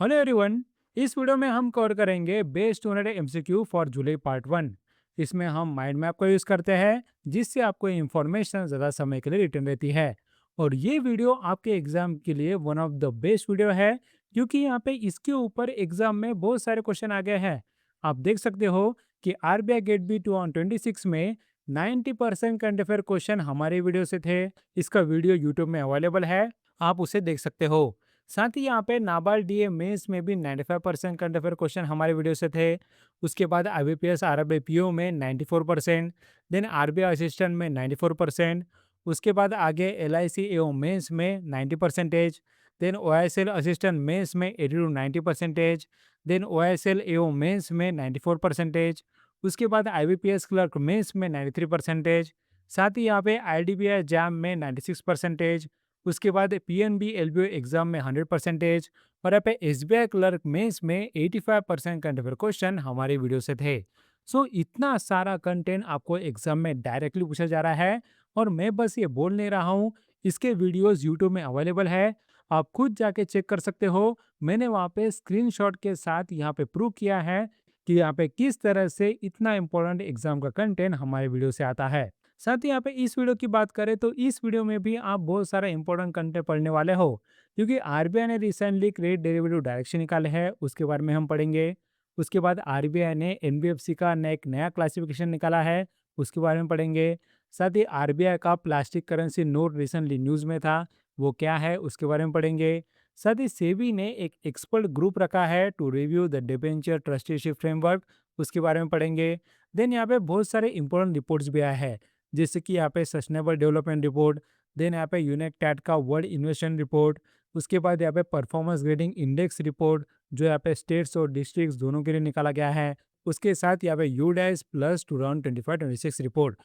Hello everyone. इस video में हम कवर करेंगे best 200 MCQ for July part 1। इसमें हम माइंड मैप का यूज़ करते हैं जिससे आपको इन्फॉर्मेशन ज़्यादा समय के लिए रिटर्न रहती है। और ये वीडियो आपके एग्जाम के लिए one of the best video है क्योंकि यहाँ पे इसके ऊपर एग्जाम में बहुत सारे क्वेश्चन आ गए हैं। आप देख सकते हो कि आरबीआई गेट बी 2026 में 90% करंट अफेयर क्वेश्चन हमारे वीडियो से थे। इसका वीडियो यूट्यूब में अवेलेबल है, आप उसे देख सकते हो। साथ ही यहाँ पे नाबार्ड डीए मेंस में भी 95% करंट अफेयर क्वेश्चन हमारे वीडियो से थे। उसके बाद आईबीपीएस आरआरबी में 94%, देन आरबीआई असिस्टेंट में 94%। उसके बाद आगे एलआईसी एओ मेंस में 90%, देन ओआईएसएल असिस्टेंट मेंस में 80 टू 90%, देन ओआईएसएल एओ मेंस में 94%। उसके बाद आईबीपीएस क्लर्क मेंस में 93%। साथ ही यहाँ पे आईडीबीआई जैम में 96%। उसके बाद पीएनबी एलबीओ एग्जाम में 100% और यहाँ पे एसबीआई क्लर्क मेंस में 85% करंट अफेयर क्वेश्चन हमारे वीडियो से थे। सो इतना सारा कंटेंट आपको एग्जाम में डायरेक्टली पूछा जा रहा है और मैं बस ये बोल नहीं रहा हूँ। इसके वीडियोस यूट्यूब में अवेलेबल है, आप खुद जाके चेक कर सकते हो। मैंने वहाँ पे स्क्रीनशॉट के साथ यहाँ पे प्रूव किया है कि यहाँ पे किस तरह से इतना इंपॉर्टेंट एग्जाम का कंटेंट हमारे वीडियो से आता है। साथ ही यहाँ पे इस वीडियो की बात करें तो इस वीडियो में भी आप बहुत सारा इंपॉर्टेंट कंटेंट पढ़ने वाले हो क्योंकि आरबीआई ने रिसेंटली क्रेडिट डेरिवेटिव डायरेक्शन निकाले हैं, उसके बारे में हम पढ़ेंगे। उसके बाद आरबीआई ने एनबीएफसी का एक नया क्लासिफिकेशन निकाला है, उसके बारे में पढ़ेंगे। साथ ही आरबीआई का plastic currency note recently news में था, वो क्या है उसके बारे में पढ़ेंगे। साथ ही सेबी ने एक एक्सपर्ट ग्रुप रखा है to review the debenture trusteeship framework, उसके बारे में पढ़ेंगे। देन यहाँ पे बहुत सारे इंपॉर्टेंट रिपोर्ट्स भी आए हैं, जैसे कि यहाँ पे सस्टेनेबल डेवलपमेंट रिपोर्ट, देन यहाँ पे यूनेक का वर्ल्ड इन्वेस्टमेंट रिपोर्ट। उसके बाद यहाँ पे परफॉर्मेंस ग्रेडिंग इंडेक्स रिपोर्ट जो यहाँ पे स्टेट्स और डिस्ट्रिक्ट्स दोनों के लिए निकाला गया है। उसके साथ यहाँ पे यूडाइस प्लस 2025-26 रिपोर्ट।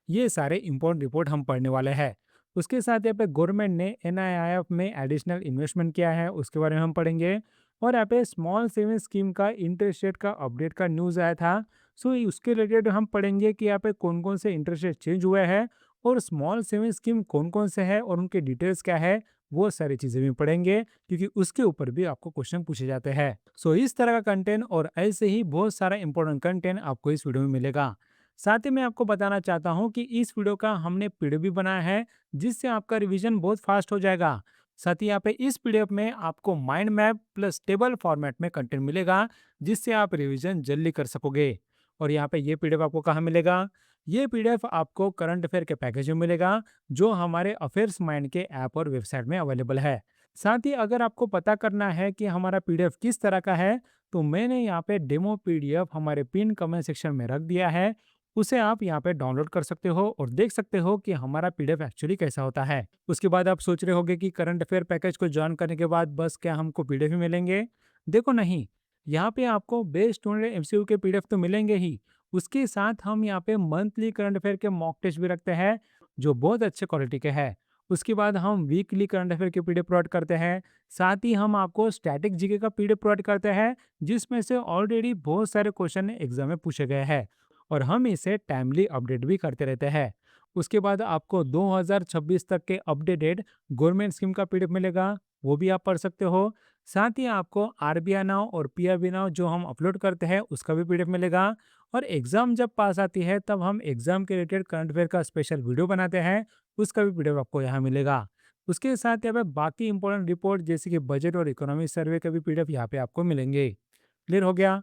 ये सारे इंपॉर्टेंट रिपोर्ट हम पढ़ने वाले हैं। उसके साथ यहाँ पे गवर्नमेंट ने एनआईआईएफ में एडिशनल इन्वेस्टमेंट किया है, उसके बारे में हम पढ़ेंगे। और यहाँ पे स्मॉल सेविंग स्कीम का इंटरेस्ट रेट का अपडेट का न्यूज़ आया था। सो उसके रिलेटेड हम पढ़ेंगे कि यहाँ पे कौन कौन से इंटरेस्ट रेट चेंज हुए हैं और स्मॉल सेविंग स्कीम कौन कौन से हैं और उनके डिटेल्स क्या है, वो सारी चीज़ें भी पढ़ेंगे क्योंकि उसके ऊपर भी आपको क्वेश्चन पूछे जाते हैं। सो इस तरह का कंटेंट और ऐसे ही बहुत सारा इंपॉर्टेंट कंटेंट आपको इस वीडियो में मिलेगा। साथ ही मैं आपको बताना चाहता हूँ कि इस वीडियो का हमने पीडीएफ भी बनाया है जिससे आपका रिवीजन बहुत फास्ट हो जाएगा। साथ ही यहाँ पे इस पीडीएफ में आपको mind map plus table format में कंटेंट मिलेगा जिससे आप रिवीजन जल्दी कर सकोगे। और यहाँ पे ये पीडीएफ आपको कहाँ मिलेगा? ये पीडीएफ आपको करंट अफेयर के पैकेज में मिलेगा जो हमारे अफेयर्स माइंड के ऐप और वेबसाइट में अवेलेबल है। साथ ही अगर आपको पता करना है कि हमारा पीडीएफ किस तरह का है तो मैंने यहाँ पे डेमो पीडीएफ हमारे पिन कमेंट सेक्शन में रख दिया है, उसे आप यहाँ पे डाउनलोड कर सकते हो और देख सकते हो कि हमारा पीडीएफ एक्चुअली कैसा होता है। उसके बाद आप सोच रहे होगे कि करंट अफेयर पैकेज को ज्वाइन करने के बाद बस क्या हमको पीडीएफ ही मिलेंगे? देखो नहीं, यहाँ पे आपको बेस्ट 200 एमसीक्यू के पीडीएफ तो मिलेंगे ही, उसके साथ हम यहाँ पे मंथली करंट अफेयर के मॉक टेस्ट भी रखते हैं जो बहुत अच्छे क्वालिटी के हैं। उसके बाद हम वीकली करंट अफेयर के पीडीएफ प्रोवाइड करते हैं। साथ ही हम आपको स्टैटिक जीके का पीडीएफ प्रोवाइड करते हैं जिसमें से ऑलरेडी बहुत सारे क्वेश्चन एग्जाम में पूछे गए हैं और हम इसे टाइमली अपडेट भी करते रहते हैं। उसके बाद आपको 2026 तक के अपडेटेड गवर्नमेंट स्कीम का पीडीएफ मिलेगा, वो भी आप पढ़ सकते हो। साथ ही आपको आरबीआई नाउ और पीआरबी नाउ जो हम अपलोड करते हैं उसका भी पीडीएफ मिलेगा। और एग्जाम जब पास आती है तब हम एग्जाम के रिलेटेड करंट अफेयर का स्पेशल वीडियो बनाते हैं, उसका भी पीडीएफ आपको यहाँ मिलेगा। उसके साथ यहाँ पे बाकी इंपॉर्टेंट रिपोर्ट जैसे कि बजट और इकोनॉमी सर्वे का भी पीडीएफ यहाँ पे आपको मिलेंगे। क्लियर हो गया?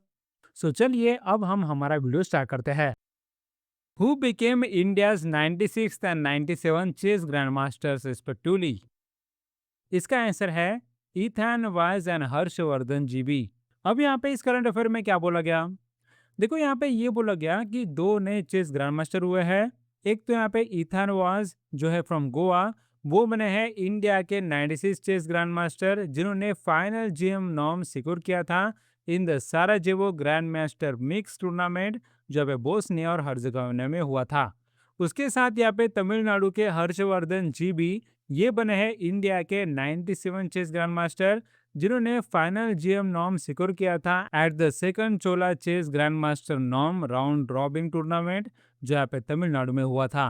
सो चलिए अब हम हमारा वीडियो स्टार्ट करते हैं। Who became India's 96th and 97 chess grand masters respectively? इसका आंसर है Ethan Vaz and Harshavardhan G. B यहाँ पे इस करंट अफेयर में क्या बोला गया? देखो यहाँ पे ये बोला गया कि दो नए चेस ग्रैंड मास्टर हुए हैं। एक तो यहाँ पे इथान वाज जो है फ्रॉम गोवा, वो बने हैं इंडिया के 96 चेस ग्रैंड मास्टर जिन्होंने फाइनल जीएम नॉर्म सिक्योर किया था in the Sarajevo grand master mix tournament जो अभी बोस्निया और हर्जेगोविना में हुआ था। उसके साथ यहाँ पे तमिलनाडु के हर्षवर्धन जी भी ये बने हैं इंडिया के 97 चेस ग्रैंड मास्टर जिन्होंने फाइनल जीएम नॉर्म सिक्योर किया था at the second Chola chess grand master norm round robin tournament जो यहाँ पे तमिलनाडु में हुआ था।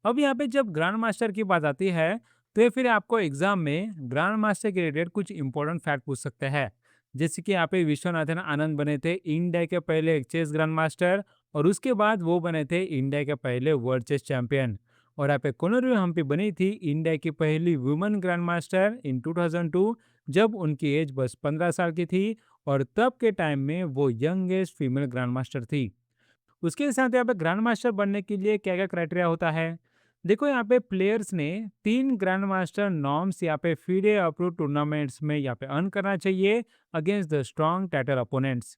अब यहाँ पे जब ग्रैंड मास्टर की बात आती है तो ये फिर आपको एग्जाम में ग्रैंड मास्टर के रिलेटेड कुछ इंपॉर्टेंट फैक्ट पूछ सकते हैं। जैसे कि यहाँ पे विश्वनाथन आनंद बने थे इंडिया के पहले चेस ग्रैंड मास्टर, और उसके बाद वो बने थे इंडिया के पहले वर्ल्ड चेस चैंपियन। और यहाँ पे कोनोरू हम्पी बनी थी इंडिया की पहली वुमेन ग्रैंड मास्टर इन 2002, जब उनकी एज बस 15 साल की थी, और तब के टाइम में वो यंगेस्ट फीमेल ग्रैंड मास्टर थी। उसके साथ यहाँ पे ग्रैंड मास्टर बनने के लिए क्या क्या क्राइटेरिया होता है। देखो यहाँ पे प्लेयर्स ने 3 ग्रैंड मास्टर नॉर्म्स यहाँ पे फीडे अप्रूव टूर्नामेंट्स में यहाँ पे अर्न करना चाहिए against the strong title opponents.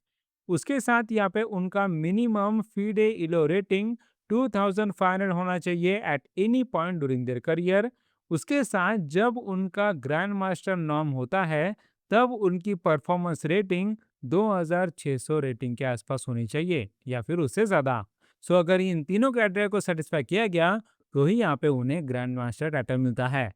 उसके साथ यहाँ पे उनका मिनिमम फीडे इलो रेटिंग 2500 होना चाहिए at any point during their career. उसके साथ जब उनका ग्रैंड मास्टर नॉर्म होता है, तब उनकी परफॉर्मेंस रेटिंग 2600 रेटिंग के आसपास होनी चाहिए या फिर उससे ज़्यादा। सो अगर इन तीनों क्राइटेरिया को सेटिस्फाई किया गया, तो ही यहाँ पे उन्हें ग्रैंड मास्टर टाइटल मिलता है।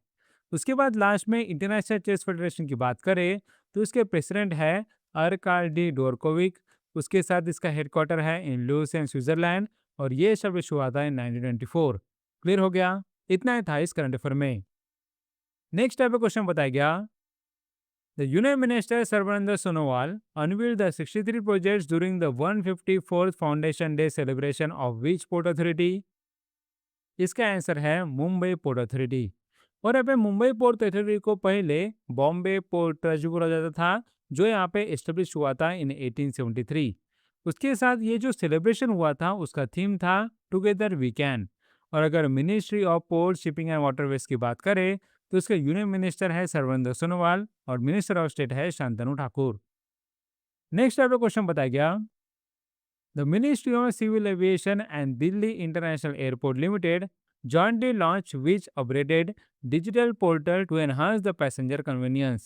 उसके बाद लास्ट में इंटरनेशनल चेस फेडरेशन की बात करें, तो इसके प्रेसिडेंट है अरकाल्डी डोरकोविक। उसके साथ इसका हेडक्वार्टर है इन लुसेन स्विट्जरलैंड, और ये सब शुरू था इन 1924। क्लियर हो गया? इतना ही था इस करंट अफेयर में। नेक्स्ट टाइप का क्वेश्चन बताया गया, the Union Minister Sarbananda Sonowal unveiled the 63 projects during the 154th Foundation Day celebration of which port authority? इसका आंसर है मुंबई पोर्ट अथॉरिटी। और यहाँ पे मुंबई पोर्ट अथॉरिटी को पहले बॉम्बे पोर्ट ट्रस्ट बोला जाता था, जो यहाँ पे एस्टेब्लिश हुआ था इन 1873। उसके साथ ये जो सेलिब्रेशन हुआ था उसका थीम था टुगेदर वी कैन। और अगर ministry of port shipping and waterways की बात करें, तो उसके यूनियन मिनिस्टर है सर्बानंद सोनोवाल, और मिनिस्टर ऑफ स्टेट है शांतनु ठाकुर। नेक्स्ट आपका क्वेश्चन बताया गया, the Ministry of Civil Aviation and Delhi International Airport Limited jointly launched which upgraded digital portal to enhance the passenger convenience?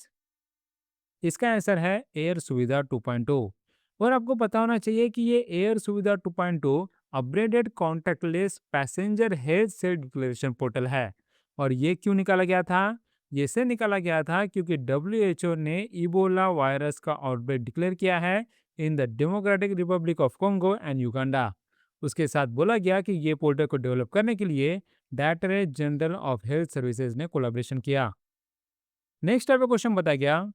इसका आंसर है एयर सुविधा 2.0। और आपको पता होना चाहिए कि ये एयर सुविधा 2.0 upgraded contactless passenger health self declaration portal है। और ये क्यों निकाला गया था? ये से निकाला गया था क्योंकि WHO ने इबोला वायरस का आउटब्रेक डिक्लेयर किया है in the democratic Republic of Congo and Uganda. उसके साथ बोला गया कि ये पोर्टल को डेवलप करने के लिए directorate general of health services ने कोलैबोरेशन किया। नेक्स्ट टाइप का क्वेश्चन बताया गया,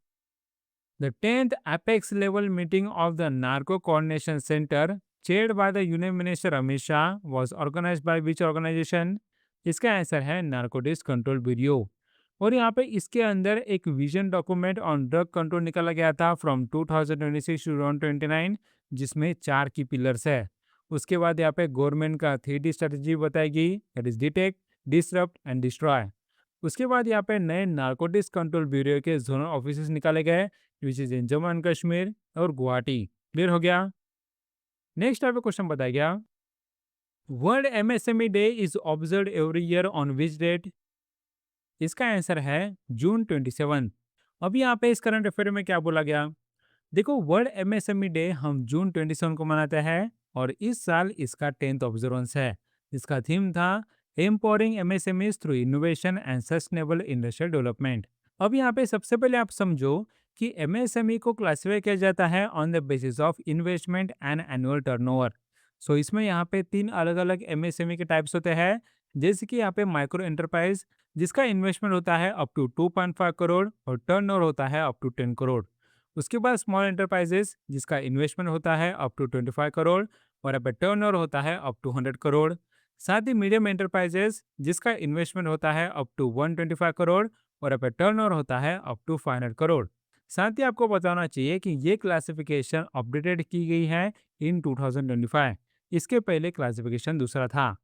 the 10th apex level meeting of the Narco Coordination Center, chaired by the Union Minister Amit Shah, was organized by which organization? इसका answer है narcotics control bureau. और यहाँ पे इसके अंदर एक vision document on drug control निकाला गया था फ्रॉम 2026 टू 2029, जिसमें 4 की पिलर्स है। उसके बाद यहाँ पे गवर्नमेंट का 3D स्ट्रेटेजी बताएगी, that is detect, disrupt and destroy. उसके बाद यहाँ पे नए नार्कोटिक्स कंट्रोल ब्यूरो के जोनल ऑफिस निकाले गए, which is in Jammu and Kashmir और गुवाहाटी। क्लियर हो गया? नेक्स्ट आपको क्वेश्चन बताया गया, world MSME day is observe every year on which date? इसका आंसर है जून 27। अब यहाँ पे इस करंट अफेयर में क्या बोला गया, देखो वर्ल्ड MSME डे हम जून 27 को मनाते हैं, और इस साल इसका 10th ऑब्जर्वेंस है। इसका थीम था empowering MSMEs through innovation and sustainable industrial development. अब यहाँ पे सबसे पहले आप समझो कि MSME को क्लासिफाई किया जाता है on the basis of investment and annual turnover. So इसमें यहाँ पे 3 अलग अलग MSME के टाइप्स होते हैं, जैसे कि यहाँ पे माइक्रो एंटरप्राइज, जिसका इन्वेस्टमेंट होता है अप टू 2.5 करोड़ और टर्नओवर होता है अप टू 10 करोड़। उसके बाद स्मॉल एंटरप्राइजेस, जिसका इन्वेस्टमेंट होता है अप टू 25 करोड़ और यहाँ पे टर्नओवर होता है अप टू 100 करोड़। साथ ही मीडियम एंटरप्राइजेस, जिसका इन्वेस्टमेंट होता है अप टू 125 करोड़ और यहाँ पे टर्नओवर होता है अप टू 500 करोड़। साथ ही आपको बताना चाहिए कि ये क्लासिफिकेशन अपडेटेड की गई है इन 2025। इसके पहले क्लासिफिकेशन दूसरा था।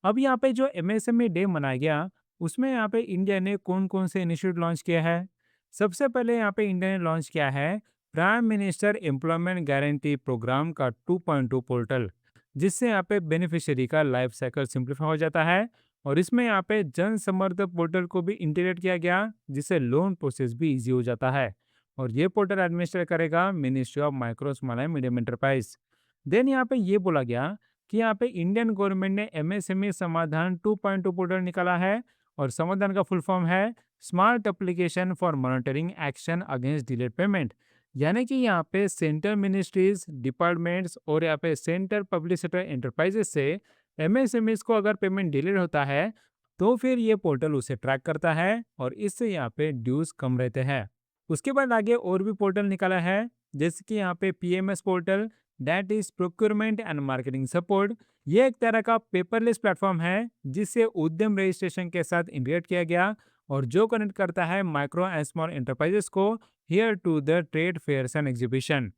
अब यहाँ पे जो MSME डे मनाया गया, उसमें यहाँ पे इंडिया ने कौन कौन से इनिशिएटिव लॉन्च किया है। सबसे पहले यहाँ पे इंडिया ने लॉन्च किया है prime minister employment guarantee programme का 2.2 पोर्टल, जिससे यहाँ पे बेनिफिशियरी का लाइफ साइकिल सिंप्लीफाई हो जाता है। और इसमें यहाँ पे जन समर्थ पोर्टल को भी इंटीग्रेट किया गया, जिससे लोन प्रोसेस भी इजी हो जाता है। और ये पोर्टल एडमिनिस्ट्रेट करेगा ministry of micro small and medium enterprise. Then यहाँ पे ये बोला गया कि यहाँ पे इंडियन गवर्नमेंट ने MSME समाधान 2.2 पोर्टल निकाला है, और समाधान का फुल फॉर्म है smart application for monitoring action against delayed payment. यानी कि यहाँ पे सेंट्रल मिनिस्ट्रीज, डिपार्टमेंट्स और यहाँ पे सेंटर पब्लिक सेक्टर एंटरप्राइजेस से MSMEs को अगर पेमेंट डिलेड होता है, तो फिर ये पोर्टल उसे ट्रैक करता है, और इससे यहाँ पे ड्यूज कम रहते हैं। उसके बाद आगे और भी पोर्टल निकाला है, जैसे कि यहाँ पे PMS portal, that is procurement and marketing support. ये एक तरह का पेपरलेस प्लेटफॉर्म है जिससे उद्यम रजिस्ट्रेशन के साथ इंटीग्रेट किया गया और जो कनेक्ट करता है माइक्रो एंड स्मॉल एंटरप्राइजेस को here to the trade fairs and exhibition.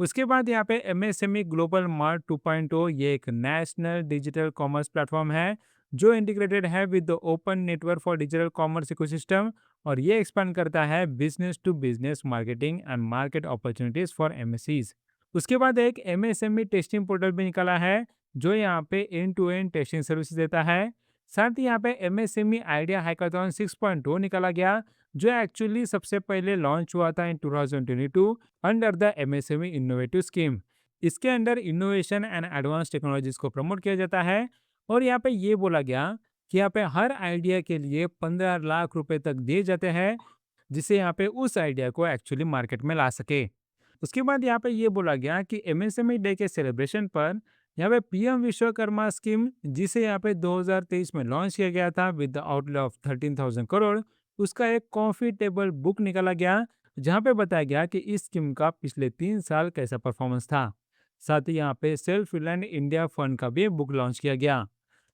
उसके बाद यहाँ पे एमएसएमई ग्लोबल मार्ट 2.0, ये एक नेशनल डिजिटल कॉमर्स प्लेटफॉर्म है जो इंटीग्रेटेड है with the open network for digital commerce ecosystem, और ये एक्सपांड करता है business to business marketing and market opportunities for MSEs. उसके बाद एक एमएसएमई टेस्टिंग पोर्टल भी निकाला है जो यहाँ पे end to end testing service देता है। साथ ही यहाँ पे एमएसएमई आइडिया हैकाथॉन 6.0 निकाला गया जो एक्चुअली सबसे पहले लॉन्च हुआ था in 2022 under the MSME innovative scheme. इसके under innovation and advance technologies को प्रमोट किया जाता है और यहाँ पे ये बोला गया कि यहाँ पे हर आइडिया के लिए 15 लाख रुपए तक दिए जाते हैं जिससे यहाँ पे उस आइडिया को एक्चुअली मार्केट में ला सके। उसके बाद यहाँ पे ये बोला गया कि एमएसएमई डे के सेलिब्रेशन पर यहाँ पे पीएम विश्वकर्मा स्कीम, जिसे यहाँ पे 2023 में लॉन्च किया गया था with the outlay of 13,000 crore, उसका एक कॉफी टेबल बुक निकाला गया जहाँ पे बताया गया कि इस स्कीम का पिछले 3 साल कैसा परफॉर्मेंस था। साथ ही यहाँ पे सेल्फ रिलायंट इंडिया फंड का भी बुक लॉन्च किया गया।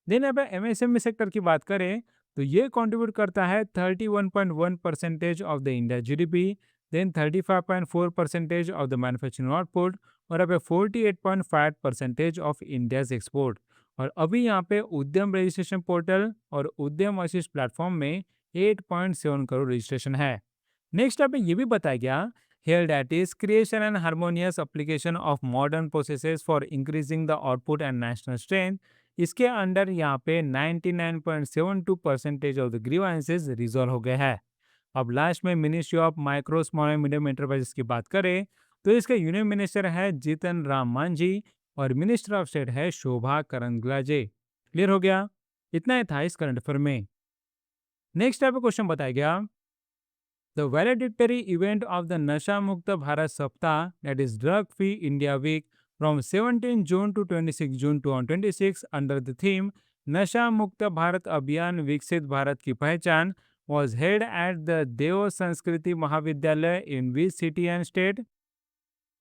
देन अब एमएसएमई सेक्टर की बात करें तो ये कंट्रीब्यूट करता है 31.1% of the India GDP, then 35.4% of the manufacturing output और अब 48.5% ऑफ इंडियाज एक्सपोर्ट। और अभी यहाँ पे उद्यम रजिस्ट्रेशन पोर्टल और उद्यम असिस्ट प्लेटफॉर्म में 8.7 करोड़ रजिस्ट्रेशन है। नेक्स्ट यहाँ पे ये भी बताया गया here that is creation and harmonious application of modern processes for increasing the output and national strength। इसके अंडर यहाँ पे 99.72% ऑफ द ग्रीवेंसेस रिजॉल्व हो गए हैं। अब लास्ट में ministry of micro small and medium enterprises की बात करें तो इसके यूनियन मिनिस्टर है जीतन राम मांझी और मिनिस्टर ऑफ स्टेट है शोभा करंदलाजे। क्लियर हो गया? इतना ही था इस करंट अफेयर में। नेक्स्ट टाइप क्वेश्चन बताया गया The valedictory event of the Nasha Mukta Bharat Saptah, that is Drug Free India Week, from 17 June to 26 June 2026 under the theme Nasha Mukta Bharat Abhiyan Viksit Bharat की पहचान was held at the देव संस्कृति महाविद्यालय in which city and state?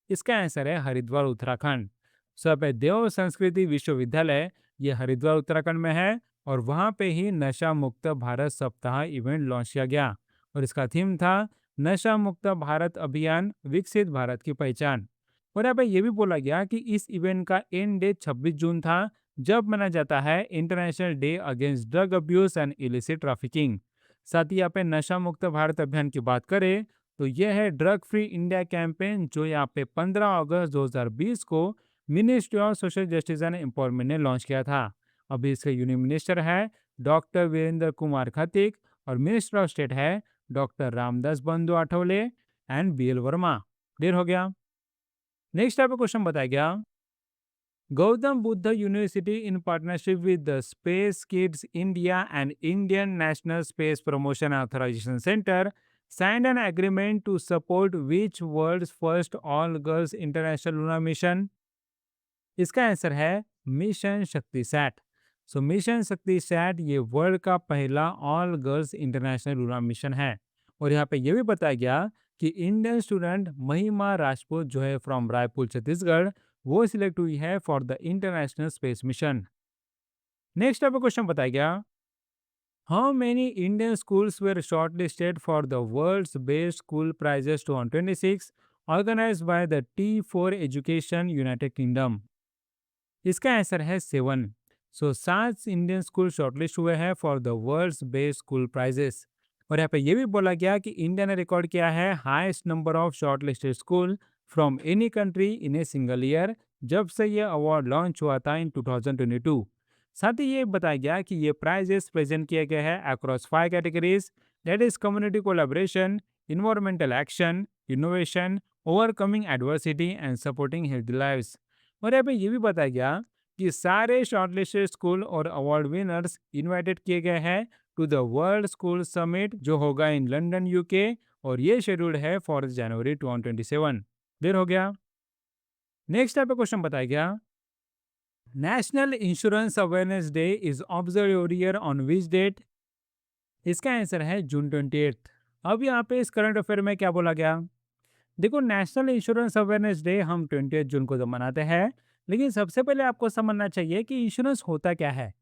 इसका answer है हरिद्वार उत्तराखंड। सो पे देव संस्कृति विश्वविद्यालय ये हरिद्वार उत्तराखंड में है और वहाँ पे ही नशा मुक्त भारत सप्ताह इवेंट लॉन्च किया गया और इसका थीम था नशा मुक्त भारत अभियान विकसित भारत की पहचान। और यहाँ पे ये भी बोला गया कि इस इवेंट का एंड डेट 26 जून था जब मनाया जाता है international day against drug abuse and illicit trafficking. साथ ही यहाँ पे नशा मुक्त भारत अभियान की बात करें तो यह है ड्रग फ्री इंडिया कैंपेन जो यहाँ पे 15 अगस्त 2020 को ministry of social justice and empowerment ने लॉन्च किया था। अभी इसके यूनियन मिनिस्टर है डॉक्टर वीरेंद्र कुमार खतिक और मिनिस्टर ऑफ स्टेट है doctor Ramdas Bandhu Athawale and B L. Clear हो गया? नेक्स्ट टाइप क्वेश्चन बताया गया Gautam Buddha university in partnership with the space kids India and Indian national space promotion authorisation centre signed an agreement to support which world's first all girls international lunar mission? इसका answer है mission शक्ति set. So mission शक्ति set ये world का पहला all girls international lunar mission है और यहाँ पे ये भी बताया गया कि इंडियन स्टूडेंट महिमा राजपूत जो है फ्रॉम रायपुर छत्तीसगढ़ वो सिलेक्ट हुई है for the international space mission. Next आपको क्वेश्चन बताया गया How many Indian schools were shortlisted for the World's Best School Prizes 2026 organized by the T4 Education United Kingdom? इसका आंसर है 7। सो 7 इंडियन स्कूल शॉर्टलिस्ट हुए हैं for the world's best school prizes और यहाँ पे ये भी बोला गया कि इंडिया ने रिकॉर्ड किया है highest number of shortlisted school from any country in a single year जब से ये अवार्ड लॉन्च हुआ था इन 2022। साथ ही ये बताया गया कि ये प्राइजेस प्रेजेंट किए गए हैं across 5 categories, that is community collaboration, environmental action, innovation, overcoming adversity and supporting healthy lives. और यहाँ पे ये भी बताया गया कि सारे शॉर्टलिस्टेड स्कूल और अवार्ड विनर्स इनवाइटेड किए गए हैं to the world school summit जो होगा इन लंदन यूके और ये शेड्यूल्ड है फॉर जनवरी 2027। क्लियर हो गया? नेक्स्ट टाइप का क्वेश्चन बताया गया national insurance awareness day is observe every year on which date? इसका आंसर है जून 28। अब यहाँ पे इस करंट अफेयर में क्या बोला गया देखो, नेशनल इंश्योरेंस अवेयरनेस डे हम 20 जून को तो मनाते हैं, लेकिन सबसे पहले आपको समझना चाहिए कि इंश्योरेंस होता क्या है।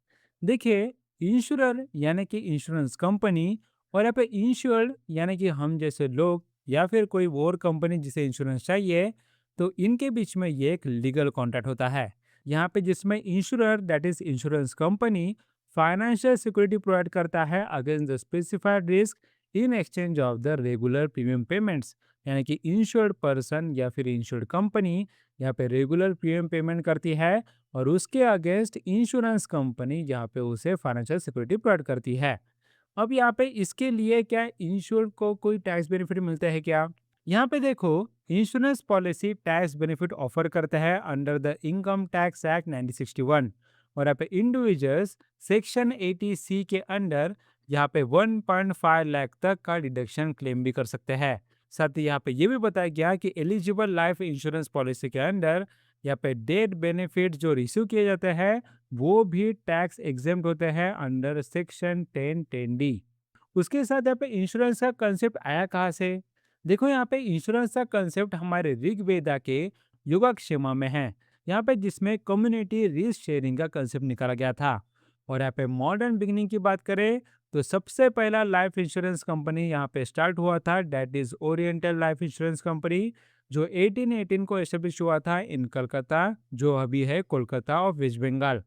देखिए, इंश्योरर यानी कि इंश्योरेंस कंपनी, और यहाँ पे इंश्योर्ड यानी कि हम जैसे लोग या फिर कोई और कंपनी जिसे इंश्योरेंस चाहिए, तो इनके बीच में ये एक लीगल कॉन्ट्रैक्ट होता है। यहाँ पे जिसमें insurer that is insurance company financial security provide करता है against the specified risk in exchange of the regular premium payments. यानी कि इंश्योर्ड पर्सन या फिर इंश्योर्ड कंपनी यहाँ पे रेगुलर प्रीमियम पेमेंट करती है, और उसके अगेंस्ट इंश्योरेंस कंपनी यहाँ पे उसे फाइनेंशियल सिक्योरिटी प्रोवाइड करती है। अब यहाँ पे इसके लिए क्या इंश्योर्ड को कोई टैक्स बेनिफिट मिलता है क्या? यहाँ पे देखो, insurance policy tax benefit offer करता है under the income tax act 1961, और यहाँ पे इंडिविजुअल्स सेक्शन 80C के अंडर यहाँ पे 1.5 लाख तक का डिडक्शन क्लेम भी कर सकते हैं। साथ ही यहाँ पे ये भी बताया गया कि एलिजिबल लाइफ इंश्योरेंस पॉलिसी के अंडर यहाँ पे डेथ बेनिफिट जो रिसीव किए जाते हैं वो भी टैक्स एग्जेम्प्ट होते हैं अंडर सेक्शन 10(10)(d). उसके साथ यहाँ पे इंश्योरेंस का कंसेप्ट आया कहाँ से? देखो, यहाँ पे इंश्योरेंस का कंसेप्ट हमारे ऋग्वेदा के योगक्षेमा में है, यहाँ पे जिसमें कम्युनिटी रिस्क शेयरिंग का कंसेप्ट निकाला गया था। और यहाँ पे मॉडर्न बिगनिंग की बात करें तो सबसे पहला लाइफ इंश्योरेंस कंपनी यहाँ पे स्टार्ट हुआ था, that is oriental life insurance company, जो 1818 को एस्टेब्लिश हुआ था इन कलकत्ता, जो अभी है कोलकाता ऑफ वेस्ट बंगाल।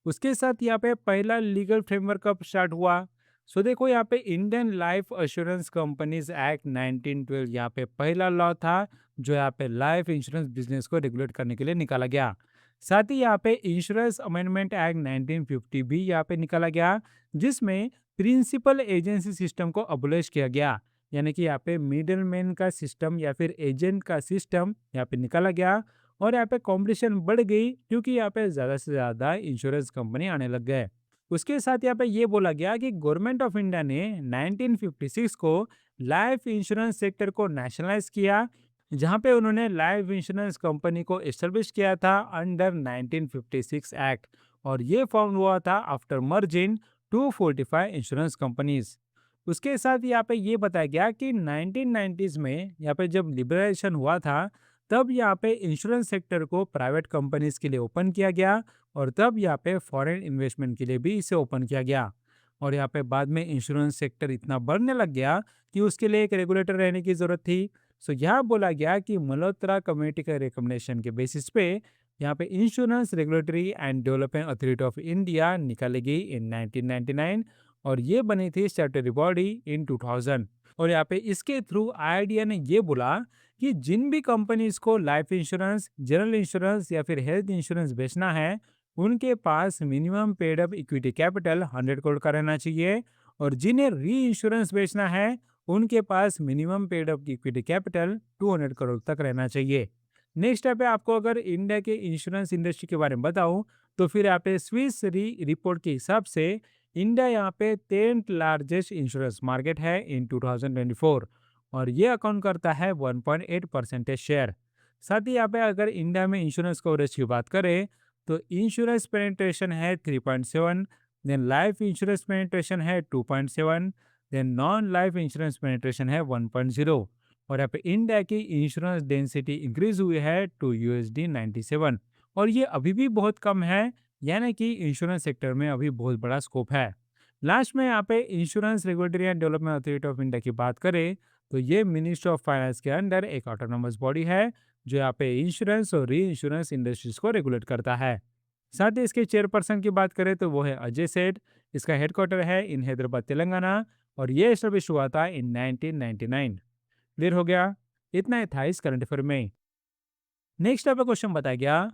उसके साथ यहाँ पे पहला लीगल फ्रेमवर्क कब स्टार्ट हुआ? सो देखो, यहाँ पे Indian life assurance companies act 1912 यहाँ पे पहला लॉ था जो यहाँ पे लाइफ इंश्योरेंस बिजनेस को रेगुलेट करने के लिए निकाला गया। साथ ही यहाँ पे इंश्योरेंस अमेंडमेंट एक्ट 1950 भी यहाँ पे निकाला गया, जिसमें प्रिंसिपल एजेंसी सिस्टम को अबोलिश किया गया। यानी कि यहाँ पे मिडल मैन का सिस्टम या फिर एजेंट का सिस्टम यहाँ पे निकाला गया, और यहाँ पे कंपटीशन बढ़ गई क्योंकि यहाँ पे ज़्यादा से ज़्यादा इंश्योरेंस कंपनी आने लग गए। उसके साथ यहाँ पे ये बोला गया कि गवर्नमेंट ऑफ इंडिया ने 1956 को लाइफ इंश्योरेंस सेक्टर को नेशनलाइज किया, जहाँ पे उन्होंने लाइफ इंश्योरेंस कंपनी को एस्टेब्लिश किया था अंडर 1956 एक्ट, और ये फॉर्म हुआ था आफ्टर मर्जिंग 245 इंश्योरेंस कंपनीज। उसके साथ यहाँ पे ये बताया गया कि 1990s में यहाँ पे जब लिबरलाइजेशन हुआ था, तब यहाँ पे इंश्योरेंस सेक्टर को प्राइवेट कंपनीज के लिए ओपन किया गया, और तब यहाँ पे फॉरेन इन्वेस्टमेंट के लिए भी इसे ओपन किया गया। और यहाँ पे बाद में इंश्योरेंस सेक्टर इतना बढ़ने लग गया कि उसके लिए एक रेगुलेटर रहने की जरूरत थी। सो यहाँ बोला गया कि मल्होत्रा कमेटी के रिकमेंडेशन के बेसिस पे यहाँ पे insurance regulatory and development authority of India निकाली गई इन 1999, और ये बनी थी स्टैट्यूटरी बॉडी इन 2000। और यहाँ पे इसके थ्रू आईआरडीए ने ये बोला कि जिन भी कंपनीज को लाइफ इंश्योरेंस, जनरल इंश्योरेंस या फिर हेल्थ इंश्योरेंस बेचना है, उनके पास minimum paid up equity capital 100 crore का रहना चाहिए, और जिन्हें री इंश्योरेंस बेचना है उनके पास minimum paid up equity capital 200 crore तक रहना चाहिए। नेक्स्ट स्टेप है, आपको अगर इंडिया के इंश्योरेंस इंडस्ट्री के बारे में बताऊं तो फिर यहाँ पे स्विस री रिपोर्ट के हिसाब से इंडिया यहाँ पे 10th लार्जेस्ट इंश्योरेंस मार्केट है इन 2024, और ये अकाउंट करता है 1.8% शेयर। साथ ही यहाँ पे अगर इंडिया में इंश्योरेंस कवरेज की बात करें तो इंश्योरेंस पेनिट्रेशन है 3.7, देन लाइफ इंश्योरेंस पेनिट्रेशन है 2.7, then non life insurance penetration है 1.0, और यहाँ पे इंडिया की इंश्योरेंस डेंसिटी इंक्रीज हुई है टू USD 97, और ये अभी भी बहुत कम है, यानी कि इंश्योरेंस सेक्टर में अभी बहुत बड़ा स्कोप है। लास्ट में यहाँ पे insurance regulatory and development authority of India की बात करें तो ये मिनिस्ट्री ऑफ फाइनेंस के अंडर एक ऑटोनोमस बॉडी है जो यहाँ पे इंश्योरेंस और री इंश्योरेंस इंडस्ट्रीज को रेगुलेट करता है। साथ ही इसके चेयरपर्सन की बात करें तो वो है अजय सेठ। इसका हेडक्वार्टर है इन हैदराबाद तेलंगाना, और ये एस्टेब्लिश हुआ था इन 1999। क्लियर हो गया? इतना ही था इस करंट अफेयर में। नेक्स्ट आपका क्वेश्चन बताया गया,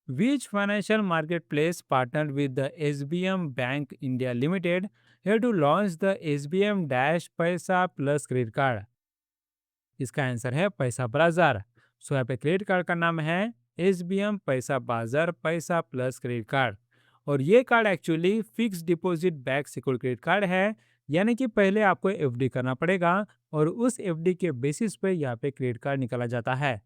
which financial marketplace partnered with the SBM Bank India Limited here to launch the SBM Dash पैसा प्लस क्रेडिट कार्ड? इसका आंसर है पैसा बाजार। सो यहाँ पे क्रेडिट कार्ड का नाम है SBM पैसा बाजार पैसा प्लस क्रेडिट कार्ड, और ये card actually fix deposit back secure credit card है, यानी कि पहले आपको एफडी करना पड़ेगा और उस एफडी के बेसिस पे यहाँ पे क्रेडिट कार्ड निकाला जाता है।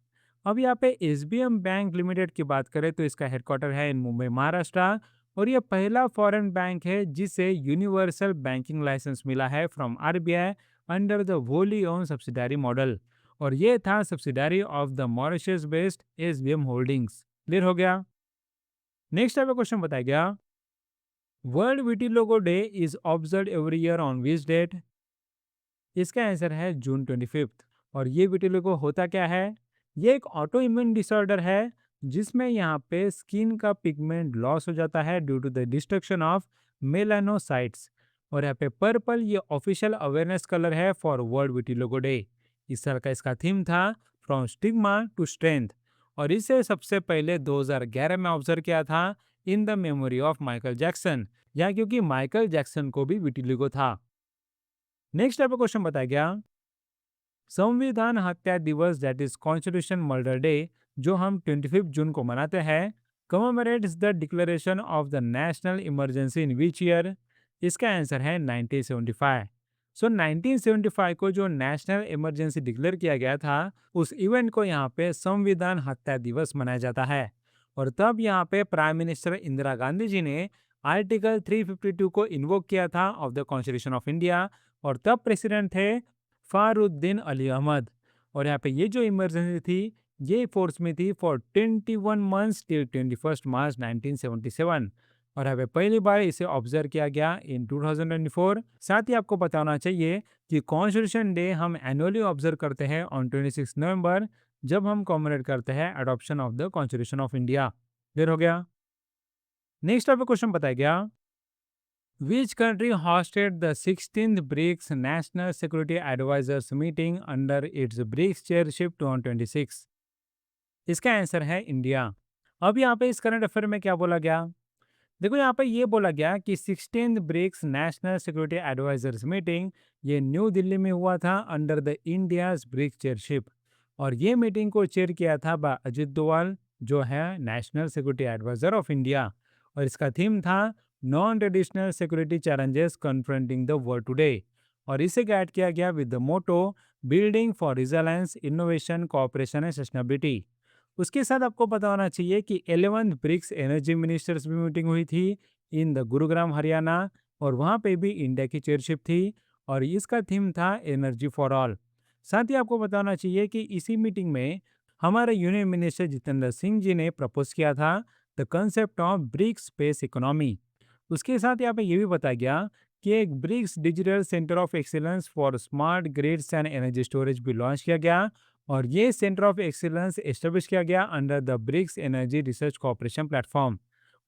अब यहाँ पे SBM बैंक लिमिटेड की बात करें तो इसका हेडक्वार्टर है इन मुंबई महाराष्ट्र, और ये पहला फॉरेन बैंक है जिसे यूनिवर्सल बैंकिंग लाइसेंस मिला है from RBI under the wholly owned subsidiary model. और ये था subsidiary of the Mauritius based SBM holdings. Clear हो गया। नेक्स्ट टाइप का क्वेश्चन बताया गया, world vitiligo day is observe every year on which date. इसका आंसर है जून 25। और ये विटिलिगो होता क्या है, ये एक ऑटो इम्यून डिसऑर्डर है जिसमें यहाँ पे स्किन का पिगमेंट लॉस हो जाता है due to the destruction of melanocytes. और यहाँ पे पर्पल ये ऑफिशियल अवेयरनेस कलर है फॉर वर्ल्ड विटिलिगो डे। इस साल का इसका थीम था फ्रॉम स्टिग्मा टू स्ट्रेंथ। और इसे सबसे पहले 2011 में ऑब्जर्व किया था in the memory of Michael Jackson, या क्योंकि माइकल जैक्सन को भी विटिलिगो था। नेक्स्ट टाइप का क्वेश्चन बताया गया, संविधान हत्या दिवस that is constitution murder day जो हम 25 जून को मनाते हैं, commemorates the declaration of the national emergency in which year. इसका आंसर है 1975। सो 1975 को जो नेशनल इमरजेंसी डिक्लेयर किया गया था, उस इवेंट को यहाँ पे संविधान हत्या दिवस मनाया जाता है। और तब यहाँ पे प्राइम मिनिस्टर इंदिरा गांधी जी ने आर्टिकल 352 को इन्वोक किया था of the constitution of India. और तब प्रेसिडेंट थे फारुद्दीन अली अहमद। और यहाँ पे ये जो इमरजेंसी थी, ये फोर्स में थी फॉर 21 मंथ्स टिल 21 मार्च 1977। और यहाँ पे पहली बार इसे ऑब्जर्व किया गया इन 2024। साथ ही आपको बताना चाहिए कि कॉन्स्टिट्यूशन डे हम एनुअली ऑब्जर्व करते हैं ऑन 26 नवंबर, जब हम कॉमेमोरेट करते हैं adoption of the constitution of India. Clear हो गया। नेक्स्ट आपको क्वेश्चन बताया गया, which country hosted the 16th BRICS National Security Advisors meeting under its BRICS chairship 2026? इसका आंसर है इंडिया। अब यहाँ पे इस करंट अफेयर में क्या बोला गया, देखो यहाँ पे ये बोला गया कि 16th BRICS national security advisers meeting ये न्यू दिल्ली में हुआ था under the India's BRICS chairship. और ये मीटिंग को चेयर किया था बाय अजित डोवाल जो है national security adviser of India. और इसका थीम था non traditional security challenges confronting the world today. और इसे गाइड किया गया with the motto building for resilience innovation cooperation and sustainability. उसके साथ आपको पता होना चाहिए कि 11th ब्रिक्स एनर्जी मिनिस्टर्स भी मीटिंग हुई थी इन द गुरुग्राम हरियाणा। और वहाँ पे भी इंडिया की चेयरशिप थी और इसका थीम था एनर्जी फॉर ऑल। साथ ही आपको बताना चाहिए कि इसी मीटिंग में हमारे यूनियन मिनिस्टर जितेंद्र सिंह जी ने प्रपोज किया था the concept of BRICS space economy. उसके साथ यहाँ पे ये भी बताया गया कि एक BRICS digital centre of excellence for smart grids and energy storage भी लॉन्च किया गया। और ये सेंटर ऑफ एक्सीलेंस एस्टेब्लिश किया गया under the BRICS energy research corporation platform.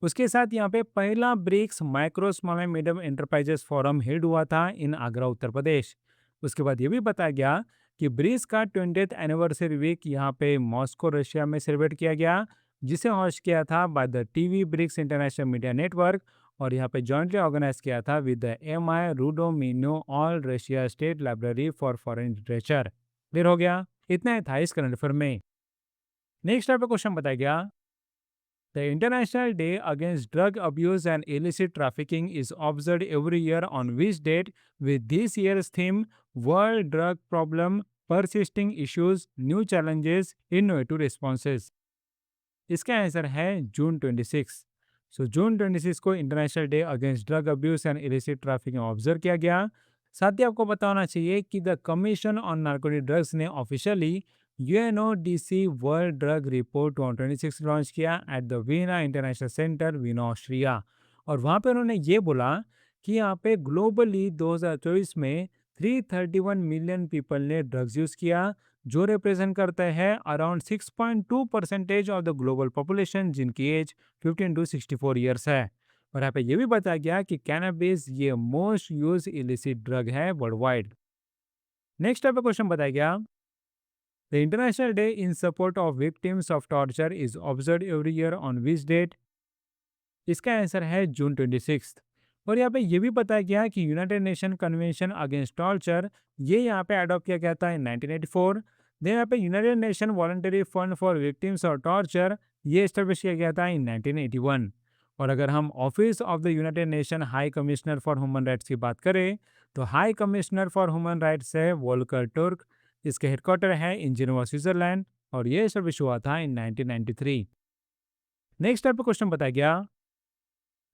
उसके साथ यहाँ पे पहला BRICS micro small and medium enterprises forum held हुआ था इन आगरा उत्तर प्रदेश। उसके बाद ये भी बताया गया कि ब्रिक्स का 20th एनिवर्सरी वीक यहाँ पे मॉस्को रशिया में सेलिब्रेट किया गया, जिसे होस्ट किया था by the TV BRICS international media network. और यहाँ पे जॉइंटली ऑर्गेनाइज किया था with the MI Rudomino all Russia state library for foreign literature. Clear हो गया। इतना ही था इस करंट अफेयर में। नेक्स्ट आपका क्वेश्चन बताया गया, the international day against drug abuse and illicit trafficking is observe every year on which date with this year's theme world drug problem persisting issues new challenges innovative responses. इसका answer है June 26। So June 26 को international day against drug abuse and illicit trafficking observe किया गया। साथ ही आपको पता होना चाहिए कि the commission on narcotic drugs ने officially UNODC world drug report 2026 launch किया at the Vienna international centre Vienna Austria. और वहाँ पे उन्होंने ये बोला कि यहाँ पे ग्लोबली 2024 में 331 मिलियन पीपल ने ड्रग्स यूज़ किया, जो रिप्रेजेंट करता है around 6.2% of the global population जिनकी एज 15 टू 64 ईयर्स है। और यहाँ पे ये भी बताया गया कि कैनबिस ये मोस्ट यूज इलिसिट ड्रग है वर्ल्ड वाइड। नेक्स्ट पे क्वेश्चन बताया गया, the international day in support of victims of torture is observe every year on which date. इसका आंसर है जून 26। और यहाँ पे ये भी बताया गया कि United nation convention against torture ये यहाँ पे अडॉप्ट किया गया था इन 1984। देन यहाँ पे United nation voluntary fund for victims of torture ये एस्टेब्लिश किया गया था इन 1981। और अगर हम office of the United nation high commissioner for human rights की बात करें, तो high commissioner for human rights है वोल्कर टर्क। इसके हेडक्वार्टर है इन जिनेवा स्विट्जरलैंड और ये एस्टेब्लिश हुआ था इन 1993। नेक्स्ट टाइप का क्वेश्चन बताया गया,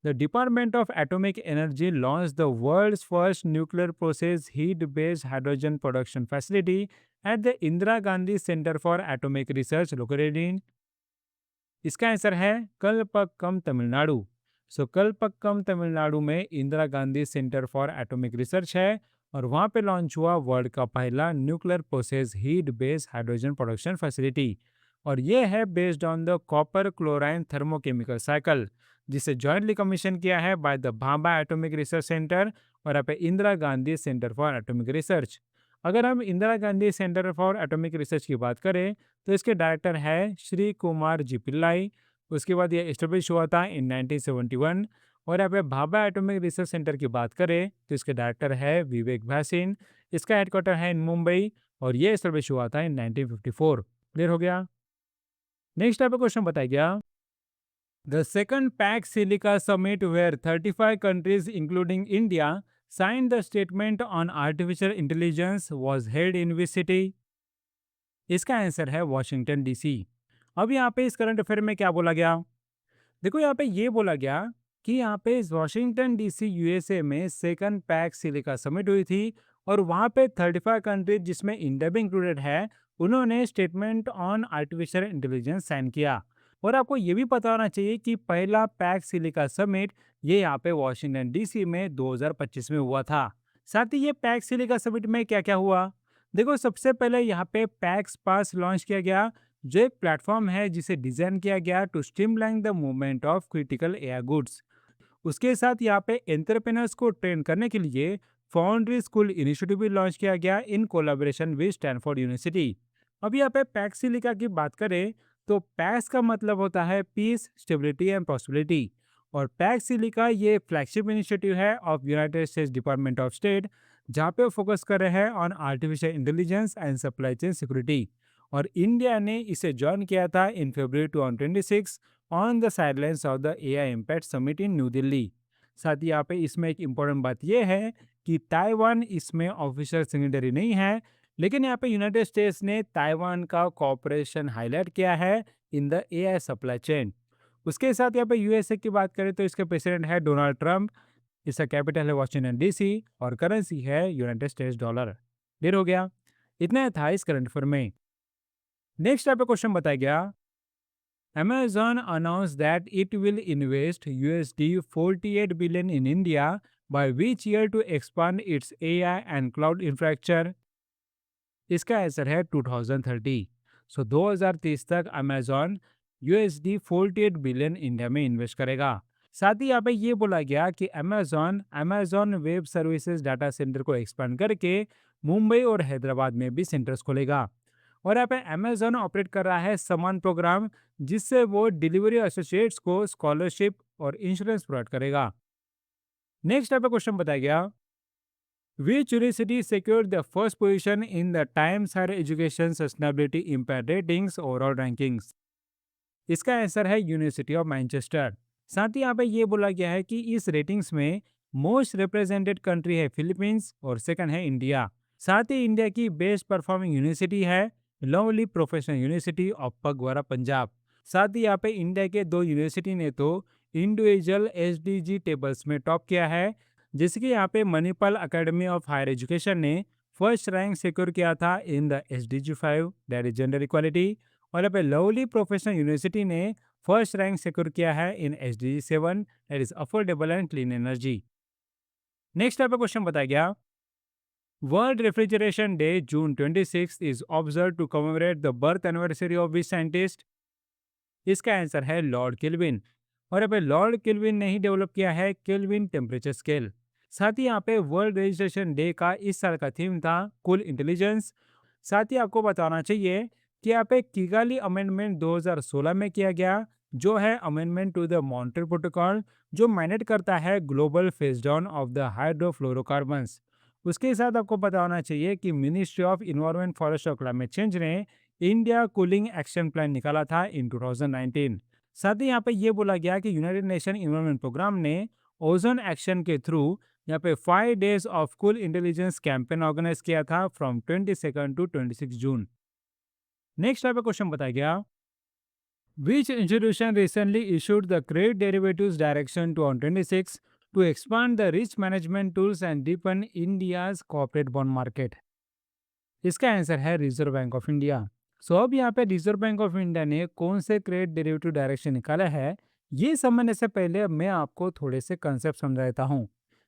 the department of atomic energy launch the world's first nuclear process heat based hydrogen production facility at the Indira Gandhi centre for atomic research located in. इसका answer है Kalpakkam Tamil Nadu. So Kalpakkam Tamil Nadu में Indira Gandhi centre for atomic research है और वहाँ पे launch हुआ world का पहला nuclear process heat based hydrogen production facility. और ये है based on the copper chlorine thermochemical cycle, जिसे जॉइंटली कमीशन किया है by the Bhabha atomic research centre और यहाँ पे Indira Gandhi centre for atomic research. अगर हम Indira Gandhi centre for atomic research की बात करें तो इसके डायरेक्टर है श्री कुमार जी पिल्लाई। उसके बाद ये एस्टेब्लिश हुआ था इन 1971। और यहाँ पे भाभा एटॉमिक रिसर्च सेंटर की बात करें तो इसके डायरेक्टर है विवेक भासिन। इसका हेडक्वार्टर है इन मुंबई और ये एस्टेब्लिश हुआ था इन 1954। क्लियर हो गया। नेक्स्ट टाइप का क्वेश्चन बताया गया, the second Pax Silica summit where 35 countries including India signed the statement on artificial intelligence was held in which city? इसका आंसर है वॉशिंगटन डीसी। अब यहाँ पे इस करंट अफेयर में क्या बोला गया, देखो यहाँ पे ये बोला गया कि यहाँ पे वॉशिंगटन डीसी यूएसए में सेकंड पैक सिलिका समिट हुई थी और वहाँ पे 35 कंट्रीज जिसमें इंडिया भी इंक्लूडेड है, उन्होंने statement on artificial intelligence sign किया। और आपको ये भी पता होना चाहिए कि पहला पैक सिलिका समिट ये यहाँ पे वॉशिंगटन डीसी में 2025 में हुआ था। साथ ही ये पैक सिलिका समिट में क्या क्या हुआ, देखो सबसे पहले यहाँ पे पैक्स पास लॉन्च किया गया, जो एक प्लेटफॉर्म है जिसे डिजाइन किया गया to streamline the movement of critical air goods. उसके साथ यहाँ पे एंटरप्रेन्योर्स को ट्रेन करने के लिए फाउंड्री स्कूल इनिशिएटिव भी लॉन्च किया गया in collaboration with Stanford university. अब यहाँ पे पैक्सिलिका की बात करें तो पैक्स का मतलब होता है पीस, स्टेबिलिटी एंड प्रॉस्पेरिटी। और पैक्सिलिका ये फ्लैगशिप इनिशिएटिव है of United states department of state, जहाँ पे फोकस कर रहे हैं on artificial intelligence and supply chain security. और इंडिया ने इसे ज्वाइन किया था इन फरवरी 2026 on the sidelines of the AI impact summit in new Delhi. साथ ही यहाँ पे इसमें एक इम्पोर्टेंट बात यह है कि ताइवान इसमें ऑफिशियल सिग्नेटरी नहीं है, लेकिन यहाँ पे यूनाइटेड स्टेट्स ने ताइवान का कॉपरेशन हाईलाइट किया है in the AI supply chain. उसके साथ यहाँ पे यूएसए की बात करें तो इसके प्रेसिडेंट है डोनाल्ड ट्रंप। इसका कैपिटल है वॉशिंगटन डीसी और करेंसी है यूनाइटेड स्टेट्स डॉलर। क्लियर हो गया। इतना था इस करंट अफेयर में। नेक्स्ट टाइप का क्वेश्चन बताया गया, Amazon announced that it will invest USD 48 billion in India by which year to expand its AI and cloud infrastructure? इसका आंसर है 2030। सो 2030 तक Amazon USD 48 बिलियन इंडिया में इन्वेस्ट करेगा। साथ ही यहाँ पे ये बोला गया कि Amazon web services data centre को एक्सपांड करके मुंबई और हैदराबाद में भी सेंटर्स खोलेगा। और यहाँ पे अमेजोन ऑपरेट कर रहा है समान प्रोग्राम, जिससे वो डिलीवरी एसोसिएट्स को स्कॉलरशिप और इंश्योरेंस प्रोवाइड करेगा। नेक्स्ट टाइप का क्वेश्चन बताया गया, which university secured the first position in the Times higher education sustainability impact ratings overall rankings? इसका आंसर है यूनिवर्सिटी ऑफ मैनचेस्टर। साथ ही यहाँ पे ये बोला गया है कि इस रेटिंग्स में मोस्ट रिप्रेजेंटेड कंट्री है फिलीपींस और सेकंड है इंडिया। साथ ही इंडिया की बेस्ट परफॉर्मिंग यूनिवर्सिटी है lovely professional university of Phagwara Punjab. साथ ही यहाँ पे इंडिया के दो यूनिवर्सिटी ने तो इंडिविजुअल एसडीजी टेबल्स में टॉप किया है, जैसे कि यहाँ पे Manipal academy of higher education ने फर्स्ट रैंक सिक्योर किया था in the SDG 5 that is gender equality. और यहाँ पे लवली प्रोफेशनल यूनिवर्सिटी ने फर्स्ट रैंक सिक्योर किया है in SDG 7 that is affordable and clean energy. Next type का क्वेश्चन बताया गया, World Refrigeration Day, June 26th, is observed to commemorate the birth anniversary of which scientist? इसका answer है Lord kelvin. और यहाँ पे लॉर्ड केल्विन ने ही develop किया है केल्विन टेम्परेचर स्केल। साथ ही यहाँ पे वर्ल्ड रजिस्ट्रेशन डे का इस साल का थीम था कूल इंटेलिजेंस। साथ ही आपको बताना चाहिए कि यहाँ पे किगाली अमेंडमेंट 2016 में किया गया, जो है amendment to the Montreal protocol, जो मैंडेट करता है global phase down of the hydrofluorocarbons. उसके साथ आपको पता होना चाहिए कि मिनिस्ट्री ऑफ इन्वायरमेंट, फॉरेस्ट और क्लाइमेट चेंज ने इंडिया कूलिंग एक्शन प्लान निकाला था इन 2019। साथ ही यहाँ पे ये बोला गया कि यूनाइटेड नेशन इन्वायरमेंट प्रोग्राम ने ओजोन एक्शन के थ्रू यहाँ पे 5 days of cool intelligence campaign organise किया था from 22 to 26 June. Next type का क्वेश्चन बताया गया, Which institution recently issued the Credit Derivatives Direction 2026 to expand the risk management tools and deepen India's corporate bond market? इसका answer है reserve bank of India. सो अब यहाँ पे reserve bank of India ने कौन से क्रेडिट डेरिवेटिव डायरेक्शन निकाला है, ये समझने से पहले मैं आपको थोड़े से कंसेप्ट समझा देता हूँ।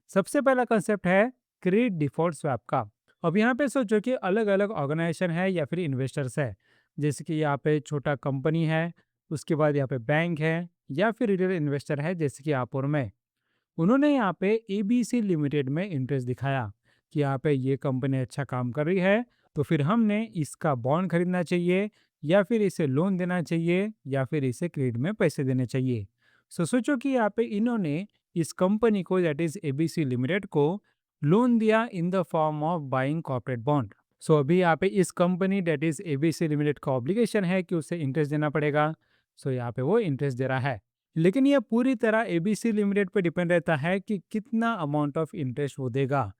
सबसे पहला कंसेप्ट है क्रेडिट डिफॉल्ट स्वैप का। अब यहाँ पे सोचो कि अलग अलग ऑर्गेनाइजेशन है या फिर इन्वेस्टर्स है, जैसे कि यहाँ पे छोटा कंपनी है, उसके बाद यहाँ पे बैंक है या फिर रिटेल इन्वेस्टर है जैसे कि आप और मैं। उन्होंने यहाँ पे एबीसी लिमिटेड में इंटरेस्ट दिखाया कि यहाँ पे ये कंपनी अच्छा काम कर रही है, तो फिर हमने इसका बॉन्ड खरीदना चाहिए या फिर इसे लोन देना चाहिए या फिर इसे क्रेडिट में पैसे देने चाहिए। सो सोचो कि यहाँ पे इन्होंने इस कंपनी को, दैट इज एबीसी लिमिटेड को, लोन दिया in the form of buying corporate bond. So अभी यहाँ पे इस company that is ABC limited का ऑब्लिगेशन है कि उसे इंटरेस्ट देना पड़ेगा। सो यहाँ पे वो इंटरेस्ट दे रहा है, लेकिन ये पूरी तरह एबीसी लिमिटेड पे डिपेंड रहता है कि कितना अमाउंट ऑफ इंटरेस्ट वो देगा।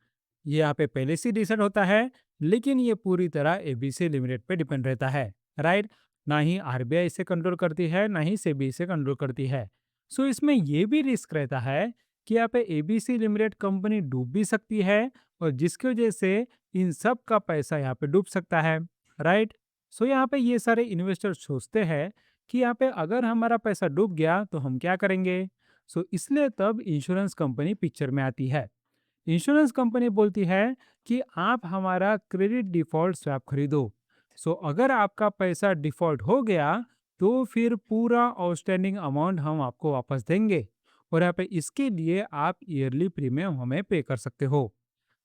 ये यहाँ पे पहले से डिसाइड होता है, लेकिन ये पूरी तरह एबीसी लिमिटेड पे डिपेंड रहता है, राइट। ना ही आरबीआई इसे कंट्रोल करती है, ना ही सेबी इसे कंट्रोल करती है। सो इसमें ये भी रिस्क रहता है कि यहाँ पे एबीसी लिमिटेड कंपनी डूब भी सकती है, और जिसकी वजह से इन सब का पैसा यहाँ पे डूब सकता है, राइट। सो यहाँ पे ये सारे इन्वेस्टर सोचते हैं कि यहाँ पे अगर हमारा पैसा डूब गया तो हम क्या करेंगे। सो इसलिए तब इंश्योरेंस कंपनी पिक्चर में आती है। इंश्योरेंस कंपनी बोलती है कि आप हमारा क्रेडिट डिफॉल्ट स्वैप खरीदो। सो अगर आपका पैसा डिफॉल्ट हो गया तो फिर पूरा आउटस्टैंडिंग अमाउंट हम आपको वापस देंगे, और यहाँ पे इसके लिए आप ईयरली प्रीमियम हमें पे कर सकते हो।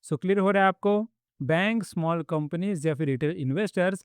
सो क्लियर हो रहा है आपको। बैंक, स्मॉल कंपनीज या फिर रिटेल इन्वेस्टर्स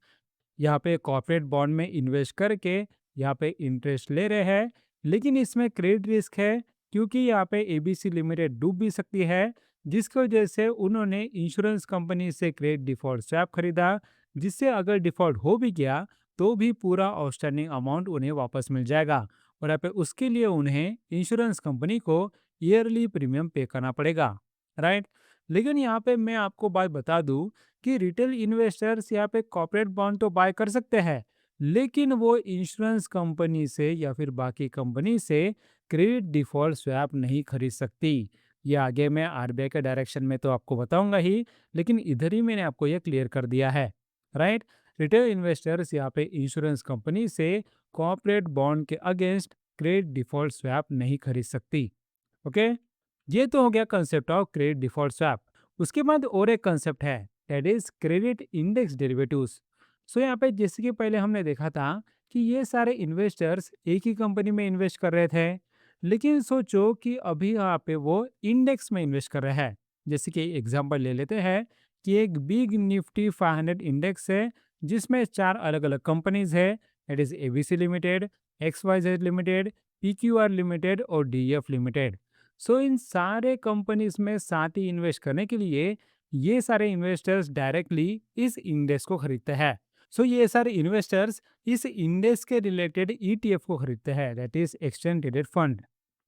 यहाँ पे कॉर्पोरेट बॉन्ड में इन्वेस्ट करके यहाँ पे इंटरेस्ट ले रहे हैं, लेकिन इसमें क्रेडिट रिस्क है, क्योंकि यहाँ पे एबीसी लिमिटेड डूब भी सकती है, जिसकी वजह से उन्होंने इंश्योरेंस कंपनी से क्रेडिट डिफॉल्ट स्वैप खरीदा, जिससे अगर डिफॉल्ट हो भी गया तो भी पूरा आउटस्टैंडिंग अमाउंट उन्हें वापस मिल जाएगा, और यहाँ पे उसके लिए उन्हें इंश्योरेंस कंपनी को ईयरली प्रीमियम पे करना पड़ेगा, राइट। लेकिन यहाँ पे मैं आपको बात बता दूं कि रिटेल इन्वेस्टर्स यहाँ पे कॉर्पोरेट बॉन्ड तो बाय कर सकते हैं, लेकिन वो इंश्योरेंस कंपनी से या फिर बाकी कंपनी से क्रेडिट डिफॉल्ट स्वैप नहीं खरीद सकती। ये आगे मैं आरबीआई के डायरेक्शन में तो आपको बताऊंगा ही, लेकिन इधर ही मैंने आपको ये क्लियर कर दिया है, राइट। रिटेल इन्वेस्टर्स यहाँ पे इंश्योरेंस कंपनी से कॉर्पोरेट बॉन्ड के अगेंस्ट क्रेडिट डिफॉल्ट स्वैप नहीं खरीद सकती। ओके, ये तो हो गया concept of credit default swap. उसके बाद और एक कंसेप्ट है, that is credit index derivatives. So यहाँ पे जैसे कि पहले हमने देखा था कि ये सारे इन्वेस्टर्स एक ही कंपनी में इन्वेस्ट कर रहे थे, लेकिन सोचो कि अभी यहाँ पे वो इंडेक्स में इन्वेस्ट कर रहे हैं। जैसे कि एग्जांपल ले लेते हैं कि एक बिग निफ्टी 500 इंडेक्स है, जिसमें चार अलग अलग कंपनीज है, that is ABC limited, XYZ limited, PQR limited और DEF लिमिटेड। सो इन सारे कंपनीज में साथ ही इन्वेस्ट करने के लिए ये सारे इन्वेस्टर्स डायरेक्टली इस इंडेक्स को खरीदते हैं। सो ये सारे इन्वेस्टर्स इस इंडेक्स के रिलेटेड ETF को खरीदते हैं, that is exchange traded fund.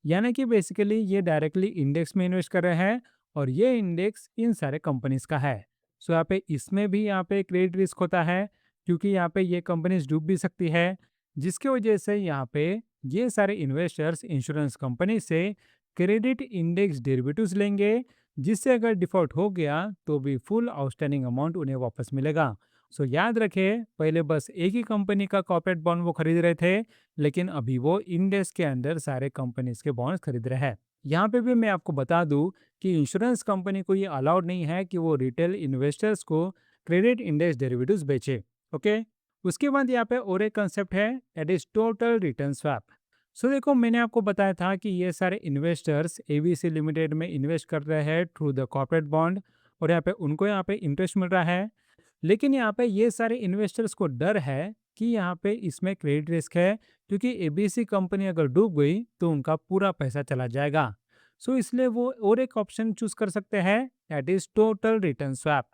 यानी कि बेसिकली ये डायरेक्टली इंडेक्स में इन्वेस्ट कर रहे हैं, और ये इंडेक्स इन सारे कंपनीज का है। सो यहाँ पे इसमें भी यहाँ पे क्रेडिट रिस्क होता है, क्योंकि यहाँ पे ये कंपनीज डूब भी सकती है, जिसकी वजह से यहाँ पे ये सारे इन्वेस्टर्स इंश्योरेंस कंपनी से क्रेडिट इंडेक्स डेरिवेटिव्स लेंगे, जिससे अगर डिफॉल्ट हो गया तो भी फुल आउटस्टैंडिंग अमाउंट उन्हें वापस मिलेगा। सो याद रखें, पहले बस एक ही कंपनी का कॉर्पोरेट बॉन्ड वो खरीद रहे थे, लेकिन अभी वो इंडेक्स के अंदर सारे कंपनीज के बॉन्ड्स खरीद रहे हैं। यहाँ पे भी मैं आपको बता दूं कि इंश्योरेंस कंपनी को ये अलाउड नहीं है कि वो रिटेल इन्वेस्टर्स को क्रेडिट इंडेक्स डेरिवेटिव्स बेचे। ओके, उसके बाद यहाँ पे और एक कंसेप्ट है, that is total return swap. So देखो, मैंने आपको बताया था कि ये सारे इन्वेस्टर्स एबीसी लिमिटेड में इन्वेस्ट कर रहे हैं थ्रू द कॉर्पोरेट बॉन्ड, और यहाँ पे उनको यहाँ पे इंटरेस्ट मिल रहा है। लेकिन यहाँ पे ये सारे इन्वेस्टर्स को डर है कि यहाँ पे इसमें क्रेडिट रिस्क है, क्योंकि एबीसी कंपनी अगर डूब गई तो उनका पूरा पैसा चला जाएगा। सो इसलिए वो और एक ऑप्शन चूज कर सकते हैं, that is total return swap.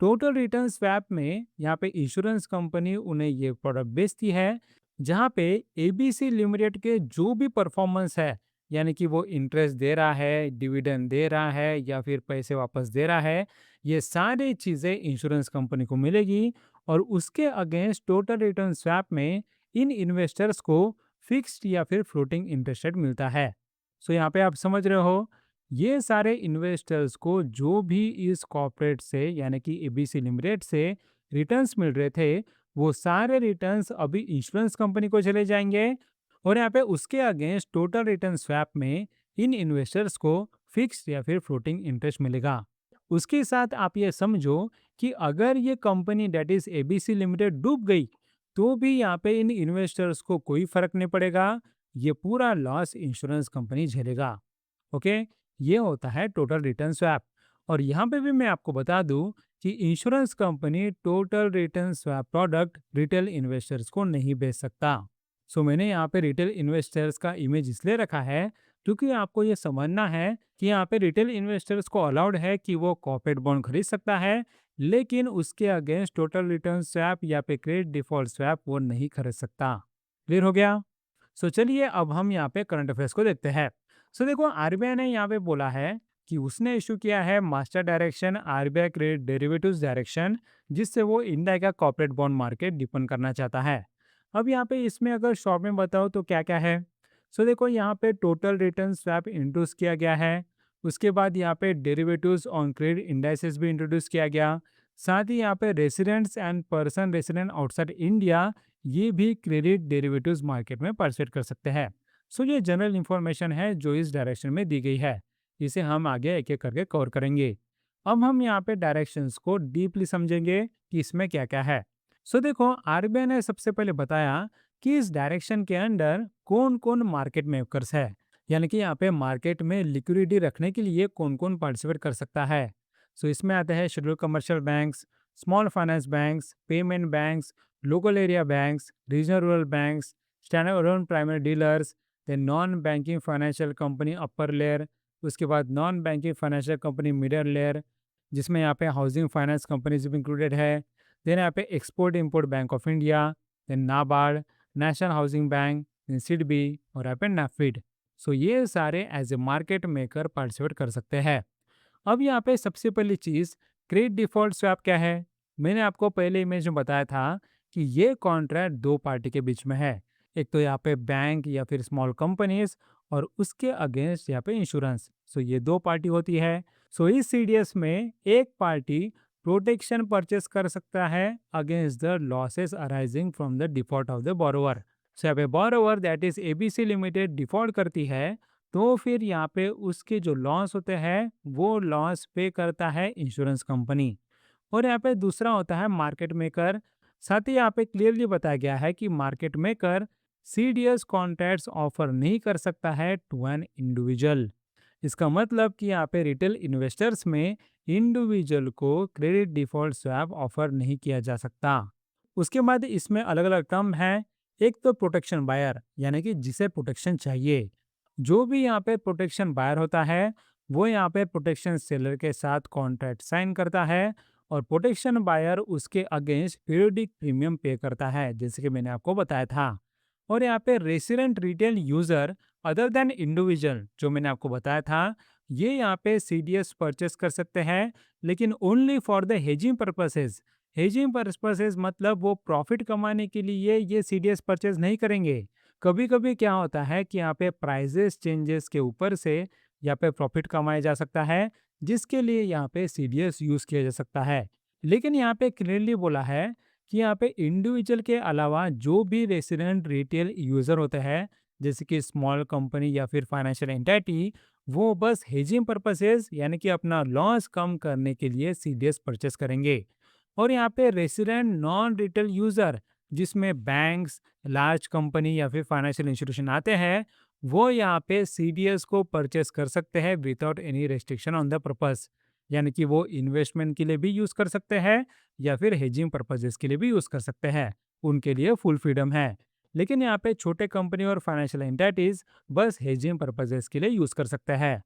Total return swap में यहाँ पे इंश्योरेंस कंपनी उन्हें ये प्रोडक्ट बेचती है, जहाँ पे एबीसी लिमिटेड के जो भी परफॉर्मेंस है, यानी कि वो इंटरेस्ट दे रहा है, डिविडेंड दे रहा है या फिर पैसे वापस दे रहा है, ये सारी चीज़ें इंश्योरेंस कंपनी को मिलेगी, और उसके अगेंस्ट टोटल रिटर्न स्वैप में इन इन्वेस्टर्स को फिक्स्ड या फिर फ्लोटिंग इंटरेस्ट रेट मिलता है। सो यहाँ पे आप समझ रहे हो, ये सारे इन्वेस्टर्स को जो भी इस कॉर्पोरेट से यानी कि एबीसी लिमिटेड से रिटर्न्स मिल रहे थे, वो सारे रिटर्न्स अभी इंश्योरेंस कंपनी को चले जाएंगे और यहाँ पे उसके अगेंस्ट टोटल रिटर्न स्वैप में इन इन्वेस्टर्स को फिक्स्ड या फिर फ्लोटिंग इंटरेस्ट मिलेगा। उसके साथ आप ये समझो कि अगर ये company that is ABC limited डूब गई, तो भी यहाँ पे इन इन्वेस्टर्स को कोई फर्क नहीं पड़ेगा, ये पूरा लॉस इंश्योरेंस कंपनी झेलेगा। ओके, ये होता है टोटल रिटर्न स्वैप। और यहाँ पे भी मैं आपको बता दूं कि insurance company total return swap product retail investors को नहीं बेच सकता। सो मैंने यहाँ पे रिटेल इन्वेस्टर्स का इमेज इसलिए रखा है क्योंकि आपको ये समझना है कि यहाँ पे रिटेल इन्वेस्टर्स को अलाउड है कि वो कॉर्पोरेट बॉन्ड खरीद सकता है, लेकिन उसके अगेंस्ट टोटल रिटर्न स्वैप या पे क्रेडिट डिफॉल्ट स्वैप वो नहीं खरीद सकता। क्लियर हो गया? सो चलिए अब हम यहाँ पे करंट अफेयर्स को देखते हैं। सो देखो, आरबीआई ने यहाँ पे बोला है कि उसने इशू किया है master direction RBI credit derivatives direction, जिससे वो इंडिया का कॉर्पोरेट बॉन्ड मार्केट डिपेंड करना चाहता है। अब यहाँ पे इसमें अगर शॉर्ट में बताओ तो क्या क्या है। सो देखो, यहाँ पे टोटल रिटर्न स्वैप इंट्रोड्यूस किया गया है। उसके बाद यहाँ पे डेरिवेटिव्स ऑन क्रेडिट इंडाइसेस भी इंट्रोड्यूस किया गया। साथ ही यहाँ पे residents and person resident outside India, ये भी क्रेडिट डेरिवेटिव्स मार्केट में पार्टिसिपेट कर सकते हैं। सो ये जनरल इंफॉर्मेशन है जो इस डायरेक्शन में दी गई है। इसे हम आगे एक एक करके कवर करेंगे। अब हम यहाँ पे डायरेक्शंस को डीपली समझेंगे कि इसमें क्या क्या है। सो देखो, आरबीआई ने सबसे पहले बताया कि इस डायरेक्शन के अंडर कौन कौन मार्केट मेकर्स है, यानी कि यहाँ पे मार्केट में लिक्विडिटी रखने के लिए कौन कौन पार्टिसिपेट कर सकता है। सो इसमें आते हैं schedule commercial banks, small finance banks, payment banks, local area banks, regional rural banks, standard alone primary dealers, then non banking financial company upper layer, उसके बाद non banking financial company middle layer, जिसमें यहाँ पे housing finance companies भी included है। Then यहाँ पे export import bank of India, then NABARD, national housing bank, then SIDBI और यहाँ पे नाफिड। सो ये सारे एज ए मार्केट मेकर पार्टिसिपेट कर सकते हैं। अब यहाँ पे सबसे पहली चीज, क्रेडिट डिफॉल्ट स्वैप क्या है। मैंने आपको पहले इमेज में बताया था कि ये कॉन्ट्रैक्ट दो पार्टी के बीच में है। एक तो यहाँ पे बैंक या फिर स्मॉल कंपनीज, और उसके अगेंस्ट यहाँ पे इंश्योरेंस। सो ये दो पार्टी होती है। सो इस सीडीएस में एक पार्टी प्रोटेक्शन परचेस कर सकता है against the losses arising from the default of the borrower. So यहाँ पे borrower that is ABC limited default करती है, तो फिर यहाँ पे उसके जो लॉस होते हैं वो लॉस पे करता है इंश्योरेंस कंपनी। और यहाँ पे दूसरा होता है मार्केट मेकर। साथ ही यहाँ पे क्लियरली बताया गया है कि market maker CDS contracts offer नहीं कर सकता है टू एन इंडिविजुअल। इसका मतलब कि यहाँ पे रिटेल इन्वेस्टर्स में इंडिविजुअल को क्रेडिट डिफॉल्ट स्वैप ऑफर नहीं किया जा सकता। उसके बाद इसमें अलग अलग टर्म है। एक तो प्रोटेक्शन बायर, यानी कि जिसे प्रोटेक्शन चाहिए। जो भी यहाँ पे प्रोटेक्शन बायर होता है वो यहाँ पे प्रोटेक्शन सेलर के साथ कॉन्ट्रैक्ट साइन करता है, और प्रोटेक्शन बायर उसके अगेंस्ट पीरियोडिक प्रीमियम पे करता है, जैसे कि मैंने आपको बताया था। और यहाँ पे resident retail user other than individual, जो मैंने आपको बताया था, ये यहाँ पे सीडीएस परचेस कर सकते हैं, लेकिन only for the hedging purposes. Hedging purposes मतलब वो प्रॉफिट कमाने के लिए ये सीडीएस परचेस नहीं करेंगे। कभी कभी क्या होता है कि यहाँ पे प्राइजेस चेंजेस के ऊपर से यहाँ पे प्रॉफिट कमाया जा सकता है, जिसके लिए यहाँ पे सीडीएस यूज किया जा सकता है। लेकिन यहाँ पे क्लियरली बोला है कि यहाँ पे इंडिविजुअल के अलावा जो भी रेसिडेंट रिटेल यूजर होते हैं, जैसे कि स्मॉल कंपनी या फिर फाइनेंशियल एंटिटी, वो बस हेजिंग पर्पसेस यानी कि अपना लॉस कम करने के लिए सीडीएस परचेस करेंगे। और यहाँ पे रेसिडेंट नॉन रिटेल यूजर, जिसमें बैंक्स, लार्ज कंपनी या फिर फाइनेंशियल इंस्टीट्यूशन आते हैं, वो यहाँ पे सीडीएस को परचेस कर सकते हैं without any restriction on the purpose. यानी कि वो इन्वेस्टमेंट के लिए भी यूज कर सकते हैं या फिर हेजिंग पर्पजेस के लिए भी यूज कर सकते हैं, उनके लिए फुल फ्रीडम है। लेकिन यहाँ पे छोटे कंपनी और फाइनेंशियल एंटिटीज बस हेजिंग पर्पजेस के लिए यूज कर सकते हैं।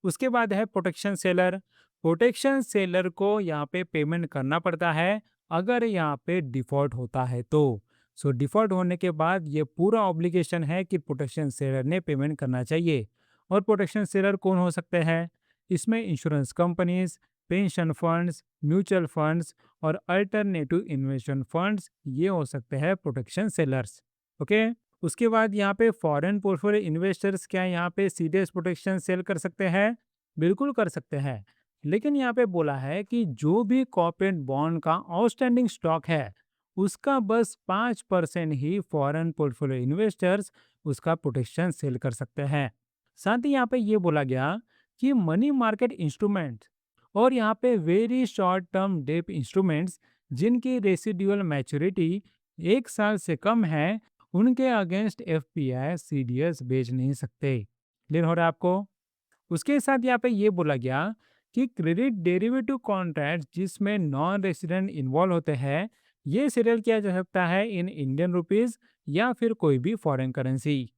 उसके बाद है प्रोटेक्शन सेलर। प्रोटेक्शन सेलर को यहाँ पे पेमेंट करना पड़ता है अगर यहाँ पे डिफॉल्ट होता है तो। सो डिफॉल्ट होने के बाद ये पूरा ऑब्लिगेशन है कि प्रोटेक्शन सेलर ने पेमेंट करना चाहिए। और प्रोटेक्शन सेलर कौन हो सकते हैं? इसमें insurance companies, pension funds, mutual funds और अल्टरनेटिव इन्वेस्टमेंट फंड्स, ये हो सकते हैं प्रोटेक्शन सेलर्स। ओके। उसके बाद यहाँ पे फॉरेन पोर्टफोलियो इन्वेस्टर्स क्या यहाँ पे सीडीएस प्रोटेक्शन सेल कर सकते हैं? बिल्कुल कर सकते हैं। लेकिन यहाँ पे बोला है कि जो भी कॉर्पोरेट बॉन्ड का आउटस्टैंडिंग स्टॉक है, उसका बस 5% ही फॉरेन पोर्टफोलियो इन्वेस्टर्स उसका प्रोटेक्शन सेल कर सकते हैं। साथ ही यहाँ पे ये बोला गया कि मनी मार्केट इंस्ट्रूमेंट और यहाँ पे very short term debt instruments जिनकी रेसिडुअल मैच्योरिटी 1 साल से कम है, उनके अगेंस्ट एफपीआई सीडीएस बेच नहीं सकते। क्लियर हो रहा है आपको? उसके साथ यहाँ पे ये बोला गया कि क्रेडिट डेरिवेटिव कॉन्ट्रैक्ट जिसमें नॉन रेसिडेंट इन्वॉल्व होते हैं, ये सेटल किया जा सकता है इन इंडियन रुपीस या फिर कोई भी फॉरेन करेंसी।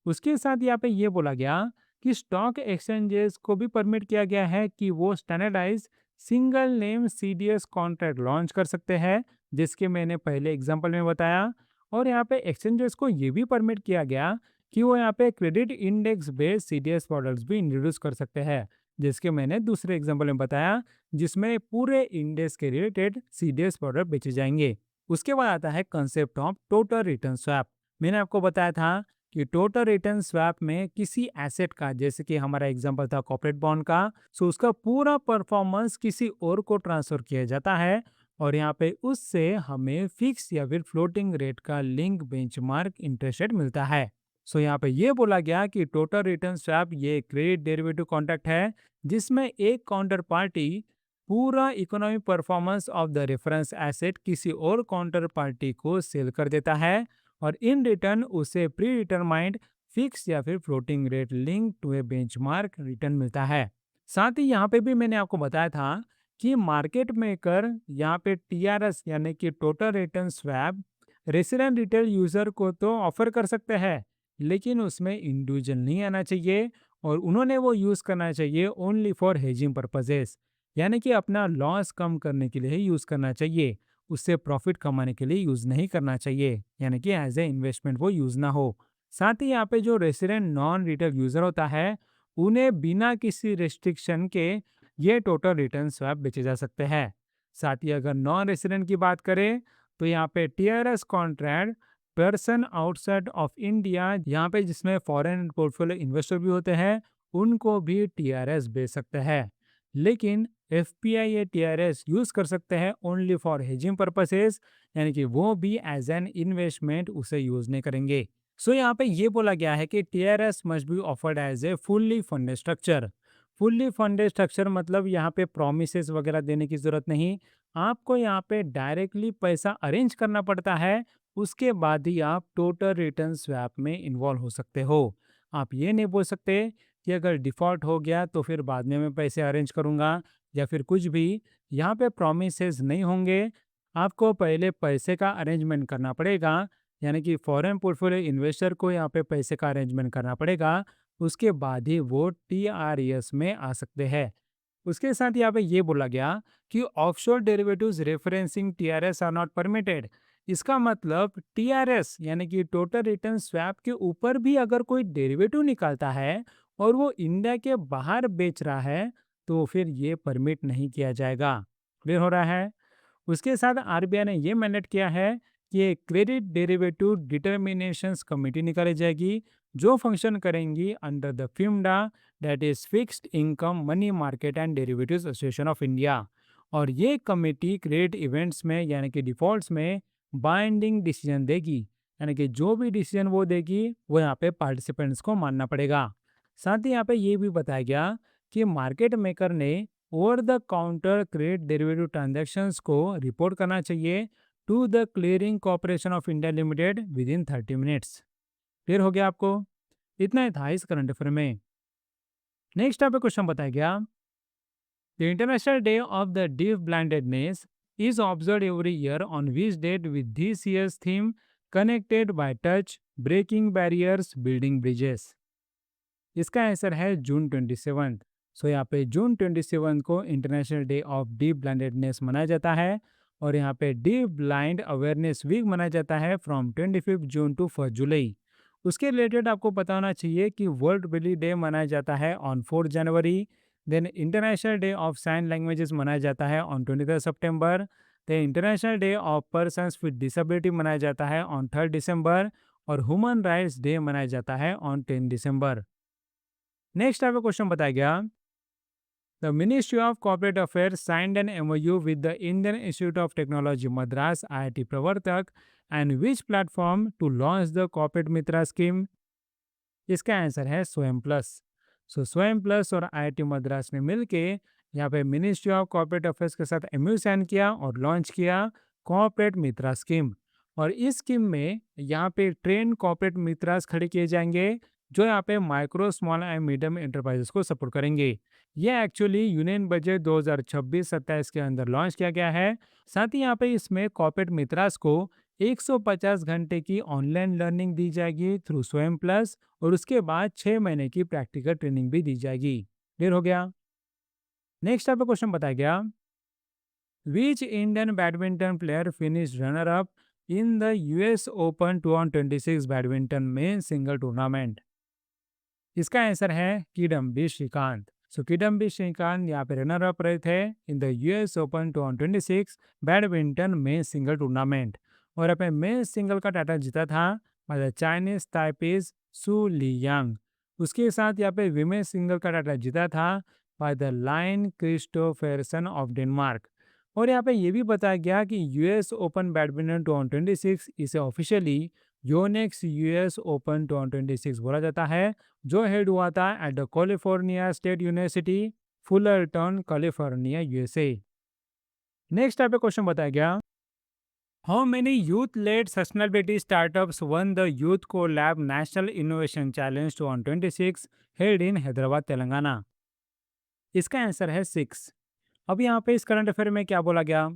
उसके साथ यहाँ पे ये बोला गया कि स्टॉक एक्सचेंजेस को भी परमिट किया गया है कि वो standardise single name CDS contract launch कर सकते हैं, जिसके मैंने पहले एग्जांपल में बताया। और यहाँ पे एक्सचेंजेस को ये भी परमिट किया गया कि वो यहाँ पे credit index based CDS products भी इंट्रोड्यूस कर सकते हैं, जिसके मैंने दूसरे एग्जांपल में बताया, जिसमें पूरे इंडेक्स के रिलेटेड सीडीएस प्रोडक्ट बेचे जाएंगे। उसके बाद आता है concept of total return swap. मैंने आपको बताया था कि टोटल रिटर्न स्वैप में किसी एसेट का, जैसे कि हमारा एग्जांपल था कॉर्पोरेट बॉन्ड का, सो उसका पूरा परफॉर्मेंस किसी और को ट्रांसफर किया जाता है और यहाँ पे उससे हमें फिक्स या फिर फ्लोटिंग रेट का लिंक बेंचमार्क इंटरेस्ट रेट मिलता है। सो यहाँ पे ये बोला गया कि टोटल रिटर्न स्वैप ये क्रेडिट डेरिवेटिव कॉन्ट्रैक्ट है जिसमें एक काउंटर पार्टी पूरा economic performance of the reference asset किसी और काउंटर पार्टी को सेल कर देता है और इन रिटर्न उसे प्री डिटरमाइंड फिक्स या फिर floating rate link to a benchmark return मिलता है। साथ ही यहाँ पे भी मैंने आपको बताया था कि मार्केट मेकर यहाँ पे टीआरएस यानी कि total return swap resident retail user को तो ऑफर कर सकते हैं, लेकिन उसमें इंडिविजुअल नहीं आना चाहिए और उन्होंने वो यूज करना चाहिए ओनली फॉर हेजिंग पर्पजेस, यानी कि अपना लॉस कम करने के लिए ही यूज करना चाहिए, उससे प्रॉफिट कमाने के लिए यूज नहीं करना चाहिए, यानी कि एज ए इन्वेस्टमेंट वो यूज ना हो। साथ ही यहाँ पे जो रेसिडेंट नॉन रिटेल यूजर होता है, उन्हें बिना किसी रेस्ट्रिक्शन के ये टोटल रिटर्न स्वैप बेचे जा सकते हैं। साथ ही अगर नॉन रेसिडेंट की बात करें तो यहाँ पे TRS contract person outside of India, यहाँ पे जिसमें फॉरेन पोर्टफोलियो इन्वेस्टर भी होते हैं, उनको भी टीआरएस बेच सकते हैं। लेकिन एफपीआई ये टीआरएस यूज कर सकते हैं ओनली फॉर हेजिंग पर्पसेस, यानी कि वो भी एज एन इन्वेस्टमेंट उसे यूज नहीं करेंगे। सो यहाँ पे ये बोला गया है कि TRS must be offered as a fully funded structure. Fully funded structure मतलब यहाँ पे प्रोमिसेस वगैरह देने की जरूरत नहीं, आपको यहाँ पे डायरेक्टली पैसा अरेंज करना पड़ता है, उसके बाद ही आप टोटल रिटर्न स्वैप में इन्वॉल्व हो सकते हो। आप ये नहीं बोल सकते कि अगर डिफॉल्ट हो गया तो फिर बाद में मैं पैसे अरेंज करूंगा या फिर कुछ भी। यहाँ पे प्रोमिसेस नहीं होंगे, आपको पहले पैसे का अरेंजमेंट करना पड़ेगा, यानी कि फॉरेन पोर्टफोलियो इन्वेस्टर को यहाँ पे पैसे का अरेंजमेंट करना पड़ेगा, उसके बाद ही वो टीआरएस में आ सकते हैं। उसके साथ यहाँ पे ये बोला गया कि offshore derivatives referencing TRS are not permitted. इसका मतलब टीआरएस यानी कि टोटल रिटर्न स्वैप के ऊपर भी अगर कोई डेरिवेटिव निकालता है और वो इंडिया के बाहर बेच रहा है, तो फिर ये परमिट नहीं किया जाएगा। क्लियर हो रहा है? उसके साथ आरबीआई ने ये मैंडेट किया है कि एक क्रेडिट डेरिवेटिव डिटर्मिनेशंस कमेटी निकाली जाएगी जो फंक्शन करेंगी under the FIMMDA, that is fixed income money market and derivatives association of India. और ये कमेटी क्रेडिट इवेंट्स में यानी कि डिफॉल्ट्स में बाइंडिंग डिसीजन देगी, यानी कि जो भी डिसीजन वो देगी वो यहाँ पे पार्टिसिपेंट्स को मानना पड़ेगा। साथ ही यहाँ पे ये भी बताया गया कि मार्केट मेकर ने over the counter credit derivative transactions को रिपोर्ट करना चाहिए to the clearing corporation of India limited within 30 minutes. Clear हो गया आपको? इतना ही था इस करंट अफेयर में। नेक्स्ट यहाँ पे क्वेश्चन बताया गया, the international day of the deaf blindedness is observe every year on which date with this year's theme connected by touch, breaking barriers, building bridges. इसका आंसर है जून 27। सो यहाँ पे June 27 को international day of deaf blindedness मनाया जाता है और यहाँ पे डीप ब्लाइंड अवेयरनेस वीक मनाया जाता है फ्रॉम 25 जून टू 1 जुलाई। उसके रिलेटेड आपको पता होना चाहिए कि वर्ल्ड ब्रेली डे मनाया जाता है ऑन 4 जनवरी। Then international day of sign languages मनाया जाता है ऑन 23 सितंबर। Then international day of persons with disability मनाया जाता है ऑन 3 दिसंबर। और ह्यूमन राइट्स डे मनाया जाता है ऑन 10 दिसंबर। नेक्स्ट आपका क्वेश्चन बताया गया, the ministry of corporate affairs signed an MOU with the Indian institute of technology Madras IIT Pravartak and which platform to launch the corporate Mitra scheme. इसका answer है Swayam plus. स्वयं plus और आईआईटी मद्रास ने मिलके यहाँ पे मिनिस्ट्री ऑफ कॉर्पोरेट अफेयर्स के साथ एमयू साइन किया और लॉन्च किया कॉर्पोरेट मित्रा स्कीम। और इस स्कीम में यहाँ पे ट्रेन कॉर्पोरेट मित्रास खड़े किए जाएंगे जो यहाँ पे micro small and medium enterprises को सपोर्ट करेंगे। ये एक्चुअली यूनियन बजट 2026-27 के अंदर लॉन्च किया गया है। साथ ही यहाँ पे इसमें कॉर्पोरेट मित्रास को 150 घंटे की ऑनलाइन लर्निंग दी जाएगी थ्रू स्वयं प्लस, और उसके बाद 6 महीने की प्रैक्टिकल ट्रेनिंग भी दी जाएगी। क्लियर हो गया। नेक्स्ट आपका क्वेश्चन बताया गया, which Indian badminton player finish runner up in the US open 2026 badminton men single tournament. इसका आंसर है किडम्बी श्रीकांत। किडम्बी श्रीकांत यहाँ पे रनर अप रहे थे in the US open 2026 badminton men single tournament. और अपने मेन सिंगल का टाइटल जीता था बाय द चाइनीज ताइपीज सू ली यांग। उसके साथ यहाँ पे विमेन सिंगल का टाइटल जीता था by the Line Christophersen of Denmark. और यहाँ पे ये भी बताया गया कि यूएस ओपन बैडमिंटन 2026 इसे ऑफिशियली योनेक्स यूएस ओपन 2026 बोला जाता है, जो हेड हुआ था at the California state university Fullerton California USA. Next type question बताया गया, how many youth led sustainability startups won the youth co lab national innovation challenge 2026 held in Hyderabad Telangana. इसका answer है 6। अब यहाँ पे इस करंट अफेयर में क्या बोला गया,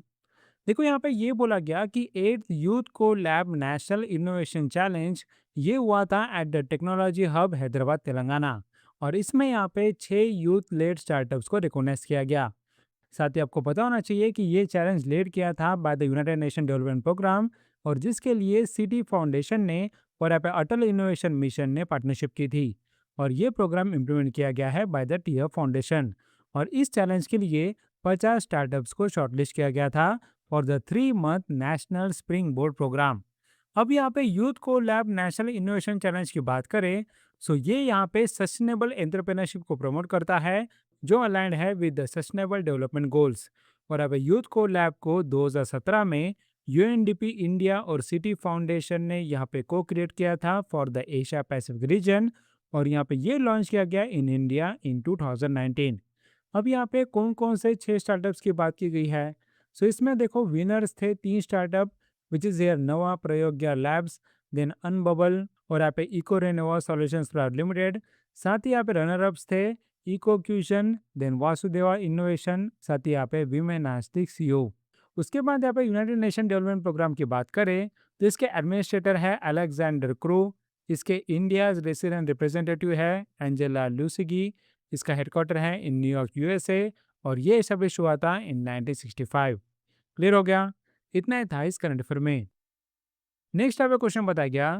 देखो यहाँ पे ये बोला गया कि 8th youth co lab national innovation challenge ये हुआ था at the technology hub Hyderabad Telangana. और इसमें यहाँ पे 6 यूथ लेड स्टार्टअप्स को रिकॉग्नाइज किया गया। साथ ही आपको पता होना चाहिए कि ये चैलेंज लेड किया था by the United Nation development programme, और जिसके लिए सिटी फाउंडेशन ने और यहाँ पे अटल इनोवेशन मिशन ने पार्टनरशिप की थी। और ये प्रोग्राम इम्प्लीमेंट किया गया है बाय द टीयर फाउंडेशन। और इस चैलेंज के लिए 50 स्टार्टअप्स को शॉर्टलिस्ट किया गया था for the 3 month national springboard programme. अब यहाँ पे youth co lab national innovation challenge की बात करें, ये यहाँ पे सस्टेनेबल एंटरप्रेन्योरशिप को प्रमोट करता है जो अलाइंड है with the sustainable development goals. और अब यूथ को लैब को 2017 में यूएनडीपी इंडिया और सिटी फाउंडेशन ने यहाँ पे को क्रिएट किया था for the Asia Pacific region. और यहाँ पे ये लॉन्च किया गया इन इंडिया इन 2019। अब यहाँ पे कौन कौन से 6 स्टार्टअप्स की बात की गई है। इसमें देखो विनर्स थे 3 स्टार्टअप विच इज हेयर नवा प्रयोग्या लैब्स, देन अनबबल और यहाँ पे eco renova solutions private limited. साथ ही यहाँ पे रनर अप्स थे इको क्यूशन, देन वासुदेवा इनोवेशन, साथ ही यहाँ पे विमेन नास्तिक सीओ। उसके बाद यहाँ पे यूनाइटेड नेशन डेवलपमेंट प्रोग्राम की बात करें तो इसके एडमिनिस्ट्रेटर है अलेक्जेंडर क्रू। इसके इंडिया रेसिडेंट रिप्रेजेंटेटिव है एंजेला लूसिगी। इसका हेडक्वार्टर है इन न्यूयॉर्क यूएसए, और ये एस्टेब्लिश हुआ था इन 1965। क्लियर हो गया। इतना ही था इस करंट अफेयर में। नेक्स्ट आपका क्वेश्चन बताया गया,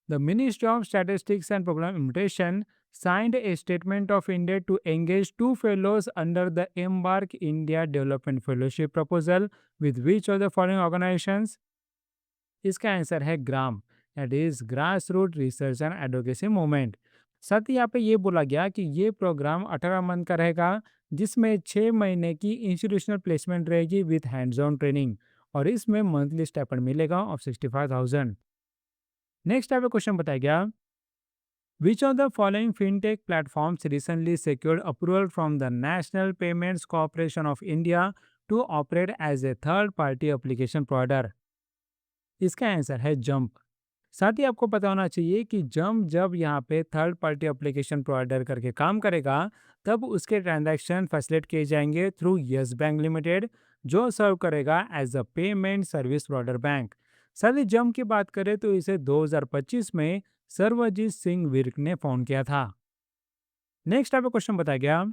the ministry of statistics and programme implementation signed a statement of intent to engage 2 fellows under the Embark India Development Fellowship proposal with which of the following organizations। इसका answer है GRAAM, that is grass root research and advocacy movement. साथ ही यहाँ पे ये बोला गया कि ये प्रोग्राम 18 मंथ का रहेगा जिसमें 6 महीने की इंस्टीट्यूशनल प्लेसमेंट रहेगी विद हैंड्स ऑन ट्रेनिंग, और इसमें मंथली स्टाइपेंड मिलेगा ऑफ 65,000। नेक्स्ट टाइप क्वेश्चन बताया गया, which of the following fintech platforms recently secured approval from the National Payments Corporation of India to operate as a third party application provider। इसका answer है jump. साथ ही आपको पता होना चाहिए कि जंप जब यहाँ पे थर्ड पार्टी एप्लीकेशन प्रोवाइडर करके काम करेगा तब उसके ट्रांजैक्शन फैसिलिटेट किए जाएंगे थ्रू यस बैंक लिमिटेड, जो सर्व करेगा as a payment service provider bank. साथ ही जंप की बात करें तो इसे 2025 में सर्वजीत सिंह विर्क ने फाउंड किया था। नेक्स्ट आपको क्वेश्चन बताया गया,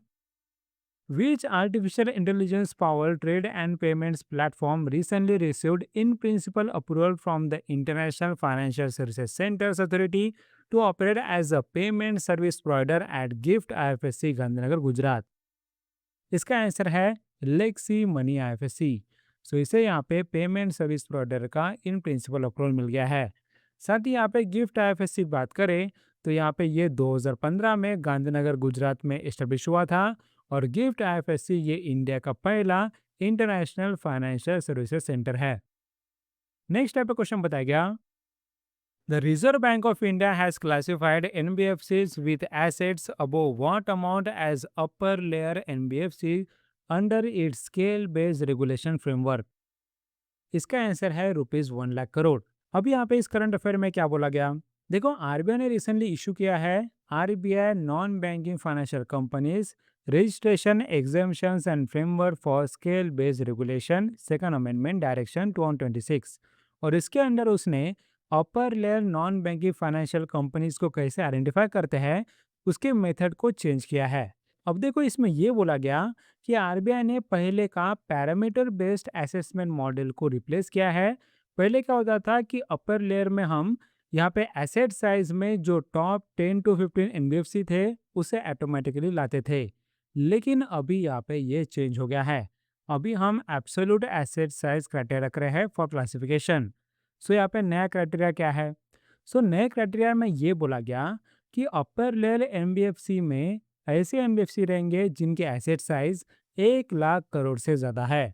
Which artificial intelligence powered trade and payments platform recently received in principle approval from the International Financial Services Centers Authority to operate as a payment service provider at GIFT IFSC Gandhinagar Gujarat. इसका answer है Lexi money IFSC। इसे यहाँ पे payment service provider का in principle approval मिल गया है। साथ ही यहाँ पे गिफ्ट आईएफएससी की बात करें तो यहाँ पे ये 2015 में गांधीनगर गुजरात में एस्टेब्लिश हुआ था। और गिफ्ट आईएफएससी ये इंडिया का पहला इंटरनेशनल फाइनेंशियल सर्विसेज सेंटर है। नेक्स्ट टाइप का क्वेश्चन बताया गया, the reserve bank of India has classified NBFCs with assets above what amount as upper layer NBFC under its scale based regulation framework. इसका answer है ₹1 लाख करोड़। अभी यहाँ पे इस करंट अफेयर में क्या बोला गया, देखो आरबीआई ने रिसेंटली इशू किया है RBI non banking financial companies registration exemptions and framework for scale based regulation second amendment direction 2026। और इसके अंडर उसने upper layer non banking financial companies को कैसे आइडेंटिफाई करते हैं उसके मेथड को चेंज किया है। अब देखो इसमें ये बोला गया कि आरबीआई ने पहले का पैरामीटर बेस्ड असेसमेंट मॉडल को रिप्लेस किया है। पहले क्या होता था कि अपर लेयर में हम यहाँ पे एसेट साइज में जो टॉप 10 टू 15 एनबीएफसी थे उसे ऑटोमेटिकली लाते थे। लेकिन अभी यहाँ पे ये चेंज हो गया है। अभी हम एब्सोल्यूट एसेट साइज क्राइटेरिया रख रहे हैं फॉर क्लासिफिकेशन। सो यहाँ पे नया क्राइटेरिया क्या है? सो नए क्राइटेरिया में ये बोला गया कि अपर लेयर एनबीएफसी में ऐसे एनबीएफसी रहेंगे जिनके एसेट साइज 1 लाख करोड़ से ज़्यादा है।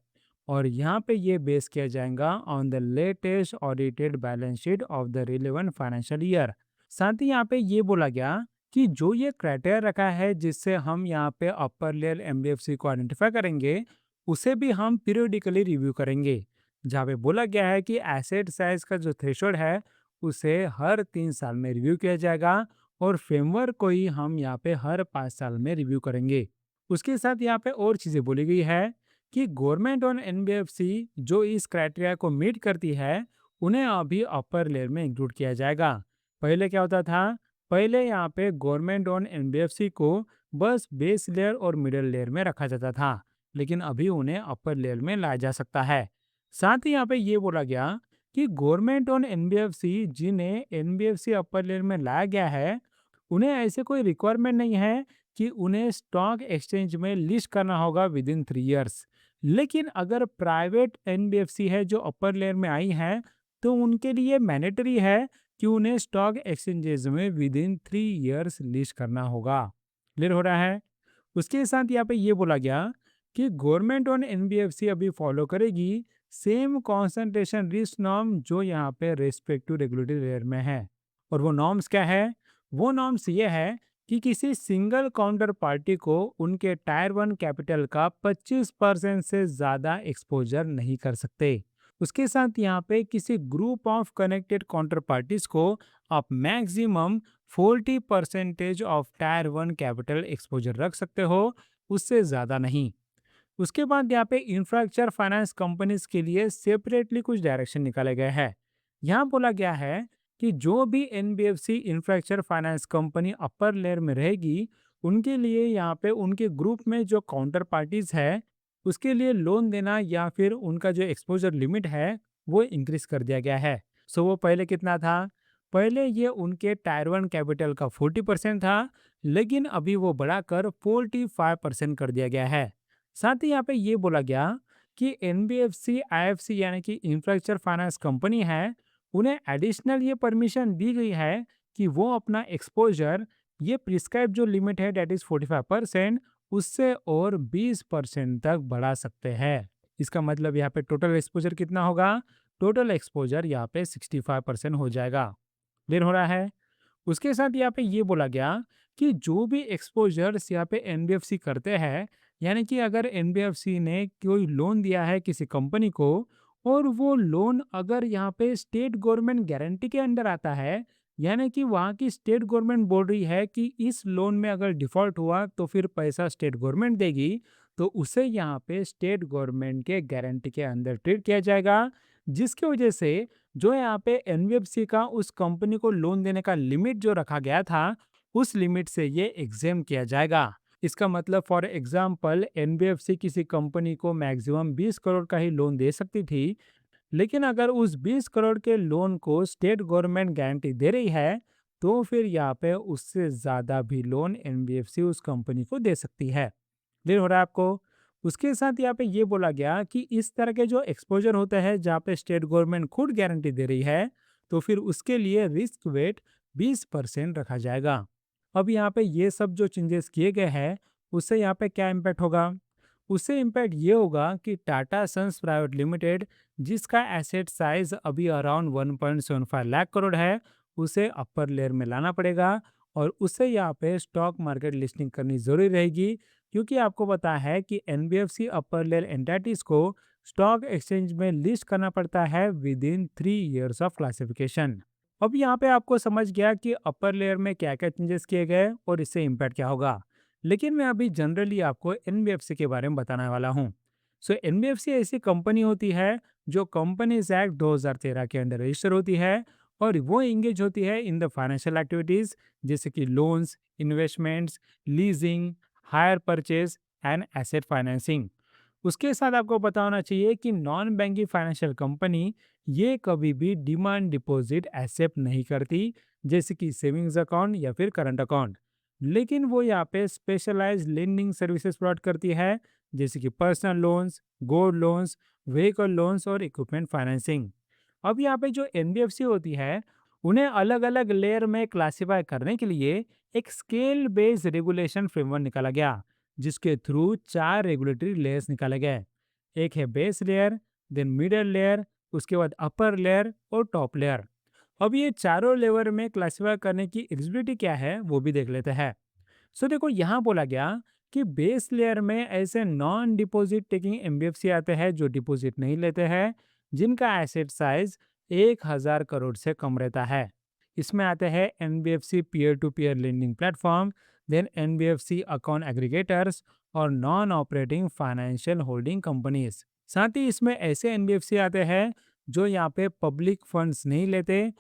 और यहाँ पे ये बेस किया जाएगा on the latest audited balance sheet of the relevant financial year. साथ ही यहाँ पे ये बोला गया कि जो ये क्राइटेरिया रखा है जिससे हम यहाँ पे अपर लेयर एनबीएफसी को आइडेंटिफाई करेंगे उसे भी हम पीरियडिकली रिव्यू करेंगे। जहाँ पे बोला गया है कि एसेट साइज का जो थ्रेशोल्ड है उसे हर 3 साल में रिव्यू किया जाएगा और फ्रेमवर्क को ही हम यहाँ पे हर 5 साल में रिव्यू करेंगे। उसके साथ यहाँ पे और चीज़ें बोली गई है कि गवर्नमेंट और एनबीएफसी जो इस क्राइटेरिया को मीट करती है उन्हें अभी अपर लेयर में इंक्लूड किया जाएगा। पहले क्या होता था, पहले यहाँ पे गवर्नमेंट और एनबीएफसी को बस बेस लेयर और मिडिल लेयर में रखा जाता था, लेकिन अभी उन्हें अपर लेयर में लाया जा सकता है। साथ ही यहाँ पे ये बोला गया कि गवर्नमेंट और एनबीएफसी जिन्हें एनबीएफसी अपर लेयर में लाया गया है उन्हें ऐसे कोई रिक्वायरमेंट नहीं है कि उन्हें स्टॉक एक्सचेंज में लिस्ट करना होगा विद इन 3 इयर्स। लेकिन अगर प्राइवेट एनबीएफसी है जो अपर लेयर में आई हैं तो उनके लिए मैंडेटरी है कि उन्हें स्टॉक एक्सचेंजेस में विद इन 3 इयर्स लिस्ट करना होगा। क्लियर हो रहा है? उसके साथ यहाँ पे ये बोला गया कि गवर्नमेंट और एनबीएफसी अभी फॉलो करेगी सेम कॉन्सेंट्रेशन रिस्क नॉर्म जो यहाँ पे रेस्पेक्टिव रेगुलेटरी लेयर में है। और वो नॉर्म्स क्या है? वो नॉर्म्स ये है कि किसी सिंगल काउंटर पार्टी को उनके टायर 1 कैपिटल का 25% से ज़्यादा एक्सपोजर नहीं कर सकते। उसके साथ यहाँ पे किसी group of connected counter parties को आप maximum 40% of tyre 1 capital exposure रख सकते हो, उससे ज़्यादा नहीं। उसके बाद यहाँ पे इंफ्रास्ट्रक्चर फाइनेंस कंपनीज के लिए सेपरेटली कुछ डायरेक्शन निकाले गए हैं। यहाँ बोला गया है कि जो भी NBFC infrastructure finance company upper layer में रहेगी उनके लिए यहाँ पे उनके ग्रुप में जो काउंटर पार्टीज है उसके लिए लोन देना या फिर उनका जो एक्सपोजर लिमिट है वो इंक्रीज कर दिया गया है। सो वो पहले कितना था? पहले ये उनके टायर 1 कैपिटल का 40% था, लेकिन अभी वो बढ़ाकर 45% कर दिया गया है। साथ ही यहाँ पे ये बोला गया कि एनबीएफसी आईएफसी यानी कि इंफ्रास्ट्रक्चर फाइनेंस कंपनी है उन्हें एडिशनल ये परमिशन दी गई है कि वो अपना एक्सपोजर ये प्रिस्क्राइब जो लिमिट है डेट इज 45% उससे और 20% तक बढ़ा सकते हैं। इसका मतलब यहाँ पे टोटल एक्सपोजर कितना होगा? टोटल एक्सपोजर यहाँ पे 65% हो जाएगा। क्लियर हो रहा है? उसके साथ यहाँ पे ये बोला गया कि जो भी एक्सपोजर्स यहाँ पे एनबीएफसी करते हैं, यानी कि अगर एनबीएफसी ने कोई लोन दिया है किसी कंपनी को और वो लोन अगर यहाँ पे स्टेट गवर्नमेंट गारंटी के अंडर आता है, यानी कि वहाँ की स्टेट गवर्नमेंट बोल रही है कि इस लोन में अगर डिफॉल्ट हुआ तो फिर पैसा स्टेट गवर्नमेंट देगी, तो उसे यहाँ पे स्टेट गवर्नमेंट के गारंटी के अंदर ट्रीट किया जाएगा, जिसकी वजह से जो यहाँ पे एनबीएफसी का उस कंपनी को लोन देने का लिमिट जो रखा गया था उस लिमिट से ये एग्जेम किया जाएगा। इसका मतलब फॉर एग्जांपल एनबीएफसी किसी कंपनी को मैक्सिमम 20 करोड़ का ही लोन दे सकती थी, लेकिन अगर उस 20 करोड़ के लोन को स्टेट गवर्नमेंट गारंटी दे रही है तो फिर यहाँ पे उससे ज़्यादा भी लोन एनबीएफसी उस कंपनी को दे सकती है। क्लियर हो रहा है आपको? उसके साथ यहाँ पे ये बोला गया कि इस तरह के जो एक्सपोजर होते हैं जहाँ पे स्टेट गवर्नमेंट खुद गारंटी दे रही है तो फिर उसके लिए रिस्क वेट 20% रखा जाएगा। अब यहाँ पे ये सब जो चेंजेस किए गए हैं, उससे यहाँ पे क्या इम्पैक्ट होगा? उससे इम्पैक्ट ये होगा कि टाटा सन्स प्राइवेट लिमिटेड, जिसका एसेट साइज अभी अराउंड 1.75 लाख करोड़ है, उसे अपर लेयर में लाना पड़ेगा और उसे यहाँ पे स्टॉक मार्केट लिस्टिंग करनी जरूरी रहेगी, क्योंकि आपको पता है कि एनबीएफसी अपर लेयर एंटिटीज को स्टॉक एक्सचेंज में लिस्ट करना पड़ता है with in 3 years of classification. अब यहाँ पे आपको समझ गया कि अपर लेयर में क्या क्या चेंजेस किए गए और इससे इम्पैक्ट क्या होगा। लेकिन मैं अभी जनरली आपको एनबीएफसी के बारे में बताने वाला हूँ। सो एनबीएफसी ऐसी कंपनी होती है जो कंपनीज एक्ट 2013 के अंडर रजिस्टर होती है और वो इंगेज होती है इन द फाइनेंशियल एक्टिविटीज, जैसे कि loans, investments, leasing, hire purchase and asset financing. उसके साथ आपको पता होना चाहिए कि नॉन बैंकिंग फाइनेंशियल कंपनी ये कभी भी डिमांड डिपॉजिट एक्सेप्ट नहीं करती, जैसे कि सेविंग्स अकाउंट या फिर करंट अकाउंट। लेकिन वो यहाँ पे स्पेशलाइज्ड लेंडिंग सर्विसेज प्रोवाइड करती है, जैसे कि personal loans, gold loans, vehicle loans और इक्विपमेंट फाइनेंसिंग। अब यहाँ पे जो एनबीएफसी होती है, उन्हें अलग अलग लेयर में क्लासिफाई करने के लिए एक स्केल बेस्ड रेगुलेशन फ्रेमवर्क निकाला गया, जिसके थ्रू 4 रेगुलेटरी लेयर्स निकाले गए। एक है base layer, then middle layer, उसके बाद अपर लेयर और टॉप लेयर। अब ये चारों लेयर में क्लासिफाई करने की एलिजिबिलिटी क्या है, वो भी देख लेते हैं। सो देखो, यहाँ बोला गया कि बेस लेयर में ऐसे नॉन डिपॉजिट टेकिंग एनबीएफसी आते हैं जो डिपॉजिट नहीं लेते हैं, जिनका एसेट साइज 1,000 करोड़ से कम रहता है। इसमें आते हैं NBFC peer to peer lending platform, then NBFC account aggregators और non operating financial holding companies. साथ ही इसमें ऐसे एनबीएफसी आते हैं जो यहाँ पे पब्लिक फंड्स नहीं लेते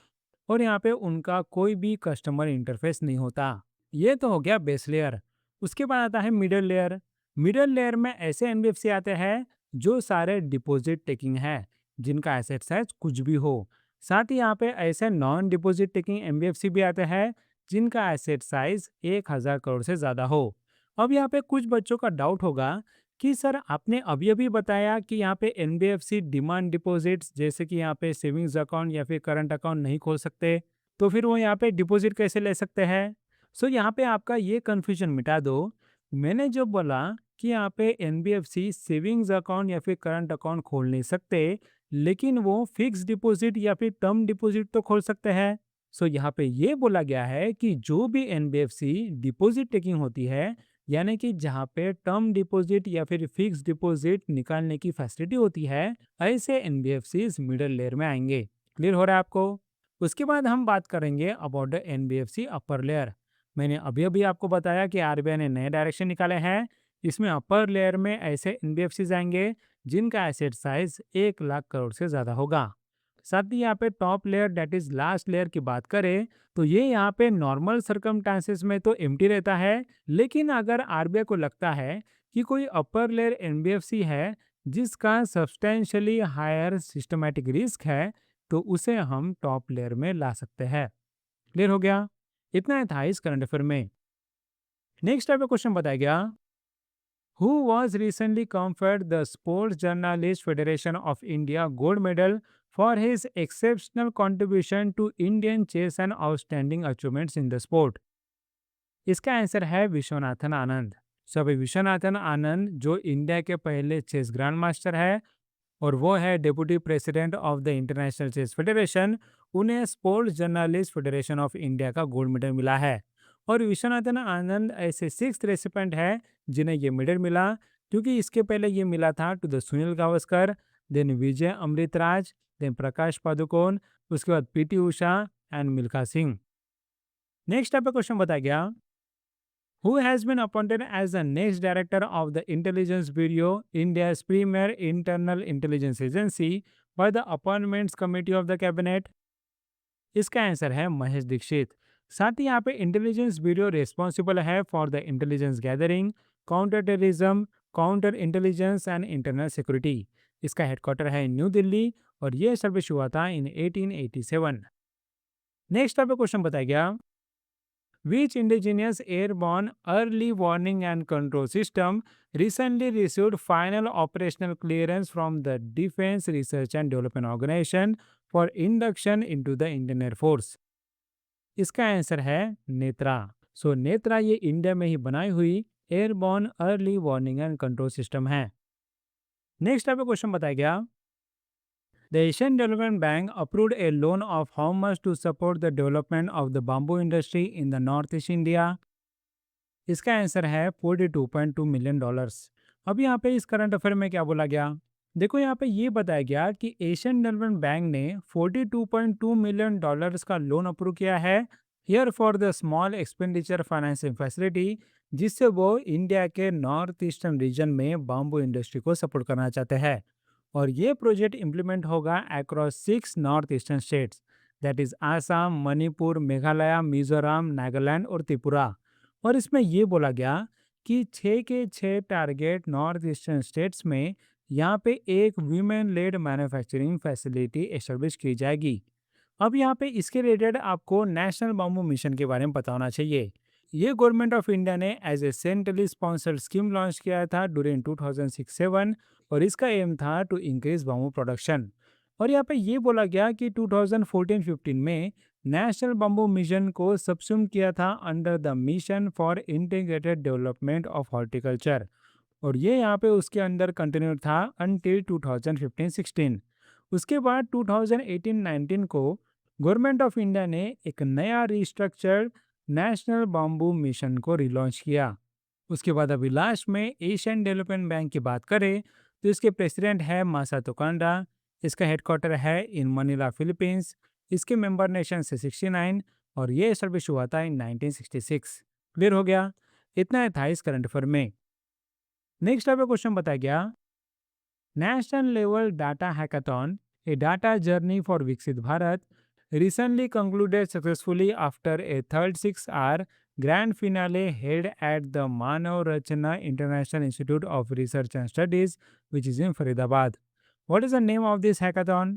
और यहाँ पे उनका कोई भी कस्टमर इंटरफेस नहीं होता। ये तो हो गया बेस लेयर। उसके बाद आता है मिडल लेयर। मिडल लेयर में ऐसे एनबीएफसी आते हैं जो सारे डिपॉजिट टेकिंग है, जिनका एसेट साइज कुछ भी हो। साथ ही यहाँ पे ऐसे नॉन डिपॉजिट टेकिंग एनबीएफसी भी आते हैं जिनका एसेट साइज 1,000 करोड़ से ज्यादा हो। अब यहाँ पे कुछ बच्चों का डाउट होगा कि सर, आपने अभी अभी बताया कि यहाँ पे एनबीएफसी डिमांड डिपॉजिट्स, जैसे कि यहाँ पे सेविंग्स अकाउंट या फिर करंट अकाउंट नहीं खोल सकते, तो फिर वो यहाँ पे डिपॉजिट कैसे ले सकते हैं? सो यहाँ पे आपका ये कंफ्यूजन मिटा दो। मैंने जो बोला कि यहाँ पे एनबीएफसी सेविंग्स अकाउंट या फिर करंट अकाउंट खोल नहीं सकते, लेकिन वो फिक्स डिपॉजिट या फिर टर्म डिपॉजिट तो खोल सकते हैं। सो यहाँ पे ये बोला गया है कि जो भी एनबीएफसी डिपॉजिट टेकिंग होती है, यानी कि जहाँ पे टर्म डिपॉजिट या फिर फिक्स डिपॉजिट निकालने की फैसिलिटी होती है, ऐसे एनबीएफसी मिडल लेयर में आएंगे। क्लियर हो रहा है आपको? उसके बाद हम बात करेंगे about the NBFC upper layer. मैंने अभी अभी आपको बताया कि आरबीआई ने नए डायरेक्शन निकाले हैं। इसमें अपर लेयर में ऐसे एनबीएफसी आएंगे जिनका एसेट साइज 1 लाख करोड़ से ज्यादा होगा। साथ ही यहाँ पे top layer, that is last layer की बात करें, तो ये यहाँ पे नॉर्मल सर्कमस्टांसेस में तो एम्प्टी रहता है, लेकिन अगर आरबीआई को लगता है कि कोई अपर लेयर एनबीएफसी है जिसका सब्सटेंशियली हायर सिस्टमैटिक रिस्क है, तो उसे हम टॉप लेयर में ला सकते हैं। क्लियर हो गया? इतना ही था इस करंट अफेयर में। नेक्स्ट टाइप का क्वेश्चन बताया गया, who was recently conferred the Sports Journalists Federation of India Gold Medal for his exceptional contribution to Indian chess and outstanding achievements in the sport? इसका आंसर है विश्वनाथन आनंद। सभी विश्वनाथन आनंद जो India के पहले चेस ग्रैंड मास्टर है और वो है deputy president of the international chess federation, उन्हें sports journalist federation of India का गोल्ड मेडल मिला है। और विश्वनाथन आनंद ऐसे 6th रेसिपेंट है जिन्हें ये मेडल मिला, क्योंकि इसके पहले ये मिला था to the Sunil Gavaskar, then Vijay Amritraj, then Prakash Padukone, उसके बाद PT Usha and Milkha Singh. Next type का क्वेश्चन बताया गया, who has been appointed as the next director of the Intelligence Bureau, India's premier internal intelligence agency, by the Appointments Committee of the Cabinet? इसका answer है महेश दीक्षित। साथ ही यहाँ पे इंटेलिजेंस ब्यूरो रिस्पॉन्सिबल है for the intelligence gathering, counter terrorism, counter intelligence and internal security. इसका headquarter है New Delhi और ये सर्विस हुआ था इन 1887। नेक्स्ट टाइप क्वेश्चन बताया गया, which indigenous airborne early warning and control system recently received final operational clearance from the Defense Research and Development Organization for induction into the Indian air force. इसका answer है नेत्रा। सो नेत्रा ये India में ही बनाई हुई airborne early warning and control system है। Next आपको question बताया गया, the Asian development bank approved a loan of how much to support the development of the bamboo industry in the north east India. इसका answer है $42.2 million. अब यहाँ पे इस करंट अफेयर में क्या बोला गया, देखो यहाँ पे ये बताया गया कि एशियन डेवलपमेंट बैंक ने $42.2 मिलियन का लोन अप्रूव किया है here for the small expenditure financing facility, जिससे वो इंडिया के नॉर्थ ईस्टर्न रीजन में बाम्बू इंडस्ट्री को सपोर्ट करना चाहते हैं। और ये प्रोजेक्ट इम्प्लीमेंट होगा across 6 north eastern states, that is Assam, Manipur, Meghalaya, Mizoram, Nagaland और त्रिपुरा। और इसमें ये बोला गया कि 6 के 6 टारगेट नॉर्थ ईस्टर्न स्टेट्स में यहाँ पे एक women led manufacturing facility establish की जाएगी। अब यहाँ पे इसके रिलेटेड आपको नेशनल बाम्बू मिशन के बारे में पता होना चाहिए। ये गवर्नमेंट ऑफ इंडिया ने as a centrally sponsored scheme launch किया था ड्यूरिंग 2006-7, और इसका एम था टू इंक्रीज बाम्बू प्रोडक्शन। और यहाँ पे ये बोला गया कि 2014-15 में नेशनल बाम्बू मिशन को सबसुम किया था under the mission for integrated development of horticulture, और ये यहाँ पे उसके अंदर कंटिन्यू था अनटिल 2015-16। उसके बाद 2018-19 को गवर्नमेंट ऑफ इंडिया ने एक नया रिस्ट्रक्चर्ड नेशनल बाम्बू मिशन को रिलॉन्च किया। उसके बाद अभी लास्ट में एशियन डेवलपमेंट बैंक की बात करें तो इसके प्रेसिडेंट है मासातो कांडा। इसका हेडक्वार्टर है इन मनीला, फिलीपींस। इसके मेंबर नेशन से 69, और ये एस्टेब्लिश हुआ था इन 1966। क्लियर हो गया, इतना था इस करंट अफेयर में। नेक्स्ट आपका क्वेश्चन बताया गया, national level data hackathon, A data journey for विकसित Bharat, recently concluded successfully after a 36-hour grand finale held at the Manav Rachana International Institute of Research and Studies, which is in Faridabad. What is the name of this hackathon?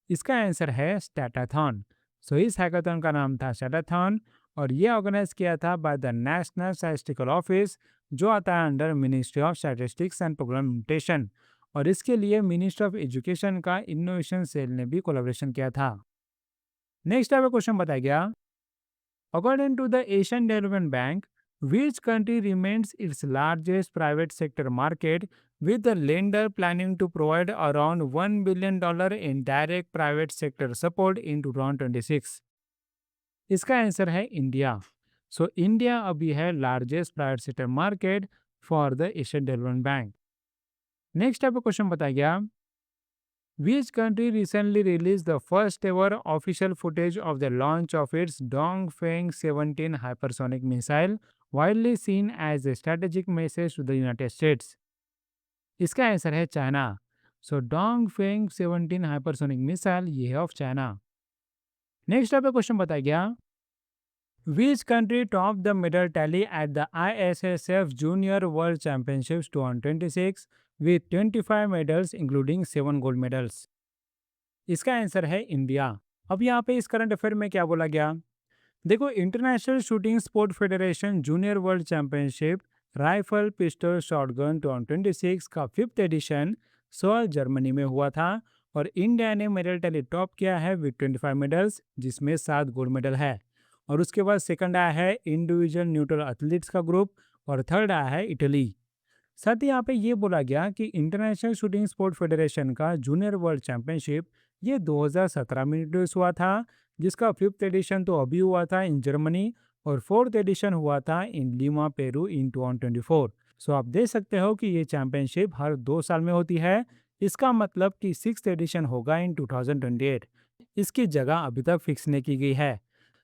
इसका answer है स्टैटाथॉन। सो इस hackathon का नाम था स्टैटाथॉन, और ये organise किया था by the national statistical office, जो आता है under ministry of statistics and programmentation. और इसके लिए मिनिस्ट्री ऑफ एजुकेशन का इनोवेशन सेल ने भी कोलैबोरेशन किया था। नेक्स्ट आपका क्वेश्चन बताया गया, according to the Asian development bank, which country remains its largest private sector market, with the lender planning to provide around $1 billion in direct private sector support in 2026? इसका answer है India. So India अभी है largest private sector market for the Asian development bank. Next आपका question बताया गया, which country recently released the first ever official footage of the launch of its Dongfeng 17 hypersonic missile, widely seen as a strategic message to the United States? इसका answer है China. सो Dongfeng 17 hypersonic missile ये है of China. Next आपका question बताया गया, which country topped the medal tally at the ISSF Junior World Championships 2026 with 25 medals including 7 gold medals? इसका answer है India. अब यहाँ पे इस करंट अफेयर में क्या बोला गया, देखो international shooting sport federation junior world championship rifle pistol shotgun 2026 का 5th एडिशन सोल जर्मनी में हुआ था, और इंडिया ने मेडल टैली टॉप किया है विद 25 मेडल्स, जिसमें 7 गोल्ड मेडल है। और उसके बाद सेकंड आया है इंडिविजुअल न्यूट्रल एथलीट्स का ग्रुप, और थर्ड आया है इटली। साथ ही यहाँ पे ये बोला गया कि इंटरनेशनल शूटिंग स्पोर्ट फेडरेशन का जूनियर वर्ल्ड चैंपियनशिप ये 2017 में इंट्रोड्यूस हुआ था, जिसका 5th एडिशन तो अभी हुआ था इन जर्मनी, और 4th एडिशन हुआ था इन लीमा, पेरू इन 2024। सो आप देख सकते हो कि ये चैंपियनशिप हर 2 साल में होती है। इसका मतलब कि 6th एडिशन होगा इन 2028। इसकी जगह अभी तक फिक्स नहीं की गई है।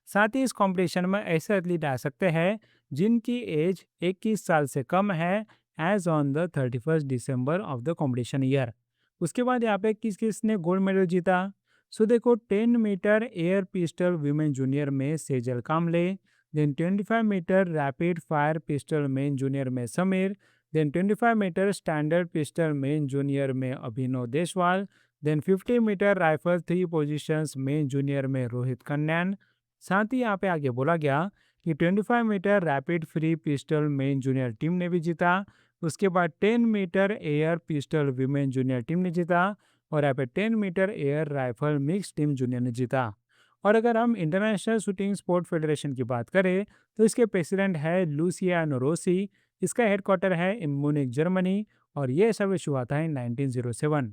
साथ ही इस कॉम्पिटिशन में ऐसे एथलीट आ सकते हैं जिनकी एज 21 साल से कम है as on the 31 December of the competition year. उसके बाद यहाँ पे किस किस ने गोल्ड मेडल जीता, सो देखो 10 metre air pistol women junior में Sejal Kamle, then 25 metre rapid fire pistol men junior में Sameer, then 25 metre standard pistol men junior में Abhinav Deswal, then 50 metre rifle 3 positions men junior में रोहित कन्यान। साथ ही यहाँ पे आगे बोला गया कि 25 metre rapid free pistol men junior team ने भी जीता। उसके बाद 10 metre air pistol women junior team ने जीता, और यहाँ पे 10 metre air rifle mix team junior ने जीता। और अगर हम इंटरनेशनल शूटिंग स्पोर्ट फेडरेशन की बात करें तो इसके प्रेसिडेंट है लूसियानो रोसी। इसका हेडक्वार्टर है इन म्यूनिख जर्मनी और ये सब शुरू हुआ था इन 1907।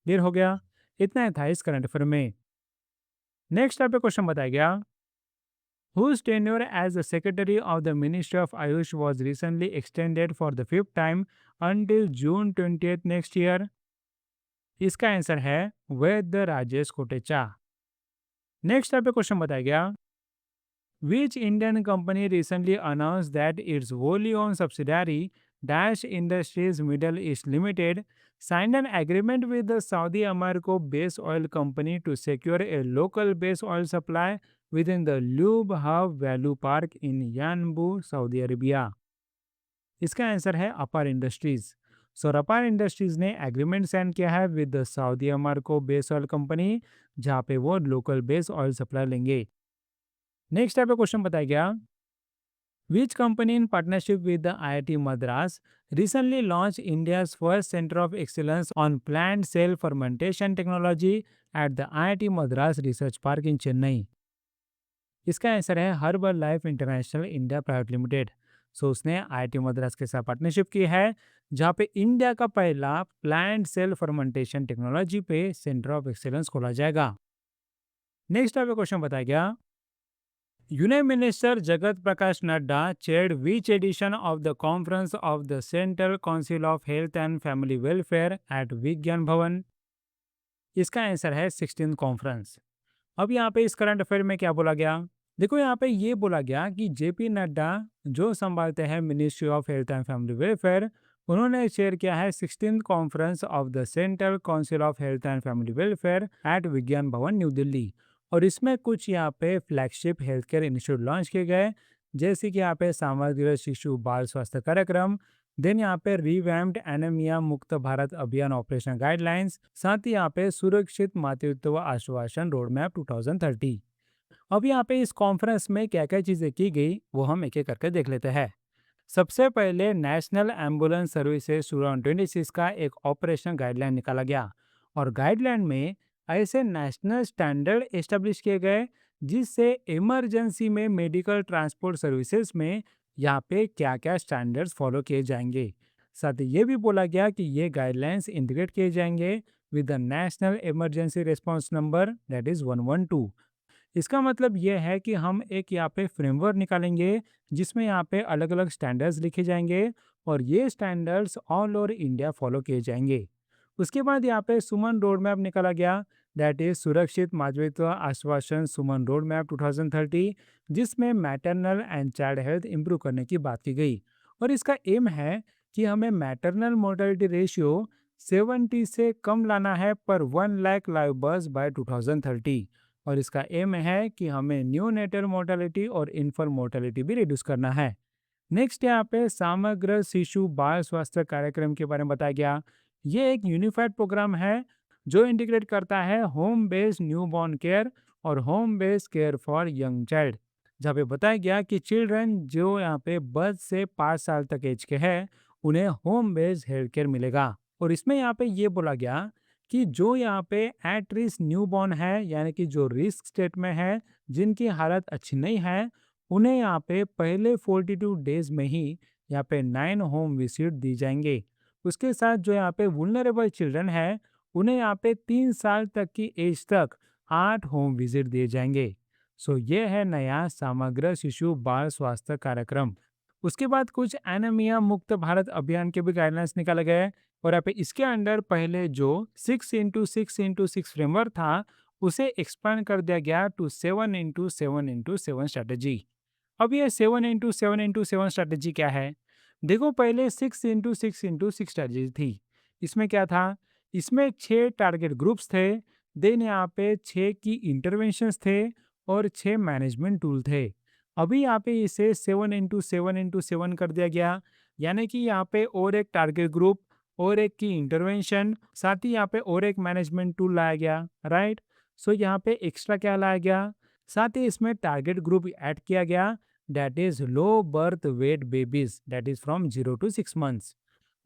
क्लियर हो गया। इतना ही था इस करंट अफेयर में। नेक्स्ट यहाँ पे क्वेश्चन बताया गया, whose tenure as the Secretary of the Ministry of Ayush was recently extended for the fifth time until June 20th next year? इसका आंसर है वैद्य राजेश कोटेचा। नेक्स्ट यहाँ पे क्वेश्चन बताया गया, which Indian company recently announced that its wholly owned subsidiary Dash Industries Middle East Limited signed an agreement with the Saudi Aramco base oil company to secure a local base oil supply within the Lube Hub Value Park in Yanbu, Saudi Arabia? इसका answer है अपार industries. सो अपार industries ने agreement sign किया है with the Saudi Aramco base oil company, जहां पे वो लोकल बेस ऑयल सप्लाई लेंगे। नेक्स्ट टाइप का क्वेश्चन बताया गया, which company in partnership with the IIT Madras recently launched India's first center of excellence on plant cell fermentation technology at the IIT Madras Research Park in Chennai? इसका answer है Herbalife international India private limited. So उसने IIT Madras के साथ partnership की है, जहां पे India का पहला प्लांट सेल फर्मेंटेशन टेक्नोलॉजी पे सेंटर ऑफ एक्सीलेंस खोला जाएगा। नेक्स्ट आपको क्वेश्चन बताया गया, union minister Jagat Prakash Nadda chaired which edition of the conference of the central council of health and family welfare at Vigyan Bhawan? इसका आंसर है 16th कॉन्फ्रेंस। अब यहाँ पे इस करंट अफेयर में क्या बोला गया, देखो यहाँ पे ये बोला गया कि जेपी नड्डा जो संभालते हैं ministry of health and family welfare, उन्होंने शेयर किया है 16th conference of the central council of health and family welfare at Vigyan Bhavan New Delhi. और इसमें कुछ यहाँ पे flagship health care initiative launch किए गए, जैसे कि यहाँ पे समग्र शिशु बाल स्वास्थ्य कार्यक्रम, देन यहाँ पे रिवैम्प्ड एनीमिया मुक्त भारत अभियान ऑपरेशन गाइडलाइंस, साथ ही यहाँ पे सुरक्षित मातृत्व आश्वासन रोड मैप 2030। अब यहाँ पे इस कॉन्फ्रेंस में क्या क्या चीजें की गई वो हम एक एक करके देख लेते हैं। सबसे पहले नेशनल एम्बुलेंस सर्विसेज 2026 का एक ऑपरेशन गाइडलाइन निकाला गया और गाइडलाइन में ऐसे नेशनल स्टैंडर्ड एस्टेब्लिश किए गए जिससे इमरजेंसी में मेडिकल ट्रांसपोर्ट सर्विसेज में यहाँ पे क्या क्या स्टैंडर्ड्स फॉलो किए जाएंगे। साथ ही ये भी बोला गया कि ये गाइडलाइंस इंटीग्रेट किए जाएंगे with the national emergency response number that is 112। इसका मतलब यह है कि हम एक यहाँ पे फ्रेमवर्क निकालेंगे जिसमें यहाँ पे अलग अलग स्टैंडर्ड्स लिखे जाएंगे और ये standards all over India follow किए जाएंगे। उसके बाद यहाँ पे सुमन रोड मैप निकाला गया, दैट इज सुरक्षित मातृत्व आश्वासन सुमन रोड मैप 2030, जिसमें maternal and child health improve करने की बात की गई। और इसका एम है कि हमें मैटरनल मोर्टेलिटी रेशियो 70 से कम लाना है पर 1 लाख लाइव बर्थ बाय 2030। और इसका एम है कि हमें न्यू नेटल मोर्टेलिटी और इन्फर्ट मोर्टेलिटी भी रिड्यूस करना है। नेक्स्ट यहाँ पे समग्र शिशु बाल स्वास्थ्य कार्यक्रम के बारे में बताया गया। ये एक यूनिफाइड प्रोग्राम है जो इंटीग्रेट करता है home based newborn care और home based care for young child, जहाँ पे बताया गया कि चिल्ड्रन जो यहाँ पे बर्थ से 5 साल तक एज के हैं उन्हें होम बेस्ड हेल्थ केयर मिलेगा। और इसमें यहाँ पे ये बोला गया कि जो यहाँ पे एट रिस्क न्यू बॉर्न है, यानी कि जो रिस्क स्टेट में है, जिनकी हालत अच्छी नहीं है, उन्हें यहाँ पे पहले 42 डेज में ही यहाँ पे 9 होम विजिट दी जाएंगे। उसके साथ जो यहाँ पे वुलनरेबल चिल्ड्रन है उन्हें यहाँ पे 3 साल तक की एज तक 8 होम विजिट दिए जाएंगे। सो ये है नया समग्र शिशु बाल स्वास्थ्य कार्यक्रम। उसके बाद कुछ एनीमिया मुक्त भारत अभियान के भी गाइडलाइंस निकाले गए और यहाँ पे इसके अंडर पहले जो 6x6x6 फ्रेमवर्क था उसे एक्सपांड कर दिया गया टू 7x7x7 स्ट्रेटेजी। अब ये 7x7x7 स्ट्रेटेजी क्या है? देखो पहले 6x6x6 स्ट्रेटेजी थी। इसमें क्या था? इसमें 6 टारगेट ग्रुप्स थे, देन यहाँ पे 6 की इंटरवेंशंस थे और 6 मैनेजमेंट टूल थे। अभी यहाँ पे इसे 7x7x7 कर दिया गया, यानी कि यहाँ पे और एक टारगेट ग्रुप और एक की इंटरवेंशन, साथ ही यहाँ पे और एक मैनेजमेंट टूल लाया गया, राइट। सो यहाँ पे एक्स्ट्रा क्या लाया गया? साथ ही इसमें टारगेट ग्रुप ऐड किया गया, that is low birth weight babies, that is from 0 to 6 months।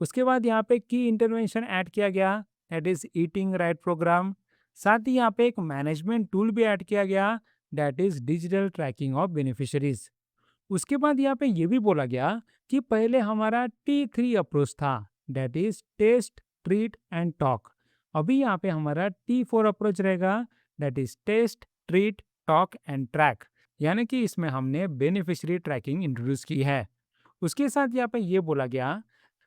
उसके बाद यहाँ पे की इंटरवेंशन ऐड किया गया, that is eating right programme. साथ ही यहाँ पे एक मैनेजमेंट टूल भी ऐड किया गया, that is digital tracking of beneficiaries. उसके बाद यहाँ पे ये भी बोला गया कि पहले हमारा T3 अप्रोच था, that is test, treat and talk. अभी यहाँ पे हमारा T4 अप्रोच रहेगा, that is test, treat, talk and track. यानी कि इसमें हमने बेनिफिशियरी ट्रैकिंग इंट्रोड्यूस की है। उसके साथ यहाँ पे ये बोला गया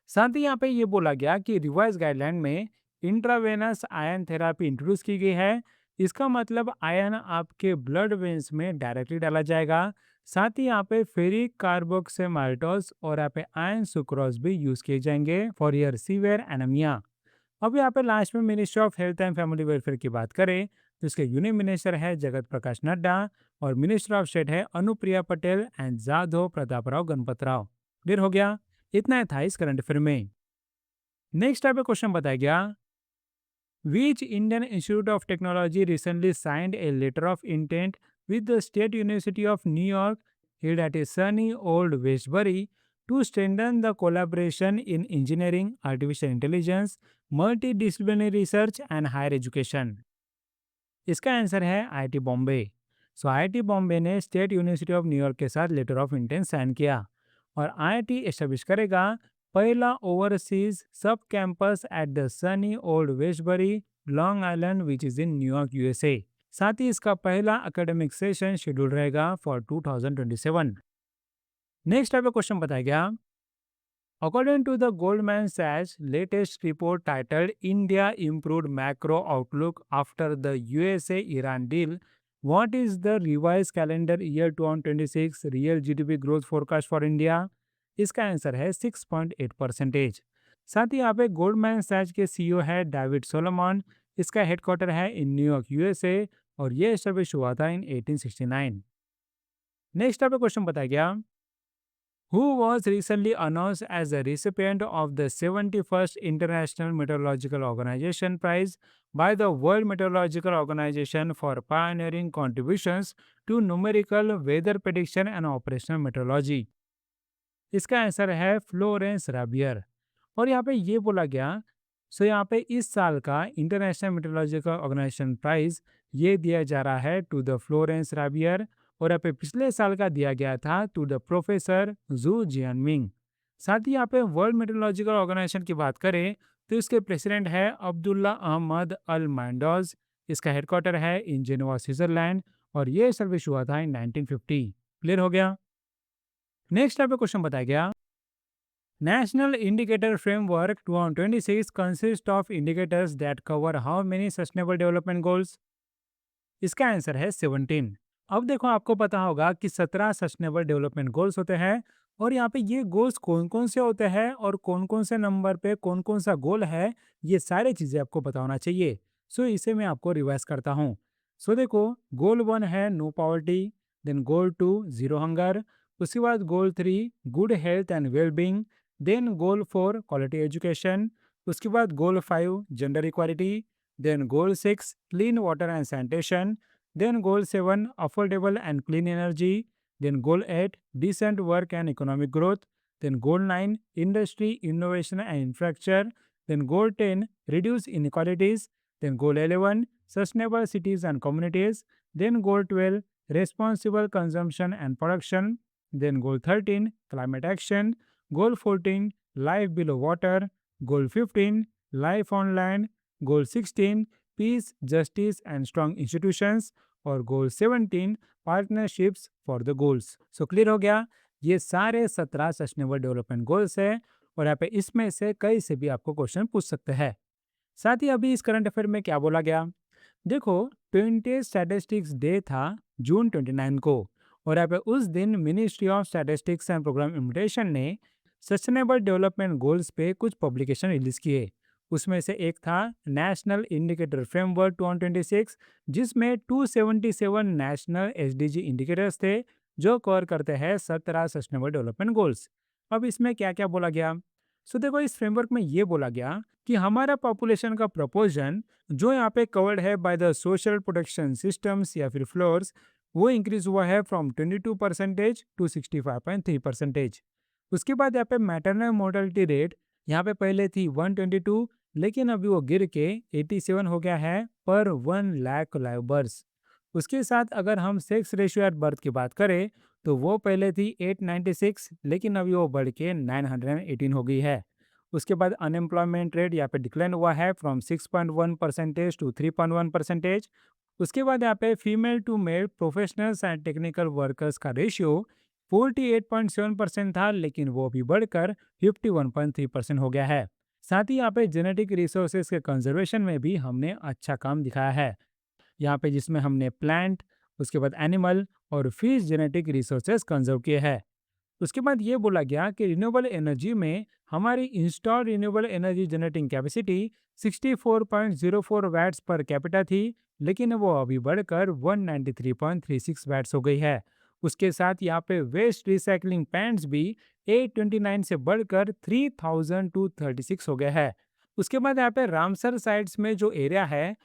साथ ही यहाँ पे ये बोला गया कि रिवाइज गाइडलाइन में इंट्रावेनस आयन थेरापी इंट्रोड्यूस की गई है। इसका मतलब आयन आपके ब्लड वेन्स में डायरेक्टली डाला जाएगा। साथ ही यहाँ पे फेरिक कार्बोक्सिमाल्टोस और यहाँ पे आयन सुक्रोज भी यूज किए जाएंगे फॉर योर सीवियर एनीमिया। अब यहाँ पे लास्ट में ministry of health and family welfare की बात करें तो इसके यूनियन मिनिस्टर है जगत प्रकाश नड्डा और मिनिस्टर ऑफ स्टेट है अनुप्रिया पटेल एंड जाधव प्रतापराव गणपत राव। क्लियर हो गया? इतना था इस करंट अफेयर में। नेक्स्ट टाइप का क्वेश्चन बताया गया, Which Indian Institute of Technology recently signed a letter of intent with the State University of New York, held at a sunny old Westbury, to strengthen the collaboration in engineering, artificial intelligence, multidisciplinary research and higher education? इसका answer है IIT Bombay. सो IIT Bombay ने state university of New York के साथ letter of intent sign किया और IIT establish करेगा पहला overseas सब campus at the Sunny old Westbury, long island which is in New York USA. साथ ही इसका पहला एकेडमिक सेशन शेड्यूल रहेगा फॉर 2027। नेक्स्ट टाइप का क्वेश्चन बताया गया, According to the Goldman Sachs latest report titled India Improved Macro Outlook After the USA-Iran Deal, what is the revised calendar year 2026 real GDP growth forecast for India? इसका answer है 6.8%। साथ ही यहाँ पे Goldman Sachs के CEO है David Solomon. इसका headquarter है इन न्यूयॉर्क यूएसए और ये एस्टेब्लिश हुआ था इन 1869। नेक्स्ट टाइप का क्वेश्चन बताया गया, who was recently announced as the recipient of the 71st International Meteorological Organization Prize by the World Meteorological Organization for pioneering contributions to numerical weather prediction and operational meteorology? इसका answer है Florence राबियर। और यहाँ पे ये बोला गया, यहाँ पे इस साल का इंटरनेशनल मेट्रोलॉजिकल ऑर्गेनाइजेशन प्राइज ये दिया जा रहा है टू द फ्लोरेंस राबियर और यहाँ पे पिछले साल का दिया गया था टू द प्रोफेसर जू जियानमिंग। साथ ही यहाँ पे वर्ल्ड मेट्रोलॉजिकल ऑर्गेनाइजेशन की बात करें तो इसके प्रेसिडेंट है अब्दुल्ला अहमद अल मैंडोज। इसका हेडक्वार्टर है इन जेनेवा स्विट्जरलैंड और ये सर्विस हुआ था इन 1950। क्लियर हो गया? नेक्स्ट टाइप का क्वेश्चन बताया गया, National Indicator Framework 2026 consists of indicators that cover how many sustainable development goals? इसका आंसर है 17। अब देखो आपको पता होगा कि 17 सस्टेनेबल डेवलपमेंट गोल्स होते हैं और यहाँ पे ये गोल्स कौन कौन से होते हैं और कौन कौन से नंबर पे कौन कौन सा गोल है, ये सारी चीज़ें आपको पता होना चाहिए। इसे मैं आपको रिवाइज करता हूँ। देखो, गोल 1 है no poverty, then goal 2 zero hunger, उसके बाद goal 3 good health and wellbeing, then goal 4 quality education, उसके बाद goal 5 gender equality, then goal 6 clean water and sanitation, then goal 7 affordable and clean energy, then goal 8 decent work and economic growth, then goal 9 industry innovation and infrastructure, then goal 10 reduce inequalities, then goal 11 sustainable cities and communities, then goal 12 responsible consumption and production, then goal 13 climate action, goal 14 life below water, goal 15 life on land, goal 16 peace, justice and strong institutions और goal 17 partnerships for the goals. Clear हो गया? ये सारे 17 sustainable development goals है और यहाँ पे इसमें से कई से भी आपको क्वेश्चन पूछ सकते हैं। साथ ही अभी इस करंट अफेयर में क्या बोला गया, देखो 20 स्टैटिस्टिक्स डे था जून 29 को और यहाँ पे उस दिन ministry of statistics and programme implementation ने सस्टेनेबल डेवलपमेंट गोल्स पे कुछ पब्लिकेशन रिलीज किए। उसमें से एक था नेशनल इंडिकेटर फ्रेमवर्क 2026, जिसमें 277 नेशनल एसडीजी इंडिकेटर्स थे जो कवर करते हैं 17 सस्टेनेबल डेवलपमेंट गोल्स। अब इसमें क्या क्या बोला गया, देखो इस फ्रेमवर्क में ये बोला गया कि हमारा पॉपुलेशन का प्रोपोर्शन जो यहाँ पे कवर्ड है by the social protection systems या फिर फ्लोर्स, वो इंक्रीज हुआ है फ्रॉम 22% टू 65.3%। उसके बाद यहाँ पे मैटरनल मोर्टेलिटी रेट यहाँ पे पहले थी 122, लेकिन अभी वो गिर के 87 हो गया है पर 1 लाख लाइव बर्थ। उसके साथ अगर हम सेक्स रेशियो एट बर्थ की बात करें तो वो पहले थी 896, लेकिन अभी वो बढ़ के 918 हो गई है। उसके बाद अनएम्प्लॉयमेंट रेट यहाँ पे डिक्लाइन हुआ है फ्रॉम 6.1% टू 3.1%। उसके बाद यहाँ पे female to male professionals and technical workers का रेशियो 48.7% था, लेकिन वो भी बढ़कर 51.3% हो गया है। साथ ही यहाँ पे जेनेटिक रिसोर्सेज के कंजर्वेशन में भी हमने अच्छा काम दिखाया है, यहाँ पे जिसमें हमने प्लांट, उसके बाद एनिमल और फिश जेनेटिक रिसोर्सेज कंजर्व किए हैं। उसके बाद ये बोला गया कि रिन्यूएबल एनर्जी में हमारी install renewable energy generating capacity 64.04 watts per capita थी, लेकिन वो अभी बढ़कर 193.36 वैट्स हो गई है। उसके साथ यहाँ पे वेस्ट रिसाइकलिंग पैंट्स भी 829 से बढ़कर 3236 हो गया है। उसके बाद यहाँ पे रामसर साइट्स में जो एरिया है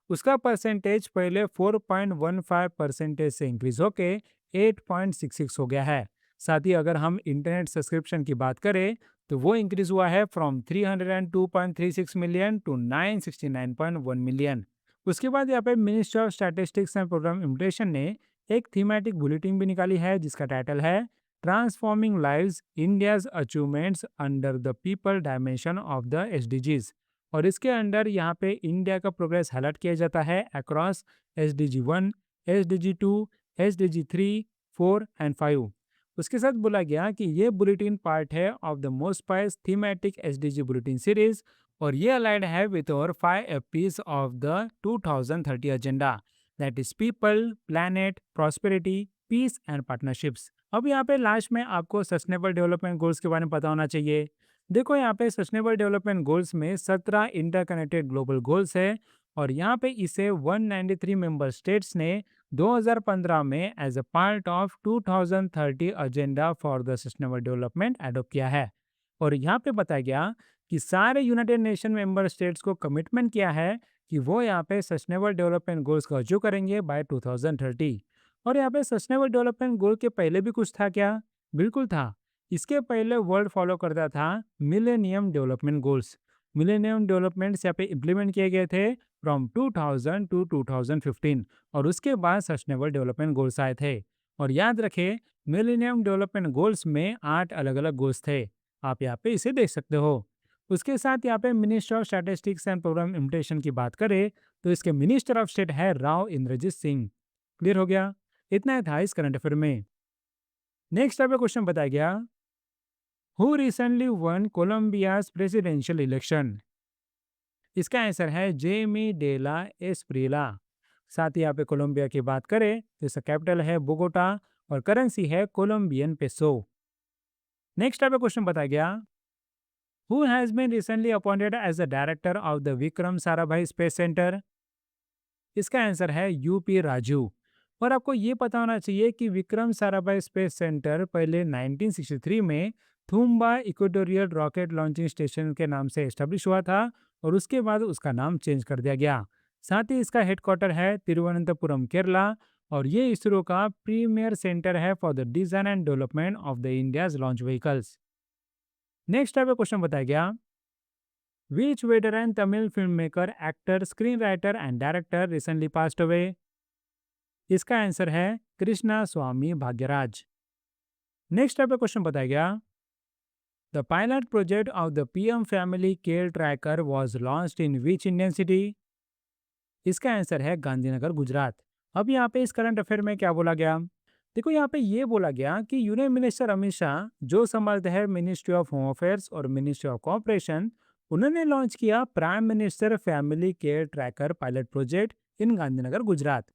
उसका परसेंटेज पहले 4.15% से इंक्रीज होके 8.66 हो गया है। साथ ही अगर हम इंटरनेट सब्सक्रिप्शन की बात करें तो वो इंक्रीज हुआ है फ्रॉम 302.36 मिलियन टू 969.1 मिलियन। उसके बाद यहाँ पे ministry of statistics and programme implementation ने एक थीमेटिक बुलेटिन भी निकाली है जिसका टाइटल है transforming lives India's achievements under the people dimension of the SDGs. और इसके अंडर यहाँ पे इंडिया का प्रोग्रेस हाईलाइट किया जाता है across SDG 1, SDG 2, SDG 3, 4 and 5। उसके साथ बोला गया कि ये बुलेटिन पार्ट है of the MoSPI's thematic SDG bulletin series, और ये अलाइड है विद और 5 FPs of the 2030 agenda, that is people, planet, prosperity, peace and partnerships. अब यहाँ पे लास्ट में आपको सस्टेनेबल डेवलपमेंट गोल्स के बारे में पता होना चाहिए। देखो यहाँ पे सस्टेनेबल डेवलपमेंट गोल्स में 17 इंटरकनेक्टेड ग्लोबल गोल्स है, और यहाँ पे इसे 193 मेंबर स्टेट्स ने 2015 में as a part of 2030 agenda for the sustainable development adopt किया है। और यहाँ पे बताया गया कि सारे यूनाइटेड नेशन मेंबर स्टेट्स को कमिटमेंट किया है कि वो यहाँ पे सस्टेनेबल डेवलपमेंट गोल्स का अचीव करेंगे बाय 2030। और यहाँ पे सस्टेनेबल डेवलपमेंट गोल के पहले भी कुछ था क्या? बिल्कुल था। इसके पहले वर्ल्ड फॉलो करता था millennium development goals. Millennium developments यहाँ पे इम्प्लीमेंट किए गए थे फ्रॉम 2000 टू 2015, और उसके बाद सस्टेनेबल डेवलपमेंट गोल्स आए थे। और याद रखें, मिलेनियम डेवलपमेंट गोल्स में 8 अलग अलग गोल्स थे। आप यहाँ पे इसे देख सकते हो। उसके साथ यहाँ पे minister of statistics and programme implementation की बात करें तो इसके मिनिस्टर ऑफ स्टेट है राव इंद्रजीत सिंह। क्लियर हो गया? इतना ही था इस करंट अफेयर में। नेक्स्ट यहाँ पे क्वेश्चन बताया गया, who recently won Colombia's presidential election? इसका आंसर है जेमी डेला एस्प्रिला। साथ ही यहाँ पे कोलंबिया की बात करें तो इसका कैपिटल है बोगोटा और करेंसी है कोलंबियन पेसो। नेक्स्ट यहाँ पे क्वेश्चन बताया गया, who has been recently appointed as the director of the Vikram Sarabhai space centre? इसका आंसर है यूपी राजू। और आपको ये पता होना चाहिए कि विक्रम साराभाई स्पेस सेंटर पहले 1963 में थूम्बा इक्वेटोरियल रॉकेट लॉन्चिंग स्टेशन के नाम से एस्टेब्लिश हुआ था, और उसके बाद उसका नाम चेंज कर दिया गया। साथ ही इसका हेडक्वार्टर है तिरुवनंतपुरम केरला, और ये इसरो का प्रीमियर सेंटर है for the design and development of the India's launch vehicles. Next type का क्वेश्चन बताया गया, Which veteran Tamil filmmaker, actor, screenwriter and director recently passed away? इसका आंसर है कृष्णा स्वामी भाग्यराज। नेक्स्ट टाइप का क्वेश्चन बताया गया, the pilot project of the PM family care tracker was launched in which Indian city? इसका answer है गांधीनगर गुजरात। अब यहाँ पे इस करंट अफेयर में क्या बोला गया? देखो यहाँ पे ये बोला गया कि यूनियन मिनिस्टर अमित शाह जो संभालते हैं मिनिस्ट्री ऑफ होम अफेयर्स और मिनिस्ट्री ऑफ कॉर्पोरेशन, उन्होंने लॉन्च किया prime minister family care tracker pilot project in Gandhinagar Gujarat.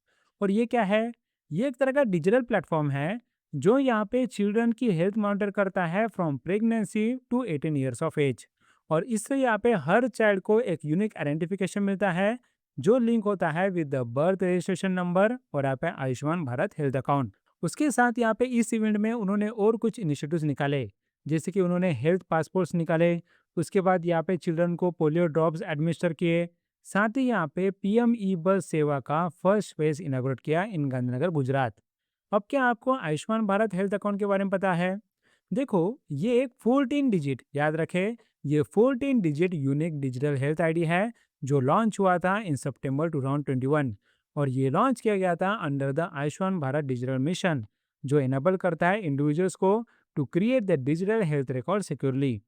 और ये क्या है? ये एक तरह का डिजिटल प्लेटफॉर्म है जो यहाँ पे चिल्ड्रन की हेल्थ मॉनिटर करता है from pregnancy to 18 years of age. और इससे यहाँ पे हर चाइल्ड को एक यूनिक आइडेंटिफिकेशन मिलता है जो लिंक होता है with the birth registration number और यहाँ पे आयुष्मान भारत हेल्थ अकाउंट। उसके साथ यहाँ पे इस इवेंट में उन्होंने और कुछ इनिशिएटिव्स निकाले, जैसे कि उन्होंने हेल्थ पासपोर्ट्स निकाले। उसके बाद यहाँ पे चिल्ड्रन को पोलियो ड्रॉप्स एडमिनिस्टर किए। साथ ही यहाँ पे पीएम ई बस सेवा का फर्स्ट फेज इनॉग्रेट किया इन गांधीनगर गुजरात। अब क्या आपको आयुष्मान भारत हेल्थ अकाउंट के बारे में पता है? देखो, ये एक 14 डिजिट, याद रखे, ये 14 digit unique digital health ID है जो लॉन्च हुआ था इन सितंबर 2021 और ये लॉन्च किया गया था under the Ayushman Bharat digital mission जो इनेबल करता है इंडिविजुअल्स को to create the digital health record securely.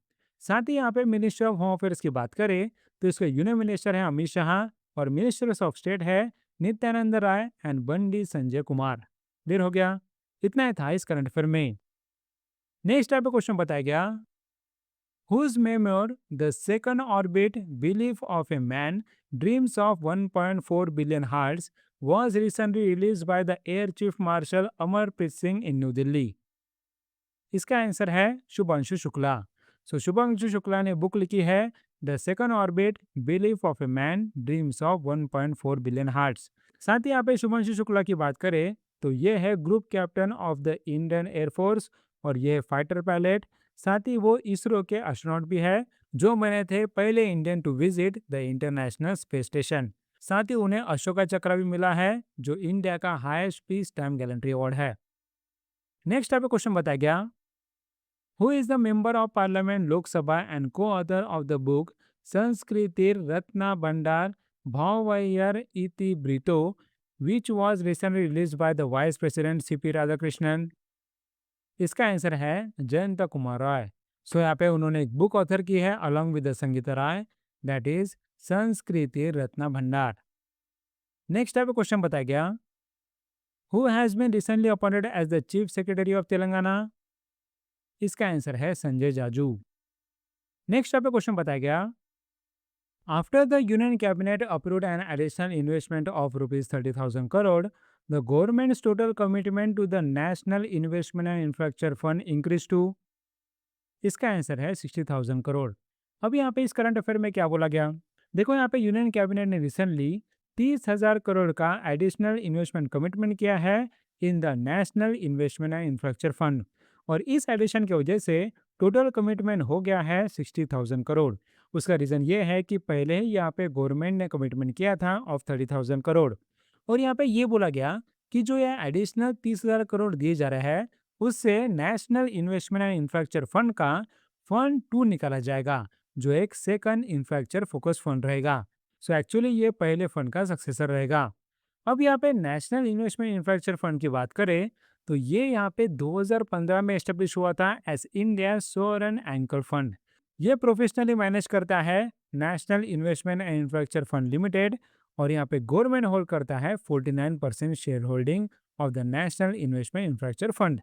साथ ही यहाँ पे मिनिस्ट्री ऑफ होम अफेयर्स की बात करें तो इसके यूनियन मिनिस्टर है अमित शाह और मिनिस्टर्स ऑफ स्टेट है नित्यानंद राय एंड बंडी संजय कुमार। क्लियर हो गया? इतना ही था इस करंट अफेयर में। नेक्स्ट टाइप का क्वेश्चन बताया गया, whose memoir, The Second Orbit Belief of a Man Dreams of 1.4 Billion Hearts, was recently released by the Air Chief Marshal Amarpreet Singh in New Delhi. इसका answer है शुभांशु शुक्ला। शुभांशु शुक्ला ने book लिखी है the second orbit belief of a man dreams of 1.4 billion hearts. साथ ही यहाँ पे शुभांशु शुक्ला की बात करें तो ये है group captain of the Indian air force और ये है फाइटर पायलट। साथ ही वो इसरो के एस्ट्रोनॉट भी है जो बने थे पहले Indian to visit the international space station. साथ ही उन्हें अशोका चक्र भी मिला है जो इंडिया का highest peace time gallantry award है। नेक्स्ट टाइप क्वेश्चन बताया गया, who is the member of parliament Lok Sabha and co-author of the book Sanskritir Ratna Bhandar Bhavayar Iti Brito, which was recently released by the Vice President CP Radhakrishnan? इसका answer है जयंत कुमार राय। यहाँ पे उन्होंने एक book author की है along with Sangeeta Rai, that is Sanskriti Ratna Bhandar. Next type question बताया गया, who has been recently appointed as the chief secretary of Telangana? इसका आंसर है संजय जाजू। नेक्स्ट पे क्वेश्चन बताया गया, after the union cabinet approved an additional investment of ₹30,000 crore, the government's total commitment to the national investment and infrastructure fund increase to? इसका answer है 60,000 करोड़। अब यहाँ पे इस करंट अफेयर में क्या बोला गया, देखो यहाँ पे यूनियन कैबिनेट ने रिसेंटली 30,000 करोड़ का एडिशनल इन्वेस्टमेंट कमिटमेंट किया है in the national investment and infrastructure fund और इस एडिशन की वजह से टोटल कमिटमेंट हो गया है 60,000 करोड़। उसका रीज़न ये है कि पहले ही यहाँ पे गवर्नमेंट ने कमिटमेंट किया था ऑफ 30,000 करोड़ और यहाँ पे ये बोला गया कि जो ये एडिशनल 30,000 करोड़ दिए जा रहे हैं उससे national investment and infrastructure fund का फंड 2 निकाला जाएगा जो एक सेकंड इंफ्रास्ट्रक्चर फोकस फंड रहेगा। एक्चुअली ये पहले फंड का सक्सेसर रहेगा। अब यहाँ पे नेशनल इन्वेस्टमेंट इंफ्रास्ट्रक्चर फंड की बात करें तो ये यहाँ पे 2015 में एस्टेब्लिश हुआ था as India sovereign anchor fund. ये प्रोफेशनली मैनेज करता है national investment and infrastructure fund limited और यहाँ पे गवर्नमेंट होल्ड करता है 49% share holding of the national investment infrastructure fund.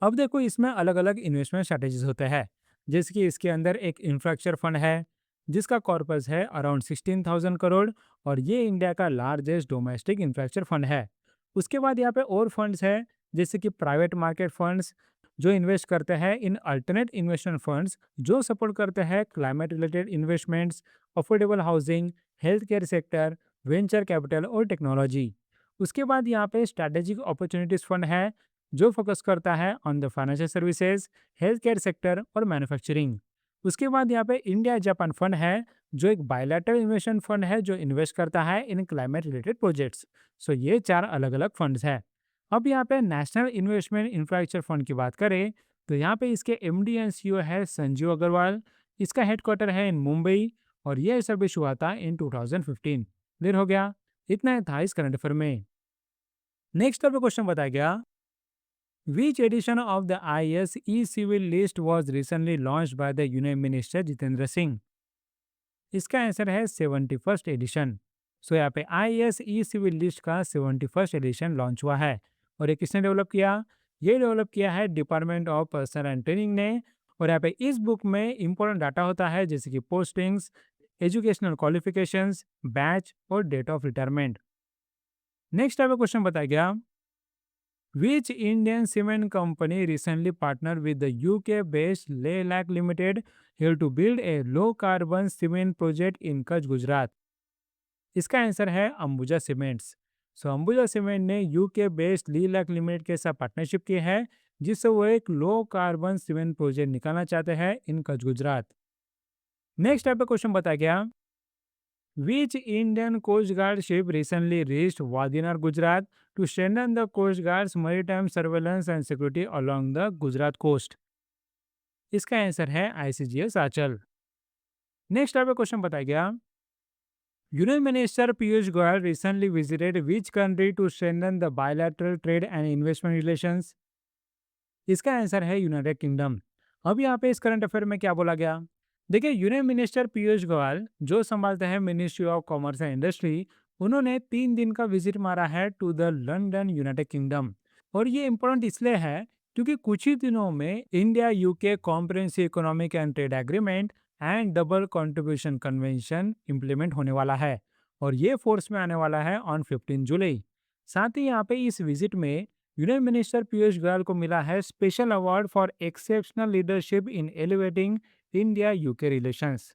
अब देखो इसमें अलग अलग इन्वेस्टमेंट स्ट्रैटेजीज होते हैं, जैसे कि इसके अंदर एक इंफ्रास्ट्रक्चर फंड है जिसका कॉर्पस है अराउंड 16,000 करोड़ और ये इंडिया का लार्जेस्ट डोमेस्टिक इंफ्रास्ट्रक्चर फंड है। उसके बाद यहाँ पे और फंड्स है जैसे कि प्राइवेट मार्केट फंड्स जो इन्वेस्ट करते हैं इन अल्टरनेट इन्वेस्टमेंट फंड्स जो सपोर्ट करते हैं climate related investments, affordable housing, health care sector, venture capital और टेक्नोलॉजी। उसके बाद यहाँ पे स्ट्रैटेजिक अपॉर्चुनिटीज फंड है जो फोकस करता है on the financial services, health care sector और मैन्युफैक्चरिंग। उसके बाद यहाँ पे इंडिया जापान फंड है जो एक बायलैटरल इन्वेस्टमेंट फंड है जो इन्वेस्ट करता है इन क्लाइमेट रिलेटेड प्रोजेक्ट्स। ये 4 अलग अलग फंड्स है। अब यहाँ पे नेशनल इन्वेस्टमेंट इंफ्रास्ट्रक्चर फंड की बात करें तो यहाँ पे इसके एमडी एंड सीईओ है संजीव अग्रवाल। इसका हेडक्वार्टर है इन मुंबई और ये एस्टेब्लिश हुआ था इन 2015। क्लियर हो गया? इतना ही था इस करंट अफेयर में। नेक्स्ट पे क्वेश्चन बताया गया, Which edition of the IAS e-civil list was recently launched by the Union Minister Jitendra Singh? इसका आंसर है 71st एडिशन। यहाँ पे IAS ई-सिविल लिस्ट का 71st एडिशन लॉन्च हुआ है और ये किसने डेवलप किया? ये डेवलप किया है department of personal and training ने। और यहाँ पे इस बुक में इंपॉर्टेंट डाटा होता है जैसे कि पोस्टिंग्स, एजुकेशनल क्वालिफिकेशंस, बैच और date of retirement. Next type question बताया गया, Which Indian cement company recently partnered with the UK-based Leylac Limited here to build a low-carbon cement project in Kutch, Gujarat? इसका answer है Ambuja cements. Ambuja cement ने UK based लीलैक limited के साथ partnership की है जिससे वो एक लो कार्बन सीमेंट प्रोजेक्ट निकालना चाहते हैं इन कच्छ, गुजरात। नेक्स्ट टाइप का क्वेश्चन बताया गया, Which Indian Coast Guard ship recently reached Wadinar, Gujarat to strengthen the Coast Guard's maritime surveillance and security along the Gujarat coast? इसका आंसर है आईसीजीएस आंचल। नेक्स्ट आपका question बताया गया, union minister Piyush Goyal recently visited which country to strengthen the bilateral trade and investment relations. इसका answer है United Kingdom. अब यहाँ पे इस करंट अफेयर में क्या बोला गया, देखिए यूनियन मिनिस्टर पीयूष गोयल जो संभालते हैं ministry of commerce and industry, उन्होंने 3 दिन का विजिट मारा है to the London United Kingdom. और ये इम्पोर्टेंट इसलिए है क्योंकि कुछ ही दिनों में India UK comprehensive economic and trade agreement and double contribution convention implement होने वाला है, और ये फोर्स में आने वाला है ऑन 15 जुलाई। साथ ही यहाँ पे इस विजिट में यूनियन मिनिस्टर पीयूष गोयल को मिला है special award for exceptional leadership in elevating India UK relations.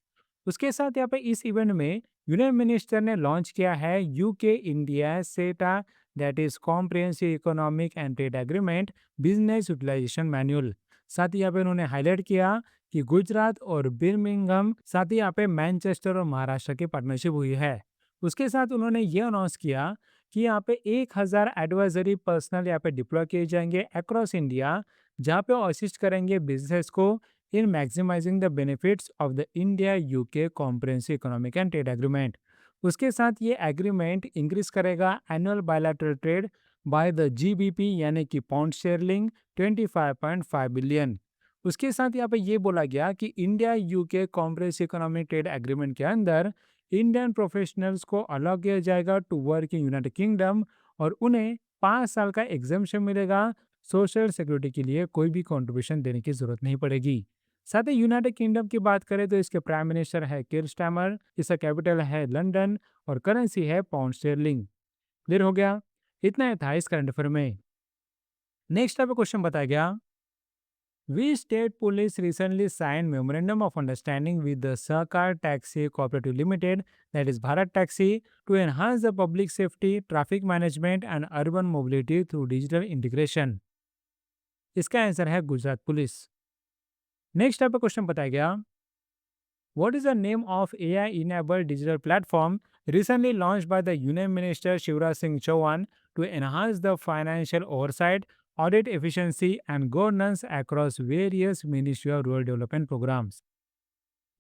उसके साथ यहाँ पे इस इवेंट में यूनियन मिनिस्टर ने लॉन्च किया है UK India CETA, that is comprehensive economic and trade agreement business utilisation manual. साथ ही यहाँ पे उन्होंने हाईलाइट किया कि गुजरात और बिर्मिंघम, साथ ही यहाँ पे मैनचेस्टर और महाराष्ट्र की पार्टनरशिप हुई है। उसके साथ उन्होंने ये अनाउंस किया कि यहाँ पे 1000 एडवाइजरी पर्सनल यहाँ पे डिप्लॉय किए जाएंगे अक्रॉस इंडिया, जहाँ पे असिस्ट करेंगे बिजनेस को in maximising the benefits of the India UK comprehensive economic and trade agreement. उसके साथ ये एग्रीमेंट इंक्रीज करेगा annual bilateral trade by the GBP यानी कि पाउंड स्टर्लिंग 25.5 बिलियन। उसके साथ यहाँ पे ये बोला गया कि India UK comprehensive economic trade agreement के अंदर इंडियन प्रोफेशनल्स को अलाउ किया जाएगा to work in United Kingdom, और उन्हें 5 साल का एग्जाम्पशन मिलेगा। सोशल सिक्योरिटी के लिए कोई भी कंट्रीब्यूशन देने की जरूरत नहीं पड़ेगी। साथ ही यूनाइटेड किंगडम की बात करें तो इसके प्राइम मिनिस्टर है कीर स्टारमर, इसका कैपिटल है लंदन और करेंसी है पाउंड स्टर्लिंग। क्लियर हो गया, इतना ही था इस करंट अफेयर में। नेक्स्ट आपको क्वेश्चन बताया गया, we state police recently signed memorandum of understanding with the Sahkar Taxi Cooperative Limited, that is Bharat Taxi, to enhance the public safety, traffic management and urban mobility through digital integration। इसका answer है Gujarat police. Next आपका question बताया गया, what is the name of AI enabled digital platform recently launched by the Union Minister Shivraj Singh Chauhan to enhance the financial oversight, audit efficiency and governance across various Ministry of Rural Development programs।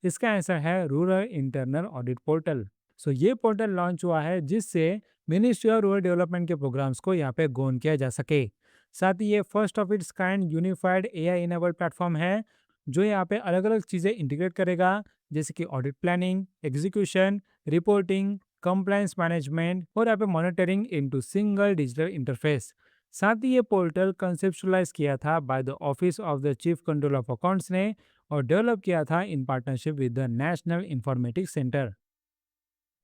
इसका answer है rural internal audit portal. सो ये portal launch हुआ है जिससे ministry of rural development के programmes को यहाँ पे गौन किया जा सके। साथ ही ये first of its kind unified AI enabled platform है जो यहाँ पे अलग अलग चीज़ें इंटीग्रेट करेगा, जैसे कि audit planning, execution, reporting, compliance management और यहाँ पे monitoring into single digital interface. साथ ही ये पोर्टल कंसेप्शुलाइज किया था by the office of the chief control of accounts ने और डेवलप किया था in partnership with the national informatics centre.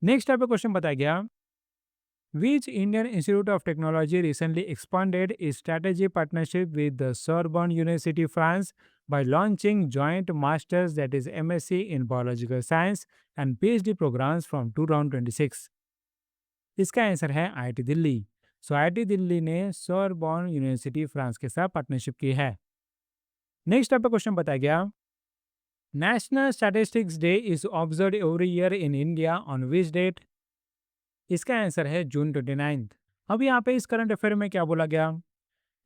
Next आपका क्वेश्चन बताया गया, which Indian institute of technology recently expanded its strategy partnership with the Sorbonne university France by launching joint masters, that is MSc in biological science and PhD programs from 2026। इसका answer है IIT Delhi. सो IIT Delhi ने सोरबॉन university France के साथ partnership की है। Next आपका question बताया गया, national statistics day is observe every year in India on which date. इसका आंसर है जून 29। अब यहाँ पे इस करंट अफेयर में क्या बोला गया,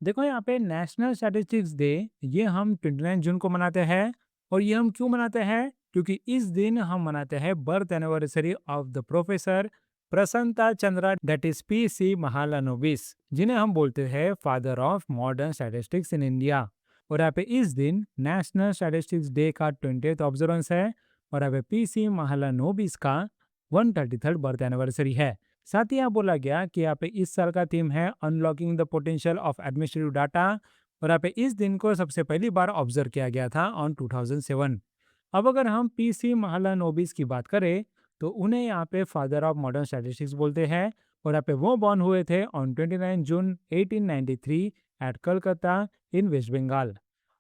देखो यहाँ पे नेशनल स्टैटिस्टिक्स डे ये हम 29 जून को मनाते हैं। और ये हम क्यों मनाते हैं, क्योंकि इस दिन हम मनाते हैं birth anniversary of the professor Prasanta Chandra, that is PC Mahalanobis, जिन्हें हम बोलते हैं father of modern statistics in India. और यहाँ पे इस दिन नेशनल स्टैटिस्टिक्स डे का 20th ऑब्जर्वेंस है और यहाँ पे पीसी महालनोबिस का 133rd बर्थ एनिवर्सरी है। साथ ही यहाँ बोला गया कि यहाँ पे इस साल का थीम है unlocking the potential of administrative data, और यहाँ पे इस दिन को सबसे पहली बार ऑब्जर्व किया गया था ऑन 2007। अब अगर हम पीसी महालनोबिस की बात करें तो उन्हें यहाँ पे फादर ऑफ मॉडर्न स्टैटिस्टिक्स बोलते हैं, और यहाँ पे वो बॉर्न हुए थे on 29 June 1893 at Calcutta in West Bengal.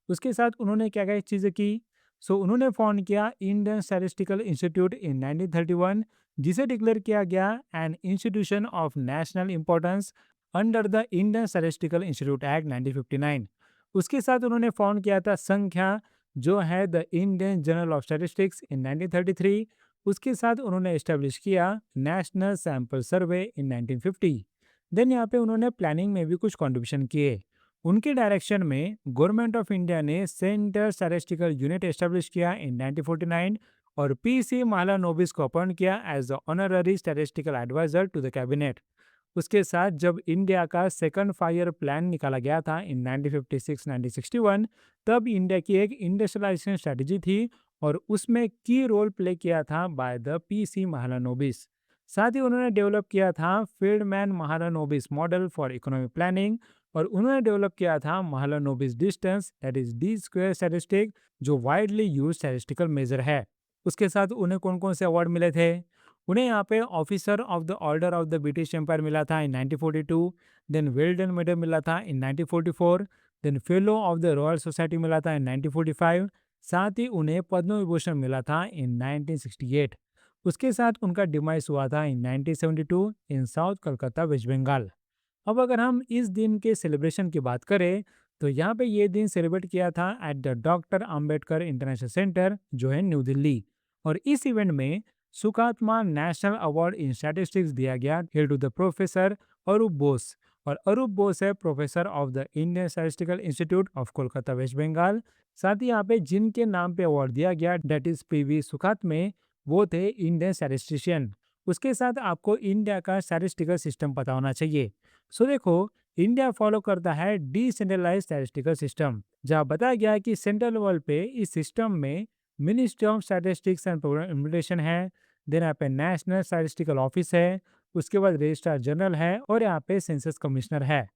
उसके साथ उन्होंने क्या क्या चीज़ें की, सो उन्होंने फाउंड किया इंडियन स्टैटिस्टिकल इंस्टीट्यूट इन 1931, जिसे डिक्लेयर किया गया an institution of national importance under the Indian statistical institute act 1959। उसके साथ उन्होंने फाउंड किया था संख्या, जो है the Indian journal of statistics in 1933। उसके साथ उन्होंने एस्टेब्लिश किया national sample survey in 1950। Then यहाँ पे उन्होंने प्लानिंग में भी कुछ कॉन्ट्रीब्यूशन किए। उनके डायरेक्शन में गवर्नमेंट ऑफ इंडिया ने सेंटर स्टैटिस्टिकल यूनिट एस्टेब्लिश किया इन 1949, और पीसी महालानोबिस को अपॉइंट किया as the honorary statistical adviser to the cabinet. उसके साथ जब इंडिया का सेकंड 5 ईयर प्लान निकाला गया था इन 1956-1961, तब इंडिया की एक इंडस्ट्रियलाइजेशन स्ट्रेटजी थी और उसमें की रोल प्ले किया था बाय द पीसी महालानोबिस। साथ ही उन्होंने डेवलप किया था fieldman Mahalanobis model for economic planning, और उन्होंने डेवलप किया था Mahalanobis distance that is D square statistic, जो वाइडली यूज स्टैटिस्टिकल मेजर है। उसके साथ उन्हें कौन कौन से अवार्ड मिले थे? उन्हें यहाँ पे officer of the order of the British Empire मिला था इन 1942, देन वेल्डन मेडल मिला था in 1944, then fellow of the Royal Society मिला था इन 1945, साथ ही उन्हें पद्म विभूषण मिला था इन 1968। उसके साथ उनका डिमाइस हुआ था इन 1972 इन साउथ कलकत्ता वेस्ट बंगाल। अब अगर हम इस दिन के सेलिब्रेशन की बात करें, तो यहाँ पे ये दिन सेलिब्रेट किया था at the doctor Ambedkar international centre जो है न्यू दिल्ली। और इस इवेंट में Sukhatme national award in statistics दिया गया to the professor Arup Bose. और अरूप बोस है professor of the Indian statistical institute of Kolkata West Bengal. साथ ही यहाँ पे जिनके नाम पे अवार्ड दिया गया डेट इज पीवी सुकात्मे, वो थे इंडियन स्टैटिस्टिशियन। उसके साथ आपको इंडिया का स्टैटिस्टिकल सिस्टम पता होना चाहिए। सो देखो, इंडिया फॉलो करता है डिसेंट्रलाइज स्टैटिस्टिकल सिस्टम, जहाँ बताया गया है कि सेंट्रल लेवल पे इस सिस्टम में ministry of statistics and programme implementation है, देन यहाँ पे नेशनल स्टैटिस्टिकल ऑफिस है, उसके बाद रजिस्ट्रार जनरल है, और यहाँ पे सेंसस कमिश्नर है।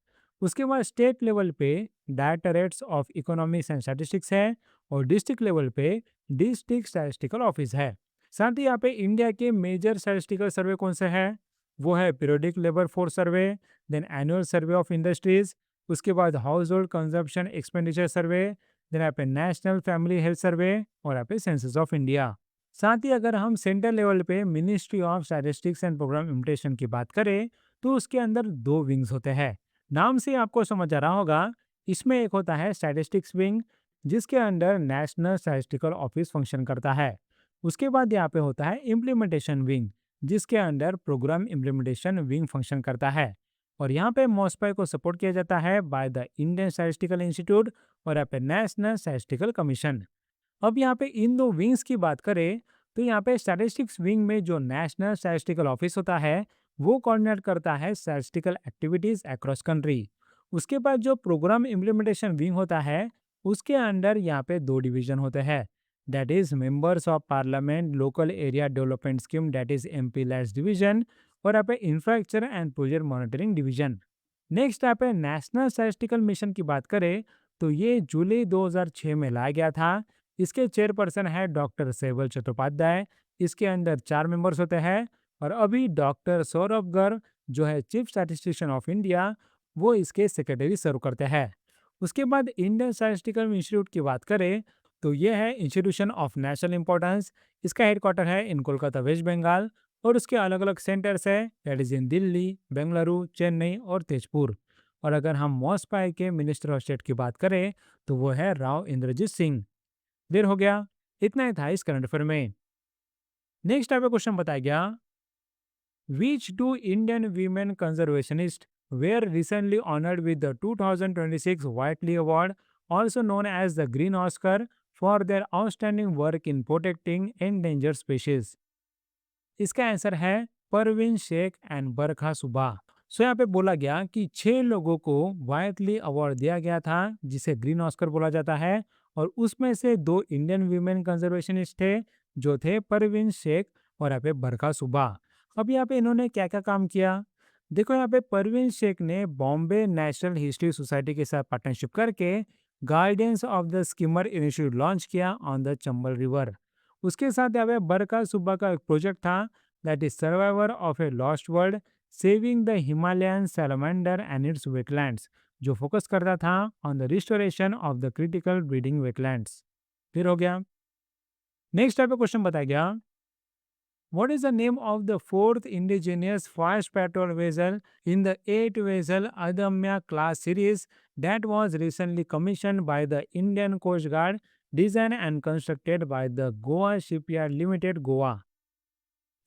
उसके बाद स्टेट लेवल पे directorates of economics and statistics है, और डिस्ट्रिक्ट लेवल पे डिस्ट्रिक्ट स्टैटिस्टिकल ऑफिस है। साथ ही यहाँ पे इंडिया के मेजर स्टैटिस्टिकल सर्वे कौन से है? वो है periodic labour force survey, then annual survey of industries, उसके बाद household consumption expenditure survey, then यहाँ पे नेशनल फैमिली हेल्थ सर्वे, और यहाँ पे सेंसस ऑफ इंडिया। साथ ही अगर हम सेंट्रल लेवल पे ministry of statistics and programme implementation की बात करें, तो उसके अंदर दो विंग्स होते हैं। नाम से आपको समझ आ रहा होगा, इसमें एक होता है स्टैटिस्टिक्स विंग, जिसके under national statistical office function करता है। उसके बाद यहाँ पे होता है इम्प्लीमेंटेशन विंग, जिसके under programme implementation wing function करता है। और यहाँ पे मॉस्पाई को सपोर्ट किया जाता है by the Indian statistical institute और यहाँ पे नेशनल स्टैटिस्टिकल कमीशन। अब यहाँ पे इन दो विंग्स की बात करें, तो यहाँ पे स्टैटिस्टिक्स विंग में जो नेशनल स्टैटिस्टिकल ऑफिस होता है, वो कोऑर्डिनेट करता है स्टैटिस्टिकल एक्टिविटीज अक्रॉस कंट्री। उसके बाद जो प्रोग्राम इम्प्लीमेंटेशन विंग होता है, उसके अंडर यहाँ पे दो डिवीजन होते हैं, that is members of parliament local area development scheme, that is MP lads division, और यहाँ पे infrastructure and project monitoring division. Next यहाँ पे नेशनल स्टैटिस्टिकल मिशन की बात करें, तो ये जुलाई 2006 में लाया गया था। इसके चेयरपर्सन है डॉक्टर सेवल चट्टोपाध्याय। इसके अंदर 4 मेंबर्स होते हैं, और अभी डॉक्टर सौरभ गर्ग जो है चीफ स्टैटिस्टिशियन ऑफ इंडिया, वो इसके सेक्रेटरी सर्व करते हैं। उसके बाद इंडियन स्टैटिस्टिकल इंस्टीट्यूट की बात करें, तो ये है इंस्टीट्यूशन ऑफ नेशनल इंपॉर्टेंस। इसका हेडक्वार्टर है इन कोलकाता वेस्ट बंगाल, और उसके अलग अलग सेंटर्स है, that is in Delhi, Bengaluru, Chennai और तेजपुर। और अगर हम मॉस्पाई के मिनिस्टर ऑफ स्टेट की बात करें, तो वो है राव इंद्रजीत सिंह। देर हो गया, इतना ही था इस करंट अफेयर में। नेक्स्ट आपका क्वेश्चन बताया गया, which two Indian women conservationist were recently honoured with the 2026 Whitley award, also known as the Green Oscar, for their outstanding work in protecting endangered species? इसका आंसर है Parveen Sheikh and बरखा सुबा। सो यहाँ पे बोला गया कि 6 लोगों को वाइटली अवार्ड दिया गया था, जिसे ग्रीन ऑस्कर बोला जाता है, और उसमें से 2 इंडियन वीमेन कंजर्वेशनिस्ट थे, जो थे परवीन शेख और यहाँ पे बरखा सुबा। अब यहाँ पे इन्होंने क्या क्या काम किया? देखो, यहाँ पे परवीन शेख ने बॉम्बे नेशनल हिस्ट्री सोसाइटी के साथ पार्टनरशिप करके guidance of the schemer initiative launch किया ऑन द चंबल रिवर। उसके साथ यहाँ पे बरका सुब्बा का एक प्रोजेक्ट था, that is survivor of a lost world, saving the Himalayan salamander and its wetlands, जो फोकस करता था on the restoration of the critical breeding wetlands. फिर हो गया। नेक्स्ट टाइप का क्वेश्चन बताया गया, what is the name of the fourth indigenous fast patrol vessel in the 8-vessel Adamya class series that was recently commissioned by the Indian Coast Guard, designed and constructed by the Goa Shipyard Limited, Goa?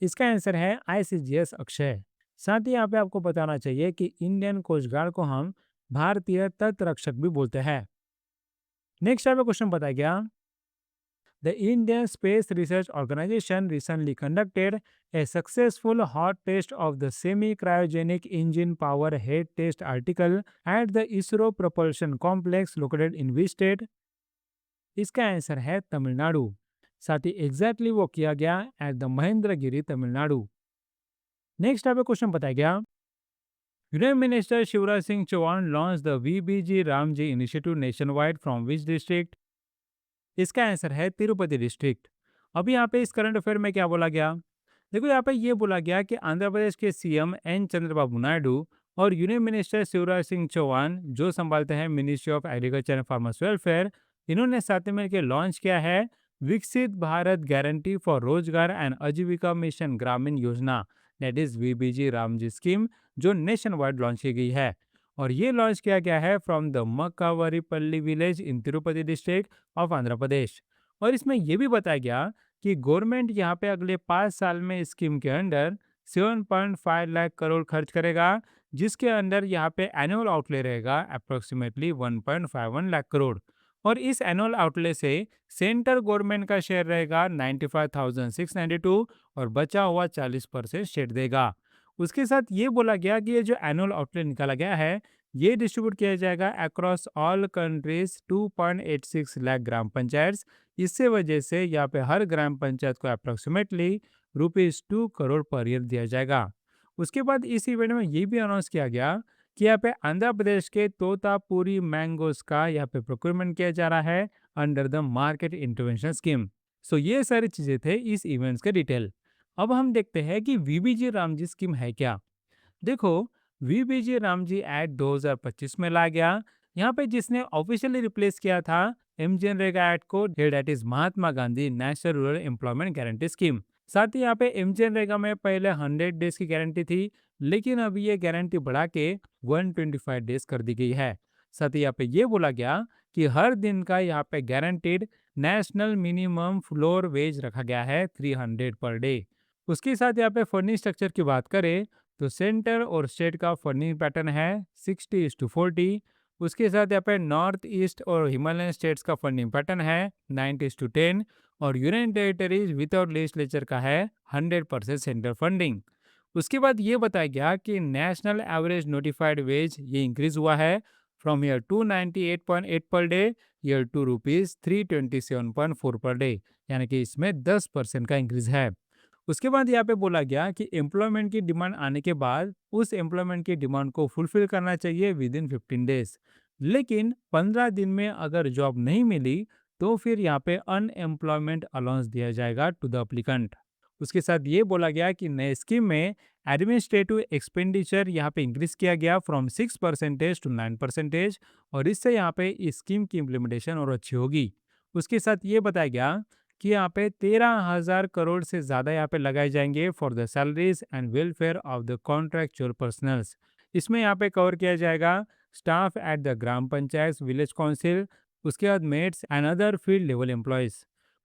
इसका answer है ICGS Akshay. साथ ही यहाँ पे आपको बताना चाहिए कि इंडियन कोस्ट गार्ड को हम भारतीय तट रक्षक भी बोलते हैं। नेक्स्ट टाइप का क्वेश्चन बताया गया, The Indian Space Research Organization recently conducted a successful hot test of the semi-cryogenic engine power head test article at the ISRO Propulsion Complex located in which state? इसका answer है तमिलनाडु। साथ ही exactly वो किया गया at the Mahendragiri Tamil Nadu. Next आपको question बताया गया, union minister Shivraj Singh Chouhan launch the VBG Ramji initiative nationwide from which district? इसका आंसर है तिरुपति डिस्ट्रिक्ट। अभी यहाँ पे इस करंट अफेयर में क्या बोला गया? देखो यहाँ पे ये बोला गया कि आंध्र प्रदेश के सीएम एन चंद्रबाबू नायडू और यूनियन मिनिस्टर शिवराज सिंह चौहान जो संभालते हैं ministry of agriculture and farmers welfare, इन्होंने साथ में मिलकर लॉन्च किया है Viksit Bharat guarantee for Rozgar and Ajeevika mission Gramin Yojana, that is VBG Ramji scheme, जो नेशन वाइड लॉन्च की गई है। और ये लॉन्च किया गया है from the Makkavaripalli village in Tirupati district of Andhra Pradesh. और इसमें यह भी बताया गया कि गवर्नमेंट यहाँ पे अगले 5 साल में इस स्कीम के अंडर 7.5 लाख करोड़ खर्च करेगा, जिसके अंदर यहाँ पे एनुअल आउटले रहेगा अप्रोक्सीमेटली 1.51 लाख करोड़। और इस एनुअल आउटले से सेंट्रल गवर्नमेंट का शेयर रहेगा 95,692 और बचा हुआ 40% शेयर देगा। उसके साथ ये बोला गया कि ये जो एनुअल आउटले निकाला गया है, ये डिस्ट्रीब्यूट किया जाएगा अक्रॉस ऑल कंट्रीज 2.86 लाख ग्राम पंचायत। इससे वजह से यहाँ पे हर ग्राम पंचायत को अप्रोक्सीमेटली ₹2 करोड़ पर ईयर दिया जाएगा। उसके बाद इस इवेंट में ये भी अनाउंस किया गया कि यहाँ पे आंध्र प्रदेश के तोतापुरी मैंगोस का यहाँ पे प्रोक्योरमेंट किया जा रहा है under the market intervention scheme. So ये सारी चीजें थे इस इवेंट्स के डिटेल। अब हम देखते हैं कि वीबीजी रामजी स्कीम है क्या। देखो, वीबीजी रामजी एक्ट 2025 में लाया गया। यहाँ पे जिसने ऑफिशियली रिप्लेस किया था एमजीएनरेगा एक्ट को, that is Mahatma Gandhi national rural employment guarantee scheme. साथ ही यहाँ पे एमजीएनरेगा में पहले 100 डेज की गारंटी थी, लेकिन अभी ये गारंटी बढ़ा के 125 डेज कर दी गई है। साथ ही यहाँ पे ये बोला गया कि हर दिन का यहाँ पे guaranteed national minimum floor wage रखा गया है 300 पर डे। उसके साथ यहाँ पे फंडिंग स्ट्रक्चर की बात करें तो सेंटर और स्टेट का फंडिंग पैटर्न है 60:40। उसके साथ यहाँ पे नॉर्थ ईस्ट और हिमालयन स्टेट्स का फंडिंग पैटर्न है 90:10 और यूनियन टेरिटरीज विदाउट लेजिस्लेचर का है 100% सेंट्रल फंडिंग। उसके बाद ये बताया गया कि नेशनल एवरेज नोटिफाइड वेज ये इंक्रीज हुआ है from year 298.8 per day year to ₹327.4 per day, यानी कि इसमें 10% का इंक्रीज है। उसके बाद यहाँ पे बोला गया कि एम्प्लॉयमेंट की डिमांड आने के बाद उस एम्प्लॉयमेंट की डिमांड को फुलफिल करना चाहिए विद इन 15 डेज। लेकिन 15 दिन में अगर जॉब नहीं मिली तो फिर यहाँ पे अनएम्प्लॉयमेंट अलाउंस दिया जाएगा टू द अप्लीकेंट। उसके साथ ये बोला गया कि नए स्कीम में एडमिनिस्ट्रेटिव एक्सपेंडिचर यहाँ पे इंक्रीज किया गया फ्रॉम 6% टू 9%, और इससे यहाँ पे इस स्कीम की इम्प्लीमेंटेशन और अच्छी होगी। उसके साथ ये बताया गया कि यहाँ पे 13,000 करोड़ से ज़्यादा यहाँ पे लगाए जाएंगे for the salaries and welfare of the contractual personnels. इसमें यहाँ पे कवर किया जाएगा staff at the gram panchayat, village council, उसके बाद mates and other field level employees.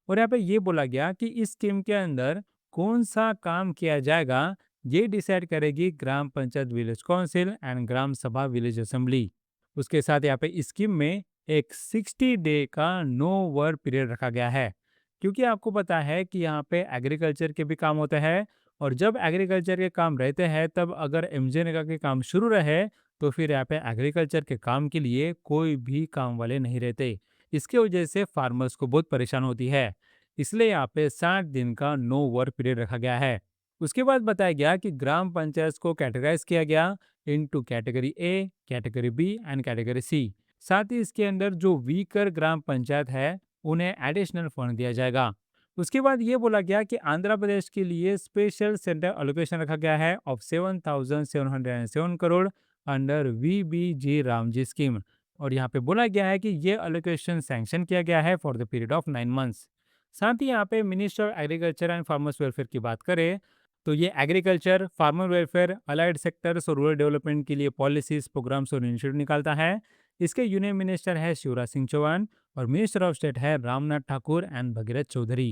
और यहाँ पे ये बोला गया कि इस स्कीम के अंदर कौन सा काम किया जाएगा, ये डिसाइड करेगी ग्राम पंचायत, विलेज काउंसिल एंड ग्राम सभा, विलेज असेंबली। उसके साथ यहाँ पे इस स्कीम में एक 60 डे का नो वर्क पीरियड रखा गया है, क्योंकि आपको पता है कि यहाँ पे एग्रीकल्चर के भी काम होते हैं, और जब एग्रीकल्चर के काम रहते हैं तब अगर एमजीएनरेगा के काम शुरू रहे तो फिर यहाँ पे एग्रीकल्चर के काम के लिए कोई भी काम वाले नहीं रहते। इसके वजह से फार्मर्स को बहुत परेशान होती है, इसलिए यहाँ पे 60 दिन का नो वर्क पीरियड रखा गया है। उसके बाद बताया गया कि ग्राम पंचायत को कैटेगराइज किया गया into category A, category B and category C. साथ ही इसके अंदर जो वीकर ग्राम पंचायत है उन्हें एडिशनल फंड दिया जाएगा। उसके बाद ये बोला गया कि आंध्र प्रदेश के लिए स्पेशल सेंटर अलोकेशन रखा गया है of 7,707 crore under VBG Ramji scheme. और यहाँ पे बोला गया है कि ये अलोकेशन सैंक्शन किया गया है for the period of 9 months. साथ ही यहाँ पे minister of agriculture and farmers welfare की बात करें तो ये agriculture, farmer welfare, allied sectors और रूरल डेवलपमेंट के लिए पॉलिसीज, प्रोग्राम्स और इनिशिएटिव निकालता है। इसके यूनियन मिनिस्टर है शिवराज सिंह चौहान और मिनिस्टर ऑफ स्टेट है रामनाथ ठाकुर एंड भगीरथ चौधरी।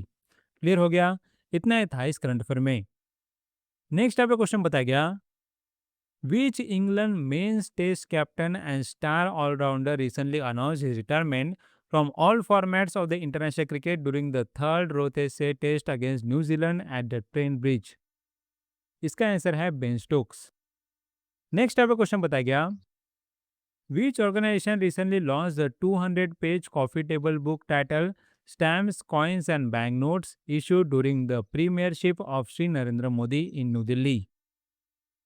क्लियर हो गया? इतना ही था इस करंट अफेयर में। नेक्स्ट आपका क्वेश्चन बताया गया, Which England men's test captain and star all-rounder recently announced his retirement from all formats of the international cricket during the third Rothesay test against New Zealand at the Trent Bridge. इसका answer है Ben Stokes. Next आपका question बताया गया, which organization recently launched the 200-page coffee table book titled Stamps, Coins and Banknotes issued during the premiership of Sri Narendra Modi in New Delhi?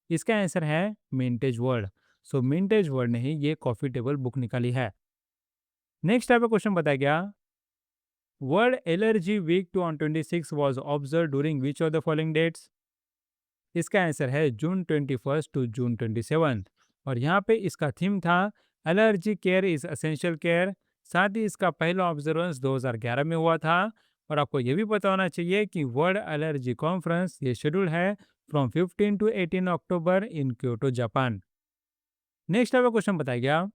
इसका answer है mintage world. सो mintage world ने ही ये coffee table book निकाली है। Next आपका question बताया गया, world allergy week 2026 was observe during which of the following dates? इसका आंसर है जून 21 टू जून 27। और यहाँ पे इसका थीम था allergy care is essential care. साथ ही इसका पहला ऑब्जर्वेंस 2011 में हुआ था। और आपको ये भी पता होना चाहिए कि वर्ल्ड एलर्जी कॉन्फ्रेंस ये शेड्यूल है from 15 to 18 October in Kyoto Japan. Next आपका क्वेश्चन बताया गया,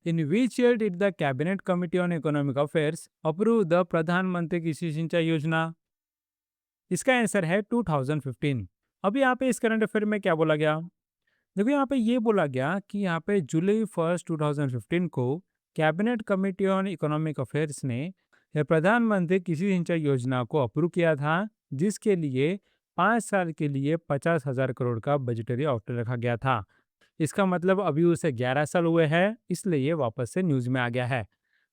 in which year did the cabinet committee on economic affairs approve the Pradhan Mantri Krishi सिंचाई योजना? इसका आंसर है 2015। अभी यहाँ पे इस करंट अफेयर में क्या बोला गया, देखो यहाँ पे ये बोला गया कि यहाँ पे जुलाई 1 2015 को cabinet committee on economic affairs ने यह प्रधानमंत्री कृषि सिंचाई योजना को अप्रूव किया था, जिसके लिए 5 साल के लिए 50,000 करोड़ का बजटरी आउटले रखा गया था। इसका मतलब अभी उसे 11 साल हुए हैं, इसलिए ये वापस से न्यूज में आ गया है।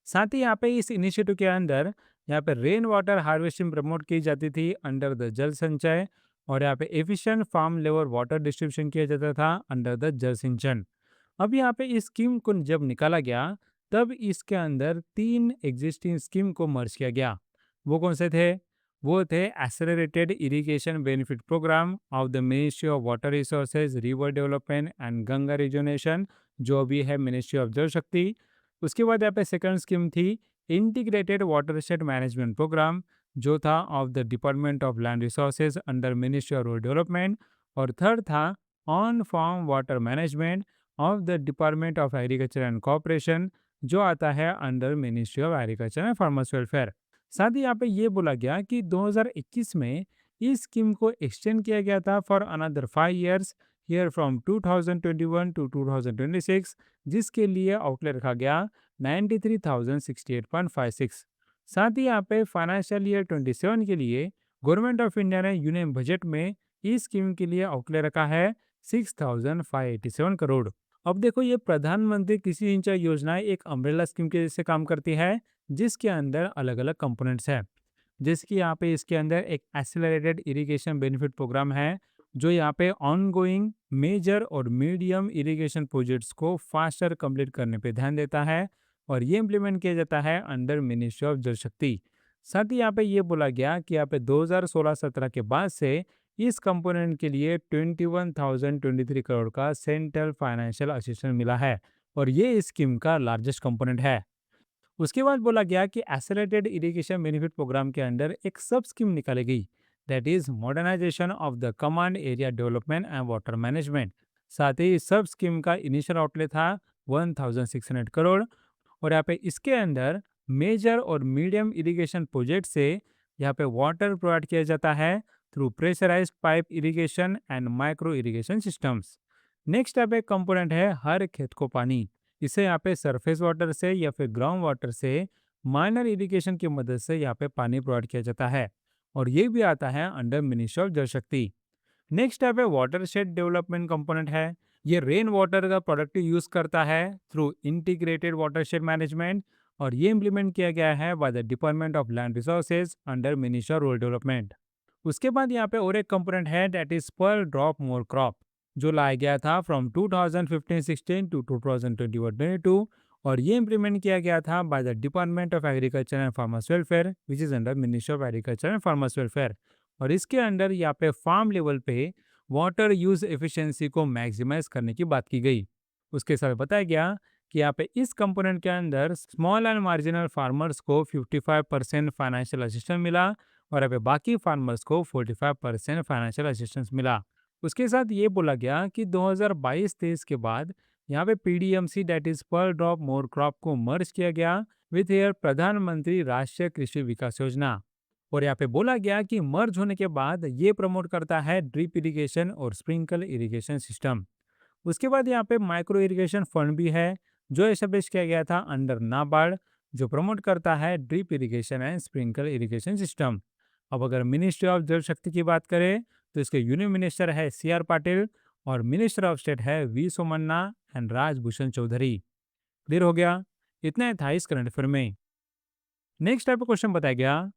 साथ ही यहाँ पे इस इनिशिएटिव के अंदर यहाँ पे रेन वाटर हार्वेस्टिंग प्रमोट की जाती थी अंडर द जल संचय, और यहाँ पे efficient farm level water distribution किया जाता था अंडर द जल सिंचन। अब यहाँ पे इस स्कीम को जब निकाला गया, तब इसके अंदर 3 एग्जिस्टिंग स्कीम को मर्ज किया गया। वो कौन से थे? वो थे accelerated irrigation benefit programme of the ministry of water resources, river development and Ganga rejuvenation, जो भी है मिनिस्ट्री ऑफ जल शक्ति। उसके बाद यहाँ पे सेकंड स्कीम थी इंटीग्रेटेड वाटरशेड मैनेजमेंट प्रोग्राम, जो था of the department of land resources under ministry of rural development. और थर्ड था on farm water management of the department of agriculture and corporation, जो आता है under ministry of agriculture and farmers welfare. साथ ही यहाँ पे ये बोला गया कि 2021 में इस स्कीम को एक्सटेंड किया गया था for another 5 years year from 2021 to 2026, जिसके लिए आउटले रखा गया 93,068.56। साथ ही यहाँ पे फाइनेंशियल ईयर 27 के लिए गवर्नमेंट ऑफ इंडिया ने यूनियन बजट में इस स्कीम के लिए आउटले रखा है 6,587 करोड़। अब देखो, ये प्रधानमंत्री कृषि सिंचाई योजना एक अम्ब्रेला स्कीम के जैसे काम करती है, जिसके अंदर अलग अलग कंपोनेंट्स है। जैसे कि यहाँ पे इसके अंदर एक एक्सेलरेटेड इरिगेशन बेनिफिट प्रोग्राम है, जो यहाँ पे ऑनगोइंग मेजर और मीडियम इरिगेशन प्रोजेक्ट्स को फास्टर कंप्लीट करने पे ध्यान देता है, और ये इम्प्लीमेंट किया जाता है अंडर मिनिस्ट्री ऑफ जल शक्ति। साथ ही यहाँ पे ये बोला गया कि यहाँ पे 2016-17 के बाद से इस कंपोनेंट के लिए 21,023 करोड़ का सेंट्रल फाइनेंशियल असिस्टेंस मिला है, और ये इस स्कीम का लार्जेस्ट कंपोनेंट है। उसके बाद बोला गया कि एक्सेलरेटेड इरिगेशन बेनिफिट प्रोग्राम के अंदर एक सब स्कीम निकाली गई, that is modernisation of the command area development and water management. साथ ही सब स्कीम का इनिशियल आउटले था 1,600 करोड़। और यहाँ पे इसके अंदर मेजर और मीडियम इरिगेशन प्रोजेक्ट से यहाँ पे वाटर प्रोवाइड किया जाता है through pressurised pipe irrigation and micro irrigation systems. Next यहाँ पे कंपोनेंट है हर खेत को पानी। इसे यहाँ पे सरफेस वाटर से या फिर ग्राउंड वाटर से माइनर इरिगेशन की मदद से यहाँ पे पानी प्रोवाइड किया जाता है, और ये भी आता है अंडर मिनिस्ट्री ऑफ जल शक्ति। नेक्स्ट यहाँ पे वाटर शेड डेवलपमेंट कंपोनेंट है। ये रेन वाटर का प्रोडक्टिव यूज करता है through integrated water shade management, और ये इम्प्लीमेंट किया गया है by the department of land resources under ministry of rural development. उसके बाद यहाँ पे और एक कंपोनेंट है दैट इज पर ड्रॉप मोर क्रॉप, जो लाया गया था फ्रॉम 2015-16 टू 2021-22, और ये इम्प्लीमेंट किया गया था by the department of agriculture and farmers welfare which is under ministry of agriculture and farmers welfare. और इसके अंदर यहाँ पे फार्म लेवल पे वाटर यूज एफिशिएंसी को मैक्सिमाइज करने की बात की गई। उसके साथ बताया गया कि यहाँ पे इस कंपोनेंट के अंदर स्मॉल एंड मार्जिनल फार्मर्स को 55% फाइनेंशियल असिस्टेंस मिला, और यहाँ पे बाकी फार्मर्स को 45% फाइनेंशियल असिस्टेंस मिला। उसके साथ ये बोला गया कि 2022-23 के बाद यहाँ पे पीडीएमसी दैट इज पर ड्रॉप मोर क्रॉप को मर्ज किया गया विथ ईयर प्रधानमंत्री राष्ट्रीय कृषि विकास योजना। और यहाँ पे बोला गया कि मर्ज होने के बाद ये प्रमोट करता है ड्रिप इरिगेशन और स्प्रिंकल इरिगेशन सिस्टम। उसके बाद यहाँ पे माइक्रो इरिगेशन फंड भी है, जो एस्टेब्लिश किया गया था अंडर नाबार्ड जो प्रमोट करता है drip irrigation and sprinkle irrigation system. अब अगर मिनिस्ट्री ऑफ जल शक्ति की बात करें तो इसके यूनियन मिनिस्टर है CR पाटिल और मिनिस्टर ऑफ स्टेट है V Somanna and Rajbhushan Chaudhary. Clear हो गया? इतना था इस करंट अफेयर में। नेक्स्ट टाइप का क्वेश्चन बताया गया,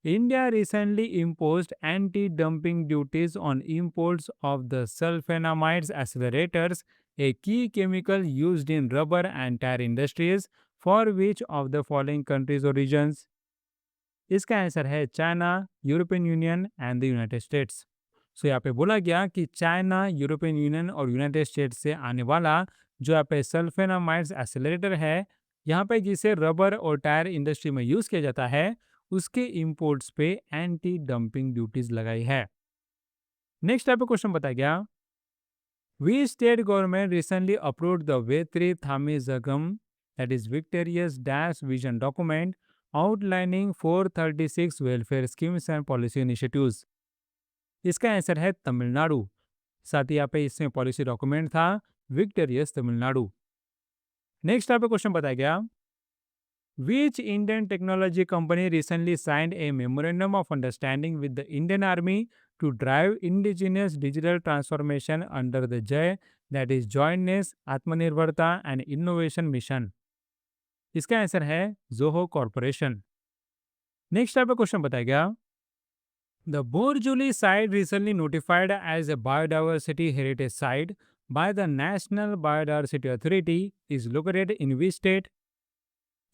India recently imposed anti-dumping duties on imports of the sulfonamides accelerators, a key chemical used in rubber and tire industries, for which of the following countries or regions? इसका answer है China, European Union and the United States. So यहाँ पे बोला गया कि China, European Union और United States से आने वाला जो यहाँ पे सल्फेनामाइड्स एक्सेलरेटर है, यहाँ पे जिसे रबर और टायर इंडस्ट्री में यूज किया जाता है, उसके इंपोर्ट्स पे एंटी डंपिंग ड्यूटीज लगाई है। नेक्स्ट टाइप का क्वेश्चन बताया गया, we state government recently approved the Vetri Thamizhagam that is victorious dash vision document outlining 436 welfare schemes and policy initiatives. इसका आंसर है तमिलनाडु। साथ ही यहाँ पे इसमें पॉलिसी डॉक्यूमेंट था विक्टोरियस तमिलनाडु। नेक्स्ट टाइप का क्वेश्चन बताया गया, Which Indian technology company recently signed a memorandum of understanding with the Indian Army to drive indigenous digital transformation under the JAY, that is Jointness, Atmanirbharta and Innovation Mission? इसका answer है Zoho corporation. Next type का question बताया गया, the Borjuli site recently notified as a biodiversity heritage site by the national biodiversity authority is located in which state?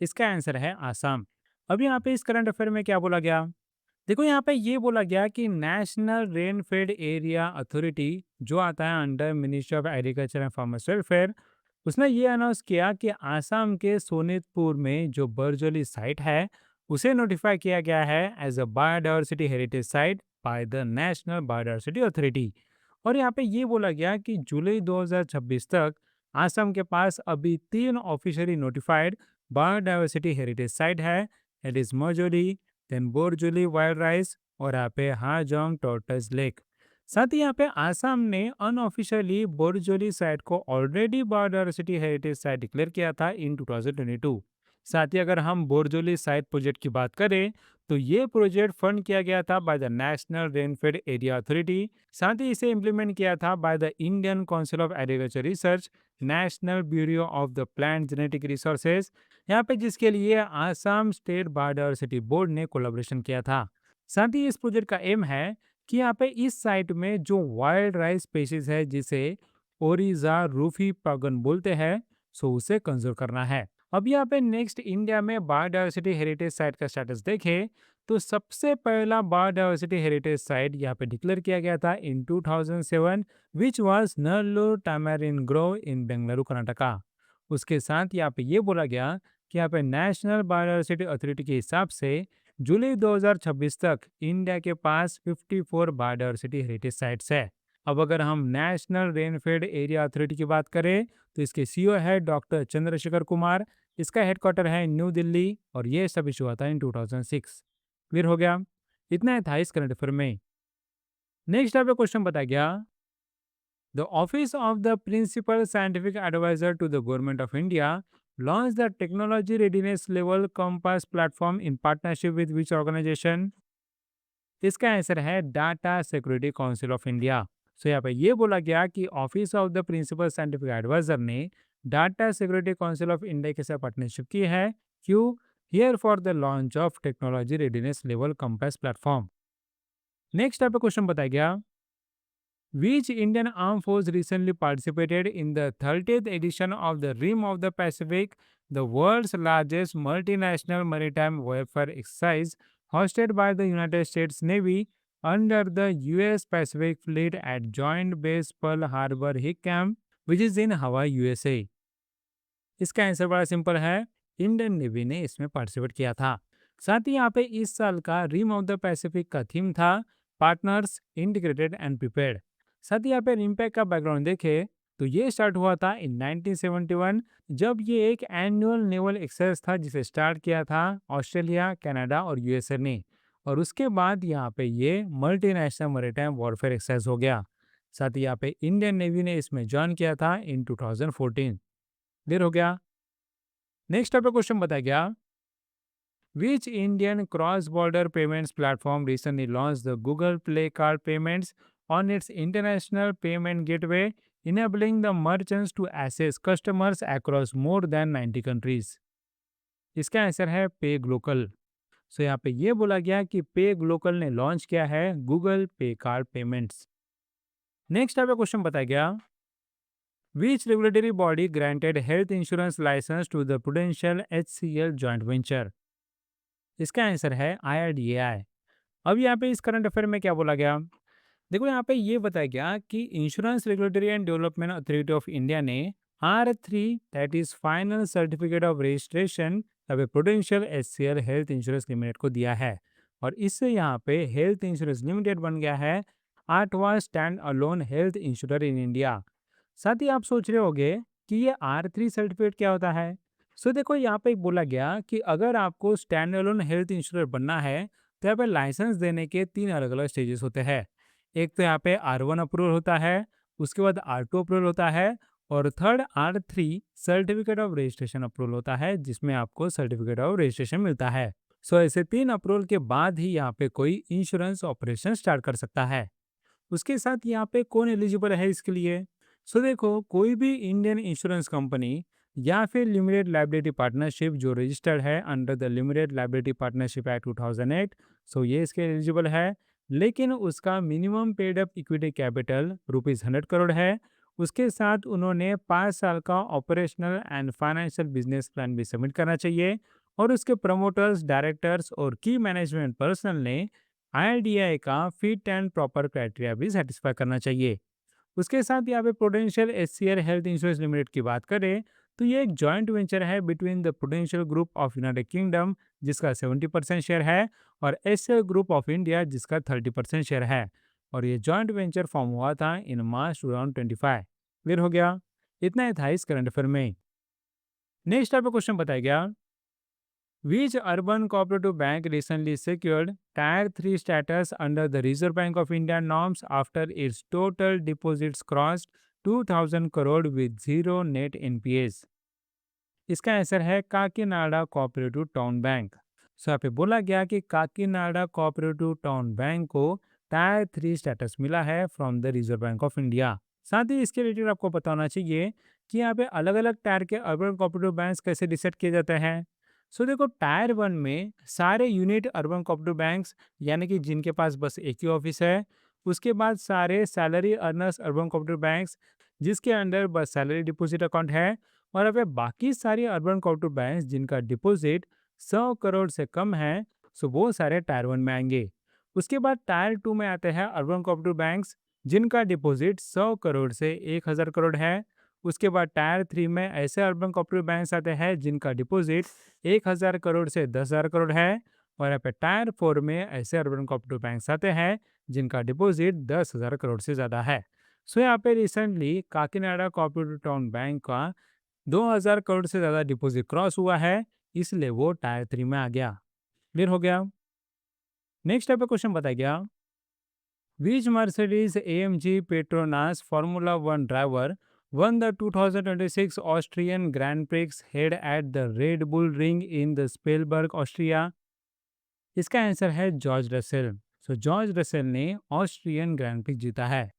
इसका answer है आसाम। अब यहाँ पे इस करंट अफेयर में क्या बोला गया, देखो यहाँ पे ये बोला गया कि नेशनल रेनफेड एरिया अथॉरिटी जो आता है under ministry of agriculture and farmers welfare, उसने ये अनाउंस किया कि आसाम के सोनितपुर में जो बरजोली साइट है उसे नोटिफाई किया गया है as a biodiversity heritage site by the national biodiversity authority. और यहाँ पे ये बोला गया कि जुलाई 2026 तक आसाम के पास अभी 3 officially notified biodiversity heritage site है। It is Majuli, then Borjuli wild rice और यहाँ पे हाजोंग टॉर्टस लेक। साथ ही यहाँ पे आसाम ने अनऑफिशियली बोरजोली साइट को already biodiversity heritage site declare किया था इन 2022। साथ ही अगर हम बोरजोली साइट प्रोजेक्ट की बात करें तो ये प्रोजेक्ट फंड किया गया था by the national rainfed area authority. साथ ही इसे इम्प्लीमेंट किया था by the Indian council of agriculture research, national bureau of the plant genetic resources, यहाँ पे जिसके लिए आसाम स्टेट बायोडाइवर्सिटी बोर्ड ने कोलैबोरेशन किया था। साथ ही इस प्रोजेक्ट का एम है कि यहाँ पे इस साइट में जो वाइल्ड राइस स्पीशीज है जिसे ओरिजा रूफी पगन बोलते हैं, सो उसे कंजर्व करना है। अब यहाँ पे नेक्स्ट इंडिया में बायोडाइवर्सिटी हेरिटेज साइट का स्टेटस देखें तो सबसे पहला बायोडाइवर्सिटी हेरिटेज साइट यहाँ पे डिक्लेयर किया गया था इन 2007 विच वाज नल्लूर टामरिन ग्रोव इन बेंगलुरु कर्नाटका। उसके साथ यहाँ पे ये बोला गया कि यहाँ पे नेशनल बायोडाइवर्सिटी अथॉरिटी के हिसाब से जुलाई 2026 तक इंडिया के पास 54 बायोडाइवर्सिटी हेरिटेज साइट्स है। अब अगर हम नेशनल रेनफेड एरिया अथॉरिटी की बात करें तो इसके सीईओ है डॉक्टर चंद्रशेखर कुमार। इसका हेडक्वार्टर है न्यू दिल्ली और ये सब इशू हुआ था इन 2006। क्लियर हो गया? इतना ही था इस करंट अफेयर में। नेक्स्ट आपका क्वेश्चन बताया गया, the office of the principal scientific adviser to the government of India launched the technology readiness level compass platform in partnership with which organization? इसका आंसर है data security council of India. So यहाँ पे ये बोला गया कि office of the principal scientific adviser ने data security council of India के साथ पार्टनरशिप की है। क्यों? Here for the launch of technology readiness level compass platform. Next type का क्वेश्चन बताया गया, Which Indian armed force recently participated in the 30th edition of the Rim of the Pacific, the world's largest multinational maritime warfare exercise hosted by the United States Navy under the US Pacific Fleet at Joint Base Pearl Harbor Hickam, which is in Hawaii, USA? इसका answer बड़ा simple है, Indian navy ने इसमें participate किया था। साथ ही यहाँ पे इस साल का रिम ऑफ द पैसिफिक का थीम था पार्टनर्स इंटीग्रेटेड एंड प्रिपेयर्ड। साथ ही यहाँ पे रिम्पैक का बैकग्राउंड देखे तो ये स्टार्ट हुआ था इन 1971 जब ये एक एनुअल नेवल एक्सरसाइज था जिसे स्टार्ट किया था ऑस्ट्रेलिया, कनाडा और यूएसए ने। और उसके बाद यहाँ पे ये मल्टीनेशनल मैरीटाइम वॉरफेयर एक्सरसाइज हो गया। साथ ही यहाँ पे इंडियन नेवी ने इसमें ज्वाइन किया था इन 2014। क्लियर हो गया? नेक्स्ट आपका क्वेश्चन बताया गया, which Indian cross border payments platform recently launch the Google Play card payments on its international payment gateway, enabling the merchants to access customers across more than 90 countries. इसका answer है pay Glocal. सो यहाँ पे ये बोला गया कि पे Glocal ने लॉन्च किया है Google Pay card payments. Next आपका क्वेश्चन बताया गया, which regulatory body granted health insurance licence to the Prudential HCL joint venture. इसका आंसर है IRDAI। अब यहाँ पे इस करंट अफेयर में क्या बोला गया, देखो यहाँ पे ये बताया गया कि insurance regulatory and development authority of India ने R3 that is final certificate of registration prudential HCL health insurance limited को दिया है। और इससे यहाँ पे हेल्थ इंश्योरेंस लिमिटेड बन गया है आठवां stand alone health ensure in India. साथ ही आप सोच रहे होंगे कि ये R3 सर्टिफिकेट क्या होता है। सो देखो यहाँ पे बोला गया कि अगर आपको स्टैंड अलोन हेल्थ इंश्योर बनना है तो यहाँ पे लाइसेंस देने के 3 अलग अलग स्टेजेस होते हैं। एक तो यहाँ पे R1 अप्रूवल होता है, उसके बाद R2 अप्रूवल होता है, और third R3 certificate of registration approval होता है, जिसमें आपको सर्टिफिकेट ऑफ रजिस्ट्रेशन मिलता है। सो ऐसे 3 अप्रूवल के बाद ही यहाँ पे कोई इंश्योरेंस ऑपरेशन स्टार्ट कर सकता है। उसके साथ यहाँ पे कौन एलिजिबल है इसके लिए। सो देखो, कोई भी इंडियन इंश्योरेंस कंपनी या फिर लिमिटेड लाइबिलिटी पार्टनरशिप जो रजिस्टर्ड है under the limited liability partnership act 2008, सो ये इसके एलिजिबल है। लेकिन उसका minimum paid up equity capital ₹100 crore है। उसके साथ उन्होंने 5 साल का operational and financial business plan भी सबमिट करना चाहिए। और उसके प्रमोटर्स, डायरेक्टर्स और की मैनेजमेंट पर्सनल ने IRDAI का फिट एंड प्रॉपर क्राइटेरिया भी सेटिस्फाई करना चाहिए। उसके साथ यहाँ पे prudential HCL health insurance limited की बात करें तो ये एक जॉइंट वेंचर है between the prudential group of United kingdom जिसका 70% शेयर है, और HCL ग्रुप ऑफ इंडिया जिसका 30% शेयर है। और ये जॉइंट वेंचर फॉर्म हुआ था इन मार्च 2025। क्लियर हो गया। इतना ही था इस करंट अफेयर में। नेक्स्ट आपको क्वेश्चन बताया गया, which urban cooperative bank recently secured Tier 3 status under the Reserve Bank of India norms after its total deposits crossed 2000 crore with zero net NPAs? इसका आंसर है काकीनाडा कोऑपरेटिव टाउन बैंक। सो यहाँ पे बोला गया कि काकीनाडा कोऑपरेटिव टाउन बैंक को Tier 3 status मिला है from the reserve bank of India. साथ ही इसके रिलेटेड आपको पता होना चाहिए कि यहाँ पे अलग अलग टायर के अर्बन कोऑपरेटिव बैंक कैसे डिसाइड किए जाते हैं। सो देखो, Tier 1 में सारे यूनिट अर्बन कोऑपरेटिव बैंक्स यानी कि जिनके पास बस एक ही ऑफिस है। उसके बाद सारे salary earners urban cooperative banks जिसके अंडर बस सैलरी डिपॉजिट अकाउंट है। और अब बाकी सारी अर्बन कोऑपरेटिव बैंक जिनका डिपॉजिट 100 करोड़ से कम है, सो वो सारे Tier 1 में आएंगे। उसके बाद Tier 2 में आते हैं अर्बन कोऑपरेटिव बैंक्स जिनका डिपॉजिट 100 करोड़ से 1000 करोड़ है। उसके बाद Tier 3 में ऐसे अर्बन कोऑपरेटिव बैंक्स आते हैं जिनका डिपॉजिट 1000 करोड़ से 10,000 करोड़ है। और यहाँ पे Tier 4 में ऐसे अर्बन कोऑपरेटिव बैंक्स आते हैं जिनका डिपॉजिट 10,000 करोड़ से ज़्यादा है। सो यहाँ पे recently Kakinada cooperative town bank का 2000 करोड़ से ज़्यादा डिपॉजिट क्रॉस हुआ है, इसलिए वो Tier 3 में आ गया। क्लियर हो गया। नेक्स्ट आपका क्वेश्चन बताया गया, which Mercedes AMG Petronas Formula 1 driver won the 2026 Austrian Grand Prix held at the Red Bull Ring in the Spielberg, Austria? इसका आंसर है जॉर्ज रसेल। सो जॉर्ज रसेल ने ऑस्ट्रियन ग्रैंड प्रिक्स जीता है।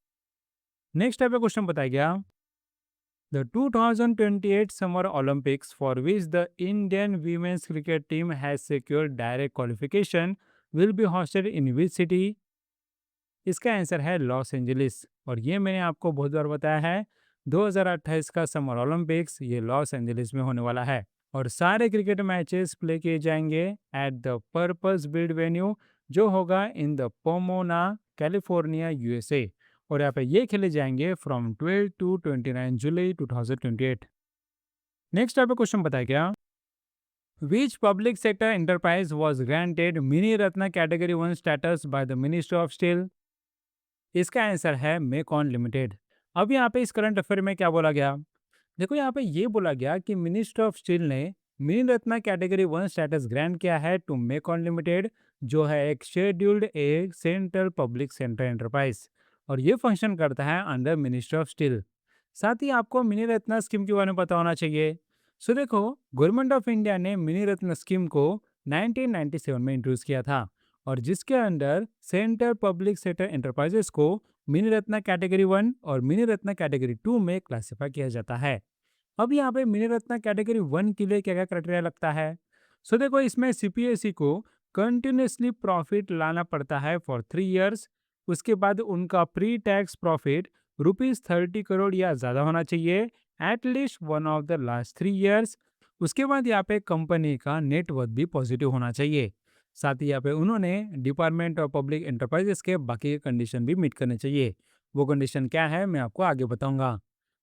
Next आपका question बताया गया, the 2028 Summer Olympics, for which the Indian women's cricket team has secured direct qualification, will be hosted in which city? इसका answer है Los Angeles. और ये मैंने आपको बहुत बार बताया है, 2028 का समर ओलंपिक्स ये लॉस एंजलिस में होने वाला है। और सारे क्रिकेट मैचेस प्ले किए जाएंगे at the purpose build venue जो होगा in the Pomona, California, USA। और यहाँ पे ये खेले जाएंगे फ्रॉम 12 to 29 जुलाई 2028। नेक्स्ट आपको क्वेश्चन बताया गया, which public sector enterprise was granted mini Ratna category 1 status by the minister of steel? इसका आंसर है मेकॉन लिमिटेड। अब यहाँ पे इस करंट अफेयर में क्या बोला गया, देखो यहाँ पे ये बोला गया कि मिनिस्टर ऑफ स्टील ने mini Ratna category 1 status grant किया है टू मेकॉन लिमिटेड जो है एक शेड्यूल्ड ए सेंट्रल पब्लिक सेक्टर एंटरप्राइज। और ये फंक्शन करता है अंडर मिनिस्टर ऑफ स्टील। साथ ही आपको मिनी रत्न स्कीम के बारे में पता होना चाहिए। सो देखो, गवर्नमेंट ऑफ इंडिया ने मिनी रत्न स्कीम को 1997 में इंट्रोड्यूस किया था, और जिसके under centre public sector enterprises को मिनी रत्न कैटेगरी 1 और मिनी रत्न कैटेगरी 2 में क्लासिफाई किया जाता है। अब यहाँ पे मिनी रत्न कैटेगरी 1 के लिए क्या क्या क्राइटेरिया लगता है? सो देखो, इसमें सीपीएसई को कंटिन्यूसली प्रॉफिट लाना पड़ता है फॉर 3 इयर्स। उसके बाद उनका प्री टैक्स प्रॉफिट ₹30 करोड़ या ज़्यादा होना चाहिए, at least one of the last 3 years. उसके बाद यहाँ पे कंपनी का नेटवर्थ भी पॉजिटिव होना चाहिए। साथ ही यहाँ पे उन्होंने डिपार्टमेंट ऑफ पब्लिक एंटरप्राइजेस के बाकी के कंडीशन भी मीट करने चाहिए। वो कंडीशन क्या है, मैं आपको आगे बताऊंगा।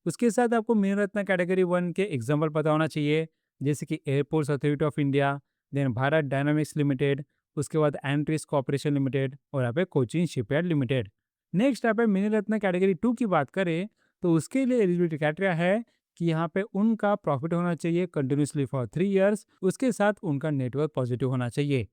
उसके साथ आपको मिनी रत्न कैटेगरी 1 के एग्जाम्पल पता होना चाहिए, जैसे कि airports authority of India, then Bharat dynamics limited, उसके बाद एंट्रीज कॉर्पोरेशन लिमिटेड, और यहाँ पे कोचिन शिपयार्ड लिमिटेड। नेक्स्ट यहाँ पे मिनी रत्न कैटेगरी 2 की बात करें, तो उसके लिए एलिजिबिलिटी क्राइटेरिया है कि यहाँ पे उनका प्रॉफिट होना चाहिए कंटिन्यूसली फॉर 3 इयर्स, उसके साथ उनका नेटवर्क पॉजिटिव होना चाहिए।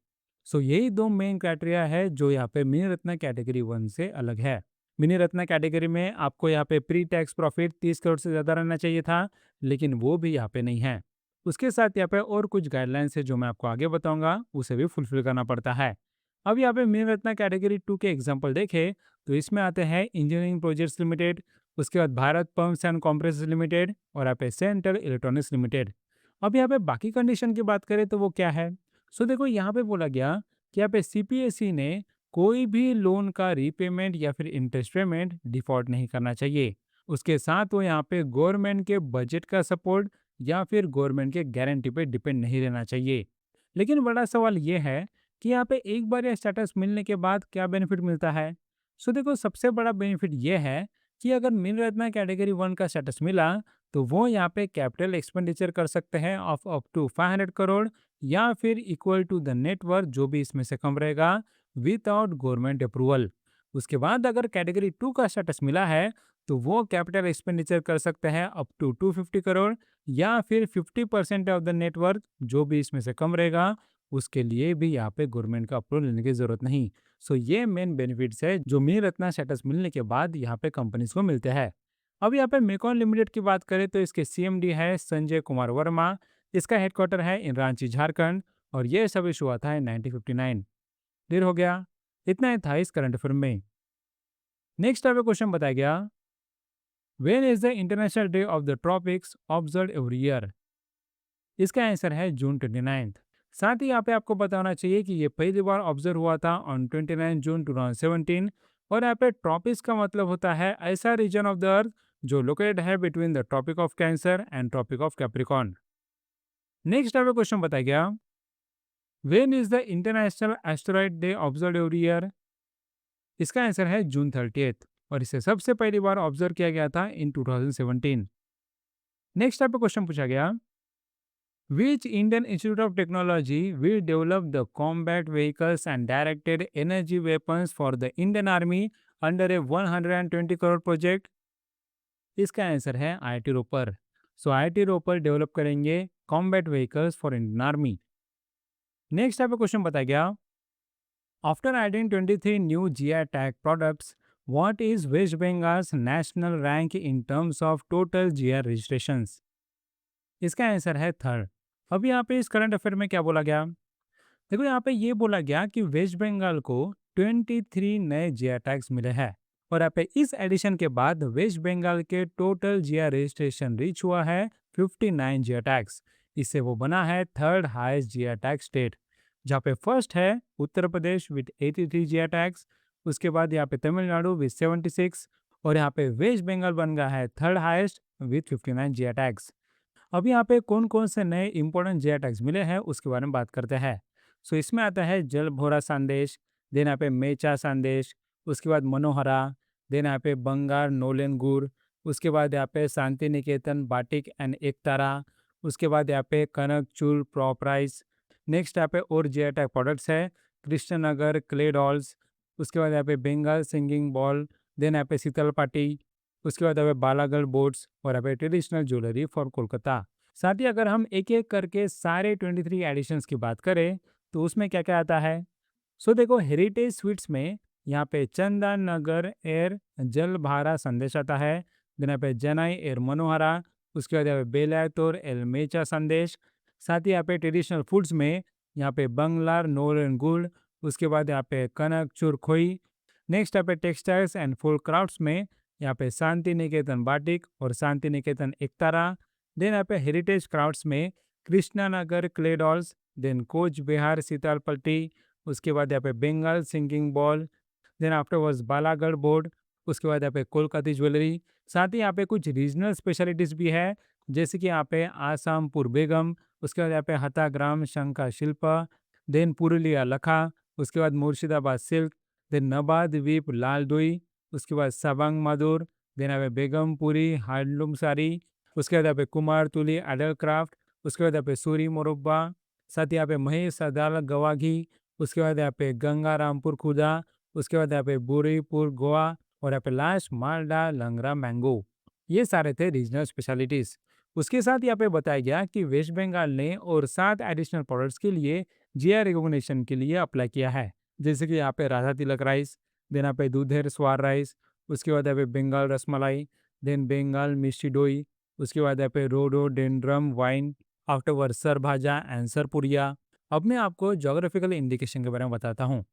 सो यही दो मेन क्राइटेरिया है जो यहाँ पे मिनी रत्न कैटेगरी 1 से अलग है। मिनी रत्न कैटेगरी में आपको यहाँ पे प्री टैक्स प्रॉफिट 30 करोड़ से ज़्यादा रहना चाहिए था, लेकिन वो भी यहाँ पे नहीं है। उसके साथ यहाँ पे और कुछ गाइडलाइंस है जो मैं आपको आगे बताऊंगा, उसे भी फुलफिल करना पड़ता है। अब यहाँ पे मिनी रत्न कैटेगरी 2 के एग्जाम्पल देखें, तो इसमें आते हैं इंजीनियरिंग प्रोजेक्ट्स लिमिटेड, उसके बाद भारत पंप्स एंड कॉम्प्रेसर्स लिमिटेड, और यहाँ पे सेंट्रल इलेक्ट्रॉनिक्स लिमिटेड। अब यहाँ पे बाकी कंडीशन की बात करें तो वो क्या है? सो देखो, यहाँ पे बोला गया कि यहाँ पे सीपीएसई ने कोई भी लोन का रीपेमेंट या फिर इंटरेस्ट पेमेंट डिफॉल्ट नहीं करना चाहिए। उसके साथ वो यहाँ पे गवर्नमेंट के बजट का सपोर्ट या फिर गवर्नमेंट के गारंटी पे डिपेंड नहीं रहना चाहिए। लेकिन बड़ा सवाल ये है कि यहाँ पे एक बार यह स्टेटस मिलने के बाद क्या बेनिफिट मिलता है? सो देखो, सबसे बड़ा बेनिफिट ये है कि अगर मिनी रत्न कैटेगरी 1 का स्टेटस मिला, तो वो यहाँ पे कैपिटल एक्सपेंडिचर कर सकते हैं ऑफ अप टू 500 करोड़ या फिर इक्वल टू द नेटवर्थ जो भी इसमें से कम रहेगा, विदाउट गवर्नमेंट अप्रूवल। उसके बाद अगर कैटेगरी 2 का स्टेटस मिला है, तो वो कैपिटल एक्सपेंडिचर कर सकते हैं अप टू 250 करोड़ या फिर 50% ऑफ द नेटवर्थ जो भी इसमें से कम रहेगा। उसके लिए भी यहाँ पे गवर्नमेंट का अप्रूवल लेने की जरूरत नहीं। सो ये मेन बेनिफिट्स है जो मिनी रत्ना स्टेटस मिलने के बाद यहाँ पे कंपनीज को मिलते हैं। अब यहाँ पे मेकॉन लिमिटेड की बात करें तो इसके सीएमडी है संजय कुमार वर्मा। इसका हेडक्वार्टर है इन रांची झारखंड, और ये सब इशू हुआ था इन 1959। क्लियर हो गया? इतना ही था इस करंट अफेयर में। नेक्स्ट आपको क्वेश्चन बताया गया, when is the international day of the tropics observe every year? इसका आंसर है जून 29। साथ ही यहाँ पे आपको पता होना चाहिए कि ये पहली बार ऑब्जर्व हुआ था ऑन 29 जून 2017। और यहाँ पे ट्रॉपिक्स का मतलब होता है ऐसा रीजन ऑफ द अर्थ जो लोकेटेड है between the tropic of cancer and tropic of capricorn. Next आपको क्वेश्चन बताया गया, when is the international asteroid day observe every year? इसका आंसर है जून 30, और इसे सबसे पहली बार ऑब्जर्व किया गया था इन 2017। नेक्स्ट आपको क्वेश्चन पूछा गया, which Indian Institute of Technology will develop the combat vehicles and directed energy weapons for the Indian Army under a 120 crore project? इसका आंसर है IIT Ropar. So IIT Ropar develop करेंगे combat vehicles for Indian army. Next आपको question बताया गया, after adding 23 new GI tag products, what is West Bengal's national rank in terms of total GI registrations? इसका answer है third. अब यहाँ पे इस करंट अफेयर में क्या बोला गया? देखो, यहाँ पे ये बोला गया कि वेस्ट बंगाल को 23 नए जीआई टैग्स मिले हैं, और यहाँ पे इस एडिशन के बाद वेस्ट बंगाल के टोटल जीआई रजिस्ट्रेशन रीच हुआ है 59 जीआई टैग्स। इससे वो बना है third highest GI tag state, जहाँ पे फर्स्ट है Uttar Pradesh with 83 GI tags. उसके बाद यहाँ पे तमिलनाडु विद 76, और यहाँ पे वेस्ट बंगाल बन गया है third highest with 59 GI tags. अब यहाँ पे कौन कौन से नए इंपॉर्टेंट जीआई टैग्स मिले हैं उसके बारे में बात करते हैं। सो इसमें आता है जल भोरा संदेश, देन यहाँ पे मेचा संदेश, उसके बाद मनोहरा, देन यहाँ पे बंगार नोलेन गुर, उसके बाद यहाँ पे शांति निकेतन बाटिक एंड एकतारा, उसके बाद यहाँ पे कनक चूल प्रॉपराइज। नेक्स्ट यहाँ पे और जीआई टैग प्रोडक्ट्स है कृष्णनगर क्ले डॉल्स, उसके बाद यहाँ पे बंगाल सिंगिंग बॉल, देन यहाँ पे शीतल पाटी, उसके बाद यहाँ पे बालागढ़ बोर्ड्स, और यहाँ पे ट्रेडिशनल ज्वेलरी फॉर कोलकाता। साथ ही अगर हम एक एक करके सारे 23 एडिशंस की बात करें तो उसमें क्या क्या आता है? सो देखो, हेरिटेज स्वीट्स में यहाँ पे चंदन नगर एयर जल भारा संदेश आता है, देन यहाँ पे जनाई एयर मनोहरा, उसके बाद यहाँ पे बेलैत और एलमेचा संदेश। साथ ही यहाँ पे ट्रेडिशनल फूड्स में यहाँ पे बंगलार नोर एंड गुड़, उसके बाद यहाँ पे कनक चुरखोई। नेक्स्ट यहाँ पे टेक्सटाइल्स एंड फूल क्राफ्ट्स में यहाँ पे शांति निकेतन बाटिक और शांति निकेतन एकतारा। देन यहाँ पे हेरिटेज क्राफ्ट्स में Krishnanagar clay dolls, then Cooch Behar Sitalpati, उसके बाद यहाँ पे Bengal singing bowl, then afterwards Balagarh boat, उसके बाद यहाँ पे कोलकाता ज्वेलरी। साथ ही यहाँ पे कुछ रीजनल स्पेशलिटीज भी है, जैसे कि यहाँ पे आसामपुर बेगम, उसके बाद यहाँ पे हताग्राम शंका शिल्प, देन पुरुलिया लखा, उसके बाद मुर्शिदाबाद सिल्क, देन नबाद वीप लाल दुई, उसके बाद सबांग मादुर, देन यहाँ पे बेगमपुरी हैंडलूम साड़ी, उसके बाद यहाँ पे कुमार तुली एडल क्राफ्ट, उसके बाद यहाँ पे सूरी मोरब्बा, साथ ही यहाँ पे महेश अदाल गवाघी, उसके बाद यहाँ पे गंगारामपुर खुदा, उसके बाद यहाँ पे बुरीपुर गोवा, और यहाँ पे लास्ट मालदा लंगरा मैंगो। ये सारे थे रीजनल स्पेशलिटीज। उसके साथ यहाँ पे बताया गया कि वेस्ट बंगाल ने और 7 एडिशनल प्रोडक्ट्स के लिए जीआई रिकॉग्निशन के लिए अप्लाई किया है, जैसे कि यहाँ पे राधा तिलक राइस, देन यहाँ पे दूधेर स्वार राइस, उसके बाद यहाँ पे बंगाल रसमलाई, देन बंगाल मिष्टी दोई, उसके बाद यहाँ पे रोडोडेंड्रम वाइन, आफ्टरवर्ड सरभाजा एंड सरपुरिया। अब मैं आपको जोग्राफिकल इंडिकेशन के बारे में बताता हूँ।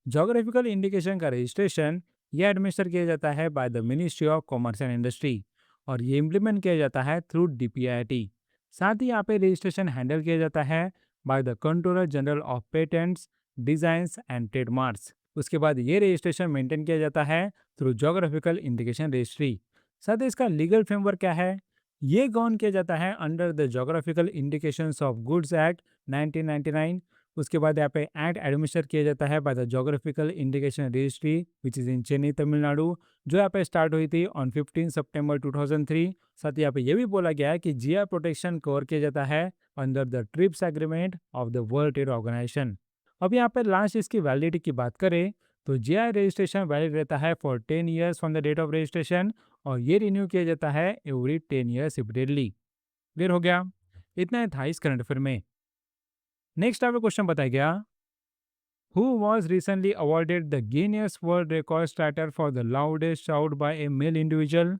जोग्राफिकल इंडिकेशन का रजिस्ट्रेशन यह एडमिनिस्टर किया जाता है by the ministry of commerce and industry, और ये इम्प्लीमेंट किया जाता है थ्रू डीपीआईटी। साथ ही यहाँ पे रजिस्ट्रेशन हैंडल किया जाता है by the controller general of patents, designs and trademarks. उसके बाद ये रजिस्ट्रेशन मेंटेन किया जाता है थ्रू जोग्राफिकल इंडिकेशन रजिस्ट्री। साथ ही इसका लीगल फ्रेमवर्क क्या है, ये गवर्न किया जाता है under the geographical indications of goods act 1999। उसके बाद यहाँ पे एक्ट एडमिनिस्टर किया जाता है by the geographical indication registry which is in Chennai Tamil Nadu, जो यहाँ पे स्टार्ट हुई थी ऑन 15 सितंबर 2003। साथ ही यहाँ पे ये भी बोला गया है कि जीआई प्रोटेक्शन कवर किया जाता है under the TRIPS agreement of the world trade organisation. अब यहाँ पे लास्ट इसकी वैलिडिटी की बात करें तो जीआई रजिस्ट्रेशन वैलिड रहता है for 10 years from the date of registration, और ये रिन्यू किया जाता है एवरी 10 ईयर्स रिपीटेडली। क्लियर हो गया? इतना ही था इस करंट अफेयर में। नेक्स्ट आपको क्वेश्चन बताया गया, who was recently awarded the Guinness world record starter for the loudest shout by a male individual.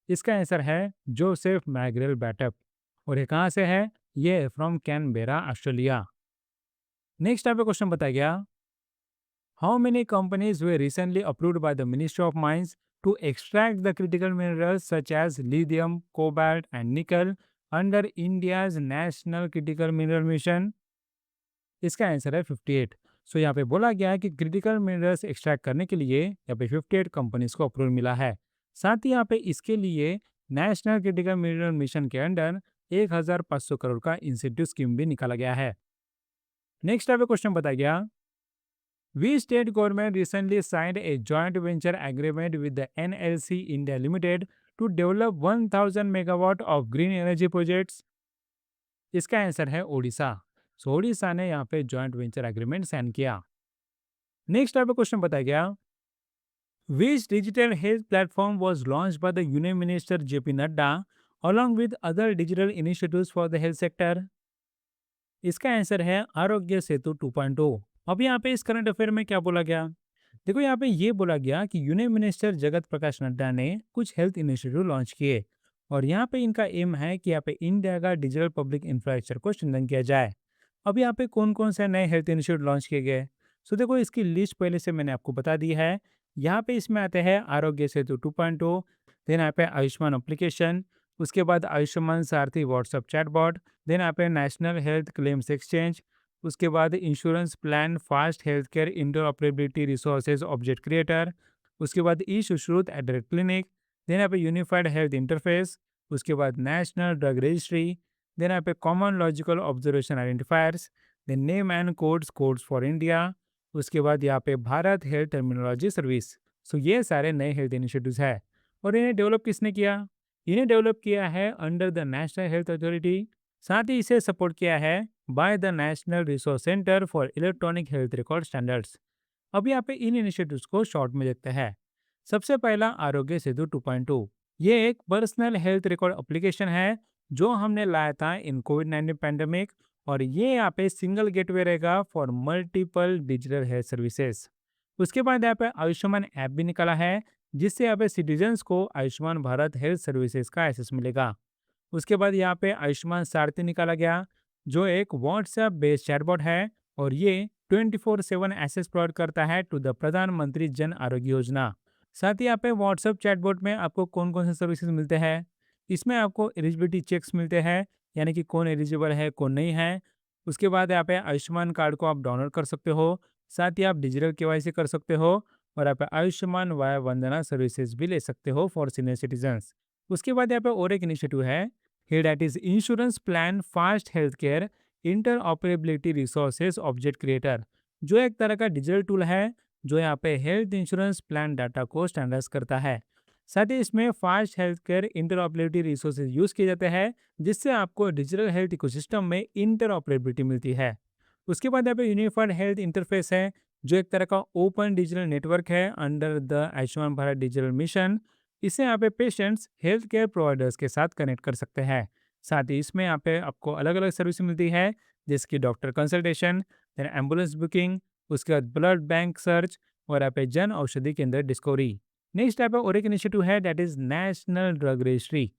इसका आंसर है जोसेफ मैग्रेल बैटअप, और ये कहाँ से है, ये फ्रॉम कैनबेरा ऑस्ट्रेलिया। नेक्स्ट आपको क्वेश्चन बताया गया, how many companies were recently approved by the ministry of mines to extract the critical minerals such as lithium cobalt and निकल under India's national critical mineral mission. इसका answer है 58। सो यहाँ पे बोला गया है कि क्रिटिकल मिनरल्स एक्सट्रैक्ट करने के लिए यहाँ पे 58 कंपनीज को अप्रूवल मिला है। साथ ही यहाँ पे इसके लिए नेशनल क्रिटिकल मिनरल मिशन के अंडर 1500 करोड़ का इंसेंटिव स्कीम भी निकाला गया है। नेक्स्ट यहाँ पे क्वेश्चन बताया गया, we state government recently signed a joint venture agreement with the NLC India limited to develop 1000 megawatt of green energy projects. इसका आंसर है ओडिशा। सो ओडिशा ने यहाँ पे जॉइंट वेंचर एग्रीमेंट साइन किया। नेक्स्ट आपको क्वेश्चन बताया गया, which digital health platform was launched by the union minister JP Nadda along with other digital initiatives for the health sector। इसका आंसर है आरोग्य सेतु 2.0। अब यहाँ पे इस करंट अफेयर में क्या बोला गया, देखो यहाँ पे ये बोला गया कि यूनियन मिनिस्टर जगत प्रकाश नड्डा ने कुछ हेल्थ इनिशिएटिव लॉन्च किए, और यहाँ पे इनका एम है कि यहाँ पे इंडिया का डिजिटल पब्लिक इंफ्रास्ट्रक्चर को स्ट्रेंथन किया जाए। अब यहाँ पे कौन कौन से नए हेल्थ इनिशिएटिव लॉन्च किए गए, सो देखो इसकी लिस्ट पहले से मैंने आपको बता दी है। यहाँ पे इसमें आते हैं आरोग्य सेतु 2.0, देन यहाँ पे आयुष्मान एप्लीकेशन, उसके बाद आयुष्मान सारथी व्हाट्सएप चैटबॉट, देन यहाँ पे नेशनल हेल्थ क्लेम्स एक्सचेंज, उसके बाद insurance plan fast health care interoperability resources object creator, उसके बाद ई सुश्रुत एड्रेट क्लिनिक, देन यहाँ पे यूनिफाइड हेल्थ इंटरफेस, उसके बाद नेशनल ड्रग रजिस्ट्री, देन यहाँ पे common logical observation identifiers, then name and codes for India, उसके बाद यहाँ पे Bharat health terminology service. So ये सारे नए हेल्थ इनिशिएटिव्स है, और इन्हें डेवलप किसने किया, इन्हें डेवलप किया है under the national health authority. साथ ही इसे सपोर्ट किया है by the national resource centre for electronic health record standards. अब यहाँ पे इन इनिशिएटिव्स को शॉर्ट में देखते हैं। सबसे पहला आरोग्य सेतु 2.2, ये एक पर्सनल हेल्थ रिकॉर्ड एप्लीकेशन है जो हमने लाया था इन कोविड-19 पैंडेमिक, और ये यहाँ पे सिंगल गेटवे रहेगा for multiple digital health services. उसके बाद यहाँ पे आयुष्मान ऐप भी निकाला है, जिससे यहाँ पे सिटीजन्स को आयुष्मान भारत हेल्थ सर्विसेज का एक्सेस मिलेगा। उसके बाद यहाँ पे आयुष्मान सारथी निकाला गया, जो एक व्हाट्सएप बेस्ड चैटबॉट है और ये 24/7 एक्सेस प्रोवाइड करता है टू द प्रधानमंत्री जन आरोग्य योजना। साथ ही यहाँ पे व्हाट्सएप चैटबॉट में आपको कौन कौन से सर्विसेज मिलते हैं, इसमें आपको एलिजिबिलिटी चेक्स मिलते हैं, यानी कि कौन एलिजिबल है कौन नहीं है। उसके बाद यहाँ पे आयुष्मान कार्ड को आप डाउनलोड कर सकते हो, साथ ही आप डिजिटल केवाईसी कर सकते हो और यहाँ पे आयुष्मान वाया वंदना सर्विसेज भी ले सकते हो फॉर सीनियर सिटीजन्स। उसके बाद यहाँ पे और एक इनिशिएटिव है, here that is insurance plan fast health care inter operability resources object creator, जो एक तरह का डिजिटल टूल है जो यहाँ पे हेल्थ इंश्योरेंस प्लान डाटा को स्टैंडर्डाइज करता है। साथ ही इसमें fast health care inter operability resources use किए जाते हैं, जिससे आपको डिजिटल हेल्थ इकोसिस्टम में इंटर ऑपरेबिलिटी मिलती है। उसके बाद यहाँ पे यूनिफाइड हेल्थ इंटरफेस है, जो एक तरह का ओपन डिजिटल नेटवर्क है under the Ayushman Bharat digital mission. इससे यहाँ पे पेशेंट्स हेल्थ केयर प्रोवाइडर्स के साथ कनेक्ट कर सकते हैं। साथ ही इसमें यहाँ पे आपको अलग अलग सर्विस मिलती है, जैसे कि doctor consultation, then ambulance booking, उसके बाद ब्लड बैंक सर्च और यहाँ पे जन औषधि केंद्र डिस्कवरी। नेक्स्ट यहाँ पे और एक इनिशिएटिव है, that is national drug registry,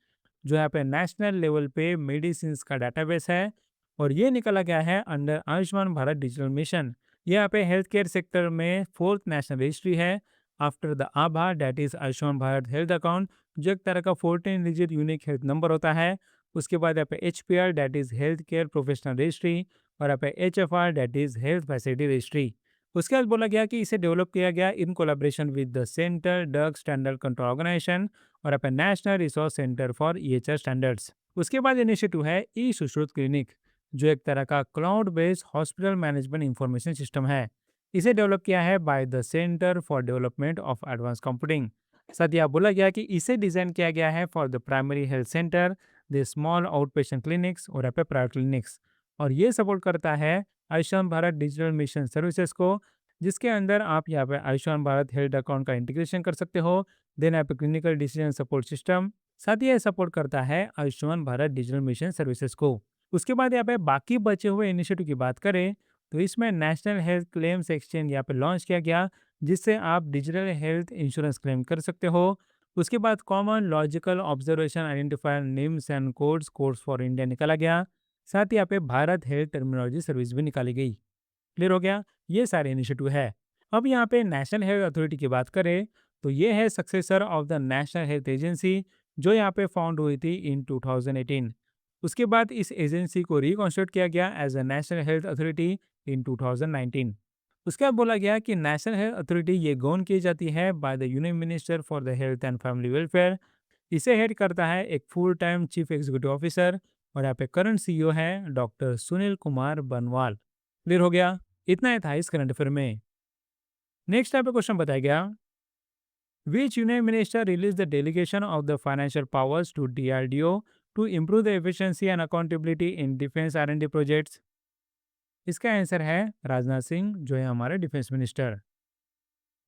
जो यहाँ पे नेशनल लेवल पे मेडिसिन का डाटाबेस है और ये निकाला गया है under Ayushman Bharat digital mission. ये यहाँ पे हेल्थ केयर सेक्टर में फोर्थ नेशनल रजिस्ट्री है आफ्टर द आभा, that is Ayushman Bharat health account, जो एक तरह का 14 डिजिट यूनिक हेल्थ नंबर होता है। उसके बाद यहाँ पे HPR, that is health care professional registry और यहाँ पे HFR, that is health facility registry. उसके बाद बोला गया कि इसे डेवलप किया गया in collaboration with the centre drug standard control organisation और यहाँ पे national resource centre for EHR standards. उसके बाद इनिशिएटिव है ई सुश्रुत क्लिनिक, जो एक तरह का cloud based hospital management information system है। इसे डेवलप किया है by the centre for development of advance computing. साथ ही बोला गया कि इसे डिजाइन किया गया है for the primary health centre, the small out patient clinics और यहाँ पे प्राइवेट क्लिनिक्स। और ये सपोर्ट करता है Ayushman Bharat digital mission services को, जिसके अंदर आप यहाँ पे आयुष्मान भारत हेल्थ अकाउंट का इंटीग्रेशन कर सकते हो, देन यहाँ पे क्लिनिकल डिसीजन सपोर्ट सिस्टम। साथ ही ये सपोर्ट करता है Ayushman Bharat digital mission services को। उसके बाद यहाँ पे बाकी बचे हुए इनिशिएटिव की बात करें, तो इसमें नेशनल हेल्थ क्लेम्स एक्सचेंज यहाँ पे लॉन्च किया गया, जिससे आप डिजिटल हेल्थ इंश्योरेंस क्लेम कर सकते हो। उसके बाद common logical observation identifier names and codes codes for India निकाला गया। साथ ही यहाँ पे भारत हेल्थ टर्मिनोलॉजी सर्विस भी निकाली गई। क्लियर हो गया, ये सारे इनिशिएटिव है। अब यहाँ पे नेशनल हेल्थ अथॉरिटी की बात करें, तो ये है successor of the national health agency, जो यहाँ पे फाउंड हुई थी इन 2018। उसके बाद इस एजेंसी को रिकॉन्स्टिट्यूट किया गया as a national health authority in 2019। उसके बाद बोला गया कि नेशनल हेल्थ अथॉरिटी ये गवर्न की जाती है by the union minister for the health and family welfare. इसे हेड करता है एक full time chief executive officer और यहाँ पे करंट CEO है डॉक्टर सुनील कुमार बनवाल। क्लियर हो गया, इतना ही था इस करंट अफेयर में। नेक्स्ट यहाँ पे क्वेश्चन बताया गया, which union minister release the delegation of the financial powers to DRDO to improve the efficiency and accountability in defence R&D projects. इसका आंसर है राजनाथ सिंह, जो है हमारे डिफेंस मिनिस्टर।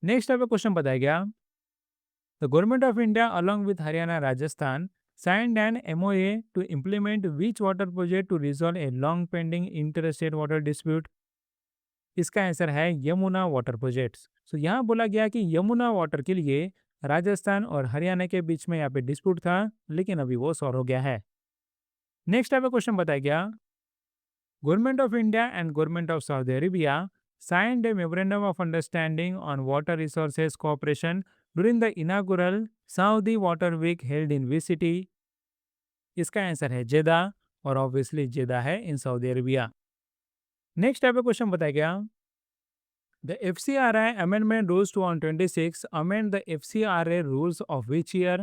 नेक्स्ट यहाँ पे क्वेश्चन बताया गया, the government of India along with Haryana Rajasthan signed an MOA to implement which water project to resolve a long pending interstate water dispute। इसका आंसर है यमुना वाटर प्रोजेक्ट्स। सो यहाँ बोला गया कि यमुना वाटर के लिए राजस्थान और हरियाणा के बीच में यहाँ पे डिस्प्यूट था, लेकिन अभी वो सॉल्व हो गया है। नेक्स्ट यहाँ पे क्वेश्चन बताया गया, government of India and government of Saudi Arabia signed a memorandum of understanding on water resources cooperation during the inaugural Saudi Water Week held in which city। इसका आंसर है जेदा, और ऑब्वियसली जेदा है in Saudi Arabia. Next type का question बताया गया, the FCRI amendment rules 2026 amend the FCRA rules of which year।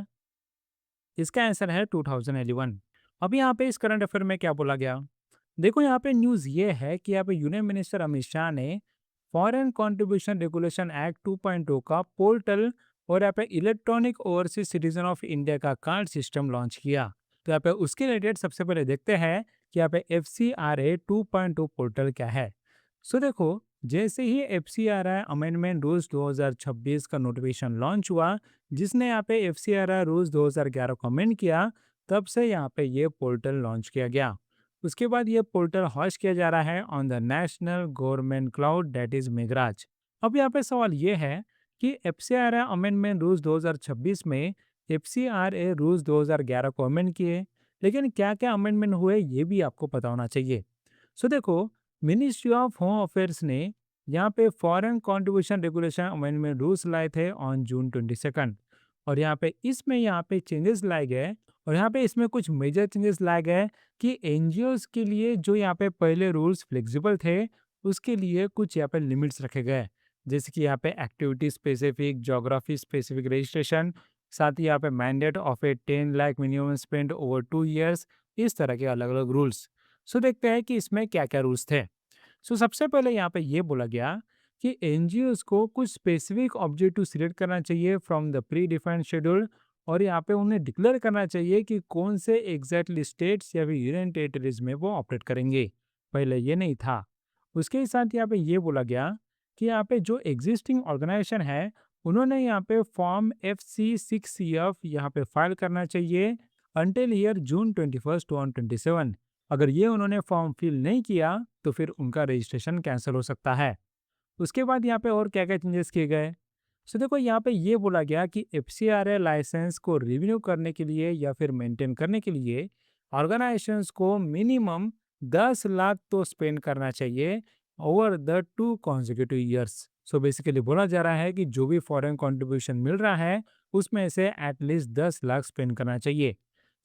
इसका आंसर है 2011। अब यहाँ पे इस करंट अफेयर में क्या बोला गया, देखो यहाँ पे न्यूज़ ये है कि यहाँ पे यूनियन मिनिस्टर अमित शाह ने फॉरेन कंट्रीब्यूशन रेगुलेशन एक्ट 2.0 का पोर्टल और यहाँ पे electronic overseas citizen of India का कार्ड सिस्टम लॉन्च किया। तो यहाँ पे उसके रिलेटेड सबसे पहले देखते हैं कि यहाँ पे FCRA 2.0 पोर्टल क्या है। सो देखो, जैसे ही FCRI अमेंडमेंट रूल्स 2026 का नोटिफिकेशन लॉन्च हुआ, जिसने यहाँ पे FCRI रूल्स 2011 को अमेंड किया, तब से यहाँ पे ये पोर्टल लॉन्च किया गया। उसके बाद ये पोर्टल हॉस्ट किया जा रहा है on the national government cloud, that is Meghraj. अब यहाँ पे सवाल ये है कि FCRI अमेंडमेंट रूल्स 2026 में FCRA रूल्स 2011 को अमेंड किए, लेकिन क्या क्या अमेंडमेंट हुए ये भी आपको पता होना चाहिए। सो देखो, मिनिस्ट्री ऑफ होम अफेयर्स ने यहाँ पे foreign contribution regulation amendment rules लाए थे ऑन जून 22। और यहाँ पे चेंजेस लाए गए। और यहाँ पे इसमें कुछ मेजर चेंजेस लाए गए कि एनजीओज के लिए जो यहाँ पे पहले रूल्स फ्लेक्सिबल थे, उसके लिए कुछ यहाँ पे लिमिट्स रखे गए। जैसे कि यहाँ पे activity specific, geography specific registration, साथ ही यहाँ पे mandate of A 10 lakh minimum spend over 2 years, इस तरह के अलग अलग रूल्स। सो देखते हैं कि इसमें क्या क्या रूल्स थे। सो सबसे पहले यहाँ पे ये बोला गया कि एनजीओज को कुछ स्पेसिफिक ऑब्जेक्टिव सिलेक्ट करना चाहिए from the pre defined schedule. और यहाँ पे उन्हें डिक्लेयर करना चाहिए कि कौन से एग्जैक्टली स्टेट्स या फिर यूनियन टेरिटरीज में वो ऑपरेट करेंगे। पहले ये नहीं था। उसके ही साथ यहाँ पे ये बोला गया कि यहाँ पे जो एग्जिस्टिंग ऑर्गेनाइजेशन है, उन्होंने यहाँ पे फॉर्म FC6CF यहाँ पे फाइल करना चाहिए अंटिल ईयर June 21, 2027। अगर ये उन्होंने फॉर्म फिल नहीं किया तो फिर उनका रजिस्ट्रेशन कैंसिल हो सकता है। उसके बाद यहाँ पे और क्या क्या चेंजेस किए गए। सो देखो, यहाँ पे ये बोला गया कि FCRA लाइसेंस को रिन्यू करने के लिए या फिर मेंटेन करने के लिए ऑर्गेनाइजेशंस को मिनिमम 10 लाख तो स्पेंड करना चाहिए over the 2 consecutive years. So basically बोला जा रहा है कि जो भी फॉरेन कंट्रीब्यूशन मिल रहा है, उसमें से एटलीस्ट 10 लाख स्पेंड करना चाहिए।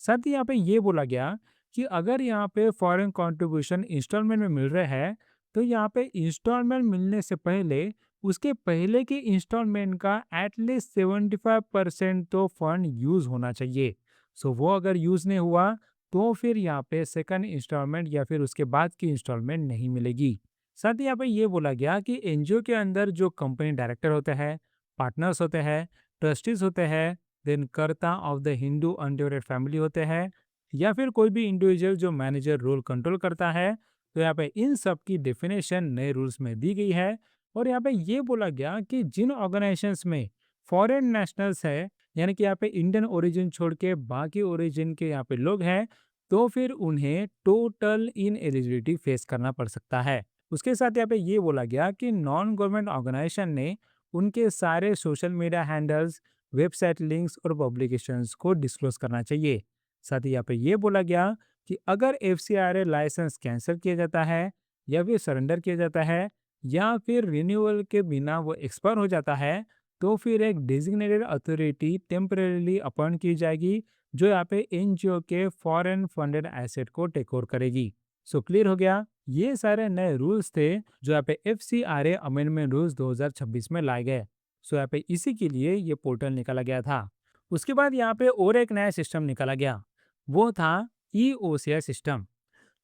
साथ ही यहाँ पे ये बोला गया कि अगर यहाँ पे फॉरेन कंट्रीब्यूशन इंस्टॉलमेंट में मिल रहा है, तो यहाँ पे इंस्टॉलमेंट मिलने से पहले उसके पहले के इंस्टॉलमेंट का एटलीस्ट 75% तो फंड यूज होना चाहिए। सो वो अगर यूज नहीं हुआ तो फिर यहाँ पे सेकंड इंस्टॉलमेंट या फिर उसके बाद की इंस्टॉलमेंट नहीं मिलेगी। साथ ही यहाँ पे ये बोला गया कि एनजीओ के अंदर जो कंपनी डायरेक्टर होते हैं, पार्टनर्स होते हैं, ट्रस्टीज होते हैं, देन कर्ता of the Hindu undivided family होते हैं, या फिर कोई भी इंडिविजुअल जो मैनेजर रोल कंट्रोल करता है, तो यहाँ पे इन सब की डेफिनेशन नए रूल्स में दी गई है। और यहाँ पे ये बोला गया कि जिन ऑर्गेनाइजेशंस में फॉरेन नेशनल्स है, यानी कि यहाँ पे इंडियन ओरिजिन छोड़ के बाकी ओरिजिन के यहाँ पे लोग हैं, तो फिर उन्हें टोटल इन एलिजिबिलिटी फेस करना पड़ सकता है। उसके साथ यहाँ पे ये बोला गया कि नॉन गवर्नमेंट ऑर्गेनाइजेशन ने उनके सारे social media handles, website links और पब्लिकेशंस को डिस्क्लोज करना चाहिए। साथ ही यहाँ पे ये बोला गया कि अगर FCRA लाइसेंस कैंसिल किया जाता है या फिर सरेंडर किया जाता है या फिर रिन्यूअल के बिना वो एक्सपायर हो जाता है, तो फिर एक डेजिग्नेटेड अथॉरिटी टेम्परेली अपॉइंट की जाएगी, जो यहाँ पे एनजीओ के फॉरेन फंडेड एसेट को टेक ओवर करेगी। सो क्लियर हो गया। ये सारे नए रूल्स थे जो यहाँ पे FCRA अमेंडमेंट रूल्स 2026 में लाए गए। सो यहाँ पे इसी के लिए ये पोर्टल निकाला गया था। उसके बाद यहाँ पे और एक नया सिस्टम निकाला गया, वो था EOCI सिस्टम।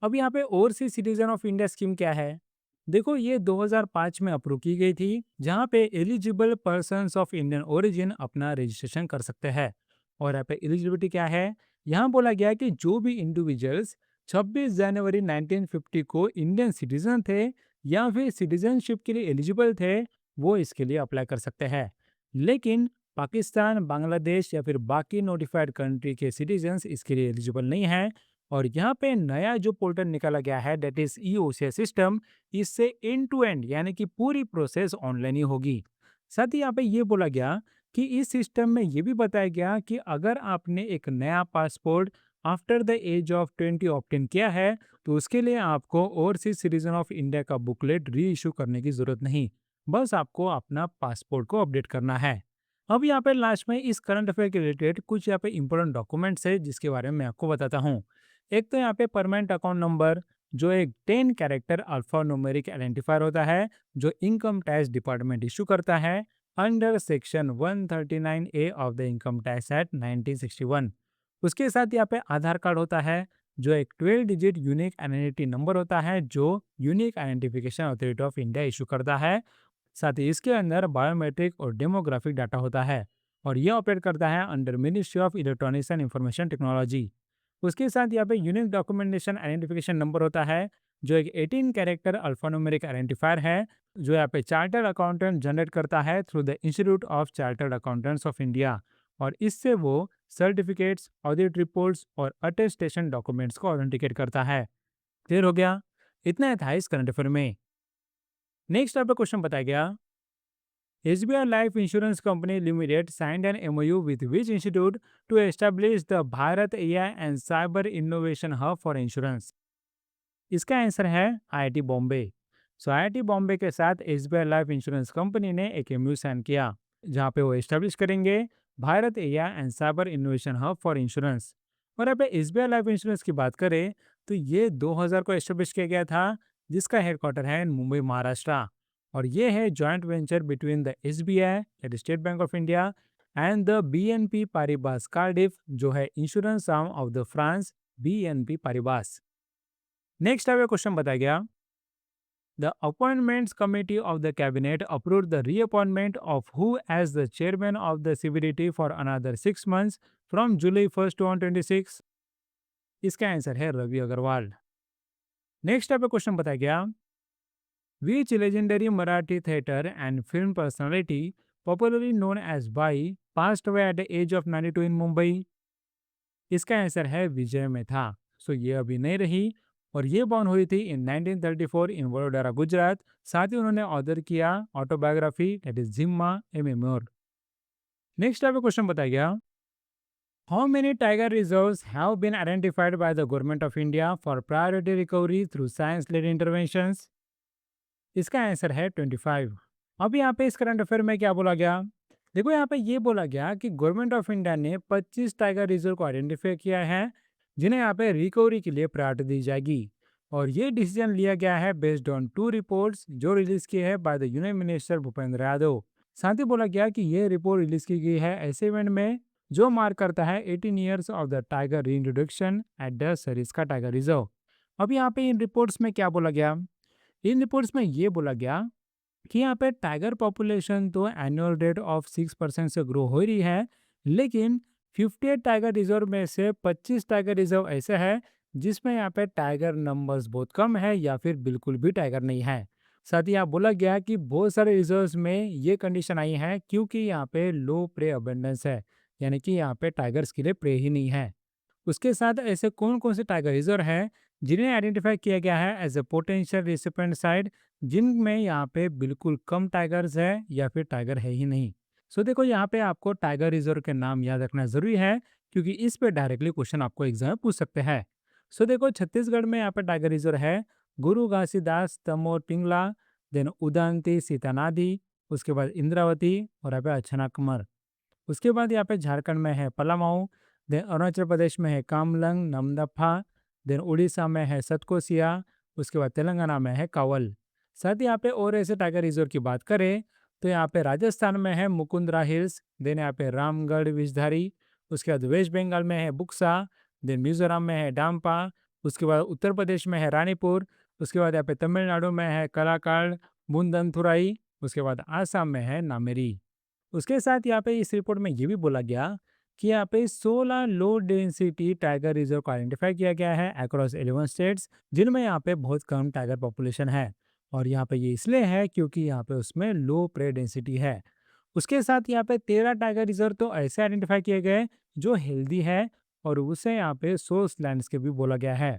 अब यहाँ पे overseas citizen of India scheme क्या है? देखो, ये 2005 में अप्रूव की गई थी, जहाँ पे eligible persons of Indian origin अपना रजिस्ट्रेशन कर सकते हैं। और यहाँ पे एलिजिबिलिटी क्या है? यहाँ बोला गया है कि जो भी इंडिविजुअल्स 26 जनवरी 1950 को इंडियन सिटीजन थे या फिर सिटीजनशिप के लिए एलिजिबल थे, वो इसके लिए अप्लाई कर सकते हैं। लेकिन पाकिस्तान, बांग्लादेश या फिर बाकी नोटिफाइड कंट्री के सिटीजन्स इसके लिए एलिजिबल नहीं है। और यहाँ पे नया जो पोर्टल निकाला गया है, दैट इज EOCI सिस्टम, इससे एंड टू एंड यानी कि पूरी प्रोसेस ऑनलाइन ही होगी। साथ ही यहाँ पे ये बोला गया कि इस सिस्टम में ये भी बताया गया कि अगर आपने एक नया passport after the age of 20 obtain किया है, तो उसके लिए आपको ओवरसीज सिटीजन ऑफ इंडिया का बुकलेट री इशू करने की जरूरत नहीं। बस आपको अपना पासपोर्ट को अपडेट करना है। अब यहाँ पे लास्ट में इस करंट अफेयर के रिलेटेड कुछ यहाँ पे इंपॉर्टेंट डॉक्यूमेंट्स है जिसके बारे में मैं आपको बताता हूँ। एक तो यहाँ पे परमानेंट अकाउंट नंबर, जो एक 10 कैरेक्टर अल्फा न्यूमेरिक आइडेंटिफायर होता है, जो इनकम टैक्स डिपार्टमेंट इशू करता है under section 139A of the income tax act 1961। उसके साथ यहाँ पे आधार कार्ड होता है, जो एक 12 डिजिट यूनिक आइडेंटिटी नंबर होता है, जो unique identification authority of India issue करता है। साथ ही इसके अंदर बायोमेट्रिक और डेमोग्राफिक डाटा होता है, और यह ऑपरेट करता है under ministry of electronics and information technology. उसके साथ यहाँ पे यूनिक डॉक्यूमेंटेशन आइडेंटिफिकेशन नंबर होता है, जो एक 18 कैरेक्टर अल्फान्यूमेरिक आइडेंटिफायर है, जो यहाँ पे चार्टर्ड अकाउंटेंट जनरेट करता है through the institute of chartered accountants of India. और इससे वो सर्टिफिकेट्स, ऑडिट रिपोर्ट्स और अटेस्टेशन डॉक्यूमेंट्स को ऑथेंटिकेट करता है। क्लियर हो गया? इतना था इस करंट अफेयर में। नेक्स्ट आपका क्वेश्चन बताया गया, SBI Life Insurance Company Limited signed an MOU with which institute to establish the Bharat AI and Cyber Innovation Hub for Insurance? इसका आंसर है आईआईटी बॉम्बे। आईआईटी बॉम्बे के साथ एसबीआई लाइफ इंश्योरेंस कंपनी ने एक MoU sign किया, जहां पे वो एस्टेब्लिश करेंगे Bharat AI and cyber innovation hub for insurance. और अब एसबीआई लाइफ इंश्योरेंस की बात करें तो ये 2000 को एस्टेब्लिश किया गया था, जिसका हेडक्वार्टर है मुंबई महाराष्ट्र। और ये है joint venture between the SBI that state bank of India and the BNP Paribas Cardiff, जो है insurance arm of the France BNP Paribas. Next अब क्वेश्चन बताया गया, the Appointments Committee of the Cabinet approved the reappointment of who as the chairman of the CBDT for another 6 months from July 1st, 2026? इसका answer है Ravi Agarwal. Next अब question बताया गया, which legendary Marathi theatre and film personality popularly known as Bai passed away at the age of 92 in Mumbai? इसका answer है विजय में था। ये अभी नहीं रही और ये बॉर्न हुई थी इन 1934 इन वडोदरा गुजरात। साथ ही उन्होंने ऑर्डर किया ऑटोबायोग्राफी दैट इज जिम्मा a memoir. Next type question बताया गया, how many tiger reserves have been identified by the government of India for priority recovery through science led interventions? इसका आंसर है 25। अब यहाँ पे इस करंट अफेयर में क्या बोला गया, देखो यहाँ पे ये बोला गया कि गवर्नमेंट ऑफ इंडिया ने 25 टाइगर रिजर्व को आइडेंटिफाई किया है, जिन्हें यहाँ पे रिकवरी के लिए प्रायोरिटी दी जाएगी। और ये डिसीजन लिया गया है बेस्ड ऑन 2 रिपोर्ट्स जो रिलीज की है by the union minister Bhupendra Yadav. साथ ही बोला गया कि ये रिपोर्ट रिलीज की गई है ऐसे इवेंट में जो मार्क करता है 18 years of the tiger reintroduction at the Sariska tiger reserve. अब यहाँ पे इन रिपोर्ट्स में क्या बोला गया, इन रिपोर्ट्स में ये बोला गया कि यहाँ पे टाइगर पॉपुलेशन तो एनुअल रेट ऑफ 6% से ग्रो हो रही है, लेकिन 58 टाइगर रिजर्व में से 25 टाइगर रिजर्व ऐसे है जिसमें यहाँ पे टाइगर नंबर्स बहुत कम है या फिर बिल्कुल भी टाइगर नहीं है। साथ ही यहाँ बोला गया कि बहुत सारे रिजर्व्स में ये कंडीशन आई है क्योंकि यहाँ पे लो प्रे अबेंडेंस है, यानी कि यहाँ पे टाइगर्स के लिए प्रे ही नहीं है। उसके साथ ऐसे कौन कौन से टाइगर रिजर्व है जिन्हें आइडेंटिफाई किया गया है as a potential recipient site, जिनमें यहाँ पे बिल्कुल कम टाइगर्स है या फिर टाइगर है ही नहीं। देखो यहाँ पे आपको टाइगर रिजर्व के नाम याद रखना जरूरी है क्योंकि इस पे डायरेक्टली क्वेश्चन आपको एग्जाम में पूछ सकते हैं। देखो छत्तीसगढ़ में यहाँ पे टाइगर रिजर्व है गुरु घासीदास तमोर पिंगला, देन उदंती सीतानादी, उसके बाद इंद्रावती और यहाँ पे अछना कमर। उसके बाद यहाँ पे झारखंड में है पलामाऊ, देन अरुणाचल प्रदेश में है कामलंग नमदफा, देन उड़ीसा में है सतकोसिया, उसके बाद तेलंगाना में है कावल। साथ ही यहाँ पे और ऐसे टाइगर रिजर्व की बात करें तो यहाँ पे राजस्थान में है मुकुंदरा हिल्स, देन यहाँ पे रामगढ़ विषधारी, उसके बाद वेस्ट बंगाल में है बुक्सा, देन मिजोरम में है डाम्पा, उसके बाद उत्तर प्रदेश में है रानीपुर, उसके बाद यहाँ पे तमिलनाडु में है कलाकाड़ मुंदनथुराई, उसके बाद आसाम में है नामेरी। उसके साथ यहाँ पे इस रिपोर्ट में ये भी बोला गया कि यहाँ पे 16 लो डेंसिटी टाइगर रिजर्व को आइडेंटिफाई किया गया है अक्रॉस 11 स्टेट्स, जिनमें यहाँ पे बहुत कम टाइगर पॉपुलेशन है। और यहाँ पे ये इसलिए है क्योंकि यहाँ पे उसमें लो प्रे डेंसिटी है। उसके साथ यहाँ पे 13 टाइगर रिजर्व तो ऐसे आइडेंटिफाई किए गए जो हेल्दी है और उसे यहाँ पे सोर्स लैंड्स भी बोला गया है।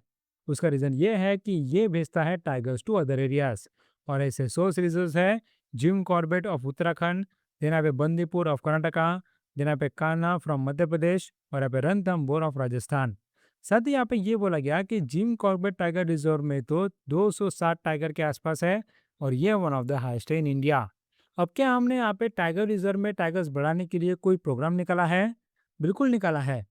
उसका रीजन ये है कि ये भेजता है टाइगर्स टू अदर एरियाज। और ऐसे सोर्स रिजर्व है Jim Corbett of Uttarakhand, then यहाँ पे बंदीपुर ऑफ कर्नाटका, देन यहाँ पे कान्हा फ्रॉम मध्य प्रदेश और यहाँ पे रणथंभौर ऑफ राजस्थान। साथ ही यहाँ पे ये बोला गया कि जिम कॉर्बेट टाइगर रिजर्व में तो 260 टाइगर के आसपास है और ये one of the highest in India. अब क्या हमने यहाँ पे टाइगर रिजर्व में टाइगर्स बढ़ाने के लिए कोई प्रोग्राम निकाला है? बिल्कुल निकाला है।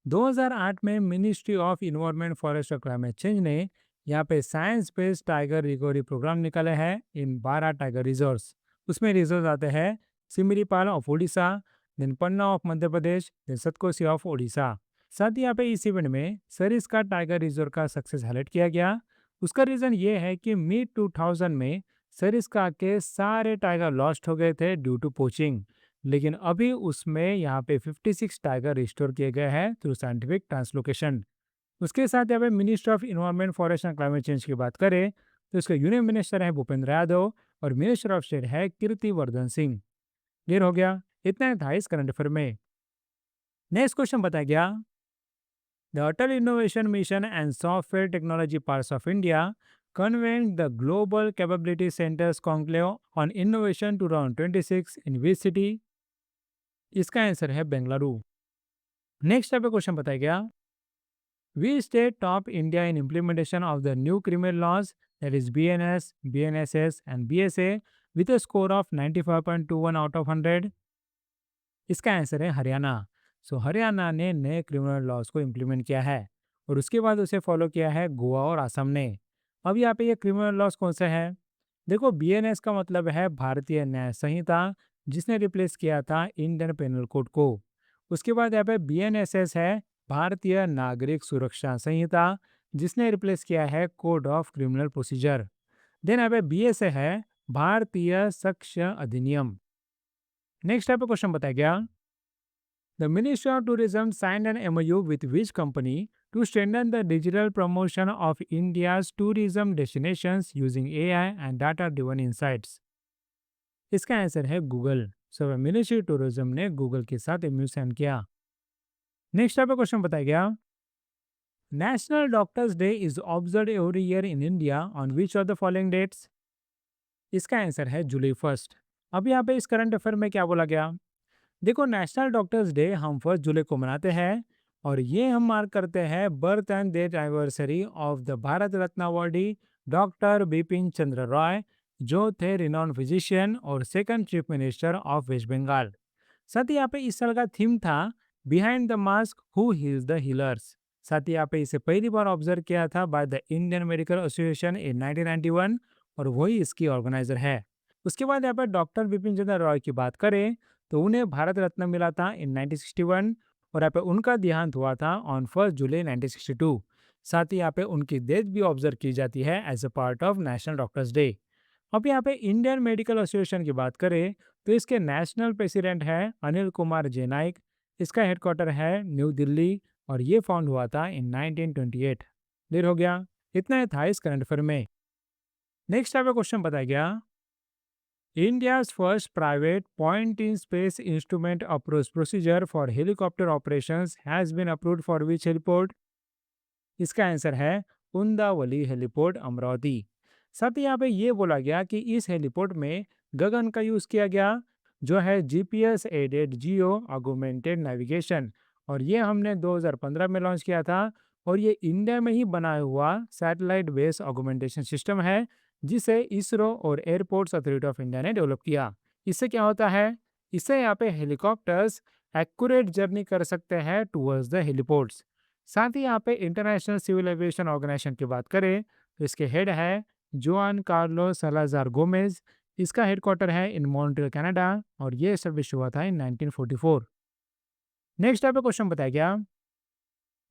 2008 में मिनिस्ट्री ऑफ इन्वायरमेंट फॉरेस्ट और क्लाइमेट चेंज ने यहाँ पे science based tiger recovery programme निकाले हैं इन 12 टाइगर रिजर्व्स। उसमें रिजर्व आते हैं Similipal of Orissa, then Panna of Madhya Pradesh, then Satkosia of Orissa. साथ ही यहाँ पे इस इवेंट में सरिस्का टाइगर रिजर्व का सक्सेस हाईलाइट किया गया। उसका रीजन ये है कि मिड 2000 में सरिस्का के सारे टाइगर लॉस्ट हो गए थे ड्यू टू पोचिंग, लेकिन अभी उसमें यहाँ पे 56 टाइगर रिस्टोर किए गए हैं थ्रू साइंटिफिक ट्रांसलोकेशन। उसके साथ यहाँ पे minister of environment forest and climate change की बात करें तो इसका यूनियन मिनिस्टर है भूपेंद्र यादव और मिनिस्टर ऑफ स्टेट है कीर्तिवर्धन सिंह। क्लियर हो गया? इतना ही था इस करंट अफेयर में। नेक्स्ट क्वेश्चन बताया गया, the Atal innovation mission and software technology parks of India convened the Global Capability Centers Conclave on Innovation 2026 in which city? इसका आंसर है बेंगलुरु। नेक्स्ट टाइप का क्वेश्चन बताया गया, we state top India in implementation of the new criminal laws that is BNS, BNSS and BSA with a score of 95.21 out of 100। इसका answer है हरियाणा। हरियाणा ने नए criminal laws को इम्प्लीमेंट किया है और उसके बाद उसे फॉलो किया है गोवा और असम ने। अब यहाँ पे ये क्रिमिनल लॉज कौन से हैं? देखो, बीएनएस का मतलब है भारतीय न्याय संहिता, जिसने रिप्लेस किया था इंडियन पेनल कोड को। उसके बाद यहाँ पे बीएनएसएस है भारतीय नागरिक सुरक्षा संहिता, जिसने रिप्लेस किया है code of criminal procedure. Then यहाँ पे बीएसए है भारतीय साक्ष्य अधिनियम। नेक्स्ट टाइप का क्वेश्चन बताया गया, the ministry of tourism signed an MOU with which company to strengthen the digital promotion of India's tourism destinations using AI and data-driven insights। इसका आंसर है गूगल। मिनिस्ट्री टूरिज्म ने Google के साथ MoU sign किया। Next type का question बताया गया, national doctors day is observe every year in India on which of the following dates? इसका आंसर है जुलाई 1। अब यहाँ पे इस करंट अफेयर में क्या बोला गया? देखो, नेशनल डॉक्टर्स डे हम 1 जुलाई को मनाते हैं और ये हम मार्क करते हैं birth and death anniversary of the Bharat Ratna awardee doctor Bipin Chandra Roy, जो थे रिनॉन फिजिशियन और second chief minister of West Bengal. साथ ही यहाँ पे इस साल का थीम था behind the mask who heals the healers. साथ ही यहाँ पे इसे पहली बार ऑब्जर्व किया था by the Indian medical association in 1991 और वही इसकी ऑर्गेनाइजर है। उसके बाद यहाँ पे डॉक्टर बिपिन चंद्र रॉय की बात करें तो उन्हें भारत रत्न मिला था इन 1961 और यहाँ पे उनका देहांत हुआ था ऑन 1 जुलाई 1962। साथ ही यहाँ पे उनकी डेथ भी ऑब्जर्व की जाती है as a part of national doctors day. अब यहाँ पे इंडियन मेडिकल एसोसिएशन की बात करें तो इसके नेशनल प्रेसिडेंट है अनिल कुमार जैनाइक। इसका हेडक्वार्टर है न्यू दिल्ली और ये फाउंड हुआ था इन 1928। क्लियर हो गया? इतना ही था इस करंट अफेयर में। नेक्स्ट टाइप का क्वेश्चन बताया गया, India's first private point-in-space instrument approach procedure for helicopter operations has been approved for which heliport? इसका आंसर है उंदावली हेलीपोर्ट अमरावती। साथ ही यहाँ पे ये बोला गया कि इस हेलीपोर्ट में गगन का यूज किया गया, जो है GPS aided geo augmented navigation, और ये हमने 2015 में लॉन्च किया था। और ये इंडिया में ही बनाया हुआ सैटेलाइट बेस्ड ऑगमेंटेशन सिस्टम है, जिसे इसरो और एयरपोर्ट्स अथॉरिटी ऑफ इंडिया ने डेवलप किया। इससे क्या होता है? इससे यहाँ पे हेलीकॉप्टर्स एक्यूरेट जर्नी कर सकते हैं टूवर्ड्स द हेलीपोर्ट्स। साथ ही यहाँ पे इंटरनेशनल सिविल एविएशन ऑर्गेनाइजेशन की बात करें तो इसके हेड है जुआन कार्लोस सालाजार गोमेज। इसका हेडक्वार्टर है इन मॉन्ट्रियल कनाडा और ये एस्टेब्लिश हुआ था इन 1944। नेक्स्ट टाइप का क्वेश्चन बताया गया,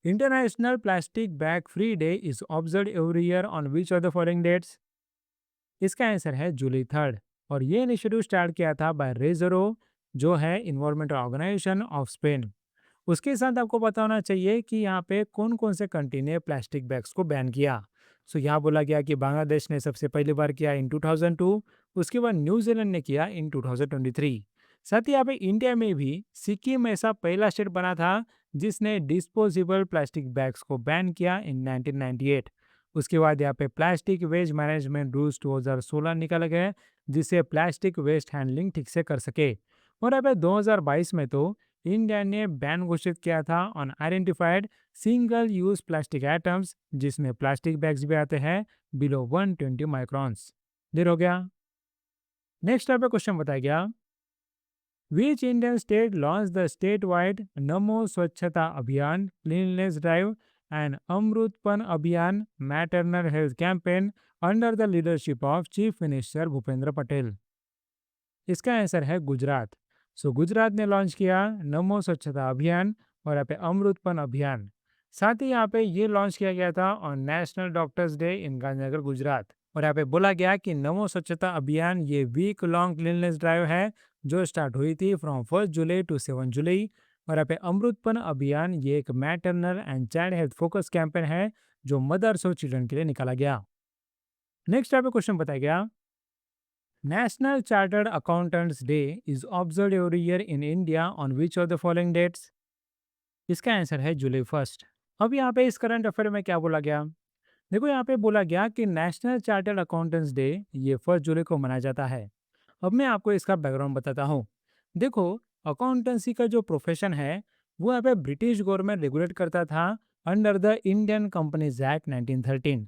international plastic bag free day is observe every year on which of the following dates? इसका आंसर है जुलाई 3 और ये इनिशिएटिव स्टार्ट किया था बाय रेजरो, जो है इन्वायरमेंटल ऑर्गेनाइजेशन ऑफ स्पेन। उसके साथ आपको पता होना चाहिए कि यहाँ पे कौन कौन से कंट्री ने प्लास्टिक बैग्स को बैन किया। यहाँ बोला गया कि बांग्लादेश ने सबसे पहली बार किया इन 2002, उसके बाद न्यूजीलैंड ने किया इन 2023। साथ ही यहाँ पे इंडिया में भी सिक्किम ऐसा पहला स्टेट बना था जिसने डिस्पोजेबल प्लास्टिक बैग्स को बैन किया इन 1998। उसके बाद यहाँ पे प्लास्टिक वेस्ट मैनेजमेंट रूल्स 2016 निकाला गया, जिससे प्लास्टिक वेस्ट हैंडलिंग ठीक से कर सके। और यहाँ पे 2022 में तो इंडिया ने बैन घोषित किया था on identified single use plastic items, जिसमें प्लास्टिक बैग्स भी आते हैं बिलो 120 माइक्रॉन्स। क्लियर हो गया? नेक्स्ट टाइप का क्वेश्चन बताया गया, which Indian state launch the state wide नमो स्वच्छता अभियान क्लीननेस ड्राइव एंड अमृतपन अभियान maternal health campaign under the leadership of chief minister Bhupendra Patel? इसका आंसर है गुजरात। गुजरात ने लॉन्च किया नमो स्वच्छता अभियान और यहाँ पे अमृतपन अभियान। साथ ही यहाँ पे ये लॉन्च किया गया था on national doctors day in Gandhinagar Gujarat. और यहाँ पे बोला गया कि नमो स्वच्छता अभियान ये वीक लॉन्ग क्लीननेस ड्राइव है, जो स्टार्ट हुई थी फ्रॉम 1 जुलाई टू 7 जुलाई। और यहाँ पे अमृतपन अभियान ये एक maternal and child health focus campaign है, जो मदर्स और चिल्ड्रन के लिए निकाला गया। नेक्स्ट यहाँ पे क्वेश्चन बताया गया, National Chartered Accountants Day is observed every year in India on which of the following dates? इसका आंसर है जुलाई 1। अब यहाँ पे इस करंट अफेयर में क्या बोला गया? देखो यहाँ पे बोला गया कि नेशनल चार्टर्ड अकाउंटेंट्स डे ये 1 जुलाई को मनाया जाता है। अब मैं आपको इसका बैकग्राउंड बताता हूँ। देखो, अकाउंटेंसी का जो प्रोफेशन है वो यहाँ पे ब्रिटिश गवर्नमेंट रेगुलेट करता था under the Indian companies act 1913।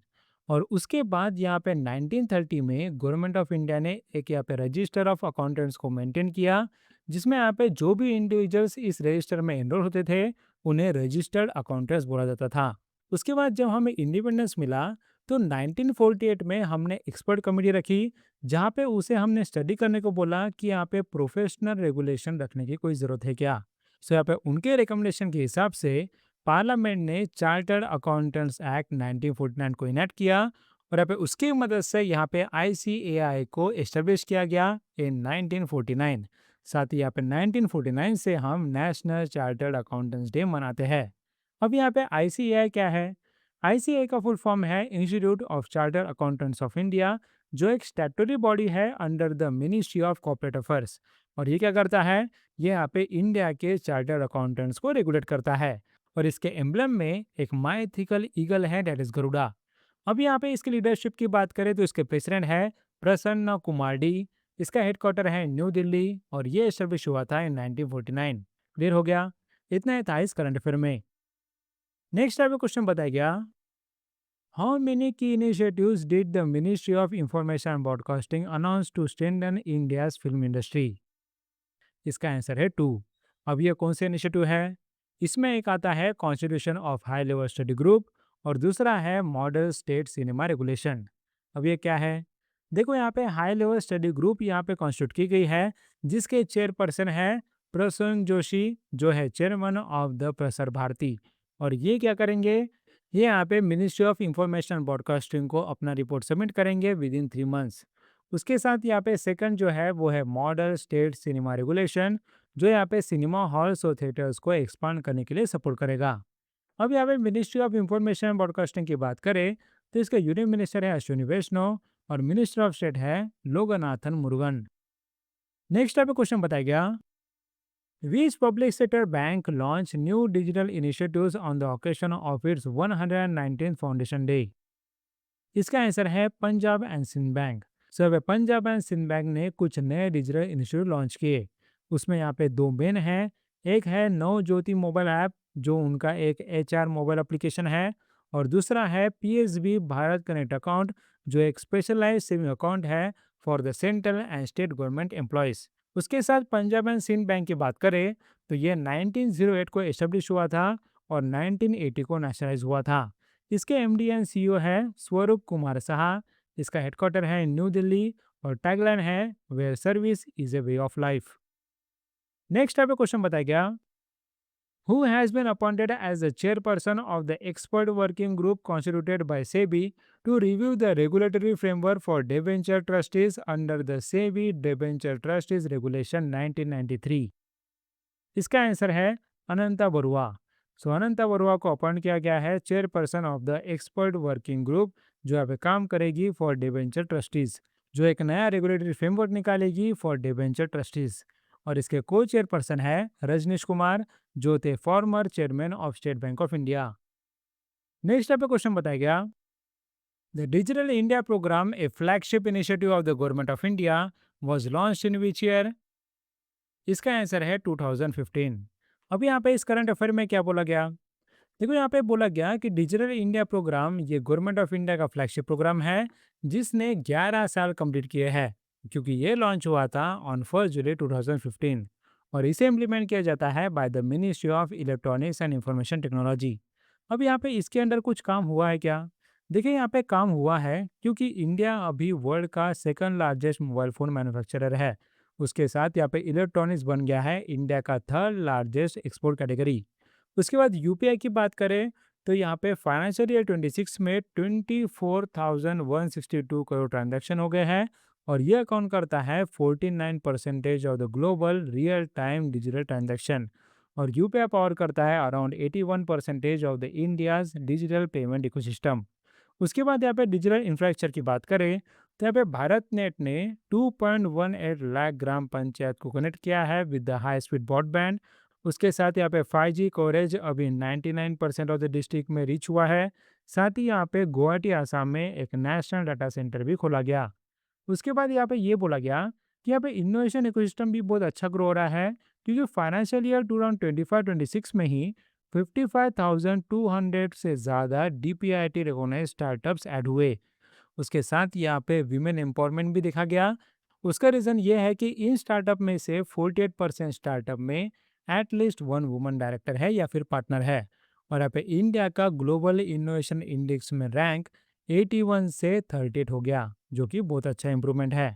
और उसके बाद यहाँ पे 1930 में गवर्नमेंट ऑफ इंडिया ने एक यहाँ पे रजिस्टर ऑफ अकाउंटेंट्स को मेंटेन किया, जिसमें यहाँ पे जो भी इंडिविजुअल्स इस रजिस्टर में एनरोल होते थे उन्हें रजिस्टर्ड अकाउंटेंट्स बोला जाता था। उसके बाद जब हमें इंडिपेंडेंस मिला तो 1948 में हमने एक्सपर्ट कमेटी रखी, जहाँ पे उसे हमने स्टडी करने को बोला कि यहाँ पे प्रोफेशनल रेगुलेशन रखने की कोई ज़रूरत है क्या। सो यहाँ पे उनके रिकमेंडेशन के हिसाब से पार्लियामेंट ने चार्टर्ड अकाउंटेंट्स एक्ट 1949 को इनेक्ट किया, और यहाँ पे उसकी मदद से यहाँ पे आईसीएआई को एस्टेब्लिश किया गया इन 1949। साथ ही यहाँ पे 1949 से हम नेशनल चार्टर्ड अकाउंटेंट्स डे मनाते हैं। अब यहाँ पे आईसीएआई क्या है? आईसीएआई का फुल फॉर्म है institute of chartered accountants of India, जो एक स्टैट्यूटरी बॉडी है under the ministry of corporate affairs. और ये क्या करता है? ये यहाँ पे इंडिया के चार्टर्ड अकाउंटेंट्स को रेगुलेट करता है। और इसके एम्बलम में एक माइथिकल ईगल है, डेट इज गरुड़ा। अब यहाँ पे इसकी लीडरशिप की बात करें तो इसके प्रेसिडेंट है प्रसन्न कुमार डी। इसका हेडक्वार्टर है न्यू दिल्ली और ये एस्टेब्लिश हुआ था इन 1949। क्लियर हो गया? इतना ही था इस करंट अफेयर में। नेक्स्ट टाइप का क्वेश्चन बताया गया, how many key initiatives did the ministry of information and broadcasting announce to strengthen India's film industry? इसका आंसर है 2। अब ये कौन से इनिशिएटिव है? इसमें एक आता है constitution of high level study group और दूसरा है मॉडल स्टेट सिनेमा रेगुलेशन। अब ये क्या है? देखो, यहाँ पे हाई लेवल स्टडी ग्रुप यहाँ पे कॉन्स्टिट्यूट की गई है, जिसके चेयरपर्सन है प्रसून जोशी, जो है chairman of the Prasar Bharati. और ये क्या करेंगे? ये यहाँ पे मिनिस्ट्री ऑफ इंफॉर्मेशन ब्रॉडकास्टिंग को अपना रिपोर्ट सबमिट करेंगे विद इन 3 मंथ्स। उसके साथ यहाँ पे सेकंड जो है वो है मॉडल स्टेट सिनेमा रेगुलेशन, जो यहाँ पे सिनेमा हॉल्स और थिएटर्स को एक्सपांड करने के लिए सपोर्ट करेगा। अब यहाँ पे मिनिस्ट्री ऑफ इंफॉर्मेशन ब्रॉडकास्टिंग की बात करें तो इसका यूनियन मिनिस्टर है अश्विनी वैष्णव और मिनिस्टर ऑफ स्टेट है Loganathan Murugan. Next type question बताया गया, which public sector bank launch new digital initiatives on the occasion of its 119th foundation day? इसका आंसर है Punjab and Sind bank. Sir, Punjab and Sind bank ने कुछ नए डिजिटल इनिशिएटिव लॉन्च किए। उसमें यहाँ पे दो मेन हैं। एक है नव ज्योति मोबाइल ऐप, जो उनका एक एचआर मोबाइल एप्लीकेशन है, और दूसरा है पीएसबी भारत कनेक्ट अकाउंट, जो एक स्पेशलाइज्ड सेविंग अकाउंट है for the central and state government employees. उसके साथ पंजाब एंड सिंध बैंक की बात करें तो ये 1908 को एस्टेब्लिश हुआ था और 1980 को नेशनलाइज हुआ था। इसके एमडी एंड सीईओ है स्वरूप कुमार साहा। इसका हेडक्वार्टर है न्यू दिल्ली और टैगलाइन है where service is a way of life. Next type question बताया गया, who has been appointed as the chairperson of the expert working group constituted by SEBI to review the regulatory framework for debenture trustees under the SEBI debenture trustees regulation 1993? इसका answer है अनंता बरुआ। सो अनंता बरुआ को appoint किया गया है chairperson of the expert working group, जो यहाँ पे काम करेगी फॉर डिबेंचर ट्रस्टीज, जो एक नया रेगुलेटरी फ्रेमवर्क निकालेगी फॉर डिबेंचर ट्रस्टीज। और इसके को चेयरपर्सन है रजनीश कुमार, जो थे former chairman of state bank of India. Next पे क्वेश्चन बताया गया, the digital India programme, a flagship initiative of the government of India, was launch in which year? इसका आंसर है 2015। अब यहाँ पे इस करंट अफेयर में क्या बोला गया? देखो, यहाँ पे बोला गया कि डिजिटल इंडिया प्रोग्राम ये गवर्नमेंट ऑफ इंडिया का फ्लैगशिप प्रोग्राम है, जिसने 11 साल कंप्लीट किए हैं, क्योंकि ये लॉन्च हुआ था ऑन 1 जुलाई 2015। और इसे इम्प्लीमेंट किया जाता है by the ministry of electronics and information technology. अब यहाँ पे इसके अंडर कुछ काम हुआ है क्या? देखिए, यहाँ पे काम हुआ है क्योंकि इंडिया अभी वर्ल्ड का second largest mobile phone manufacturer है। उसके साथ यहाँ पे इलेक्ट्रॉनिक्स बन गया है इंडिया का थर्ड लार्जेस्ट एक्सपोर्ट कैटेगरी। उसके बाद यूपीआई की बात करें तो यहाँ पे फाइनेंशियल ईयर 26 में 24,162 करोड़ ट्रांजैक्शन हो गए हैं, और ये अकाउंट करता है 49% of the global real time digital transaction. और यूपीआई पावर करता है around 81% of the India's digital payment ecosystem. उसके बाद यहाँ पे डिजिटल इंफ्रास्ट्रक्चर की बात करें तो यहाँ पे भारत नेट ने 2.18 लाख ग्राम पंचायत को कनेक्ट किया है with the high speed broadband. उसके साथ यहाँ पे 5G कवरेज अभी 99% ऑफ द डिस्ट्रिक्ट में रीच हुआ है। साथ ही यहाँ पे गुवाहाटी आसाम में एक नेशनल डाटा सेंटर भी खोला गया। उसके बाद यहाँ पे ये बोला गया कि यहाँ पे इनोवेशन इकोसिस्टम भी बहुत अच्छा ग्रो हो रहा है, क्योंकि फाइनेंशियल ईयर 2025-26 में ही 55,200 से ज़्यादा DPIIT रिकॉग्नाइज्ड स्टार्टअप्स ऐड हुए। उसके साथ यहाँ पे विमेन एम्पावरमेंट भी देखा गया। उसका रीज़न ये है कि इन स्टार्टअप में से 48% स्टार्टअप में एटलीस्ट वन वुमन डायरेक्टर है या फिर पार्टनर है। और यहाँ पे इंडिया का ग्लोबल इनोवेशन इंडेक्स में रैंक 81 से 38 हो गया, जो कि बहुत अच्छा इंप्रूवमेंट है।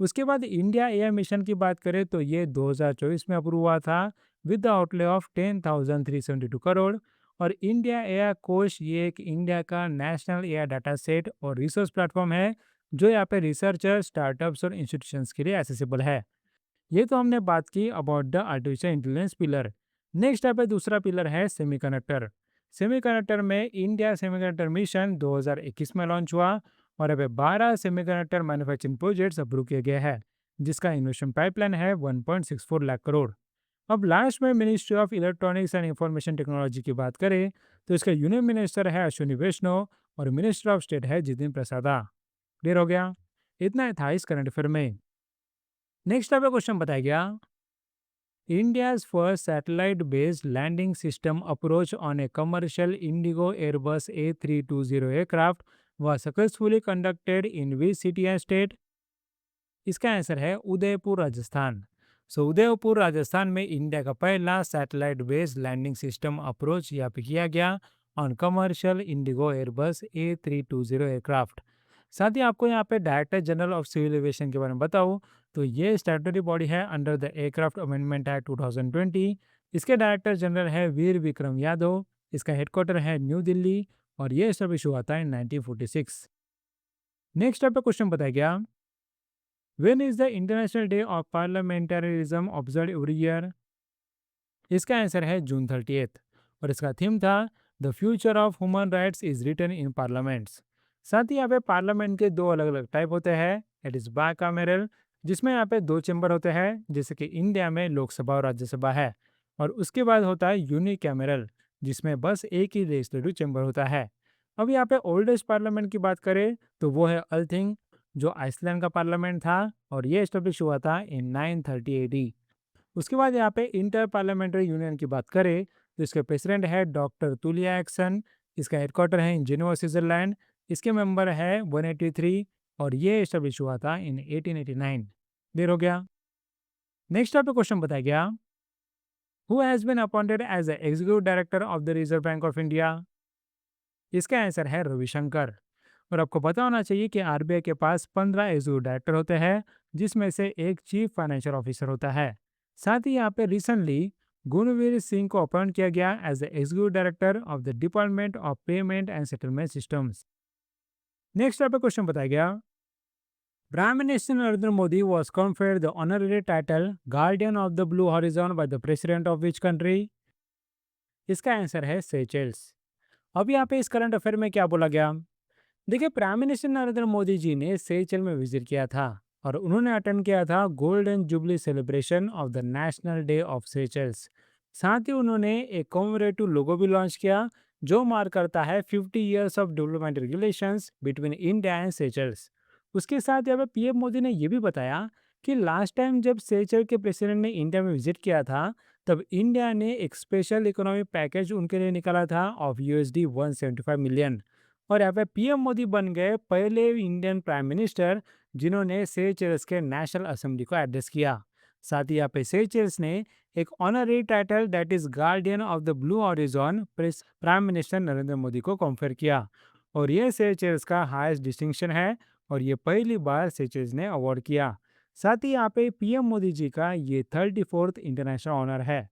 उसके बाद इंडिया एआई मिशन की बात करें तो ये 2024 में अप्रूव हुआ था with the outlay of 10,372 crore. और इंडिया एआई कोष ये एक इंडिया का नेशनल एआई डाटा सेट और रिसोर्स प्लेटफॉर्म है, जो यहाँ पे रिसर्चर, स्टार्टअप्स और इंस्टीट्यूशंस के लिए एसेसिबल है। ये तो हमने बात की about the artificial intelligence pillar. Next यहाँ पे दूसरा पिलर है सेमीकंडक्टर। सेमीकंडक्टर में इंडिया सेमीकंडक्टर मिशन 2021 में लॉन्च हुआ और अभी 12 सेमीकंडक्टर मैन्युफैक्चरिंग प्रोजेक्ट्स अप्रूव किए गए हैं, जिसका इन्वेस्टमेंट पाइपलाइन है 1.64 लाख करोड़। अब लास्ट में ministry of electronics and information technology की बात करें तो इसका यूनियन मिनिस्टर है अश्विनी वैष्णव और मिनिस्टर ऑफ स्टेट है जितिन प्रसादा। क्लियर हो गया? इतना था इस करंट अफेयर में। नेक्स्ट आपका क्वेश्चन बताया गया, India's first satellite-based landing system approach on a commercial Indigo Airbus A320 aircraft was successfully conducted in which city and state? इसका आंसर है उदयपुर राजस्थान। उदयपुर राजस्थान में इंडिया का पहला satellite based landing system approach यहाँ पे किया गया on commercial IndiGo Airbus A320 aircraft. साथ ही आपको यहाँ पे director general of civil aviation के बारे में बताऊँ तो ये स्टैट्यूटरी बॉडी है under the aircraft amendment act 2020। इसके डायरेक्टर जनरल है वीर विक्रम यादव। इसका हेडक्वार्टर है न्यू दिल्ली और ये स्टैब्लिश हुआ था इन 1946। नेक्स्ट आपका क्वेश्चन बताया गया, When is the International Day of Parliamentarism observed every year? इसका आंसर है जून 30th और इसका थीम था the future of human rights is written in parliaments. साथ ही यहाँ पे पार्लियामेंट के दो अलग अलग टाइप होते हैं। इट इज बाइकामेरल, जिसमें यहाँ पे दो चेंबर होते हैं, जैसे कि इंडिया में लोकसभा और राज्यसभा है। और उसके बाद होता है यूनिकैमेरल, जिसमें बस एक ही लेजिस्लेटिव चेंबर होता है। अब यहाँ पे ओल्डेस्ट पार्लियामेंट की बात करें तो वो है अल्थिंग, जो आइसलैंड का पार्लियामेंट था और ये एस्टेब्लिश हुआ था इन 930 एडी। उसके बाद यहाँ पे इंटर पार्लियामेंट्री यूनियन की बात करें तो इसके प्रेसिडेंट है डॉक्टर तुलिया एक्सन। इसका हेडक्वार्टर है इन जिनेवा स्विट्जरलैंड। इसके मेंबर है 183 और ये एस्टेब्लिश हुआ था इन 1889। देर हो गया। नेक्स्ट आपको क्वेश्चन बताया गया, who has been appointed as the executive director of the reserve bank of India? इसका आंसर है रविशंकर। और आपको पता होना चाहिए कि आरबीआई के पास 15 एग्जीक्यूटिव डायरेक्टर होते हैं, जिसमें से एक चीफ फाइनेंशियल ऑफिसर होता है। साथ ही यहाँ पे रिसेंटली गुणवीर सिंह को अपॉइंट किया गया as the executive director of the department of payment and settlement systems. Next आपका क्वेश्चन बताया गया, prime minister Narendra Modi was conferred the honorary title guardian of the blue horizon by the president of which country? इसका answer है Seychelles. अब यहाँ पे इस current affair में क्या बोला गया, देखिए प्राइम मिनिस्टर नरेंद्र मोदी जी ने सेचेल में विजिट किया था और उन्होंने अटेंड किया था golden jubilee celebration of the national day of Seychelles. साथ ही उन्होंने एक कॉमेमोरेटिव लोगो भी लॉन्च किया, जो मार्क करता है 50 years of development relations between India and Seychelles. उसके साथ यहाँ पे पीएम मोदी ने यह भी बताया कि लास्ट टाइम जब सेचेल के प्रेसिडेंट ने इंडिया में विजिट किया था, तब इंडिया ने एक स्पेशल इकोनॉमिक पैकेज उनके लिए निकाला था ऑफ $175 मिलियन। और यहाँ पे पीएम मोदी बन गए पहले इंडियन प्राइम मिनिस्टर जिन्होंने सेचेल्स के नेशनल असेंबली को एड्रेस किया। साथ ही यहाँ पे सेचेल्स ने एक honorary title that is guardian of the blue horizon prime minister Narendra Modi को कॉन्फर किया। और ये सेचेल्स का हाईएस्ट डिस्टिंक्शन है और ये पहली बार सेचेल्स ने अवार्ड किया। साथ ही यहाँ पे पीएम मोदी जी का ये 34th इंटरनेशनल ऑनर है।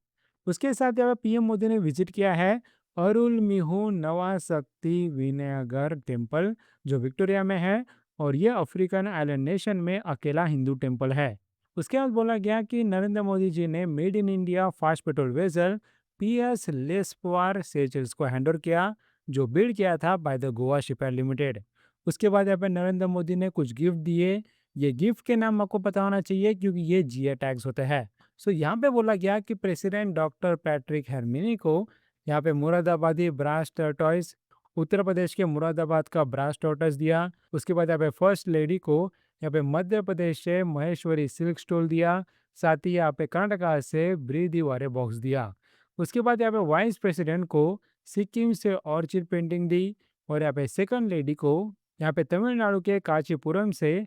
उसके साथ यहाँ पे पीएम मोदी ने विजिट किया है अरुलमिहू नवा शक्ति विनायगर टेम्पल, जो विक्टोरिया में है और ये अफ्रीकन आइलैंड नेशन में अकेला हिंदू टेम्पल है। उसके बाद बोला गया कि नरेंद्र मोदी जी ने made in India fast patrol vessel PS Lespwar Seychelles को हैंडओवर किया, जो बिल्ड किया था by the Goa shipyard limited. उसके बाद यहाँ पे नरेंद्र मोदी ने कुछ गिफ्ट दिए। ये गिफ्ट के नाम आपको पता होना चाहिए क्योंकि ये जीआई टैग्स होते हैं। यहाँ पे बोला गया कि प्रेसिडेंट डॉक्टर पैट्रिक हेरमिनी को यहाँ पे मुरादाबादी ब्रास टर्टॉइस उत्तर प्रदेश के मुरादाबाद का ब्रास टॉर्टस दिया। उसके बाद यहाँ पे फर्स्ट लेडी को यहाँ पे मध्य प्रदेश से महेश्वरी सिल्क स्टोल दिया। साथ ही यहाँ पे कर्नाटका से ब्रीदी वारे बॉक्स दिया। उसके बाद यहाँ पे वाइस प्रेसिडेंट को सिक्किम से ऑर्चिड पेंटिंग दी। और यहाँ पे सेकंड लेडी को यहाँ पे तमिलनाडु के कांचीपुरम से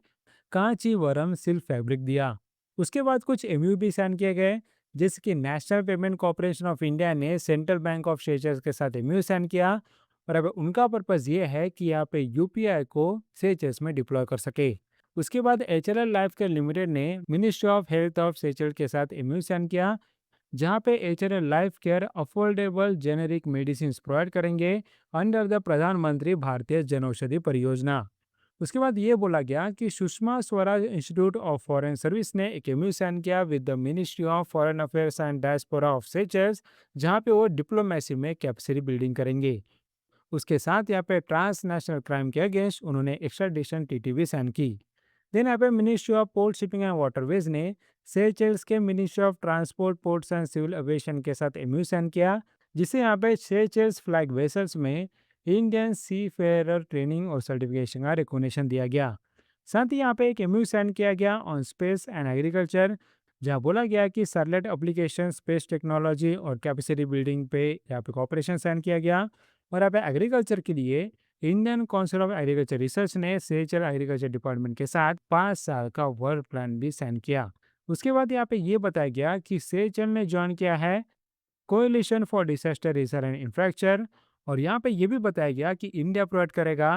कांचीवरम सिल्क फैब्रिक दिया। उसके बाद कुछ एमयू भी साइन किए गए, जैसे कि national payment corporation of India ने सेंट्रल बैंक ऑफ सेचेल्स के साथ एमयू साइन किया। और अब उनका पर्पस ये है कि यहाँ पे यूपीआई को सेचेल्स में डिप्लॉय कर सके। उसके बाद एचएलएल लाइफ केयर लिमिटेड ने मिनिस्ट्री ऑफ हेल्थ ऑफ सेचेल्स के साथ एमयू साइन किया, जहाँ पे HLL life care affordable generic medicine provide करेंगे अंडर द प्रधानमंत्री भारतीय जनौषधि परियोजना। उसके बाद ये बोला गया कि Sushma Swaraj institute of foreign service ने एक एमयू साइन किया with the ministry of foreign affairs and diaspora of Seychelles, जहाँ पे वो डिप्लोमेसी में कैपेसिटी बिल्डिंग करेंगे। उसके साथ यहाँ पे ट्रांसनेशनल क्राइम के अगेंस्ट उन्होंने एक्स्ट्राडिशन टीटी भी साइन की। देन यहाँ पे ministry of port shipping and waterways ने सेचेल्स के ministry of transport ports and civil aviation के साथ एमयू साइन किया, जिसे यहाँ पे सेचेल्स फ्लैग वेसल्स में इंडियन सी फेयर ट्रेनिंग और सर्टिफिकेशन का रिकॉग्निशन दिया गया। साथ ही यहाँ पे एक एमयू साइन किया गया ऑन स्पेस एंड एग्रीकल्चर, जहाँ बोला गया कि सैटेलाइट एप्लीकेशन, स्पेस टेक्नोलॉजी और कैपेसिटी बिल्डिंग पे यहाँ पे कॉपरेशन साइन किया गया। और यहाँ पे एग्रीकल्चर के लिए Indian council of agriculture research ने सेचर एग्रीकल्चर डिपार्टमेंट के साथ 5 साल का वर्क प्लान भी साइन किया। उसके बाद यहाँ पे ये बताया गया कि सेचर ने ज्वाइन किया है coalition for disaster research and infrastructure. और यहाँ पे ये भी बताया गया कि इंडिया प्रोवाइड करेगा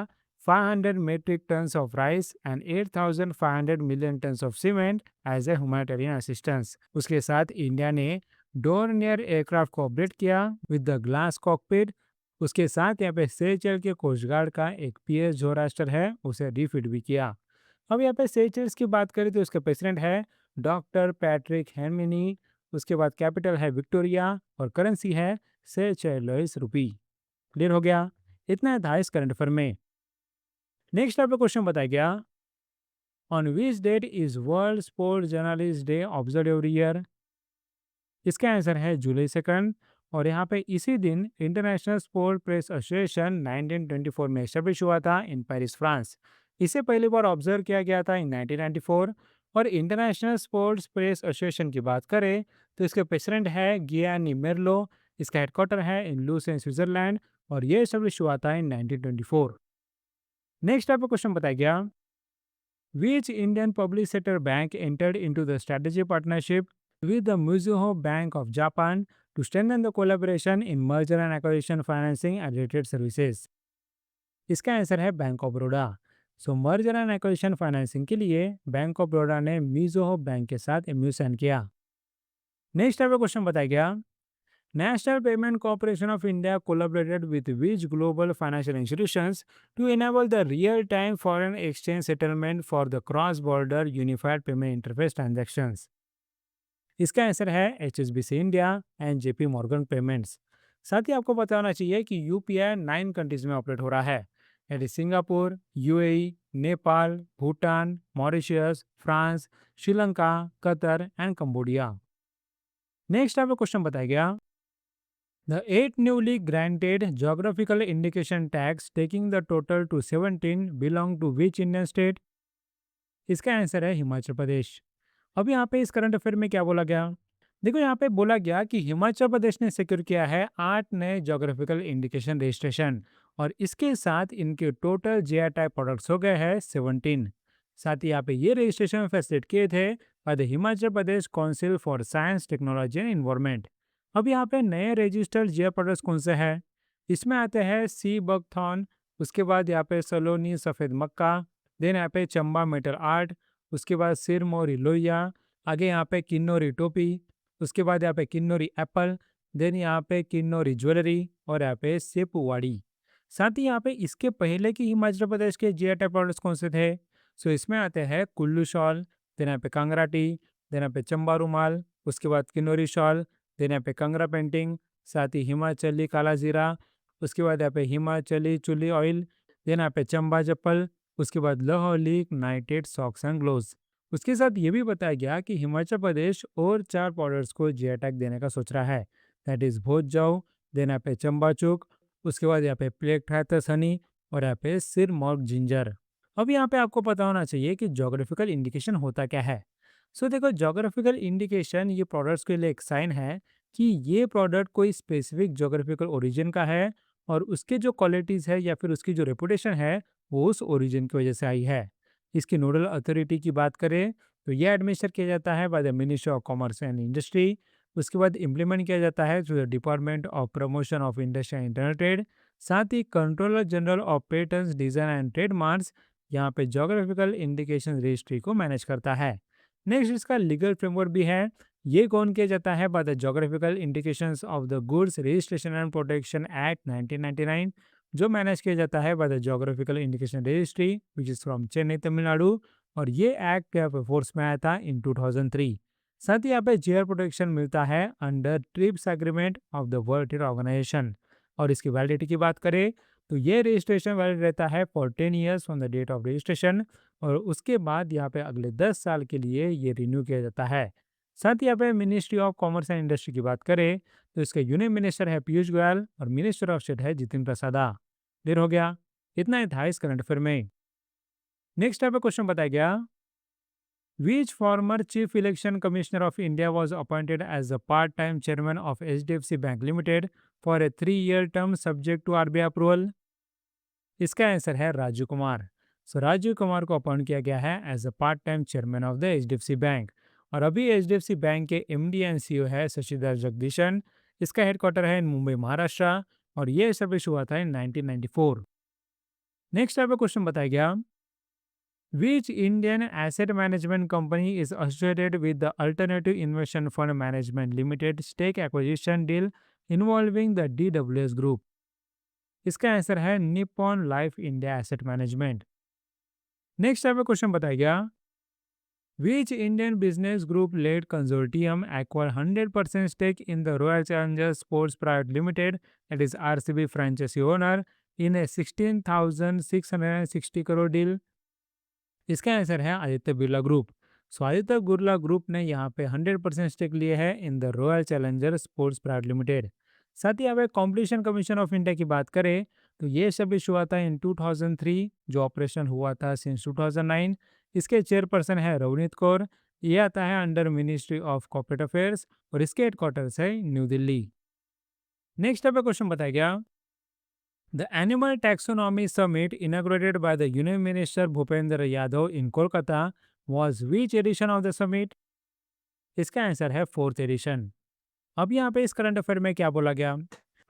500 metric tons of rice and 8,500 million tons of cement as a humanitarian assistance. उसके साथ इंडिया ने डोरनियर एयरक्राफ्ट को अपडेट किया विद द ग्लास कॉकपिट। उसके साथ यहाँ पे सेचेल के कोस्ट गार्ड का एक पीएस जो राष्ट्र है उसे रिफिट भी किया। अब यहाँ पे सेचेल्स की बात करें तो उसके प्रेसिडेंट है डॉक्टर पैट्रिक हेमिनी। उसके बाद कैपिटल है विक्टोरिया और करेंसी है सेचेलोइस रुपी। क्लियर हो गया? इतना था इस करंट अफेयर में। नेक्स्ट आपको क्वेश्चन बताया गया, on which date is world sports journalist day observe every year. इसका आंसर है जुलाई 2। और यहाँ पे इसी दिन इंटरनेशनल स्पोर्ट प्रेस एसोसिएशन 1924 में एस्टेब्लिश हुआ था इन पेरिस, फ्रांस। इसे पहली बार ऑब्जर्व किया गया था इन 1994। और इंटरनेशनल स्पोर्ट्स प्रेस एसोसिएशन की बात करें तो इसके प्रेसिडेंट है गियानी मेरलो। इसका हेडक्वार्टर है इन लूसेन, स्विट्जरलैंड। और ये एस्टेब्लिश हुआ था इन 1924। नेक्स्ट आपको क्वेश्चन बताया गया, which Indian public sector bank entered into the strategic partnership with the Mizuho Bank of Japan to strengthen the collaboration in merger and acquisition financing and related services। इसका answer है bank of Baroda. So merger and acquisition financing के लिए bank of Baroda ने Mizuho bank के साथ MoU sign किया। Next आपका question बताया गया, national payment corporation of India collaborated with which global financial institutions to enable the real time foreign exchange settlement for the cross border unified payment interface transactions. इसका answer है HSBC India and JP Morgan payments. साथ ही आपको बताना चाहिए कि UPI 9 countries में operate हो रहा है, यानी Singapore, UAE, Nepal, Bhutan, Mauritius, France, Sri Lanka, Qatar and Cambodia. Next आपको क्वेश्चन बताया गया, the 8 newly granted geographical indication tags taking the total to 17 belong to which Indian state. इसका आंसर है हिमाचल प्रदेश। अब यहाँ पे इस करंट अफेयर में क्या बोला गया, देखो यहाँ पे बोला गया कि हिमाचल प्रदेश ने सिक्योर किया है 8 नए जोग्राफिकल इंडिकेशन रजिस्ट्रेशन। और इसके साथ इनके टोटल जीआई टाइप प्रोडक्ट्स हो गए हैं 17। साथ ही यहाँ पे ये रजिस्ट्रेशन फैसिलिटेट किए थे by the Himachal Pradesh council for science, technology and environment. अब यहाँ पे नए रजिस्टर्ड जीआई प्रोडक्ट्स कौन से हैं, इसमें आते हैं सी बकथॉन, उसके बाद यहाँ पे सलोनी सफ़ेद मक्का, देन यहाँ पे चंबा मेटल आर्ट, उसके बाद सिरमौरी लोहिया, आगे यहाँ पे किन्नौरी टोपी, उसके बाद यहाँ पे किन्नौरी एप्पल, देन यहाँ पे किन्नौरी ज्वेलरी और यहाँ पे सेपुवाड़ी। साथ ही यहाँ पे इसके पहले की हिमाचल प्रदेश के जीआई टैग प्रोडक्ट्स कौन से थे, सो इसमें आते हैं कुल्लू शॉल, देन यहाँ पे कांगड़ा टी, देन यहाँ पे चंबा रुमाल, उसके बाद किन्नौरी शॉल, देन यहाँ पे कांगड़ा पेंटिंग, साथ ही हिमाचली काला जीरा, उसके बाद यहाँ पे हिमाचली चुली ऑयल, देन यहाँ पे चंबा चप्पल, उसके बाद लाहौली नाइटेड सॉक्स एंड ग्लोव्स। उसके साथ ये भी बताया गया कि हिमाचल प्रदेश और 4 पाउडर्स को जीआई टैग देने का सोच रहा है, दैट इज भोज जाओ, देन यहाँ पे चंबा चूक, उसके बाद यहाँ पे प्लेक्ट्राइथस हनी और यहाँ पे सिरमॉर्क जिंजर। अब यहाँ पे आपको पता होना चाहिए कि जोग्राफिकल इंडिकेशन होता क्या है। सो देखो, जोग्राफिकल इंडिकेशन ये प्रोडक्ट्स के लिए एक साइन है कि ये प्रोडक्ट कोई स्पेसिफिक जोग्राफिकल ओरिजिन का है और उसके जो क्वालिटीज़ है या फिर उसकी जो रेपुटेशन है वो उस ओरिजिन की वजह से आई है। इसकी नोडल अथॉरिटी की बात करें तो ये एडमिनिस्टर किया जाता है by the ministry of commerce and industry. उसके बाद इम्प्लीमेंट किया जाता है through the department of promotion of industry and internal trade. साथ ही controller general of patents design and trademarks यहाँ पे जोग्राफिकल इंडिकेशन रजिस्ट्री को मैनेज करता है। नेक्स्ट इसका लीगल फ्रेमवर्क भी है। ये कौन किया जाता है by the geographical indications of the goods registration and protection act 1999, जो मैनेज किया जाता है by the geographical indication registry which is from Chennai Tamil Nadu. और ये एक्ट यहाँ पे फोर्स में आया था इन 2003। साथ ही यहाँ पे जेआर प्रोटेक्शन मिलता है under TRIPS agreement of the world trade organisation. और इसकी वैलिडिटी की बात करें तो ये रजिस्ट्रेशन वैलिड रहता है for 10 years from the date of registration. और उसके बाद यहाँ पे अगले 10 साल के लिए ये रिन्यू किया जाता है। साथ ही यहाँ पे ministry of commerce and industry की बात करें तो इसके यूनियन मिनिस्टर है पीयूष गोयल और मिनिस्टर ऑफ स्टेट है जितिन प्रसादा। क्लियर हो गया। इतना ही था इस करंट अफेयर में। नेक्स्ट यहाँ पे क्वेश्चन बताया गया, which former chief election commissioner of India was appointed as the part-time chairman of HDFC Bank Limited for a 3-year term subject to RBI approval? इसका आंसर है राजीव कुमार। सो राजीव कुमार को अपॉइंट किया गया है as a part time chairman of the HDFC bank. और अभी HDFC bank के MD and CEO है शशिधर जगदीशन। इसका हेडक्वार्टर है मुंबई महाराष्ट्र और ये एस्टेब्लिश हुआ था इन 1994। नेक्स्ट टाइप क्वेश्चन बताया गया, Which Indian asset management company is associated with the Alternative Investment Fund Management Limited stake acquisition deal involving the DWS Group? इसका आंसर है Nippon life India asset management. Next type question बताया गया, Which Indian business group led consortium acquired 100% stake in the Royal Challengers Sports Private Limited, that is RCB franchisee owner, in a 16,660 crore deal? इसका answer है Aditya Birla group. सो Aditya Birla group ने यहाँ पे 100% stake लिए है in the royal challenger sports private limited. साथ ही यहाँ कॉम्पिटिशन कमीशन ऑफ इंडिया की बात करें तो ये एस्टेब्लिश हुआ था इन 2003, जो ऑपरेशन हुआ था सिंस 2009। इसके चेयरपर्सन है रवनीत कौर। ये आता है under ministry of corporate affairs और इसके हेडक्वार्टर्स है न्यू दिल्ली। नेक्स्ट पे क्वेश्चन बताया गया, The Animal Taxonomy Summit inaugurated by the Union Minister Bhupendra Yadav in Kolkata was which edition of the summit? इसका आंसर है फोर्थ एडिशन। अब यहाँ पे इस करंट अफेयर में क्या बोला गया,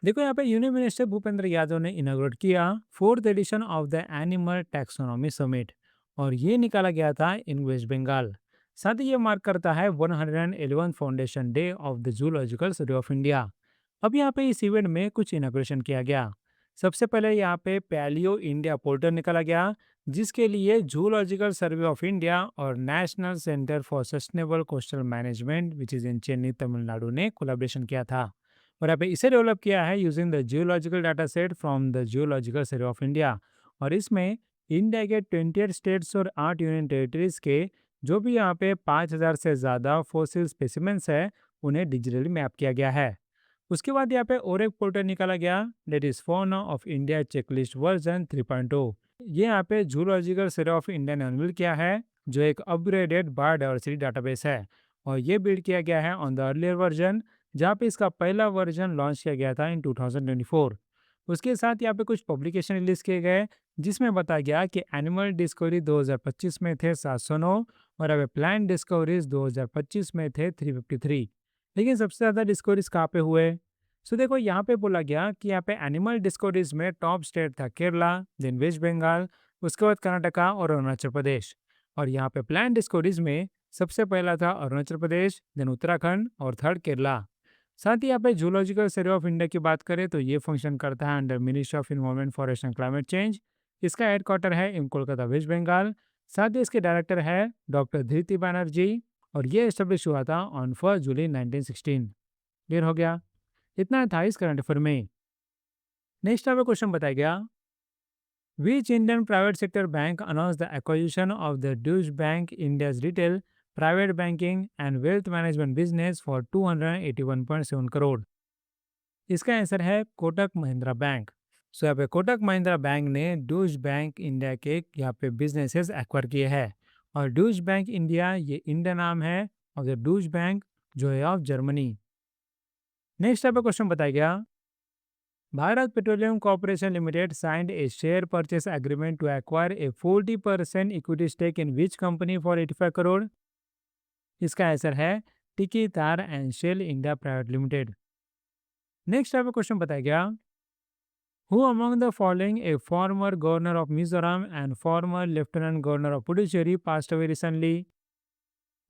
देखो यहाँ पे यूनियन मिनिस्टर भूपेंद्र यादव ने इनाग्रेट किया fourth edition of the animal taxonomy summit और ये निकाला गया था इन वेस्ट बंगाल। साथ ही ये मार्क करता है 111 foundation day of the zoological survey of India. अब यहाँ पे इस इवेंट में कुछ इनाग्रेशन किया गया। सबसे पहले यहाँ पे पैलियो इंडिया पोर्टल निकाला गया, जिसके लिए जूलॉजिकल सर्वे ऑफ इंडिया और national centre for sustainable coastal management which is in Chennai Tamil Nadu ने कोलैबोरेशन किया था। और यहाँ पे इसे डेवलप किया है using the geological data set from the geological survey of India. और इसमें इंडिया के 28 स्टेट्स और 8 यूनियन टेरिटरीज के जो भी यहाँ पे 5,000 से ज़्यादा फोसिल स्पेसिमेंट्स है उन्हें डिजिटली मैप किया गया है। उसके बाद यहाँ पे और एक पोर्टल निकाला गया, that is fauna of India checklist version 3.0। ये यहाँ पे जूलॉजिकल सर्वे ऑफ इंडिया ने अनवील किया है, जो एक अपग्रेडेड बायोडाइवर्सिटी डाटाबेस है। और ये बिल्ड किया गया है ऑन द अर्लियर वर्जन, जहाँ पे इसका पहला वर्जन लॉन्च किया गया था इन 2024। उसके साथ यहाँ पे कुछ पब्लिकेशन रिलीज किए गए, जिसमें बताया गया कि एनिमल डिस्कवरी 2025 में थे 709 और अब प्लांट डिस्कवरीज 2025 में थे 353। लेकिन सबसे ज़्यादा डिस्कवरीज कहाँ पे हुए? सो देखो यहाँ पे बोला गया कि यहाँ पे एनिमल डिस्कवरीज में टॉप स्टेट था केरला, देन वेस्ट बंगाल, उसके बाद कर्नाटका और अरुणाचल प्रदेश। और यहाँ पे प्लांट डिस्कवरीज में सबसे पहला था अरुणाचल प्रदेश, देन उत्तराखंड और थर्ड केरला। साथ ही यहाँ पे जूलॉजिकल सर्वे ऑफ इंडिया की बात करें तो ये फंक्शन करता है under ministry of environment forest and climate change. इसका हेडक्वार्टर है इन कोलकाता वेस्ट बंगाल। साथ ही इसके डायरेक्टर है डॉक्टर धृति बैनर्जी और ये एस्टेब्लिश हुआ था ऑन 1 जुलाई 1916। क्लियर हो गया। इतना था इस करंट अफेयर में। नेक्स्ट आपका क्वेश्चन बताया गया, which Indian private sector bank announce the acquisition of the Deutsche bank India's retail private banking and wealth management business for 281.7 crore? इसका आंसर है कोटक महिंद्रा बैंक। सो यहाँ पे कोटक महिंद्रा बैंक ने डूश बैंक इंडिया के यहाँ पे बिजनेसेस एक्वायर किए हैं। और डूश बैंक इंडिया ये इंडिया नाम है, और द डूश बैंक जो है ऑफ जर्मनी। नेक्स्ट यहाँ पे क्वेश्चन बताया गया, Bharat petroleum corporation limited signed a share purchase agreement to acquire a 40% equity stake in which company for 85 crore. इसका आंसर है टिकी तार and Shell India private limited. Next यहाँ पे क्वेश्चन बताया गया, who among the following a former governor of Mizoram and former lieutenant governor of Puducherry passed away recently.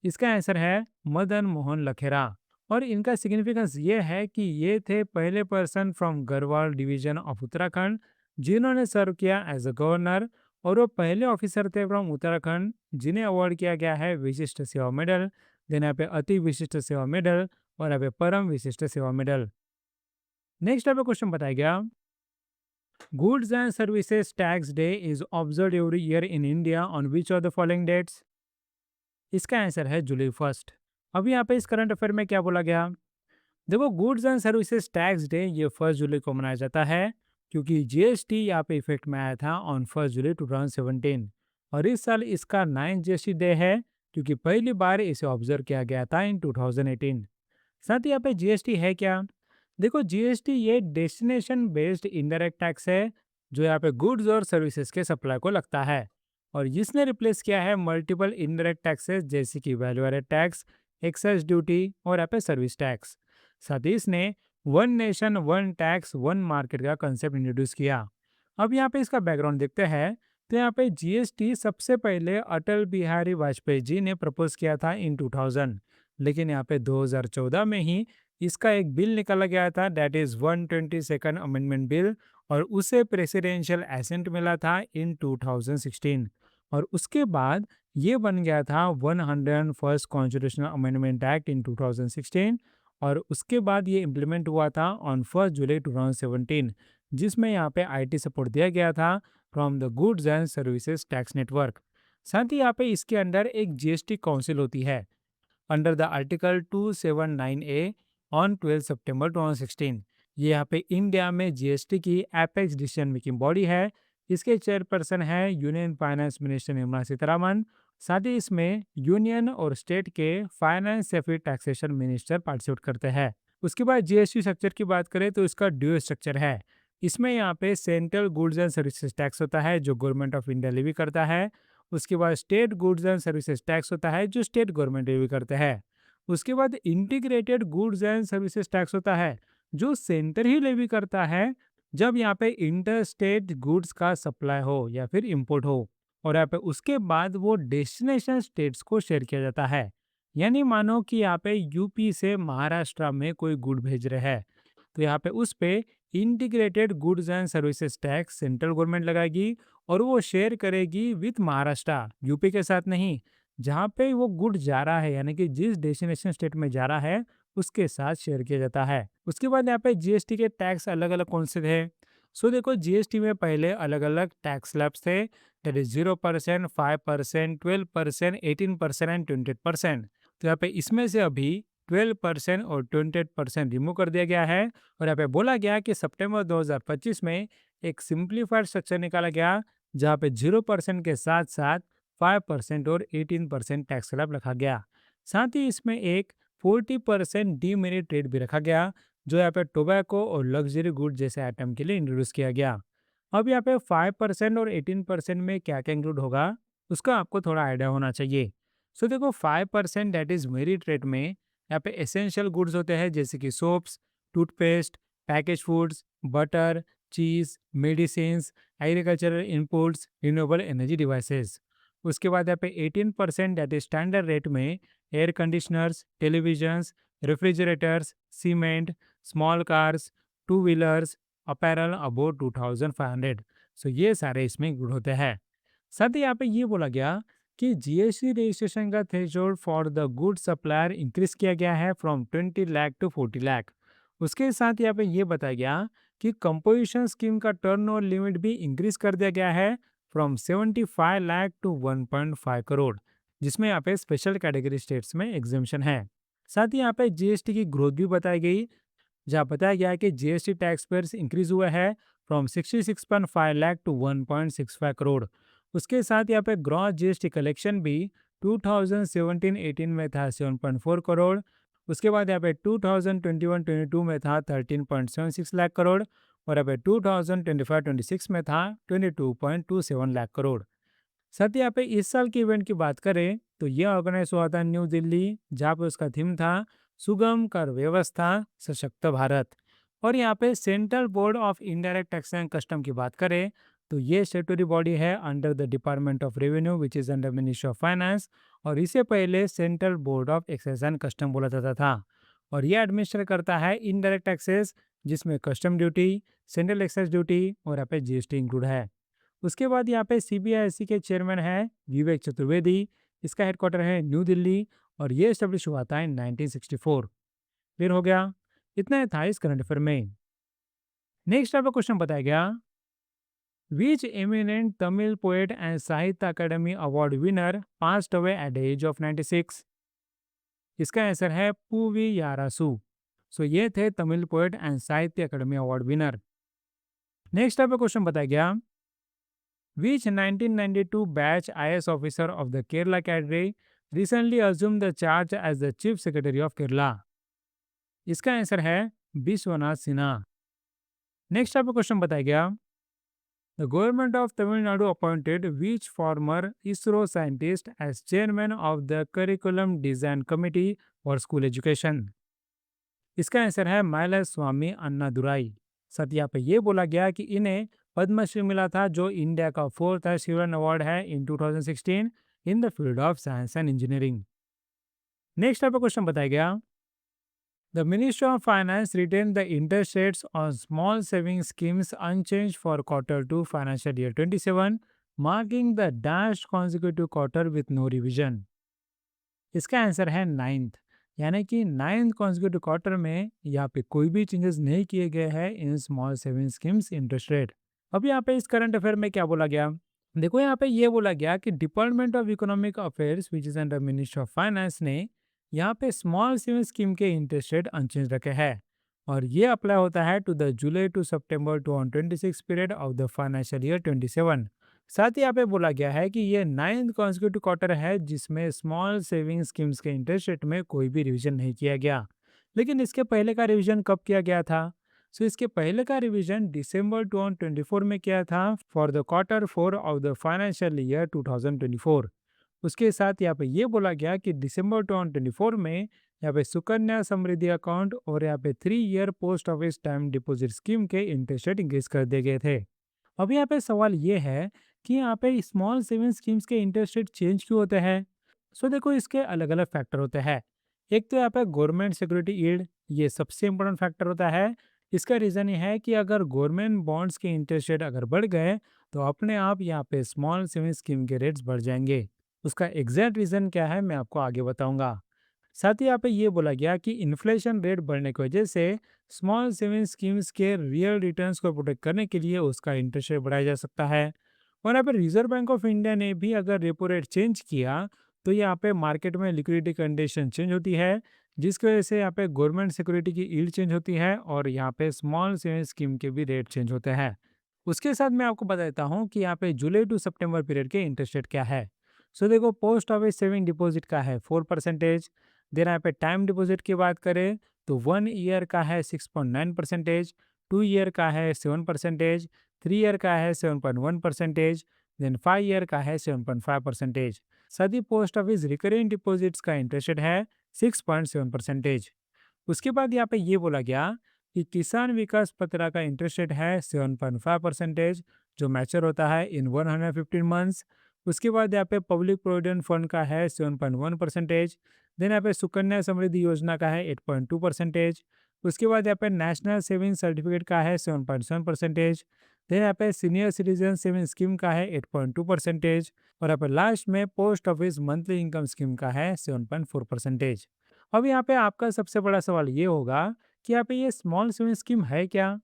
इसका answer है मदन मोहन लखेरा। और इनका सिग्निफिकेंस ये है कि ये थे पहले person from Garhwal division of Uttarakhand जिन्होंने सर्व किया एज अ गवर्नर, और वो पहले ऑफिसर थे फ्रॉम उत्तराखंड जिन्हें अवार्ड किया गया है विशिष्ट सेवा मेडल, देन यहाँ पे अति विशिष्ट सेवा मेडल, और यहाँ पे परम विशिष्ट सेवा मेडल। नेक्स्ट यहाँ पे क्वेश्चन बताया गया, goods and services tax day is observe every year in India on which of the following dates. इसका आंसर है जुलाई 1। अब यहाँ पे इस करंट अफेयर में क्या बोला गया, देखो goods and services tax day ये 1 जुलाई को मनाया जाता है, क्योंकि जीएसटी यहाँ पे इफेक्ट में आया था ऑन 1 जुलाई 2017। और इस साल इसका 9 जीएसटी डे है, क्योंकि पहली बार इसे ऑब्जर्व किया गया था इन 2018। साथ ही यहाँ पे जीएसटी है क्या, देखो जीएसटी ये डेस्टिनेशन बेस्ड इनडायरेक्ट टैक्स है जो यहाँ पे गुड्स और सर्विसेज के सप्लाई को लगता है, और इसने रिप्लेस किया है मल्टीपल इनडायरेक्ट टैक्सेस जैसे कि value added tax, excise duty और यहाँ पे सर्विस टैक्स। साथ ही इसने one nation one tax one market का कंसेप्ट इंट्रोड्यूस किया। अब यहाँ पे इसका बैकग्राउंड देखते हैं, तो यहाँ पे जीएसटी सबसे पहले अटल बिहारी वाजपेयी जी ने प्रपोज किया था इन 2000, लेकिन यहाँ पे 2014 में ही इसका एक बिल निकाला गया था, that is 122nd amendment bill, और उसे प्रेसिडेंशियल एसेंट मिला था इन 2016। और उसके बाद ये बन गया था 101st constitutional amendment act in 2016, और उसके बाद ये इम्प्लीमेंट हुआ था ऑन 1 जुलाई 2017, जिसमें यहाँ पे आईटी सपोर्ट दिया गया था from the goods and services tax network. साथ ही यहाँ पे इसके अंडर एक जीएसटी काउंसिल होती है under the article 279A on 12 सितंबर 2016। ये यहाँ पे इंडिया में जीएसटी की एपेक्स डिसीजन मेकिंग बॉडी है। इसके चेयरपर्सन है union finance minister Nirmala Sitharaman. साथ ही इसमें यूनियन और स्टेट के फाइनेंस या फिर टैक्सेशन मिनिस्टर पार्टिसिपेट करते हैं। उसके बाद जीएसटी स्ट्रक्चर की बात करें तो इसका ड्यूअल स्ट्रक्चर है। इसमें यहाँ पे central goods and services tax होता है जो गवर्नमेंट ऑफ इंडिया लेवी करता है। उसके बाद state goods and services tax होता है जो स्टेट गवर्नमेंट लेवी करते हैं। उसके बाद integrated goods and services tax होता है जो सेंटर ही लेवी करता है जब यहाँ पे इंटर स्टेट गुड्स का सप्लाई हो या फिर इंपोर्ट हो, और यहाँ पे उसके बाद वो डेस्टिनेशन स्टेट्स को शेयर किया जाता है। यानी मानो कि यहाँ पे यूपी से महाराष्ट्र में कोई गुड भेज रहे हैं, तो यहाँ पे उस पे integrated goods and services tax central government लगाएगी, और वो शेयर करेगी विथ महाराष्ट्र, यूपी के साथ नहीं। जहाँ पे वो गुड जा रहा है यानी कि जिस डेस्टिनेशन स्टेट में जा रहा है उसके साथ शेयर किया जाता है। उसके बाद यहाँ पे जीएसटी के टैक्स अलग अलग कौन से थे। सो देखो जीएसटी में पहले अलग अलग टैक्स स्लैब्स थे, दैट इज 0%, 5%, 12%, 18% एंड 20%। तो यहाँ पे इसमें से अभी 12% और 28% रिमूव कर दिया गया है, और यहाँ पे बोला गया कि सितंबर 2025 में एक सिंप्लीफाइड स्ट्रक्चर निकाला गया जहाँ पे 0% के साथ साथ 5% और 18% टैक्स स्लैब रखा गया। साथ ही इसमें एक 40% डीमेरिट रेट भी रखा गया जो यहाँ पे टोबैको और लग्जरी गुड जैसे आइटम के लिए इंट्रोड्यूस किया गया। अब यहाँ पे 5% और 18% में क्या क्या इंक्लूड होगा उसका आपको थोड़ा आइडिया होना चाहिए। सो देखो 5% दैट इज मेरिट रेट में यहाँ पे एसेंशियल गुड्स होते हैं जैसे कि soaps, toothpaste, package foods, butter, cheese, medicine, agricultural inputs, renewable energy devices. उसके बाद यहाँ पे 18% दैट इज स्टैंडर्ड रेट में air conditioners, televisions, refrigerators, cement, small cars, two wheelers, apparel about 2500। So ये सारे इसमें इंक्लूड होते हैं। साथ ही यहाँ पे ये बोला गया कि जीएसटी रजिस्ट्रेशन का threshold for the good supplier increase किया गया है फ्रॉम 20 लाख टू 40 लाख। उसके साथ यहाँ पे ये बताया गया कि कंपोजिशन स्कीम का टर्नओवर लिमिट भी इंक्रीज कर दिया गया है फ्रॉम 75 लाख टू 1.5 करोड़, जिसमें यहाँ पे स्पेशल कैटेगरी स्टेट्स में एग्जेम्पशन है। साथ ही यहाँ पे जीएसटी की ग्रोथ भी बताई गई जहाँ बताया गया है कि जीएसटी टैक्स पेयर्स इंक्रीज हुआ है फ्रॉम 66.5 लाख टू 1.65 करोड़। उसके साथ यहाँ पे ग्रॉस जीएसटी कलेक्शन भी 2017-18 में था 7.4 करोड़। उसके बाद यहाँ पे 2021-22 में था 13.76 लाख करोड़ और यहाँ पे 2025-26 में था 22.27 लाख करोड़। साथ ही यहाँ पे इस साल के इवेंट की बात करें तो यह ऑर्गेनाइज हुआ था न्यू दिल्ली, जहाँ पे उसका थीम था सुगम कर व्यवस्था सशक्त भारत। और यहाँ पे central board of indirect tax and custom की बात करें तो ये स्टेटरी बॉडी है under the department of revenue which is under ministry of finance. और इसे पहले central board of excise and custom बोला जाता था। और ये एडमिनिस्ट्रेट करता है इनडायरेक्ट टैक्सेस, जिसमें custom duty, central excise duty और यहाँ पे जीएसटी इंक्लूड है। उसके बाद यहाँ पे सीबीआईसी के चेयरमैन है विवेक चतुर्वेदी। इसका हेडक्वार्टर है न्यू दिल्ली और ये एस्टेब्लिश हुआ था इन 1964। क्लियर हो गया? इतना ही था इस करंट अफेयर में। नेक्स्ट आपका क्वेश्चन बताया गया, which eminent Tamil poet and Sahitya Akademi award winner passed away at the age of 96। इसका आंसर है पूवी यारासु। सो ये थे Tamil poet and Sahitya Akademi award winner. Next आपका क्वेश्चन बताया गया, which 1992 batch IS officer of the Kerala cadre recently assumed the charge as the Chief Secretary of Kerala? इसका answer है Vishwanath Sinha. Next आपको क्वेश्चन बताया गया, the government of Tamil Nadu appointed which former ISRO scientist as chairman of the curriculum design committee for school education? इसका answer है माइलस स्वामी अन्नादुराई। साथ यहाँ पे ये बोला गया कि इन्हें पद्मश्री मिला था, जो इंडिया का 4th सिविलियन अवार्ड है in 2016 in the field of science and engineering. Next आपका क्वेश्चन बताया गया, the ministry of finance retain the interest rates on small saving schemes unchange for Q2 financial year 27, marking the dash consecutive quarter with no revision. इसका answer है 9th, यानी कि 9th consecutive quarter में यहाँ पे कोई भी चेंजेस नहीं किए गए हैं in small saving schemes interest rate. अब यहाँ पे इस करंट अफेयर में क्या बोला गया, देखो यहाँ पे ये बोला गया कि department of economic affairs which is under ministry of finance ने यहाँ पे स्मॉल सेविंग स्कीम के इंटरेस्ट रेट अनचेंज रखे हैं और ये अप्लाई होता है टू द जुलाई टू सितंबर 2026 period of the financial year 27। साथ ही यहाँ पे बोला गया है कि ये 9th कॉन्जिक्यूटिव क्वार्टर है जिसमें स्मॉल सेविंग स्कीम्स के इंटरेस्ट रेट में कोई भी रिवीजन नहीं किया गया। लेकिन इसके पहले का रिवीजन कब किया गया था? सो इसके पहले का रिवीजन दिसंबर 2024 में किया था for the Q4 of the financial year 2024। उसके साथ यहाँ पे ये बोला गया कि दिसंबर 2024 में यहाँ पे सुकन्या समृद्धि अकाउंट और यहाँ पे 3 year post office time deposit scheme के इंटरेस्ट रेट इंक्रीज कर दिए गए थे। अब यहाँ पे सवाल ये है कि यहाँ पे स्मॉल सेविंग स्कीम्स के इंटरेस्ट रेट चेंज क्यों होते हैं? सो देखो इसके अलग अलग फैक्टर होते हैं। एक तो यहाँ पे गवर्नमेंट सिक्योरिटी यील्ड, ये सबसे इम्पोर्टेंट फैक्टर होता है। इसका रीज़न ये है कि अगर गवर्नमेंट बॉन्ड्स के इंटरेस्ट रेट अगर बढ़ गए तो अपने आप यहाँ पे स्मॉल सेविंग स्कीम के रेट्स बढ़ जाएंगे। उसका एग्जैक्ट रीज़न क्या है मैं आपको आगे बताऊंगा। साथ ही यहाँ पे ये बोला गया कि इन्फ्लेशन रेट बढ़ने की वजह से स्मॉल सेविंग स्कीम्स के रियल रिटर्न्स को प्रोटेक्ट करने के लिए उसका इंटरेस्ट रेट बढ़ाया जा सकता है। और यहाँ पे रिजर्व बैंक ऑफ इंडिया ने भी अगर रेपो रेट चेंज किया तो यहाँ पे मार्केट में लिक्विडिटी कंडीशन चेंज होती है, जिसकी वजह से यहाँ पे गवर्नमेंट सिक्योरिटी की यील्ड चेंज होती है और यहाँ पे स्मॉल सेविंग स्कीम के भी रेट चेंज होते हैं। उसके साथ मैं आपको बता देता हूँ कि यहाँ पे जुलाई टू सितंबर पीरियड के इंटरेस्ट रेट क्या है। सो देखो पोस्ट ऑफिस सेविंग डिपॉजिट का है 4%। देन यहाँ पे टाइम डिपॉजिट की बात करें तो 1 ईयर का है 6.9%, 2 ईयर का है 7%, 3 ईयर का है 7.1%, देन 5 ईयर का है 7.5%। सभी पोस्ट ऑफिस रिकरिंग डिपॉजिट्स का इंटरेस्ट रेट है 6.7%। उसके बाद यहाँ पे ये बोला गया कि किसान विकास पत्र का इंटरेस्ट रेट है 7.5%, जो मैच्योर होता है इन 115 मंथ्स। उसके बाद यहाँ पे पब्लिक प्रोविडेंट फंड का है 7.1%। देन यहाँ पे सुकन्या समृद्धि योजना का है 8.2%। उसके बाद यहाँ पे नेशनल सेविंग सर्टिफिकेट का है 7.7%। देन यहाँ पे सीनियर सिटीजन सेविंग स्कीम का है 8.2%। और यहाँ पे लास्ट में post office monthly income scheme का है 7.4%। अब यहाँ पे आपका सबसे बड़ा सवाल ये होगा कि यहाँ पे ये स्मॉल सेविंग स्कीम है क्या?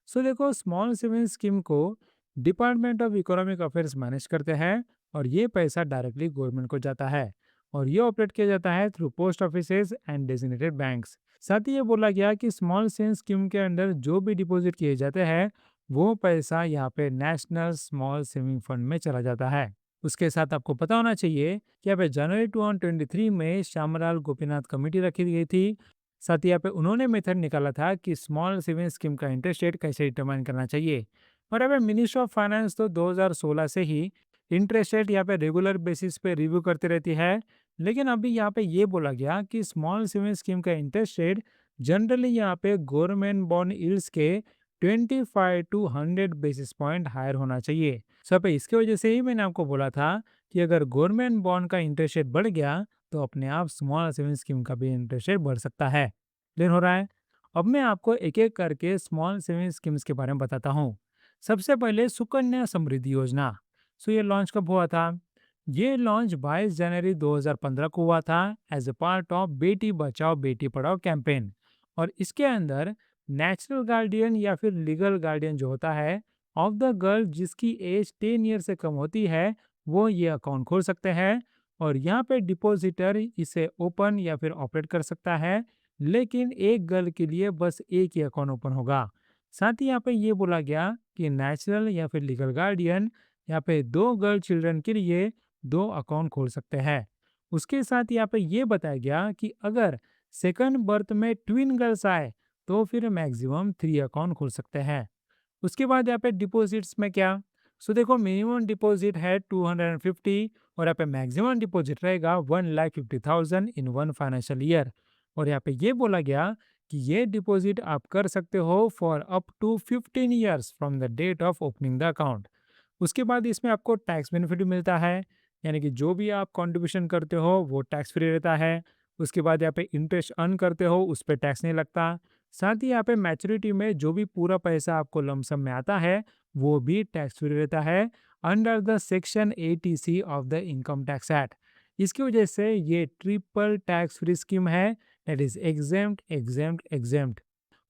सो देखो स्मॉल सेविंग स्कीम को department of economic affairs manage करते हैं और ये पैसा डायरेक्टली गवर्नमेंट को जाता है और ये ऑपरेट किया जाता है through post offices and designated banks. साथ ही ये बोला गया कि स्मॉल सेविंग स्कीम के अंडर जो भी डिपॉजिट किए जाते हैं वो पैसा यहाँ पे नेशनल स्मॉल सेविंग फंड में चला जाता है। उसके साथ आपको पता होना चाहिए कि यहाँ पे जनवरी 2023 में श्यामलाल गोपीनाथ कमेटी रखी गई थी। साथ ही यहाँ पे उन्होंने मेथड निकाला था कि स्मॉल सेविंग स्कीम का इंटरेस्ट रेट कैसे डिटरमाइन करना चाहिए। और यहाँ पे मिनिस्ट्री ऑफ फाइनेंस तो 2016 से ही इंटरेस्ट रेट यहाँ पे रेगुलर बेसिस पे रिव्यू करती रहती है। लेकिन अभी यहाँ पे ये बोला गया कि स्मॉल सेविंग स्कीम का इंटरेस्ट रेट जनरली यहाँ पे गवर्नमेंट बॉन्ड यील्ड्स के 25 टू 100 बेसिस पॉइंट हायर होना चाहिए। सब इसके वजह से ही मैंने आपको बोला था कि अगर गवर्नमेंट बॉन्ड का इंटरेस्ट रेट बढ़ गया तो अपने आप स्मॉल सेविंग स्कीम का भी इंटरेस्ट रेट बढ़ सकता है। क्लियर हो रहा है? अब मैं आपको एक एक करके स्मॉल सेविंग स्कीम्स के बारे में बताता हूँ। सबसे पहले सुकन्या समृद्धि योजना। सो ये लॉन्च कब हुआ था? ये लॉन्च 22 जनवरी 2015 को हुआ था as a part of Beti Bachao Beti Padhao campaign. और इसके अंदर नेचुरल गार्डियन या फिर लीगल गार्डियन जो होता है ऑफ द गर्ल जिसकी एज 10 ईयर से कम होती है, वो ये अकाउंट खोल सकते हैं। और यहाँ पे डिपॉजिटर इसे ओपन या फिर ऑपरेट कर सकता है, लेकिन एक गर्ल के लिए बस एक ही अकाउंट ओपन होगा। साथ ही यहाँ पे ये बोला गया कि नेचुरल या फिर लीगल गार्डियन यहाँ पे 2 गर्ल चिल्ड्रन के लिए 2 अकाउंट खोल सकते हैं। उसके साथ यहाँ पे ये बताया गया कि अगर सेकंड बर्थ में ट्विन गर्ल्स आए तो फिर मैक्सिमम 3 अकाउंट खोल सकते हैं। उसके बाद यहाँ पे डिपॉजिट्स में क्या? सो देखो, मिनिमम डिपॉजिट है 250 और यहाँ पे मैक्सिमम डिपॉजिट रहेगा 1,50,000 इन वन फाइनेंशियल ईयर। और यहाँ पे ये बोला गया कि ये डिपॉजिट आप कर सकते हो for up to 15 years from the date of opening the account. उसके बाद इसमें आपको टैक्स बेनिफिट भी मिलता है, यानी कि जो भी आप कंट्रीब्यूशन करते हो वो टैक्स फ्री रहता है। उसके बाद यहाँ पे इंटरेस्ट अर्न करते हो उस पर टैक्स नहीं लगता। साथ ही यहाँ पे मैच्योरिटी में जो भी पूरा पैसा आपको लमसम में आता है वो भी टैक्स फ्री रहता है under the section 80C of the income tax act. इसकी वजह से ये ट्रिपल टैक्स फ्री स्कीम है, that is exempt exempt exempt.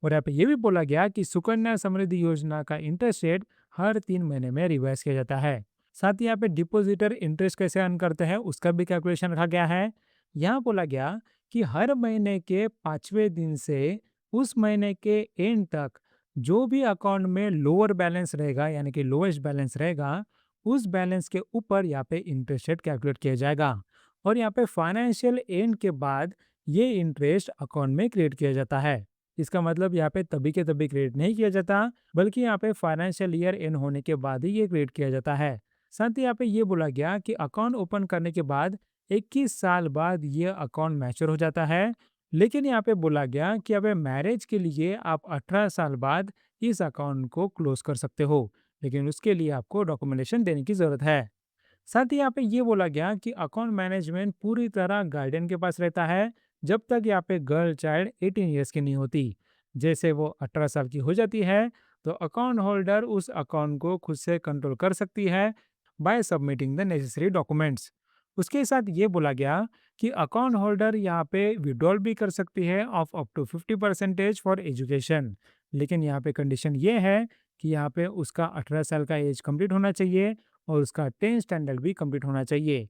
और यहाँ पे ये भी बोला गया कि सुकन्या समृद्धि योजना का इंटरेस्ट रेट हर 3 महीने में रिवाइज किया जाता है। साथ ही यहाँ पे डिपॉजिटर इंटरेस्ट कैसे अर्न करते हैं उसका भी कैलकुलेशन रखा गया है। यहाँ बोला गया कि हर महीने के 5वें दिन से उस महीने के एंड तक जो भी अकाउंट में लोअर बैलेंस रहेगा, यानी कि लोएस्ट बैलेंस रहेगा, उस बैलेंस के ऊपर यहाँ पे इंटरेस्ट रेट कैलकुलेट किया जाएगा। और यहाँ पे फाइनेंशियल एंड के बाद ये इंटरेस्ट अकाउंट में क्रिएट किया जाता है। इसका मतलब यहाँ पे तभी के तभी क्रिएट नहीं किया जाता, बल्कि यहाँ पे फाइनेंशियल ईयर एंड होने के बाद ही ये क्रिएट किया जाता है। साथ ही यहाँ पे ये बोला गया कि अकाउंट ओपन करने के बाद 21 साल बाद ये अकाउंट मैच्योर हो जाता है। लेकिन यहाँ पे बोला गया कि अब मैरिज के लिए आप 18 साल बाद इस अकाउंट को क्लोज कर सकते हो, लेकिन उसके लिए आपको डॉक्यूमेंटेशन देने की जरूरत है। साथ ही यहाँ पे ये बोला गया कि अकाउंट मैनेजमेंट पूरी तरह गार्डियन के पास रहता है जब तक यहाँ पे गर्ल चाइल्ड 18 ईयर्स की नहीं होती। जैसे वो 18 साल की हो जाती है तो अकाउंट होल्डर उस अकाउंट को खुद से कंट्रोल कर सकती है by submitting the necessary documents. उसके साथ ये बोला गया कि अकाउंट होल्डर यहाँ पे विड्रॉल भी कर सकती है of up to 50% for education. लेकिन यहाँ पे कंडीशन ये है कि यहाँ पे उसका 18 साल का एज कंप्लीट होना चाहिए और उसका 10 स्टैंडर्ड भी कंप्लीट होना चाहिए।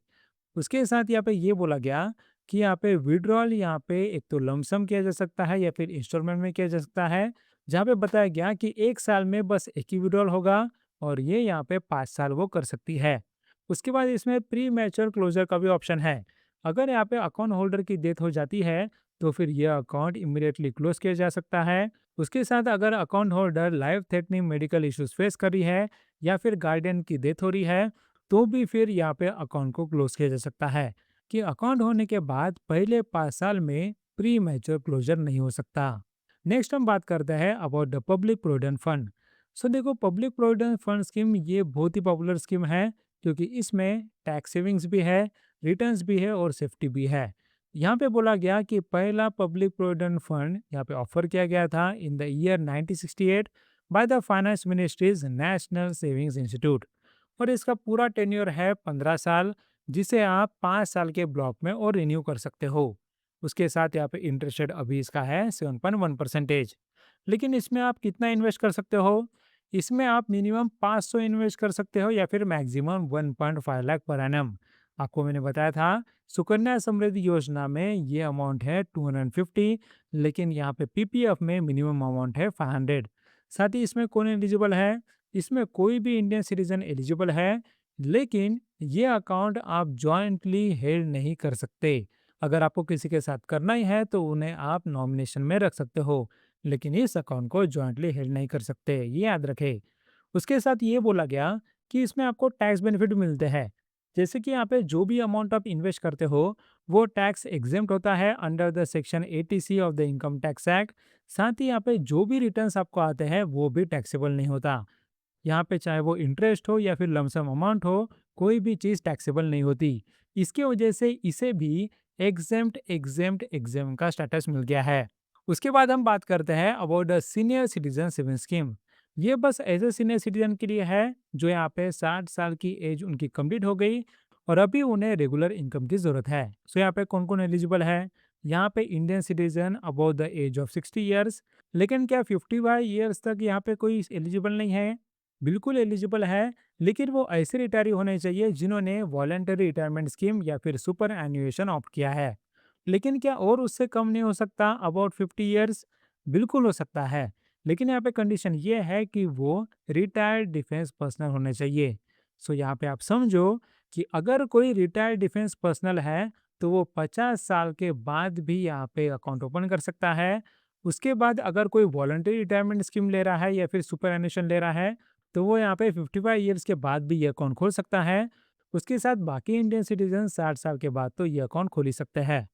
उसके साथ यहाँ पे ये बोला गया कि यहाँ पे विड्रॉल यहाँ पे एक तो लमसम किया जा सकता है या फिर इंस्टॉलमेंट में किया जा सकता है, जहाँ पे बताया गया कि 1 साल में बस एक ही विड्रॉल होगा और ये यहाँ पे 5 साल वो कर सकती है। उसके बाद इसमें प्री मैच्योर क्लोजर का भी ऑप्शन है। अगर यहाँ पे अकाउंट होल्डर की डेथ हो जाती है तो फिर यह अकाउंट इमीडिएटली क्लोज किया जा सकता है। उसके साथ अगर account holder life threatening medical issues face कर रही है या फिर गार्डियन की डेथ हो रही है तो भी फिर यहाँ पे अकाउंट को क्लोज किया जा सकता है, कि अकाउंट होने के बाद पहले 5 साल में प्री मैच्योर क्लोजर नहीं हो सकता। नेक्स्ट हम बात करते हैं about the public provident fund. So देखो, पब्लिक प्रोविडेंट फंड स्कीम ये बहुत ही पॉपुलर स्कीम है क्योंकि इसमें टैक्स सेविंग्स भी है, रिटर्न्स भी है और सेफ्टी भी है। यहाँ पे बोला गया कि पहला पब्लिक प्रोविडेंट फंड यहाँ पे ऑफर किया गया था in the year 1968 by the finance ministries national savings institute. और इसका पूरा टेन्योर है 15 साल, जिसे आप 5 साल के ब्लॉक में और रिन्यू कर सकते हो। उसके साथ यहाँ पे इंटरेस्ट रेट अभी इसका है 7.1%। लेकिन इसमें आप कितना इन्वेस्ट कर सकते हो? इसमें आप मिनिमम 500 इन्वेस्ट कर सकते हो या फिर मैक्सिमम 1.5 लाख पर एनम। आपको मैंने बताया था सुकन्या समृद्धि योजना में ये अमाउंट है 250, लेकिन यहाँ पे पीपीएफ में मिनिमम अमाउंट है 500। साथ ही इसमें कौन एलिजिबल है, इसमें कोई भी इंडियन सिटीजन एलिजिबल है, लेकिन ये अकाउंट आप जॉइंटली हेल्ड नहीं कर सकते। अगर आपको किसी के साथ करना ही है तो उन्हें आप नॉमिनेशन में रख सकते हो, लेकिन इस अकाउंट को जॉइंटली हेल्ड नहीं कर सकते, ये याद रखें। उसके साथ ये बोला गया कि इसमें आपको टैक्स बेनिफिट मिलते हैं। जैसे कि यहाँ पे जो भी अमाउंट आप इन्वेस्ट करते हो वो टैक्स एग्जेम्प्ट होता है under the section 80C of the income tax act. साथ ही यहाँ पे जो भी रिटर्न्स आपको आते हैं वो भी टैक्सेबल नहीं होता। यहाँ पे चाहे वो इंटरेस्ट हो या फिर लमसम अमाउंट हो, कोई भी चीज़ टैक्सेबल नहीं होती। इसके वजह से इसे भी एग्जेम्प्ट एग्जेम्प्ट एग्जेम्प्ट का स्टेटस मिल गया है। उसके बाद हम बात करते हैं about the senior citizen saving scheme. ये बस ऐसे सीनियर सिटीजन के लिए है जो यहाँ पे 60 साल की एज उनकी कंप्लीट हो गई और अभी उन्हें रेगुलर इनकम की जरूरत है। सो यहाँ पे कौन कौन एलिजिबल है, यहाँ पे Indian citizen about the age of 60 years. लेकिन क्या 55 ईयर्स तक यहाँ पे कोई एलिजिबल नहीं है? बिल्कुल एलिजिबल है, लेकिन वो ऐसे रिटायरी होने चाहिए जिन्होंने वॉलेंटरी रिटायरमेंट स्कीम या फिर सुपर एन्युएशन ऑप्ट किया है। लेकिन क्या और उससे कम नहीं हो सकता अबाउट 50 ईयर्स? बिल्कुल हो सकता है, लेकिन यहाँ पे कंडीशन ये है कि वो रिटायर्ड डिफेंस पर्सनल होने चाहिए। सो यहाँ पे आप समझो कि अगर कोई रिटायर्ड डिफेंस पर्सनल है तो वो 50 साल के बाद भी यहाँ पे अकाउंट ओपन कर सकता है। उसके बाद अगर कोई वॉलंटरी रिटायरमेंट स्कीम ले रहा है या फिर सुपर एन्युएशन ले रहा है तो वो यहाँ पे 55 ईयर्स के बाद भी ये अकाउंट खोल सकता है। उसके साथ बाकी इंडियन सिटीजन 60 साल के बाद तो ये अकाउंट खोल ही सकते हैं।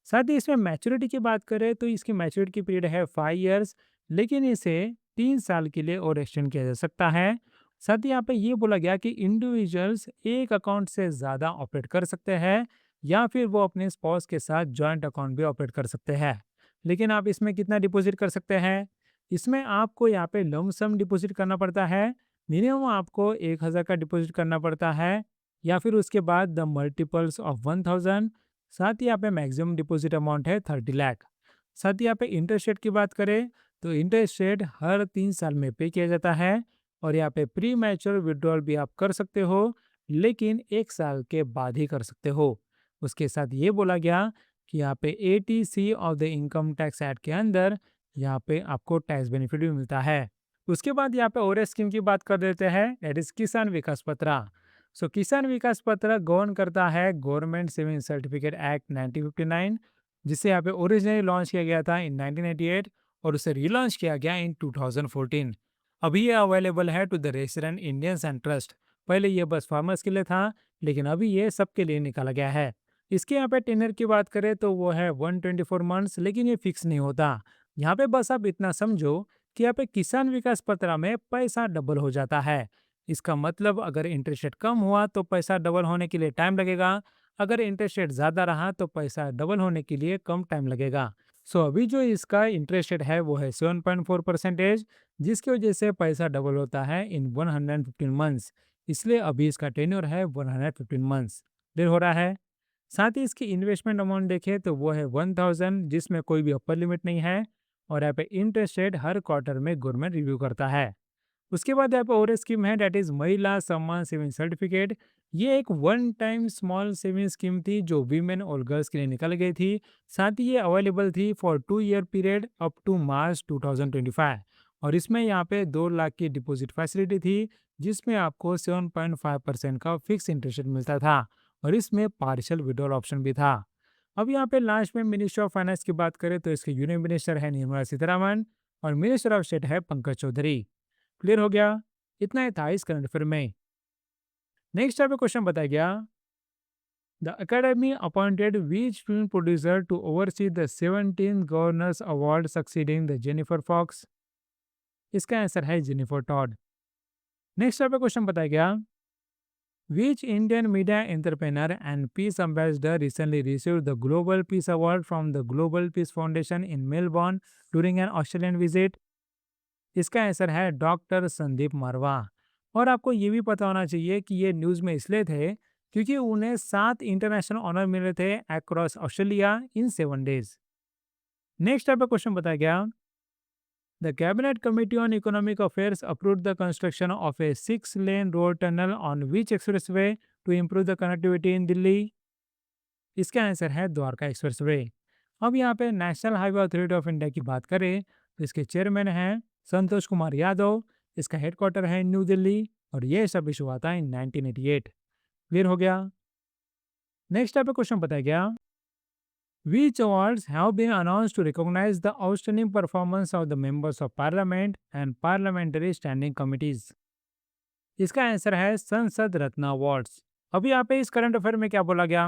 साथ ही इसमें मैच्योरिटी की बात करें तो इसकी मैच्योरिटी पीरियड है 5 ईयर्स, लेकिन इसे 3 साल के लिए और एक्सटेंड किया जा सकता है। साथ ही यहाँ पे ये बोला गया कि इंडिविजुअल्स एक अकाउंट से ज़्यादा ऑपरेट कर सकते हैं या फिर वो अपने स्पाउस के साथ जॉइंट अकाउंट भी ऑपरेट कर सकते हैं। लेकिन आप इसमें कितना डिपॉजिट कर सकते हैं? इसमें आपको यहाँ पे लमसम डिपॉजिट करना पड़ता है। मिनिमम आपको 1000 का डिपॉजिट करना पड़ता है या फिर उसके बाद द मल्टीपल्स ऑफ 1000। साथ ही यहाँ पे मैक्सिमम डिपॉजिट अमाउंट है 30 लाख। साथ ही यहाँ पे इंटरेस्ट रेट की बात करें तो इंटरेस्ट रेट हर 3 साल में पे किया जाता है और यहाँ पे प्री मैच्योर विड्रॉल भी आप कर सकते हो, लेकिन 1 साल के बाद ही कर सकते हो। उसके साथ ये बोला गया कि यहाँ पे 80C of the income tax act के अंदर यहाँ पे आपको टैक्स बेनिफिट भी मिलता है। उसके बाद यहाँ पे और एक स्कीम की बात कर देते हैं, दैट इज किसान विकास पत्र। सो किसान विकास पत्र गवर्न करता है गवर्नमेंट सेविंग सर्टिफिकेट एक्ट 1959, जिसे यहाँ पे ओरिजिनली लॉन्च किया गया था इन 1988 और उसे रीलॉन्च किया गया इन 2014। अभी ये अवेलेबल है to the resident Indians and trust. पहले ये बस फार्मर्स के लिए था, लेकिन अभी ये सबके लिए निकाला गया है। इसके यहाँ पे टेनर की बात करें तो वो है 124 मंथ्स, लेकिन ये फिक्स नहीं होता। यहाँ पे बस आप इतना समझो कि यहाँ पे किसान विकास पत्र में पैसा डबल हो जाता है। इसका मतलब अगर इंटरेस्ट रेट कम हुआ तो पैसा डबल होने के लिए टाइम लगेगा, अगर इंटरेस्ट रेट ज़्यादा रहा तो पैसा डबल होने के लिए कम टाइम लगेगा। सो अभी जो इसका इंटरेस्ट रेट है वो है 7.4%, जिसकी वजह से पैसा डबल होता है इन 115 मंथ्स। इसलिए अभी इसका टेन्योर है 115 मंथ्स। क्लियर हो रहा है? साथ ही इसकी इन्वेस्टमेंट अमाउंट देखें तो वो है 1000, जिसमें कोई भी अपर लिमिट नहीं है और यहाँ पे इंटरेस्ट रेट हर क्वार्टर में गवर्नमेंट रिव्यू करता है। उसके बाद यहाँ पे और एक स्कीम है, डेट इज महिला सम्मान सेविंग सर्टिफिकेट। ये एक one time small saving scheme थी जो वीमेन और गर्ल्स के लिए निकल गई थी। साथ ही ये अवेलेबल थी for 2 year period up to March 2025 और इसमें यहाँ पे 2 लाख की डिपॉजिट फैसिलिटी थी, जिसमें आपको 7.5% का फिक्स इंटरेस्ट मिलता था और इसमें पार्शियल विड्रॉल ऑप्शन भी था। अब यहाँ पे लास्ट में मिनिस्टर ऑफ फाइनेंस की बात करें तो इसके यूनियन मिनिस्टर है निर्मला सीतारामन और मिनिस्टर ऑफ स्टेट है पंकज चौधरी। क्लियर हो गया? इतना ही था इस करंट अफेयर में। नेक्स्ट टाइप क्वेश्चन बताया गया, the academy appointed which film producer to oversee the 17th governors award succeeding the Jennifer Fox. इसका आंसर है Jennifer Todd. Next type question बताया गया, which Indian media entrepreneur and peace ambassador recently received the global peace award from the global peace foundation in Melbourne during an Australian visit. इसका answer है doctor Sandeep Marwah. और आपको ये भी पता होना चाहिए कि ये न्यूज़ में इसलिए थे क्योंकि उन्हें 7 इंटरनेशनल ऑनर मिले थे across Australia in 7 days. Next type का क्वेश्चन बताया गया, the cabinet committee on economic affairs approved the construction of a 6 lane road tunnel on which expressway to improve the connectivity in Delhi. इसका answer है Dwarka expressway. अब यहाँ पे national highway authority of India की बात करें तो इसके चेयरमैन हैं संतोष कुमार यादव, इसका हेडक्वार्टर है न्यू दिल्ली और ये एस्टेब्लिश हुआ था इन 1988। क्लियर हो गया। नेक्स्ट आपका क्वेश्चन बताया गया, which awards have been announced to recognize the outstanding performance of the members of parliament and parliamentary standing committees? इसका आंसर है संसद रत्न अवार्ड्स। अभी यहाँ पे इस करंट अफेयर में क्या बोला गया,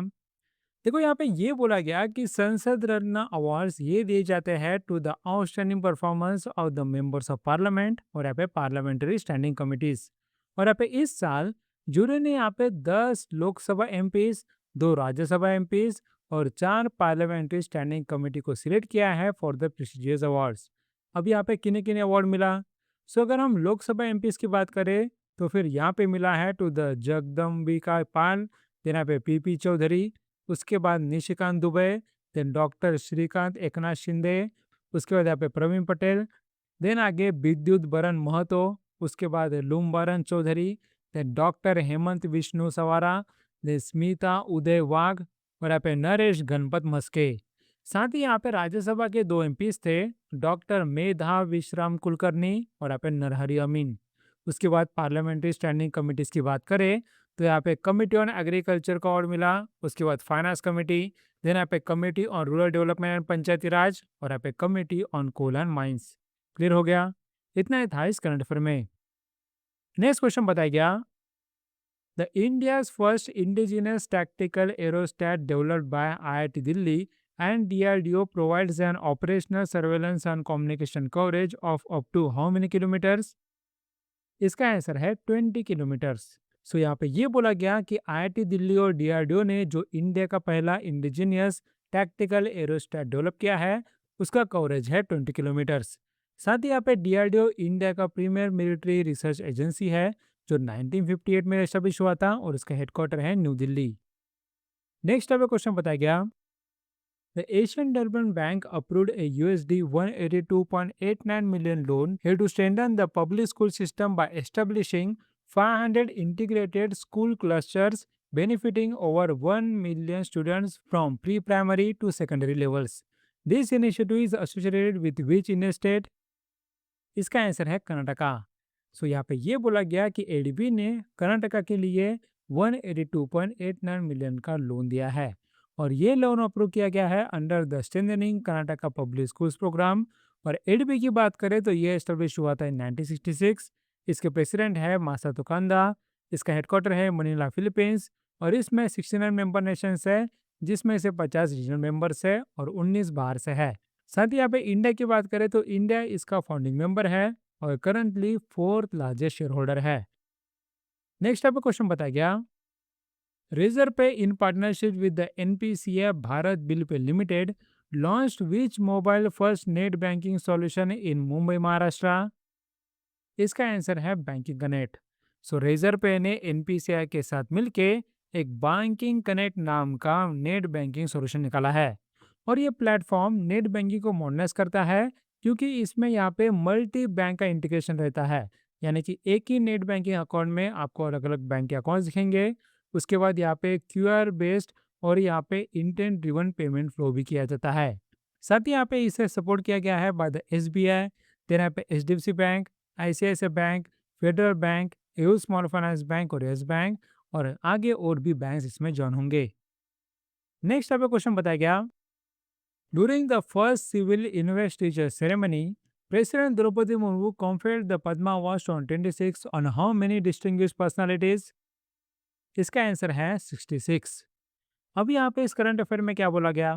देखो यहाँ पे ये बोला गया कि संसद रत्न अवार्ड्स ये दिए जाते हैं to the outstanding performance of the members of parliament और यहाँ पे पार्लियामेंट्री स्टैंडिंग कमिटीज। और यहाँ पे इस साल जूरी ने यहाँ पे 10 लोकसभा एमपीज, 2 राज्यसभा एमपीज और 4 पार्लियामेंट्री स्टैंडिंग कमेटी को सिलेक्ट किया है फॉर द प्रेस्टिजियस अवार्ड्स। अब यहाँ पे किन्हें किन्हें अवार्ड मिला, सो अगर हम लोकसभा एमपीज की बात करें तो फिर यहाँ पे मिला है to the Jagdambika Pal, then यहाँ पे पीपी चौधरी, उसके बाद निशिकांत दुबे, देन डॉक्टर श्रीकांत एकनाथ शिंदे, उसके बाद यहाँ पे प्रवीण पटेल, देन आगे विद्युत बरन महतो, उसके बाद Lumbaran Chaudhary, then doctor Hemant Vishnu Savara, then Smita उदय वाघ और यहाँ पे नरेश गणपत मस्के। साथ ही यहाँ पे राज्यसभा के 2 एमपीज थे, डॉक्टर मेधा विश्राम कुलकर्णी और यहाँ पे नरहरि अमीन। उसके बाद पार्लियामेंट्री स्टैंडिंग कमिटीज की बात करें तो यहाँ पे कमिटी ऑन एग्रीकल्चर का अवार्ड मिला, उसके बाद फाइनेंस कमेटी, देन यहाँ पे committee on rural development and Panchayati Raj और यहाँ पे committee on coal and mines. Clear हो गया। इतना ही था इस करंट अफेयर में। नेक्स्ट क्वेश्चन बताया गया, the India's first indigenous tactical aerostat developed by IIT Delhi and DRDO provides an operational surveillance and communication coverage of up to how many kilometres? इसका आंसर है 20 किलोमीटर्स। सो यहाँ पे ये बोला गया कि आईआईटी दिल्ली और डीआरडीओ ने जो इंडिया का पहला इंडिजिनियस टैक्टिकल एरोस्टैट डेवलप किया है उसका कवरेज है 20 किलोमीटर्स। साथ ही यहाँ पे डीआरडीओ इंडिया का प्रीमियर मिलिट्री रिसर्च एजेंसी है जो 1958 में एस्टेब्लिश हुआ था और उसका हेडक्वार्टर है न्यू दिल्ली। नेक्स्ट आपका क्वेश्चन बताया गया, the Asian Development Bank approved a USD 182.89 million loan here to strengthen the public school system by establishing 500 integrated school clusters benefiting over 1 million students from pre-primary to secondary levels. This initiative is associated with which Indian state? इसका answer है कर्नाटका। सो यहाँ पे ये बोला गया कि ADB ने कर्नाटका के लिए 182.89 मिलियन का लोन दिया है और ये लोन अप्रूव किया गया है under the strengthening Karnataka public schools programme. और एडीबी की बात करें तो ये एस्टेब्लिश हुआ था इन 1966। इसके प्रेसिडेंट है मासातो कांदा, इसका हेडक्वार्टर है मनीला फिलीपींस और इसमें 69 मेंबर नेशंस है जिसमें से 50 रीजनल मेंबर्स है और 19 बाहर से है। साथ ही यहाँ पे इंडिया की बात करें तो इंडिया इसका फाउंडिंग मेंबर है और currently 4th largest share holder है। नेक्स्ट आपको क्वेश्चन बताया गया, Razorpay in partnership with the NPCA Bharat bill pay limited launched which mobile first net banking solution in Mumbai Maharashtra? इसका आंसर है बैंकिंग कनेक्ट। सो razor पे ने एनपीसीआई के साथ मिलके एक बैंकिंग कनेक्ट नाम का नेट बैंकिंग सॉल्यूशन निकाला है और ये प्लेटफॉर्म नेट बैंकिंग को मॉडर्नाइज करता है क्योंकि इसमें यहाँ पे मल्टी बैंक का इंटीग्रेशन रहता है, यानी कि एक ही नेट बैंकिंग अकाउंट में आपको अलग अलग बैंक के अकाउंट्स दिखेंगे। उसके बाद यहाँ पे क्यूआर बेस्ड और यहाँ पे इंटेंट ड्रिवन पेमेंट फ्लो भी किया जाता है। साथ ही यहाँ पे इसे सपोर्ट किया गया है बाय द एसबीआई, देन यहाँ पे HDFC bank, ICICI bank, federal bank, AU small finance bank और यस बैंक और आगे और भी बैंक इसमें ज्वाइन होंगे। नेक्स्ट आपका क्वेश्चन बताया गया, during the first civil investiture ceremony President Draupadi Murmu conferred the Padma Award on 26 on how many distinguished personalities? इसका आंसर है 66। अब यहाँ पे इस करंट अफेयर में क्या बोला गया,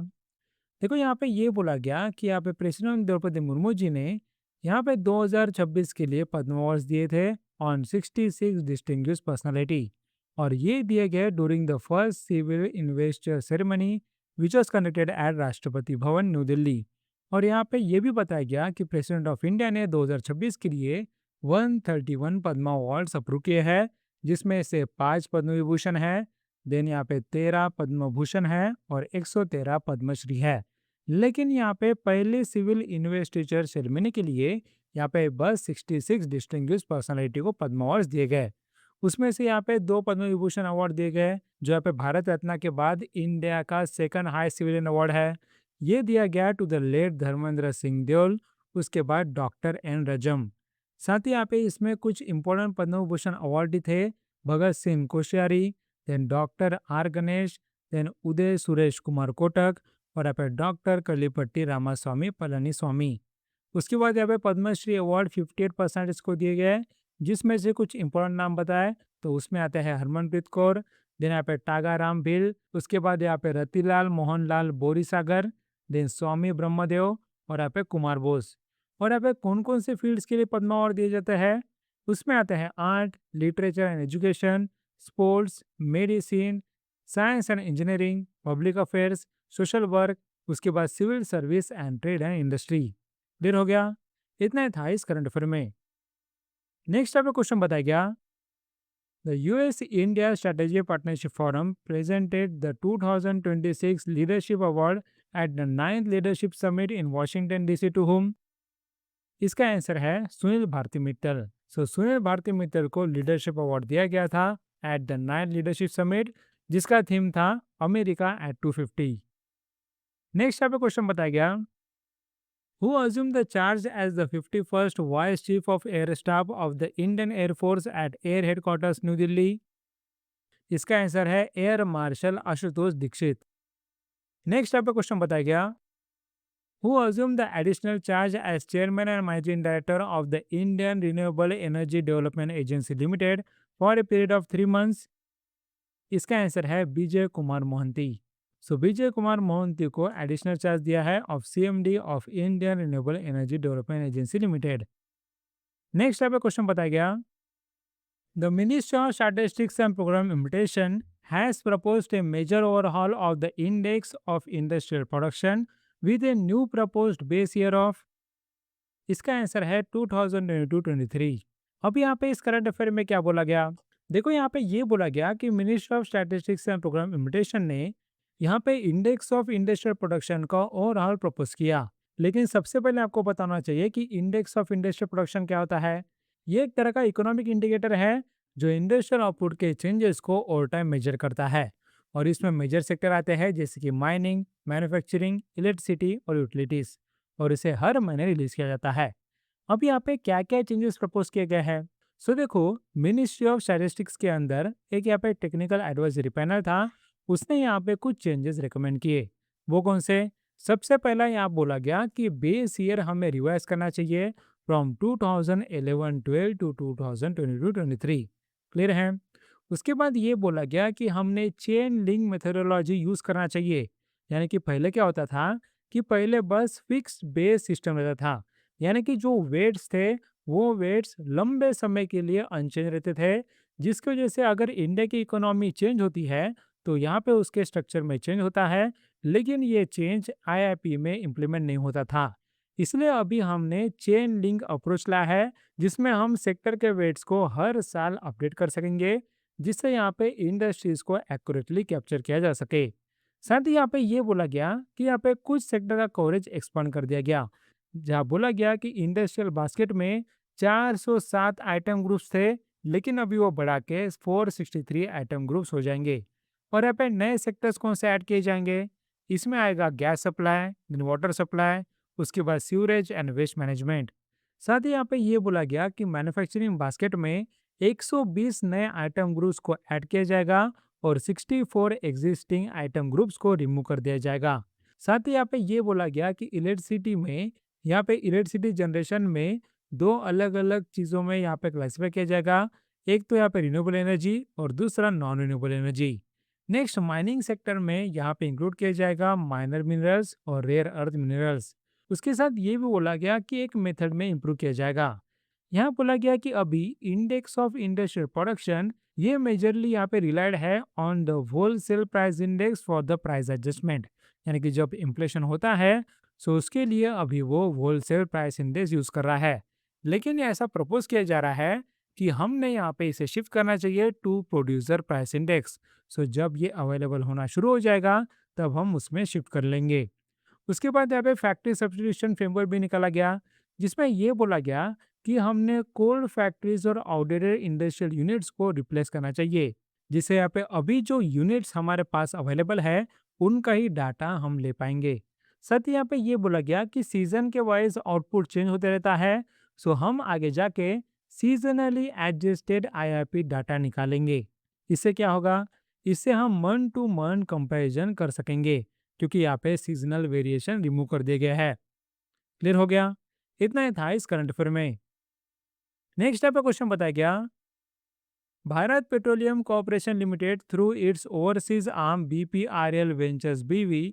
देखो यहाँ पे ये बोला गया कि यहाँ पे प्रेसिडेंट द्रौपदी मुर्मू जी ने यहाँ पे 2026 के लिए पद्म अवार्ड्स दिए थे ऑन 66 डिस्टिंग्विश्ड पर्सनालिटी और ये दिए गए during the first civil investor ceremony which was conducted at Rashtrapati Bhavan New Delhi. और यहाँ पे ये भी बताया गया कि प्रेसिडेंट ऑफ इंडिया ने 2026 के लिए 131 पद्मा अवार्ड्स अप्रूव किए हैं जिसमें से 5 पद्म विभूषण है, देन यहाँ पे 13 पद्म भूषण है और 113 पद्मश्री है। लेकिन यहाँ पे पहले सिविल इन्वेस्टिचर सेरेमनी के लिए यहाँ पे बस 66 डिस्टिंग्विश्ड पर्सनालिटी को पद्म अवार्ड्स दिए गए। उसमें से यहाँ पे 2 पद्म विभूषण अवार्ड दिए गए जो यहाँ पे भारत रत्न के बाद इंडिया का सेकंड हाईएस्ट सिविलियन अवार्ड है। ये दिया गया to the late Dharmendra Singh Deol उसके बाद डॉक्टर एन रजम। साथ ही यहाँ पे इसमें कुछ इंपॉर्टेंट पद्म भूषण अवार्ड भी थे। Bhagat Singh Koshyari, then doctor R Ganesh, then Uday Suresh Kumar Kotak, और यहाँ पे डॉक्टर कलीपट्टी रामास्वामी पलानी स्वामी। उसके बाद यहाँ पे पद्मश्री अवार्ड 58% इसको दिए गए हैं, जिसमें से कुछ इंपॉर्टेंट नाम बताए तो उसमें आते हैं हरमनप्रीत कौर, देन यहाँ पे टागाराम भील, उसके बाद यहाँ पे रतिलाल मोहनलाल बोरीसागर, देन स्वामी ब्रह्मदेव, और यहाँ पे कुमार बोस। और यहाँ पे कौन कौन से फील्ड्स के लिए पद्म अवार्ड दिए जाते हैं, उसमें आते हैं art, literature and education, sports, medicine, science and engineering, public affairs, social work, उसके बाद civil service and trade and industry. Clear हो गया? इतना ही था इस करंट अफेयर में। नेक्स्ट आपको क्वेश्चन बताया गया, the US India strategy partnership forum presented the 2026 leadership award at the 9th leadership summit in Washington DC to whom. इसका आंसर है सुनील भारती मित्तल। सो सुनील भारती मित्तल को लीडरशिप अवार्ड दिया गया था at the 9th leadership summit, जिसका थीम था अमेरिका एट 250। नेक्स्ट आपको question बताया गया, who assumed the charge as the 51st Vice Chief of Air Staff of the Indian Air Force at Air Headquarters, new Delhi. इसका answer है air marshal Ashutosh Dixit. Next आपको question बताया गया, who assumed the additional charge as Chairman and Managing Director of the Indian Renewable Energy Development Agency Limited for a period of 3 months। इसका answer है विजय कुमार मोहंती। सो विजय कुमार मोहंती को additional charge दिया है of CMD of Indian renewable energy development agency limited. Next आपका question बताया गया, the ministry of statistics and programme implementation has proposed a major overhaul of the index of industrial production with a new proposed base year of. इसका answer है 2022-23। अब यहाँ पे इस current affair में क्या बोला गया, देखो यहाँ पे ये बोला गया कि ministry of statistics and programme implementation ने यहाँ पे इंडेक्स ऑफ इंडस्ट्रियल प्रोडक्शन का ओवरऑल प्रपोज किया। लेकिन सबसे पहले आपको बताना चाहिए कि इंडेक्स ऑफ इंडस्ट्रियल प्रोडक्शन क्या होता है। ये एक तरह का इकोनॉमिक इंडिकेटर है जो इंडस्ट्रियल आउटपुट के चेंजेस को ओवर टाइम मेजर करता है। और इसमें मेजर सेक्टर आते हैं जैसे कि माइनिंग, मैन्युफैक्चरिंग, इलेक्ट्रिसिटी और यूटिलिटीज, और इसे हर महीने रिलीज किया जाता है। अब यहाँ पे क्या क्या चेंजेस प्रपोज किए गए हैं। सो देखो, मिनिस्ट्री ऑफ स्टैटिस्टिक्स के अंदर एक यहाँ पे टेक्निकल एडवाइजरी पैनल था, उसने यहाँ पे कुछ चेंजेस रिकमेंड किए। वो कौन से? सबसे पहला यहाँ बोला गया कि बेस ईयर हमें रिवाइज करना चाहिए फ्रॉम 2011-12 टू 2022-23। क्लियर है? उसके बाद ये बोला गया कि हमने चेन लिंक मेथोडोलॉजी यूज करना चाहिए। यानी कि पहले क्या होता था कि पहले बस फिक्स बेस सिस्टम रहता था, यानी कि जो वेट्स थे वो वेट्स लंबे समय के लिए अनचेंज रहते थे, जिसकी वजह से अगर इंडिया की इकोनॉमी चेंज होती है तो यहाँ पे उसके स्ट्रक्चर में चेंज होता है, लेकिन ये चेंज आईआईपी में इम्प्लीमेंट नहीं होता था। इसलिए अभी हमने चेन लिंक अप्रोच लाया है, जिसमें हम सेक्टर के वेट्स को हर साल अपडेट कर सकेंगे, जिससे यहाँ पे इंडस्ट्रीज को एक्यूरेटली कैप्चर किया जा सके। साथ ही यहाँ पे ये बोला गया कि यहाँ पे कुछ सेक्टर का कवरेज एक्सपांड कर दिया गया, जहाँ बोला गया कि इंडस्ट्रियल बास्केट में 407 आइटम ग्रुप्स थे, लेकिन अभी वो बढ़ा के 463 आइटम ग्रुप्स हो जाएंगे। और यहाँ पे नए सेक्टर्स कौन से ऐड किए जाएंगे, इसमें आएगा gas supply, then water supply, उसके बाद सीवरेज एंड वेस्ट मैनेजमेंट। साथ ही यहाँ पे ये बोला गया कि मैन्युफैक्चरिंग बास्केट में 120 नए आइटम ग्रुप्स को ऐड किया जाएगा और 64 एग्जिस्टिंग आइटम ग्रुप्स को रिमूव कर दिया जाएगा। साथ ही यहाँ पे ये बोला गया कि इलेक्ट्रिसिटी में, यहाँ पे इलेक्ट्रिसिटी जनरेशन में दो अलग अलग चीज़ों में यहाँ पे क्लासीफाई किया जाएगा। एक तो यहाँ पे रिन्यूएबल एनर्जी और दूसरा non renewable energy. Next, mining sector में यहाँ पे इंक्लूड किया जाएगा माइनर मिनरल्स और रेयर अर्थ मिनरल्स। उसके साथ ये भी बोला गया कि एक मेथड में इंप्रूव किया जाएगा। यहाँ बोला गया कि अभी इंडेक्स ऑफ इंडस्ट्रियल प्रोडक्शन ये मेजरली यहाँ पे रिलाइड है on the wholesale price index for the price adjustment. यानी कि जब इन्फ्लेशन होता है सो उसके लिए अभी वो होलसेल प्राइस इंडेक्स यूज कर रहा है। लेकिन ऐसा प्रपोज किया जा रहा है कि हमने यहाँ पे इसे शिफ्ट करना चाहिए टू प्रोड्यूसर प्राइस इंडेक्स। सो जब ये अवेलेबल होना शुरू हो जाएगा तब हम उसमें शिफ्ट कर लेंगे। उसके बाद यहाँ पे फैक्ट्री सब्स्टिट्यूशन फ्रेमवर्क भी निकाला गया, जिसमें ये बोला गया कि हमने कोल फैक्ट्रीज और आउटडेटेड इंडस्ट्रियल यूनिट्स को रिप्लेस करना चाहिए, जिससे यहाँ पे अभी जो यूनिट्स हमारे पास अवेलेबल है उनका ही डाटा हम ले पाएंगे। साथ ही यहाँ पे ये बोला गया कि सीजन के वाइज आउटपुट चेंज होते रहता है। सो हम आगे जाके सीजनली एडजस्टेड आईआरपी डाटा निकालेंगे। इससे क्या होगा? इससे हम मंथ टू मंथ कंपैरिजन कर सकेंगे, क्योंकि यहाँ पे सीजनल वेरिएशन रिमूव कर दिया गया है। क्लियर हो गया? इतना ही था इस करंट अफेयर में। नेक्स्ट टाइप का क्वेश्चन बताया गया, Bharat petroleum corporation limited through its overseas arm BPRL ventures BV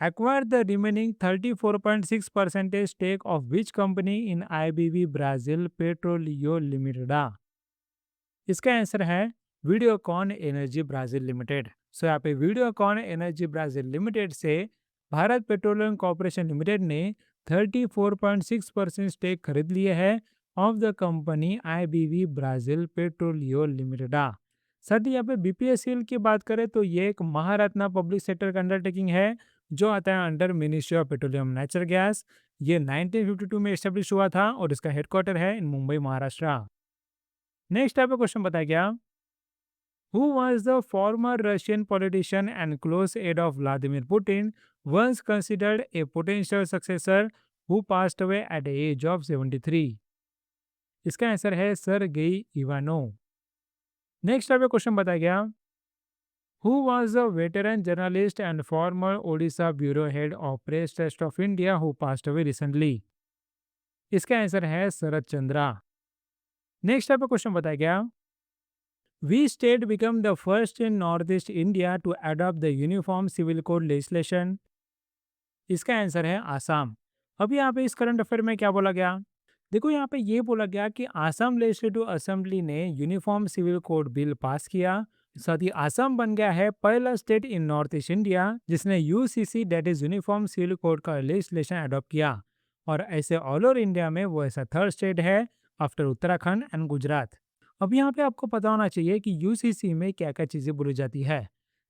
acquired the remaining 34.6% stake of which company in IBV Brazil Petroleo Limited? इसका आंसर है Videocon energy Brazil limited. So यहाँ पे Videocon energy Brazil limited से Bharat petroleum corporation limited ने 34.6% stake खरीद लिए है of the company IBV Brazil Petroleo limited. साथ ही यहाँ पे बीपीएसएल की बात करें तो ये एक महारत्ना पब्लिक सेक्टर का अंडरटेकिंग है जो आता है under ministry of petroleum natural gas. ये 1952 में एस्टेब्लिश हुआ था और इसका हेडक्वार्टर है इन मुंबई महाराष्ट्र। नेक्स्ट टाइप का क्वेश्चन बताया गया, who was the former Russian politician and close aide of Vladimir Putin, once considered a potential successor who passed away at the age of 73? इसका आंसर है सर्गेई इवानोव। नेक्स्ट टाइप का question बताया गया, who was the veteran journalist and former Odisha bureau head of Press Trust of India who passed away recently? इसका answer है शरद Chandra. Next type का question बताया गया, Which state became the first in Northeast India to adopt the Uniform Civil Code legislation? इसका answer है आसाम। अब यहाँ पे इस करंट अफेयर में क्या बोला गया? देखो यहाँ पे ये बोला गया कि आसाम लेजिस्लेटिव असेंबली ने uniform civil code bill pass किया। साथ ही आसाम बन गया है पहला state in north east India जिसने UCC that is uniform civil code का लेजिस्लेशन अडॉप्ट किया। और ऐसे ऑल ओवर इंडिया में वो ऐसा थर्ड स्टेट है आफ्टर उत्तराखंड एंड गुजरात। अब यहाँ पे आपको पता होना चाहिए कि यूसीसी में क्या क्या चीज़ें बोली जाती है।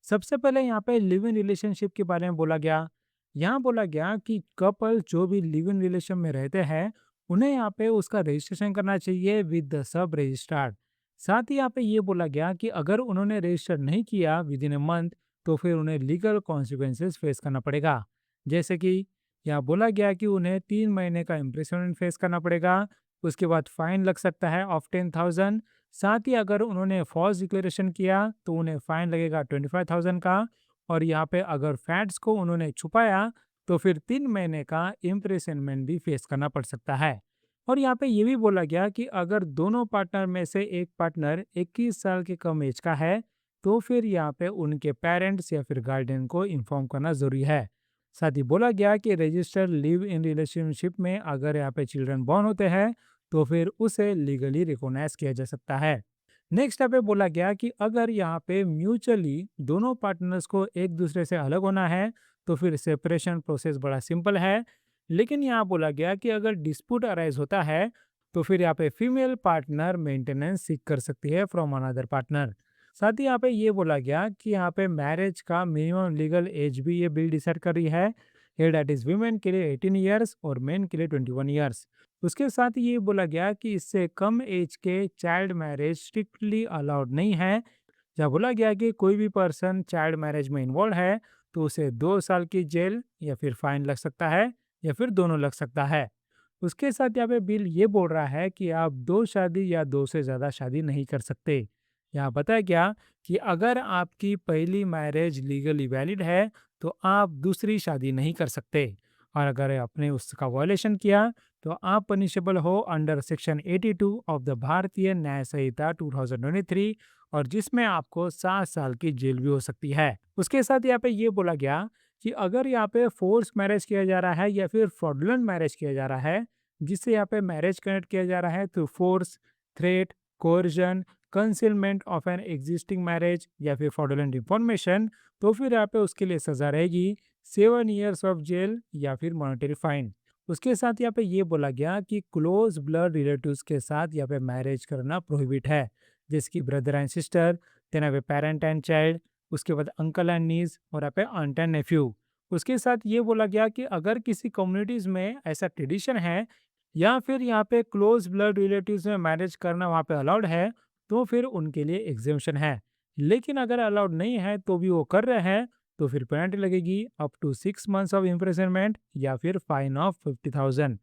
सबसे पहले यहाँ पे लिव इन रिलेशनशिप के बारे में बोला गया। यहाँ बोला गया कि कपल जो भी लिव इन रिलेशन में रहते हैं उन्हें यहाँ पे उसका रजिस्ट्रेशन करना चाहिए विद द सब रजिस्ट्रार। साथ ही यहाँ पे ये बोला गया कि अगर उन्होंने रजिस्टर नहीं किया विद इन ए मंथ तो फिर उन्हें लीगल कॉन्सिक्वेंसेस फेस करना पड़ेगा। जैसे कि यहाँ बोला गया कि उन्हें 3 महीने का इम्प्रिजनमेंट फेस करना पड़ेगा, उसके बाद फाइन लग सकता है ऑफ 10,000। साथ ही अगर उन्होंने फॉल्स डिक्लेरेशन किया तो उन्हें फाइन लगेगा 25,000 का। और यहाँ पे अगर फैक्ट्स को उन्होंने छुपाया तो फिर 3 महीने का इम्प्रिजनमेंट भी फेस करना पड़ सकता है। और यहाँ पे ये भी बोला गया कि अगर दोनों पार्टनर में से एक पार्टनर 21 साल के कम एज का है तो फिर यहाँ पे उनके पेरेंट्स या फिर गार्डियन को इन्फॉर्म करना जरूरी है। साथ ही बोला गया कि रजिस्टर लिव इन रिलेशनशिप में अगर यहाँ पे चिल्ड्रन बॉर्न होते हैं तो फिर उसे लीगली रिकॉग्नाइज किया जा सकता है। नेक्स्ट पे बोला गया कि अगर यहाँ पे म्यूचुअली दोनों पार्टनर्स को एक दूसरे से अलग होना है तो फिर सेपरेशन प्रोसेस बड़ा सिंपल है। लेकिन यहाँ बोला गया कि अगर डिस्प्यूट अराइज होता है तो फिर यहाँ पे फीमेल पार्टनर मेंटेनेंस सीख कर सकती है फ्रॉम अनदर पार्टनर। साथ ही यहाँ पे ये बोला गया कि यहाँ पे मैरिज का मिनिमम लीगल एज भी ये बिल डिसाइड कर रही है। ये दैट इज वुमेन के लिए 18 ईयर्स और मेन के लिए 21 ईयर्स। उसके साथ ही ये बोला गया कि इससे कम एज के चाइल्ड मैरिज स्ट्रिक्टली अलाउड नहीं है। जहाँ बोला गया कि कोई भी पर्सन चाइल्ड मैरिज में इन्वॉल्व है तो उसे 2 साल की जेल या फिर फाइन लग सकता है या फिर दोनों लग सकता है। उसके साथ यहाँ पे बिल ये बोल रहा है कि आप 2 शादी या 2 से ज़्यादा शादी नहीं कर सकते। यहाँ बताया गया कि अगर आपकी पहली मैरिज लीगली वैलिड है तो आप दूसरी शादी नहीं कर सकते। और अगर आपने उसका वायलेशन किया तो आप पनिशेबल हो अंडर सेक्शन 82 ऑफ द भारतीय न्याय संहिता 2023 और जिसमें आपको 7 साल की जेल भी हो सकती है। उसके साथ यहाँ पे ये बोला गया कि अगर यहाँ पे फोर्स मैरिज किया जा रहा है या फिर फ्रॉडुलेंट मैरिज किया जा रहा है जिससे यहाँ पे मैरिज कनेक्ट किया जा रहा है through force, threat, coercion, concealment of an existing marriage या फिर फ्रॉडुलेंट इंफॉर्मेशन तो फिर यहाँ पे उसके लिए सजा रहेगी 7 ईयर्स ऑफ जेल या फिर मॉनेटरी फाइन। उसके साथ यहाँ पे ये बोला गया कि क्लोज ब्लड रिलेटिव्स के साथ यहाँ पे मैरिज करना प्रोहिबिट है, जिसकी ब्रदर एंड सिस्टर, देन यहाँ पे पेरेंट एंड चाइल्ड, उसके बाद अंकल एंड नीज और यहाँ पे आंट एंड नेफ्यू। उसके साथ ये बोला गया कि अगर किसी कम्युनिटीज में ऐसा ट्रेडिशन है या फिर यहाँ पे क्लोज ब्लड रिलेटिव्स में मैरिज करना वहाँ पे अलाउड है तो फिर उनके लिए एग्जेम्पशन है। लेकिन अगर अलाउड नहीं है तो भी वो कर रहे हैं तो फिर पेनल्टी लगेगी up to 6 months of imprisonment या फिर फाइन ऑफ 50,000।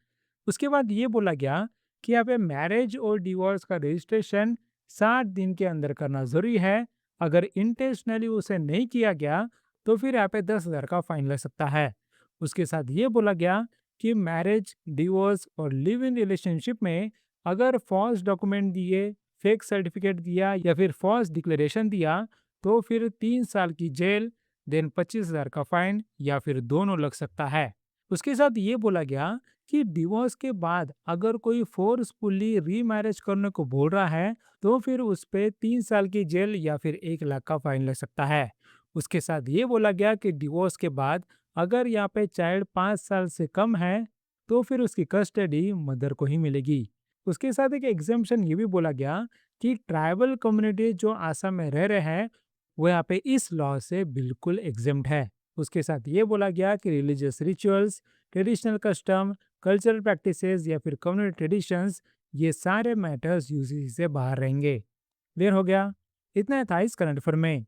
उसके बाद ये बोला गया कि यहाँ पे मैरिज और डिवोर्स का रजिस्ट्रेशन 60 दिन के अंदर करना जरूरी है। अगर इंटेंशनली उसे नहीं किया गया तो फिर यहाँ पे 10,000 का फाइन लग सकता है। उसके साथ ये बोला गया कि मैरिज, डिवोर्स और लिव इन रिलेशनशिप में अगर फॉल्स डॉक्यूमेंट दिए, फेक सर्टिफिकेट दिया या फिर फॉल्स डिक्लेरेशन दिया तो फिर 3 साल की जेल, देन 25,000 का फाइन या फिर दोनों लग सकता है। उसके साथ ये बोला गया कि डिवोर्स के बाद अगर कोई फोर्सफुली रीमैरिज करने को बोल रहा है तो फिर उस पे 3 साल की जेल या फिर 1 लाख का फाइन लग सकता है। उसके साथ ये बोला गया कि डिवोर्स के बाद अगर यहाँ पे चाइल्ड 5 साल से कम है तो फिर उसकी कस्टडी मदर को ही मिलेगी। उसके साथ एक एग्जाम्पशन ये भी बोला गया कि ट्राइबल कम्युनिटी जो आसाम में रह रहे हैं वो यहाँ पे इस लॉ से बिल्कुल एग्जेम्प्ट है। उसके साथ ये बोला गया कि religious rituals, traditional custom, cultural practices या फिर कम्युनिटी ट्रेडिशंस, ये सारे मैटर्स यूसी से बाहर रहेंगे। क्लियर हो गया? इतना था इस करंट अफेयर में।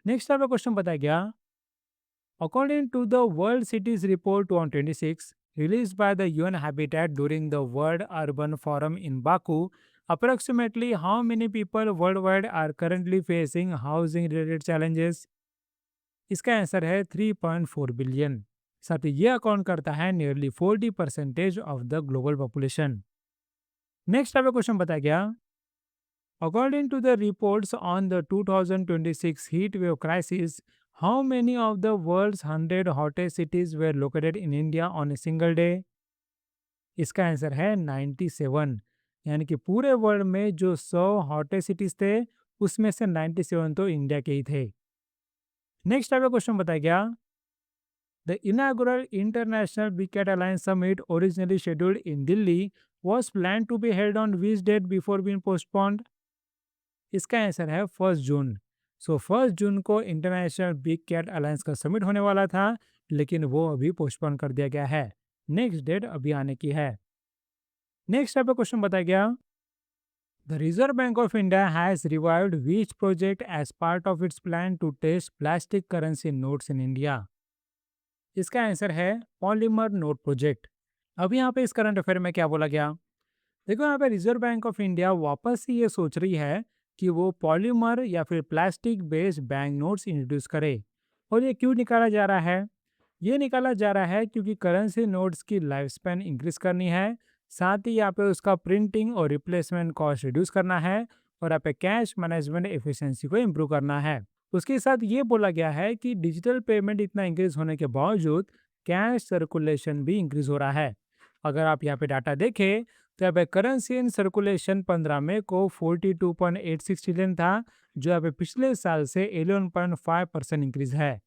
नेक्स्ट आपका क्वेश्चन बताया गया, according to the World Cities Report 2026, released by the UN Habitat during the World Urban Forum in Baku, approximately how many people worldwide are currently facing housing related challenges? इसका answer है 3.4 billion. साथ ही ये account करता है nearly 40% of the global population. Next आपका question बताया गया, according to the reports on the 2026 heat wave crisis, how many of the world's 100 hottest cities were located in India on a single day? इसका answer है 97। यानी कि पूरे world में जो 100 हॉटेस्ट सिटीज थे उसमें से 97 तो इंडिया के ही थे। नेक्स्ट आपका क्वेश्चन बताया गया, the inaugural international big cat alliance summit originally scheduled in Delhi was planned to be held on which date before being postponed? इसका आंसर है 1 जून। सो 1 जून को इंटरनेशनल बिग कैट अलायंस का समिट होने वाला था लेकिन वो अभी पोस्टपोन कर दिया गया है। नेक्स्ट डेट अभी आने की है। नेक्स्ट आपका क्वेश्चन बताया गया, the reserve bank of India has revived which project as part of its plan to test plastic currency notes in India? इसका आंसर है पॉलीमर नोट प्रोजेक्ट। अब यहाँ पे इस करंट अफेयर में क्या बोला गया, देखो यहाँ पे रिजर्व बैंक ऑफ इंडिया वापस से ये सोच रही है कि वो पॉलीमर या फिर plastic based bank notes introduce करे। और ये क्यों निकाला जा रहा है? ये निकाला जा रहा है क्योंकि करेंसी नोट्स की लाइफ स्पैन इंक्रीज करनी है, साथ ही यहाँ पे उसका प्रिंटिंग और रिप्लेसमेंट कॉस्ट रिड्यूस करना है और यहाँ पे कैश मैनेजमेंट एफिशिएंसी को इम्प्रूव करना है। उसके साथ ये बोला गया है कि डिजिटल पेमेंट इतना इंक्रीज होने के बावजूद कैश सर्कुलेशन भी इंक्रीज हो रहा है। अगर आप यहाँ पे डाटा देखें तो यहाँ पे करेंसी इन सर्कुलेशन 15 मई को 42.86 ट्रिलियन था, जो यहाँ पे पिछले साल से 11.5% इंक्रीज है।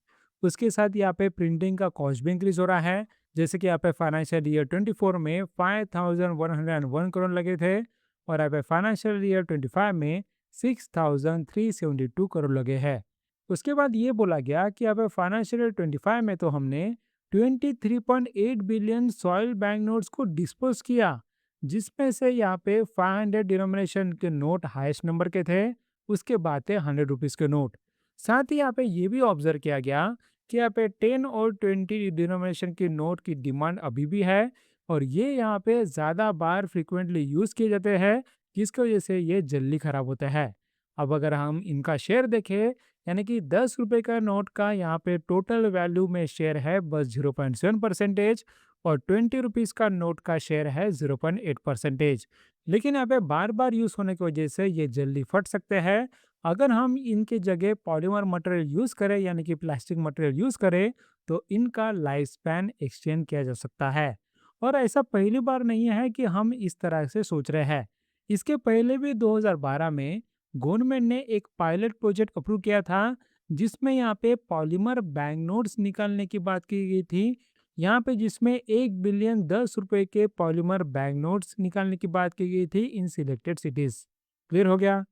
उसके साथ यहाँ पे प्रिंटिंग का कॉस्ट भी इंक्रीज हो रहा है, जैसे कि यहाँ पे फाइनेंशियल ईयर 24 में 5,101 करोड़ लगे थे और यहाँ पे फाइनेंशियल ईयर 25 में 6,372 करोड़ लगे हैं। उसके बाद ये बोला गया कि यहाँ पे फाइनेंशियल ईयर 25 में तो हमने 23.8 बिलियन सॉइल बैंक नोट्स को डिस्पोज किया, जिसमें से यहाँ पे 500 डिनोमिनेशन के नोट हाईएस्ट नंबर के थे, उसके बाद थे 100 रुपीज के नोट। साथ ही यहाँ पे ये भी ऑब्जर्व किया गया कि यहाँ पे 10 और 20 डिनोमिनेशन की नोट की डिमांड अभी भी है और ये यहाँ पे ज़्यादा बार फ्रिक्वेंटली यूज़ किए जाते हैं, जिसकी वजह से ये जल्दी खराब होता है। अब अगर हम इनका शेयर देखें, यानी कि 10 रुपए का नोट का यहाँ पे टोटल वैल्यू में शेयर है बस 0.7% और 20 रुपीज़ का नोट का शेयर है 0.8%। लेकिन यहाँ पे बार बार यूज़ होने की वजह से ये जल्दी फट सकते हैं। अगर हम इनके जगह पॉलीमर मटेरियल यूज़ करें यानी कि प्लास्टिक मटेरियल यूज़ करें तो इनका लाइफ स्पैन एक्सटेंड किया जा सकता है। और ऐसा पहली बार नहीं है कि हम इस तरह से सोच रहे हैं। इसके पहले भी 2012 में गवर्नमेंट ने एक पायलट प्रोजेक्ट अप्रूव किया था, जिसमें यहाँ पे पॉलीमर बैंक नोट्स निकालने की बात की गई थी। यहाँ पे जिसमें 1 बिलियन 10 रुपए के पॉलीमर बैंक नोट्स निकालने की बात की गई थी इन सिलेक्टेड सिटीज। क्लियर हो गया?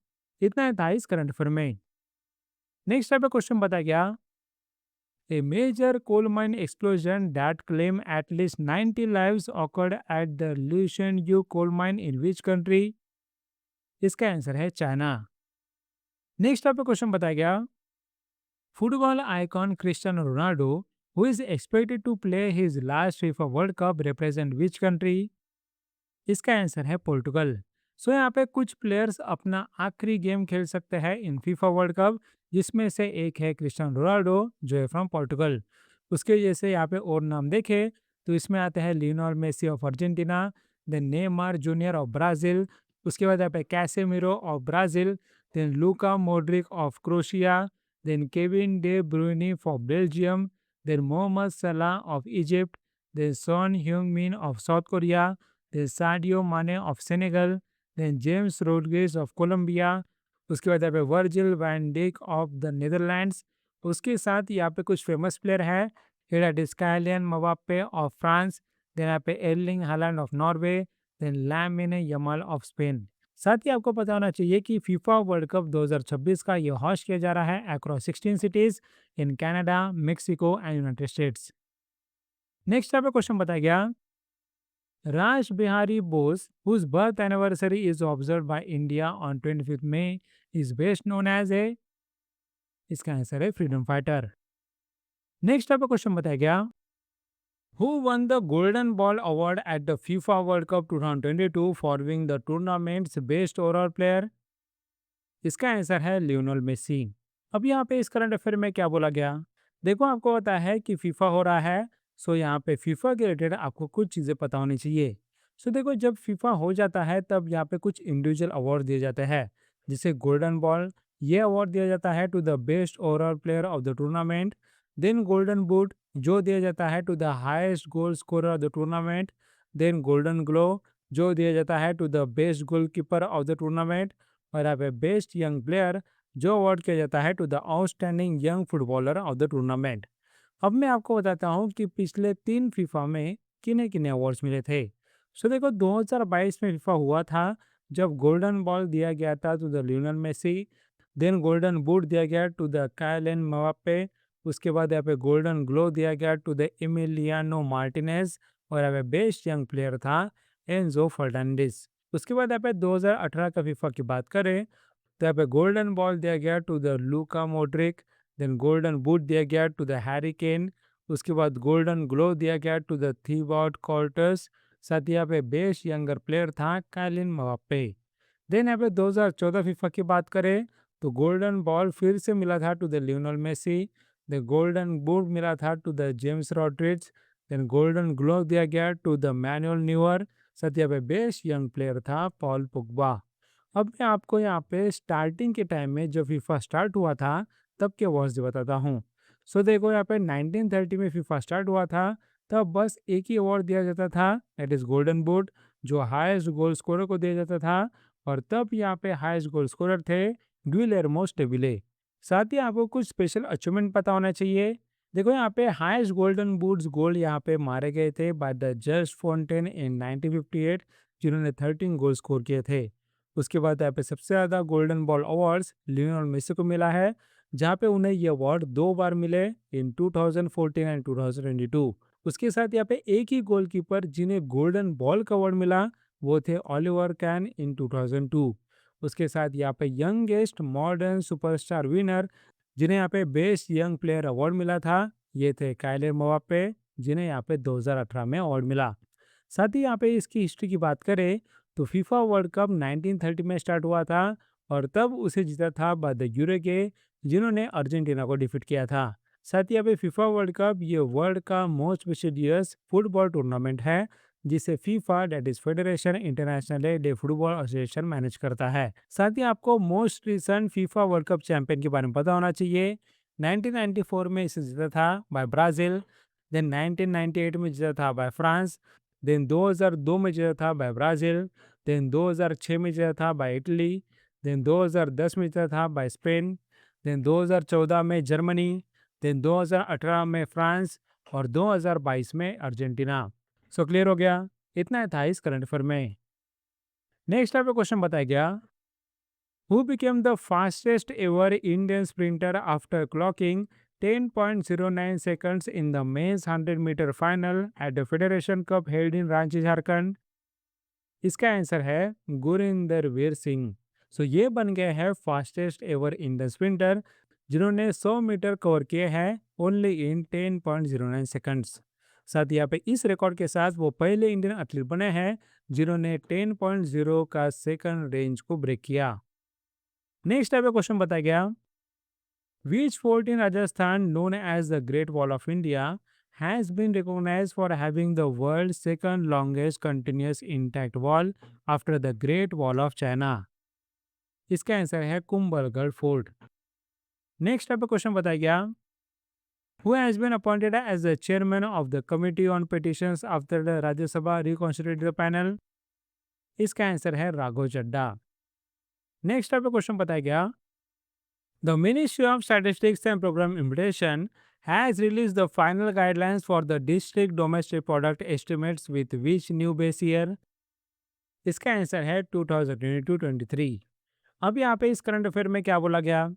इतना था इस करंट अफेयर में। नेक्स्ट टाइप का क्वेश्चन बताया गया, a major coal mine explosion that claim at least 90 lives occurred at the Lushan Yu coal mine in which country? इसका आंसर है चाइना। नेक्स्ट टाइप का क्वेश्चन बताया गया, Football icon Cristiano Ronaldo, who is expected to play his last FIFA World Cup, represent which country? इसका answer है पोर्टुगल। सो यहाँ पे कुछ प्लेयर्स अपना आखिरी गेम खेल सकते हैं इन फीफा वर्ल्ड कप, जिसमें से एक है क्रिस्टियानो रोनाल्डो जो है फ्रॉम पोर्टुगल। उसके जैसे यहाँ पे और नाम देखें तो इसमें आते हैं Lionel Messi of Argentina, then Neymar junior of Brazil, उसके बाद यहाँ पे Casemiro of Brazil, then Luka Modric of Croatia, then Kevin De Bruyne for Belgium, then Mohamed Salah of Egypt, then Son Heung Min of South Korea, then Sadio Mane of Senegal, then James Rodriguez of Colombia, उसके बाद यहाँ पे Virgil van Dijk of the Netherlands. उसके साथ यहाँ पे कुछ famous player है, हेरा डिस्कालियन मवाप्पे ऑफ फ्रांस, देन यहाँ पे Erling Haaland of Norway, then Lamine Yamal of Spain. साथ ही आपको पता होना चाहिए कि फीफा वर्ल्ड कप 2026 का ये होस्ट किया जा रहा है across 16 cities in Canada, Mexico and United states. Next यहाँ पे क्वेश्चन बताया गया, Rash Bihari Bose, whose birth anniversary is observed by India on 25th May, is best known as a, इसका आंसर है फ्रीडम फाइटर। नेक्स्ट आपका question बताया गया, who won the golden ball award at the FIFA world cup 2022 for wing the tournaments best overall player? इसका answer है Lionel Messi. अब यहाँ पे इस करंट अफेयर में क्या बोला गया, देखो आपको पता है कि फीफा हो रहा है, सो यहाँ पे फीफा के रिलेटेड आपको कुछ चीज़ें पता होनी चाहिए। सो देखो जब फीफा हो जाता है तब यहाँ पे कुछ इंडिविजुअल अवार्ड दिए जाते हैं, जैसे गोल्डन बॉल, ये अवार्ड दिया जाता है to the best overall player of the tournament. Then golden boot जो दिया जाता है to the highest goal scorer of the tournament. Then golden glove जो दिया जाता है to the best goalkeeper of the tournament. और यहाँ पे बेस्ट यंग प्लेयर जो अवार्ड किया जाता है to the outstanding young footballer of the tournament. अब मैं आपको बताता हूँ कि पिछले 3 फीफा में किन्हें किन्हें अवार्ड्स मिले थे। सो देखो 2022 में फीफा हुआ था जब गोल्डन बॉल दिया गया था to the Lionel Messi, then golden boot दिया गया टू द काइलिन मबाप्पे, उसके बाद यहाँ पे गोल्डन ग्लो दिया गया टू द एमिलियानो मार्टिनेज, और यहाँ पे बेस्ट यंग प्लेयर था एनजो फर्नांडिस। उसके बाद यहाँ पे 2018 का फीफा की बात करें तो यहाँ पे गोल्डन बॉल दिया गया to the Luka Modric, then golden boot दिया गया टू द हैरी केन, उसके बाद गोल्डन ग्लो दिया गया टू द थीबॉट कॉर्टस। साथ ही यहाँ पे बेस्ट यंगर प्लेयर था काइलिन मबाप्पे। देन यहाँ पे 2014 फीफा की बात करें तो गोल्डन बॉल फिर से मिला था to the Lionel Messi, the golden boot मिला था to the James Rodriguez, then golden glove दिया गया टू द मैनुअल न्यूअर। साथ ही यहाँ पे बेस्ट यंग प्लेयर था पॉल पोग्बा। अब मैं आपको यहाँ पे स्टार्टिंग के टाइम में जब फीफा स्टार्ट हुआ था तब के अवार्ड्स बताता हूँ। सो देखो यहाँ पे 1930 में फीफा स्टार्ट हुआ था, तब बस एक ही अवार्ड दिया जाता था, दैट इज गोल्डन बूट, जो हाईएस्ट गोल स्कोरर को दिया जाता था। और तब यहाँ पे हाईएस्ट गोल स्कोरर थे गिलेर्मो स्टेबिले। साथ ही आपको कुछ स्पेशल अचीवमेंट पता होना चाहिए। देखो यहाँ पे हाईएस्ट गोल्डन बूट्स गोल यहाँ पे मारे गए थे बाय द जस्ट फोंटेन इन 1958, जिन्होंने 13 गोल स्कोर किए थे। उसके बाद यहाँ पे सबसे ज़्यादा golden ball awards Lionel Messi को मिला है, जहाँ पे उन्हें ये अवार्ड 2 बार मिले इन 2014 एंड 2022। उसके साथ यहाँ पे एक ही गोलकीपर जिन्हें गोल्डन बॉल का अवार्ड मिला वो थे ओलिवर कैन इन 2002। उसके साथ यहाँ पे यंगेस्ट मॉडर्न सुपरस्टार विनर जिन्हें यहाँ पे बेस्ट यंग प्लेयर अवार्ड मिला था, ये थे काइलिन मबाप्पे, जिन्हें यहाँ पे 2018 में अवार्ड मिला। साथ ही यहाँ पे इसकी हिस्ट्री की बात करें तो फीफा वर्ल्ड कप 1930 में स्टार्ट हुआ था और तब उसे जीता था बाय द यूरुग्वे, जिन्होंने अर्जेंटीना को डिफीट किया था। साथ ही यहाँ पे फीफा वर्ल्ड कप ये वर्ल्ड का मोस्ट प्रेस्टिजियस फुटबॉल टूर्नामेंट है, जिसे FIFA that is federation international day football association manage करता है। साथ ही आपको most recent FIFA world cup champion के बारे में पता होना चाहिए। 1994 में इसे जीता था बाय ब्राज़ील, देन 1998 में जीता था बाय फ्रांस, देन 2002 में जीता था बाय ब्राज़ील, देन 2006 में जीता था बाय इटली, देन 2010 में जीता था बाय स्पेन, देन 2014 में जर्मनी, देन 2018 में फ्रांस और 2022 में अर्जेंटीना। सो क्लियर हो गया, इतना था इस करंट अफेयर में। नेक्स्ट आपको क्वेश्चन बताया गया, who became the fastest ever Indian sprinter after clocking 10.09 seconds in the men's 100-meter final at the Federation Cup held in Ranchi Jharkhand? इसका आंसर है गुरिंदर वीर सिंह। सो ये बन गए हैं फास्टेस्ट एवर इंडियन स्प्रिंटर जिन्होंने 100 मीटर कवर किए हैं ओनली इन 10.09 सेकंड्स। साथ ही यहाँ पे इस रिकॉर्ड के साथ वो पहले इंडियन एथलीट बने हैं जिन्होंने 10.0 का सेकंड रेंज को ब्रेक किया। नेक्स्ट टाइप का क्वेश्चन बताया गया, which fort in Rajasthan, known as the Great Wall of India, has been recognized for having the world's second longest continuous intact wall after the Great Wall of China? इसका answer है Kumbhalgarh fort. Next type का question बताया गया, who has been appointed as the chairman of the committee on petitions after the Rajya Sabha reconstituted the panel? इसका answer है राघव चड्डा। Next type का question बताया गया, the Ministry of Statistics and Program Implementation has released the final guidelines for the district domestic product estimates with which new base year? इसका answer है 2022-23। अब यहाँ पे इस करंट अफेयर में क्या बोला गया,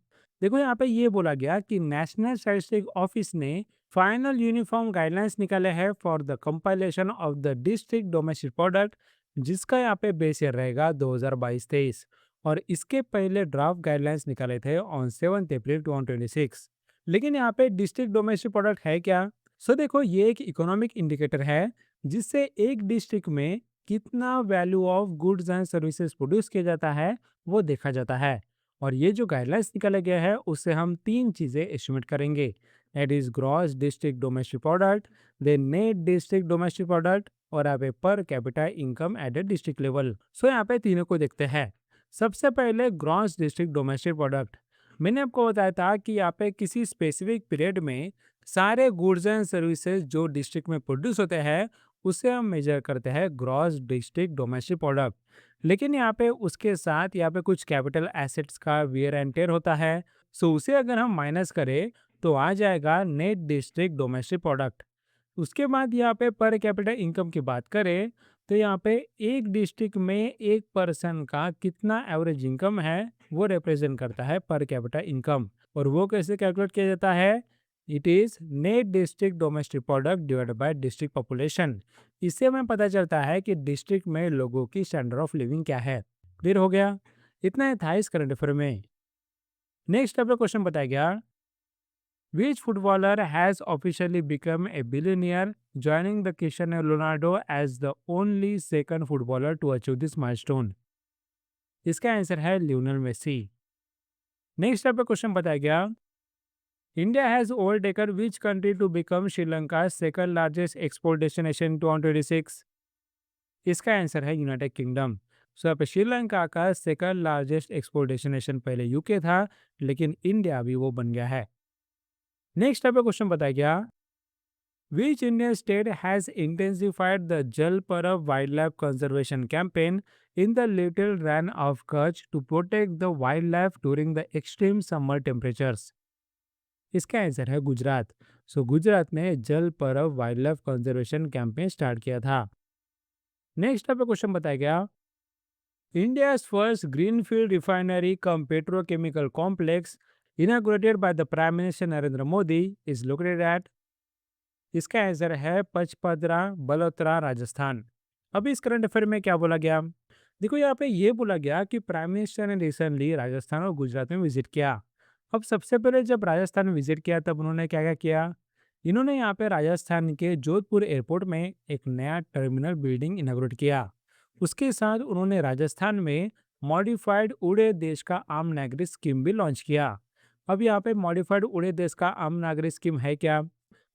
देखो यहाँ पे ये बोला गया कि नेशनल स्टैटिस्टिक ऑफिस ने फाइनल यूनिफॉर्म गाइडलाइंस निकाले हैं for the compilation of the district domestic product, जिसका यहाँ पे बेस ईयर रहेगा 2022-23। और इसके पहले ड्राफ्ट गाइडलाइंस निकाले थे ऑन 7 अप्रैल 2026। लेकिन यहाँ पे डिस्ट्रिक्ट डोमेस्टिक प्रोडक्ट है क्या? सो देखो, ये एक इकोनॉमिक इंडिकेटर है जिससे एक डिस्ट्रिक्ट में कितना value of goods and services produce किया जाता है वो देखा जाता है। और ये जो गाइडलाइंस निकाला गया है उससे हम तीन चीजें एस्टिमेट करेंगे, that is gross district domestic product, then net district domestic product, और यहाँ पे per capita income at the district level. So यहाँ पे तीनों को देखते हैं। सबसे पहले ग्रॉस डिस्ट्रिक्ट डोमेस्टिक प्रोडक्ट। मैंने आपको बताया था कि यहाँ पे किसी स्पेसिफिक पीरियड में सारे गुड्स एंड सर्विसेज जो डिस्ट्रिक्ट में प्रोड्यूस होते हैं उसे हम मेजर करते हैं ग्रॉस डिस्ट्रिक्ट डोमेस्टिक प्रोडक्ट। लेकिन यहाँ पे उसके साथ यहाँ पे कुछ कैपिटल एसेट्स का वियर एंड टेयर होता है, सो उसे अगर हम माइनस करें तो आ जाएगा नेट डिस्ट्रिक्ट डोमेस्टिक प्रोडक्ट। उसके बाद यहाँ पे पर कैपिटल इनकम की बात करें तो यहाँ पे एक डिस्ट्रिक्ट में एक पर्सन का कितना एवरेज इनकम है वो रिप्रेजेंट करता है पर कैपिटल इनकम। और वो कैसे कैलकुलेट किया जाता है? It is net district domestic product divided by district population. इससे हमें पता चलता है कि डिस्ट्रिक्ट में लोगों की स्टैंडर्ड ऑफ लिविंग क्या है। क्लियर हो गया? इतना ही था इस करंट अफेयर में। नेक्स्ट आपका क्वेश्चन बताया गया, which footballer has officially become a billionaire, joining the Cristiano Ronaldo as the only second footballer to achieve this milestone? इसका आंसर है लियोनेल मेसी। नेक्स्ट आपका क्वेश्चन बताया गया, India has overtaken which country to become Sri Lanka second largest export destination 2026? इसका answer है United kingdom. So यहाँ पे श्रीलंका का सेकंड लार्जेस्ट एक्सपोर्ट डेस्टिनेशन पहले यूके था, लेकिन इंडिया भी वो बन गया है। नेक्स्ट आपका क्वेश्चन बताया गया, which Indian state has intensified the Jal Parab wildlife conservation campaign in the Little Rann of Kutch to protect the wildlife during the extreme summer temperatures? इसका आंसर है गुजरात। सो गुजरात ने जल परब wild life conservation campaign start किया था। Next आपका question बताया गया, India's first greenfield refinery cum petrochemical complex inaugurated by the Prime Minister Narendra Modi is located at? इसका आंसर है पचपदरा बलोत्रा राजस्थान। अब इस करंट अफेयर में क्या बोला गया, देखो यहाँ पे ये बोला गया कि प्राइम मिनिस्टर ने रिसेंटली राजस्थान और गुजरात में विजिट किया। अब सबसे पहले जब राजस्थान में विजिट किया तब उन्होंने क्या क्या किया, इन्होंने यहाँ पे राजस्थान के जोधपुर एयरपोर्ट में एक नया टर्मिनल बिल्डिंग इनॉग्रेट किया। उसके साथ उन्होंने राजस्थान में मॉडिफाइड उड़े देश का आम नागरिक स्कीम भी लॉन्च किया। अब यहाँ पे मॉडिफाइड उड़े देश का आम नागरिक स्कीम है क्या,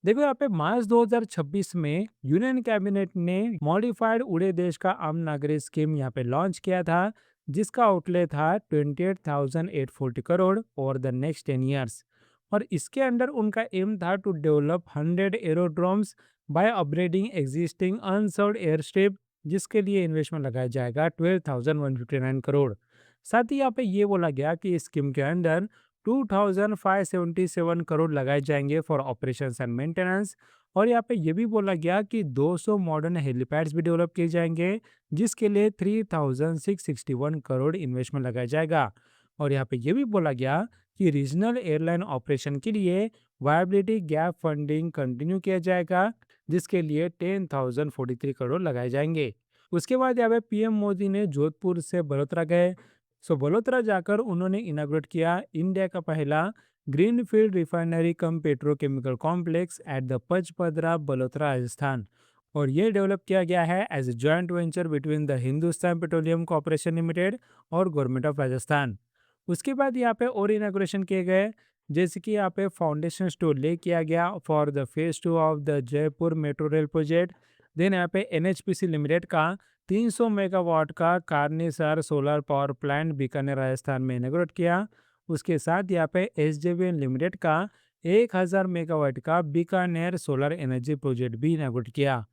देखो यहाँ पे मार्च 2026 में यूनियन कैबिनेट ने मॉडिफाइड उड़े देश का आम नागरिक स्कीम यहाँ पे लॉन्च किया था, जिसका आउटले था 28,840 crore over the next 10 years. और इसके अंडर उनका एम था to develop 100 aerodromes by upgrading existing unserved air strip, जिसके लिए इन्वेस्टमेंट लगाया जाएगा 12,159 करोड़। साथ ही यहाँ पे ये बोला गया कि इस स्कीम के अंदर 2,577 करोड़ लगाए जाएंगे फॉर ऑपरेशंस एंड मेंटेनेंस। और यहाँ पे ये भी बोला गया कि 200 मॉडर्न हेलीपैड्स भी डेवलप किए जाएंगे, जिसके लिए 3,661 करोड़ इन्वेस्टमेंट लगाया जाएगा। और यहाँ पे ये भी बोला गया कि रीजनल एयरलाइन ऑपरेशन के लिए वायबिलिटी गैप फंडिंग कंटिन्यू किया जाएगा, जिसके लिए 10,043 करोड़ लगाए जाएंगे। उसके बाद यहाँ पे पीएम मोदी ने जोधपुर से बड़ोदरा गए। सो बलोत्रा जाकर उन्होंने इनाग्रेट किया इंडिया का पहला greenfield refinery cum petrochemical complex at the Pachpadra Balotra Rajasthan. और ये डेवलप किया गया है as a joint venture between the Hindustan petroleum corporation limited और गवर्नमेंट ऑफ राजस्थान। उसके बाद यहाँ पे और इनाग्रेशन किए गए, जैसे कि यहाँ पे फाउंडेशन स्टोन ले किया गया for the phase 2 of the Jaipur metro rail project. Then यहाँ पे एनएचपीसी लिमिटेड का 300 मेगावाट का Karnisar solar power plant Bikaner Rajasthan में इनॉग्रेट किया। उसके साथ यहाँ पे एसजेवीएन लिमिटेड का 1000 मेगावाट का बीकानेर सोलर एनर्जी प्रोजेक्ट भी इनॉग्रेट किया।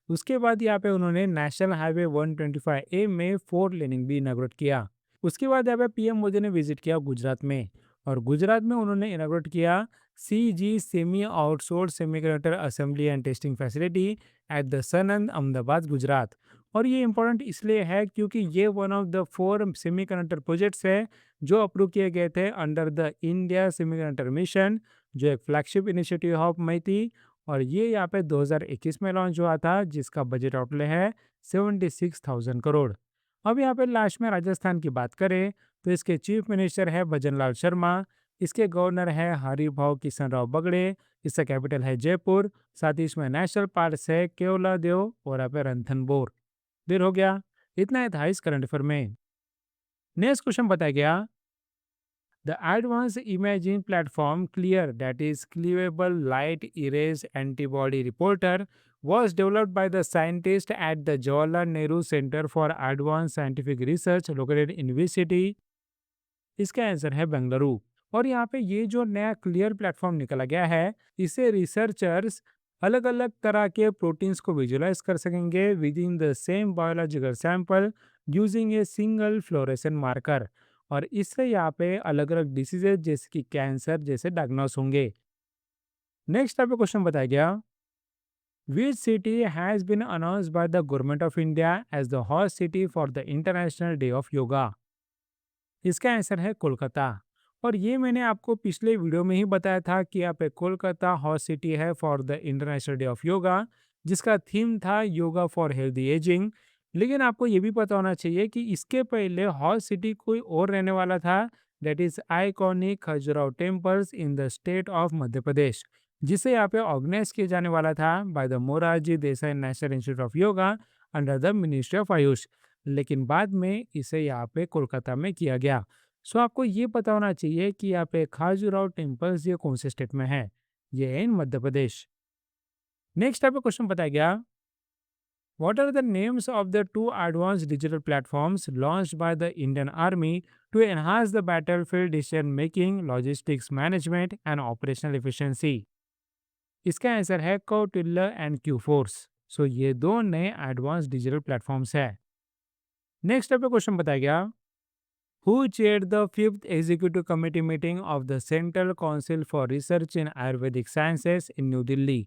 उसके बाद यहाँ पे उन्होंने नेशनल हाईवे 125A में 4 लेनिंग भी इनॉग्रेट किया। उसके बाद यहाँ पे पीएम मोदी ने विजिट किया गुजरात में, और गुजरात में उन्होंने इनॉग्रेट किया CG semi outsource semiconductor assembly and testing facility at the Sanand Ahmedabad Gujarat. और ये इंपॉर्टेंट इसलिए है क्योंकि ये one of the 4 semiconductor projects है जो अप्रूव किए गए थे under the India semiconductor mission, जो एक फ्लैगशिप इनिशिएटिव ऑफ मैती। और ये यहाँ पे 2021 में लॉन्च हुआ था, जिसका बजट आउटले है 76,000 करोड़। अब यहाँ पे लास्ट में राजस्थान की बात करें तो इसके चीफ मिनिस्टर है भजनलाल शर्मा, इसके गवर्नर है हरिभाऊ किशन राव बगड़े, इसका कैपिटल है जयपुर, साथ ही इसमें नेशनल पार्क है केवला देव और यहाँ पे रणथंबोर। देर हो गया, इतना ही था इस करंट अफेयर में। नेक्स्ट क्वेश्चन बताया गया, the advance imaging platform clear that is cleavable light erase antibody reporter was developed by the scientists at the Jawaharlal Nehru Center for Advanced Scientific Research located in which city? इसका answer है बेंगलुरु। और यहाँ पे ये जो नया clear platform निकला गया है, इसे रिसर्चर्स अलग अलग तरह के प्रोटीन्स को विजुलाइज कर सकेंगे with in the same biological sample using a single fluorescent marker. और इससे यहाँ पे अलग अलग डिसीजेज जैसे कि कैंसर जैसे डायग्नोस होंगे। नेक्स्ट यहाँ पे क्वेश्चन बताया गया, which city has been announced by the government of India as the host city for the International Day of Yoga? इसका आंसर है कोलकाता। और ये मैंने आपको पिछले वीडियो में ही बताया था कि यहाँ पे कोलकाता होस्ट सिटी है for the international day of yoga, जिसका थीम था योगा फॉर हेल्दी एजिंग। लेकिन आपको ये भी पता होना चाहिए कि इसके पहले होस्ट सिटी कोई और रहने वाला था, that is iconic Khajuraho temples in the state of Madhya Pradesh, जिसे यहाँ पे ऑर्गेनाइज किया जाने वाला था by the Morarji Desai national institute of yoga under the ministry of AYUSH. लेकिन बाद में इसे यहाँ पे कोलकाता में किया गया। सो आपको ये पता होना चाहिए कि यहाँ पे खाजुराहो टेम्पल्स ये कौन से स्टेट में है, ये है इन मध्य प्रदेश। नेक्स्ट यहाँ पे क्वेश्चन बताया गया, what are the names of the 2 advanced digital platforms launched by the Indian army to enhance the battlefield decision making, logistics management and operational efficiency? इसका आंसर है Kautilya and Q force. So ये दो नए advance digital platforms है। Next पे question बताया गया, who chaired the 5th executive committee meeting of the central council for research in Ayurvedic sciences in new Delhi?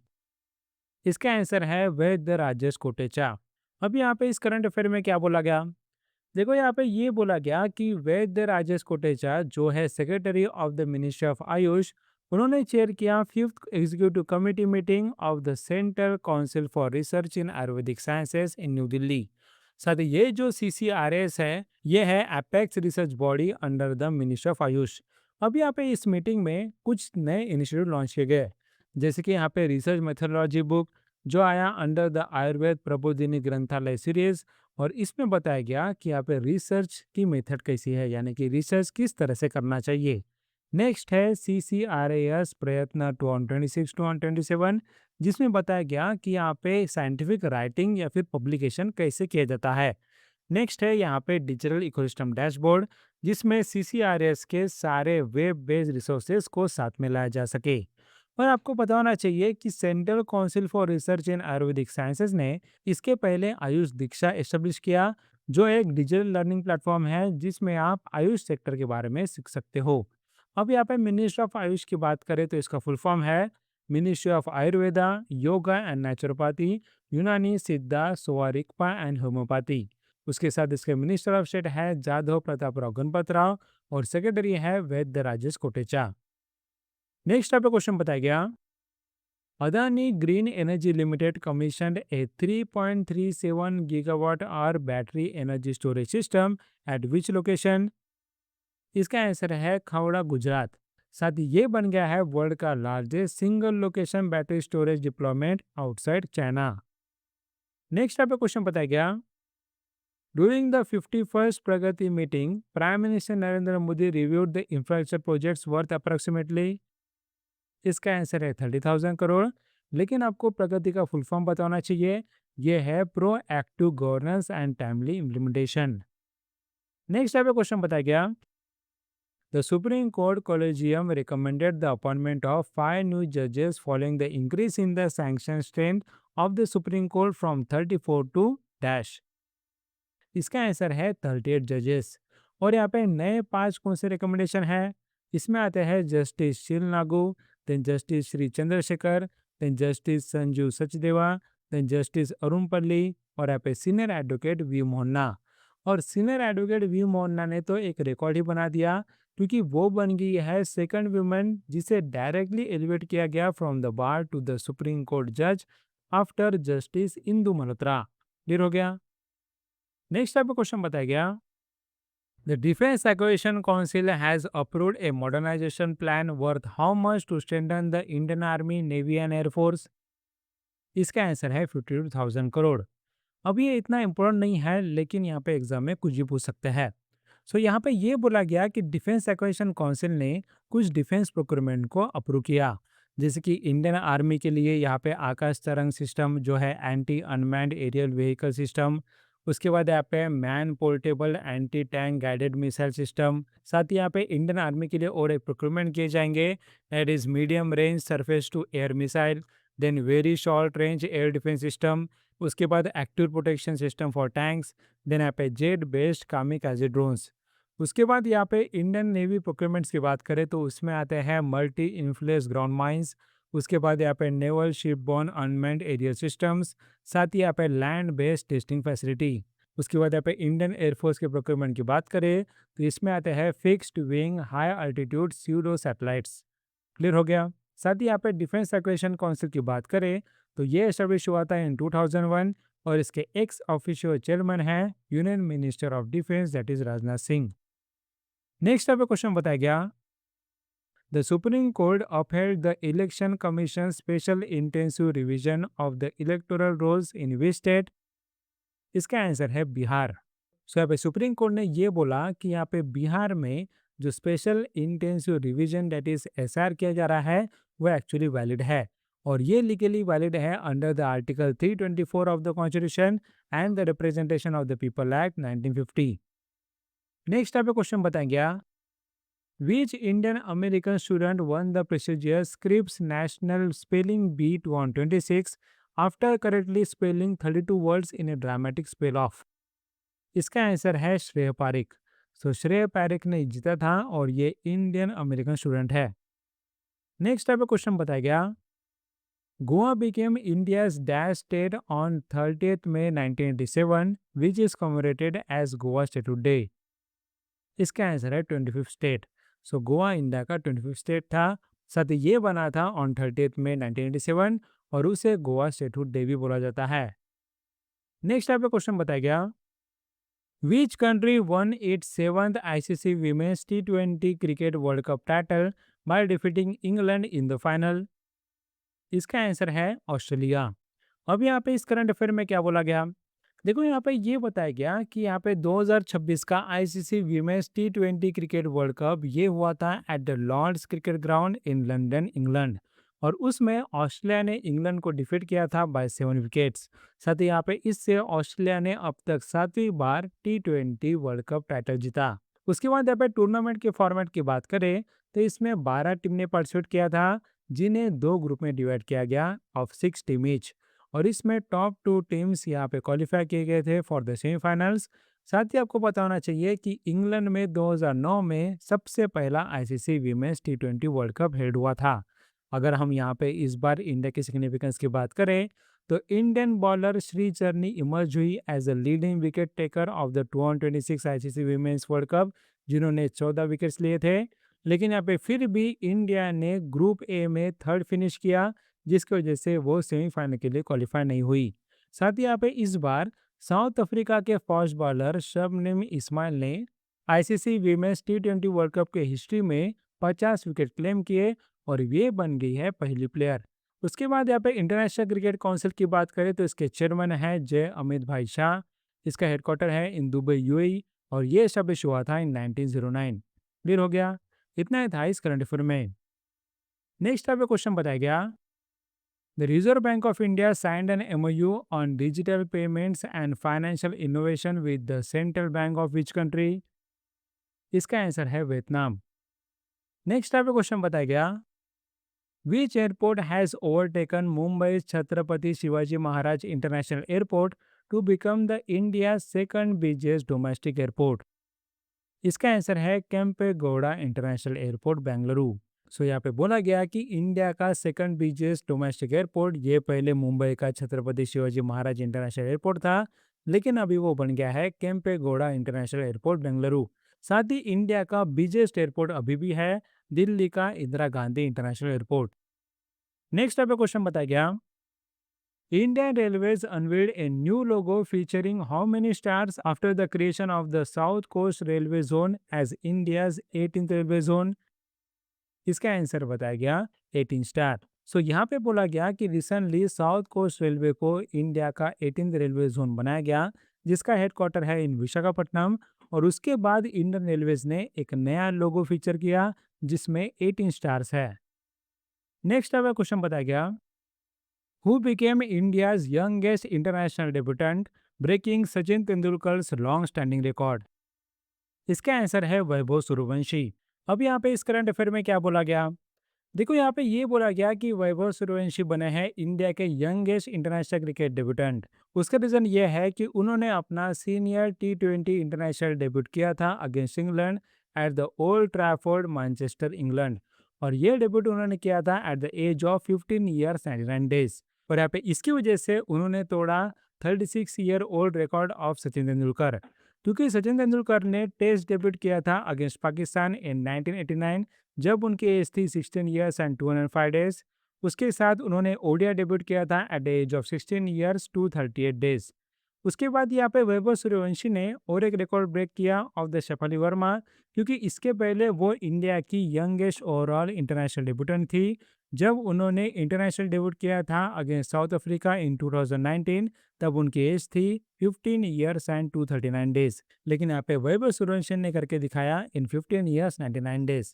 इसका आंसर है वैद्य राजेश कोटेचा। अब यहाँ पे इस करंट अफेयर में क्या बोला गया, देखो यहाँ पे ये बोला गया कि वैद्य राजेश कोटेचा जो है secretary of the ministry of Ayush, उन्होंने चेयर किया 5th executive committee meeting of the central council for research in Ayurvedic sciences in new Delhi. साथ ही ये जो CCRS है, ये है apex research body under the ministry of Ayush. अब यहाँ पे इस मीटिंग में कुछ नए इनिशिएटिव लॉन्च किए गए, जैसे कि यहाँ पे रिसर्च मेथोडोलॉजी बुक जो आया अंडर द आयुर्वेद प्रबोधिनी ग्रंथालय सीरीज, और इसमें बताया गया कि यहाँ पे रिसर्च की मेथड कैसी है, यानी कि रिसर्च किस तरह से करना चाहिए। नेक्स्ट है CCRAS प्रयत्न 2026-2027, जिसमें बताया गया कि यहाँ पे साइंटिफिक राइटिंग या फिर पब्लिकेशन कैसे किया जाता है। नेक्स्ट है यहाँ पे डिजिटल इकोसिस्टम डैशबोर्ड, जिसमें CCRAS के सारे वेब बेस्ड रिसोर्सेज को साथ में लाया जा सके। और आपको पता होना चाहिए कि central council for research in Ayurvedic sciences ने इसके पहले आयुष दीक्षा एस्टेब्लिश किया, जो एक डिजिटल लर्निंग प्लेटफॉर्म है जिसमें आप आयुष सेक्टर के बारे में सीख सकते हो। अब यहाँ पे मिनिस्ट्री ऑफ आयुष की बात करें तो इसका फुल फॉर्म है ministry of Ayurveda, yoga and naturopathy, यूनानी सिद्धा, सोवारिकपा एंड होम्योपैथी। उसके साथ इसके मिनिस्टर ऑफ स्टेट है जाधव प्रताप राव गणपत राव, और सेक्रेटरी है वैद्य राजेश कोटेचा। नेक्स्ट पे क्वेश्चन बताया गया, Adani green energy limited commissioned ए 3.37 GWh battery energy storage system eight विच लोकेशन? इसका आंसर है खवड़ा गुजरात। साथ ही ये बन गया है वर्ल्ड का largest single location battery storage deployment outside China. Next आपका क्वेश्चन बताया गया, during the 51st Pragati meeting prime minister Narendra Modi reviewed the infrastructure projects worth approximately. इसका आंसर है 30,000 करोड़। लेकिन आपको प्रगति का फुल फॉर्म बताना चाहिए, ये है pro active governance and timely implementation. Next आपका क्वेश्चन बताया गया, the supreme court Collegium recommended the appointment of 5 new judges following the increase in the sanction strength of the Supreme Court from 34 to dash। इसका answer है 38 जजेस। और यहाँ पे नए 5 कौन से रिकमेंडेशन है, इसमें आते हैं justice Sheel Nagu, then justice Shri Chandrashekhar, then justice Sanju Sachdeva, then justice Arun Palli और यहाँ पे सीनियर एडवोकेट वी मोहन्ना। और सीनियर एडवोकेट वी मोहन्ना ने तो एक रिकॉर्ड ही बना दिया, क्योंकि वो बन गई है सेकंड वुमेन जिसे डायरेक्टली एलिवेट किया गया from the bar to the supreme court जज after justice Indu Malhotra. Clear हो गया। नेक्स्ट आपको क्वेश्चन बताया गया, the defence acquisition council has approved a modernisation plan worth how much to strengthen the Indian army navy and air force. इसका answer है 52,000 करोड़। अब ये इतना इम्पोर्टेंट नहीं है, लेकिन यहाँ पे एग्जाम में कुछ भी पूछ सकते हैं। सो यहाँ पे ये बोला गया कि डिफेंस एक्विजिशन काउंसिल ने कुछ डिफेंस प्रोक्योरमेंट को अप्रूव किया, जैसे कि इंडियन आर्मी के लिए यहाँ पे आकाश तरंग सिस्टम जो है anti unmanned aerial vehicle system, उसके बाद यहाँ पे man portable anti tank guided missile system. साथ ही यहाँ पे इंडियन आर्मी के लिए और एक प्रोक्योरमेंट किए जाएंगे, that is medium range surface to air missile, then very short range air defence system, उसके बाद active protection system for tanks, then यहाँ पे जेट बेस्ड कामिकाजे ड्रोन्स। उसके बाद यहाँ पे इंडियन नेवी प्रोक्योरमेंट्स की बात करें तो उसमें आते हैं मल्टी इन्फ्लेस ग्राउंड माइंस, उसके बाद यहाँ पे naval ship borne unmanned aerial systems, साथ ही यहाँ पे लैंड बेस्ड टेस्टिंग फैसिलिटी। उसके बाद यहाँ पे इंडियन एयरफोर्स के प्रोक्योरमेंट की बात करें तो इसमें आते हैं fixed wing high altitude pseudo satellites. Clear हो गया। साथ ही यहाँ पे डिफेंस एक्विजिशन काउंसिल की बात करें तो ये एस्टेब्लिश हुआ था इन 2001 और इसके एक्स ऑफिशियल चेयरमैन हैं union minister of defence that is Rajnath Singh. Next आपका क्वेश्चन बताया गया, the supreme court upheld the election commission special intensive revision of the electoral rolls in which state. इसका आंसर है बिहार। सो यहाँ पे सुप्रीम कोर्ट ने ये बोला कि यहाँ पे बिहार में जो special intensive revision that is SR किया जा रहा है वो एक्चुअली वैलिड है, और ये लीगली वैलिड है under the article 324 of the constitution and the representation of the people act 1950। Next आपका क्वेश्चन बताएंगे, which Indian American student won the prestigious Scripps National Spelling Bee 126 after correctly spelling 32 words in a dramatic spell off। इसका answer है श्रेय पारिक। सो श्रेय पारिक ने जीता था और ये इंडियन अमेरिकन स्टूडेंट है। नेक्स्ट आपका क्वेश्चन बताया गया, Goa became India's dash state on 30th May 1987 which is commemorated as Goa Statehood Day। इसका आंसर है 25th स्टेट। सो गोवा इंडिया का 25th स्टेट था। साथ ही ये बना था ऑन 30th मई 1987 और उसे गोवा स्टेटहुड डे भी बोला जाता है। नेक्स्ट आपका क्वेश्चन बताया गया, which country one it's 7th ICC women's T20 cricket world cup title by defeating England in the final. इसका आंसर है ऑस्ट्रेलिया। अब यहाँ पे इस करंट अफेयर में क्या बोला गया, देखो यहाँ पे ये बताया गया कि यहाँ पे 2026 का ICC women's T20 cricket world cup ये हुआ था at the Lord's cricket ground in London England, और उसमें ऑस्ट्रेलिया ने इंग्लैंड को डिफीट किया था बाय 7 विकेट्स। साथ ही यहाँ पे इससे ऑस्ट्रेलिया ने अब तक 7वीं बार T20 वर्ल्ड कप टाइटल जीता। उसके बाद यहाँ पे टूर्नामेंट के फॉर्मेट की बात करें तो इसमें 12 टीम ने पार्टिसिपेट किया था, जिन्हें 2 ग्रुप में डिवाइड किया गया ऑफ 6 टीम ईच, और इसमें टॉप 2 टीम्स यहाँ पे क्वालिफाई किए गए थे फॉर द सेमीफाइनल्स। साथ ही आपको पता होना चाहिए कि इंग्लैंड में 2009 में सबसे पहला ICC women's T20 world cup held हुआ था। अगर हम यहाँ पे इस बार इंडिया की सिग्निफिकेंस की बात करें तो इंडियन बॉलर श्रीचरनी इमर्ज हुई as a leading wicket taker of the 2026 ICC women's world cup, जिन्होंने 14 विकेट्स लिए थे। लेकिन यहाँ पे फिर भी इंडिया ने ग्रुप ए में 3rd फिनिश किया, जिसकी वजह से वो सेमीफाइनल के लिए क्वालिफाई नहीं हुई। साथ ही यहाँ पे इस बार साउथ अफ्रीका के फास्ट बॉलर शबनम इस्माइल ने आईसीसी वीमेंस टी20 वर्ल्ड कप के हिस्ट्री में 50 विकेट क्लेम किए और ये बन गई है पहली प्लेयर। उसके बाद यहाँ पे इंटरनेशनल क्रिकेट काउंसिल की बात करें तो इसके चेयरमैन है जय अमित भाई शाह। इसका हेडक्वार्टर है इन दुबई यूएई और ये एस्टेब्लिश हुआ था इन 1909। क्लियर हो गया। इतना ही था इस करंट अफेयर में। नेक्स्ट यहाँ पे क्वेश्चन बताया गया, the reserve bank of India signed an MoU on digital payments and financial innovation with the central bank of which country. इसका आंसर है वियतनाम। नेक्स्ट टाइप का क्वेश्चन बताया गया, which airport has overtaken Mumbai Chhatrapati Shivaji Maharaj international airport to become the India second biggest domestic airport. इसका answer है Kempegowda international airport Bengaluru. So यहाँ पे बोला गया कि इंडिया का सेकंड बिगेस्ट डोमेस्टिक एयरपोर्ट ये पहले मुंबई का छत्रपति शिवाजी महाराज इंटरनेशनल एयरपोर्ट था, लेकिन अभी वो बन गया है केम्पेगौड़ा इंटरनेशनल एयरपोर्ट बेंगलुरु। साथ ही इंडिया का बिगेस्ट एयरपोर्ट अभी भी है दिल्ली का Indira Gandhi international airport. Next type का क्वेश्चन बताया गया, Indian Railways unveiled a new logo featuring how many stars after the creation of the South Coast Railway Zone as India's 18th railway zone। इसका answer बताया गया 18 स्टार। सो यहाँ पे बोला गया कि रिसेंटली साउथ कोस्ट रेलवे को इंडिया का 18th रेलवे जोन बनाया गया, जिसका हेडक्वार्टर है इन विशाखापट्टनम। और उसके बाद इंडियन रेलवेज ने एक नया लोगो फीचर किया जिसमें 18 स्टार्स है। नेक्स्ट अब क्वेश्चन बताया गया, who became India's youngest international debutant breaking Sachin Tendulkar's long standing record. इसका आंसर है वैभव सूर्यवंशी। अब यहाँ पे इस करंट अफेयर में क्या बोला गया, देखो यहाँ पे ये बोला गया कि वैभव सूर्यवंशी बने हैं इंडिया के यंगेस्ट इंटरनेशनल क्रिकेट डेब्यूटेंट। उसका रीजन ये है कि उन्होंने अपना सीनियर टी20 इंटरनेशनल डेब्यूट किया था against England at the Old Trafford Manchester England. और ये डेब्यूट उन्होंने किया था at the age of 15 years 99 days. और यहाँ पे इसकी वजह से उन्होंने तोड़ा 36 year old record of Sachin Tendulkar, क्योंकि सचिन तेंदुलकर ने टेस्ट डेब्यूट किया था अगेंस्ट पाकिस्तान इन 1989 जब उनकी एज थी 16 ईयर्स एंड 205 डेज। उसके साथ उन्होंने ओडिया डेब्यूट किया था at the age of 16 years 238 days. उसके बाद यहाँ पे वैभव सूर्यवंशी ने और एक रिकॉर्ड ब्रेक किया ऑफ द शेफाली वर्मा, क्योंकि इसके पहले वो इंडिया की यंगेस्ट ओवरऑल इंटरनेशनल डेब्यूटेंट थी जब उन्होंने इंटरनेशनल डेब्यूट किया था अगेंस्ट साउथ अफ्रीका इन 2019। तब उनकी एज थी 15 ईयर्स एंड 239 डेज, लेकिन यहाँ पे वैभव सूर्यवंशी ने करके दिखाया इन 15 ईयर्स 99 डेज।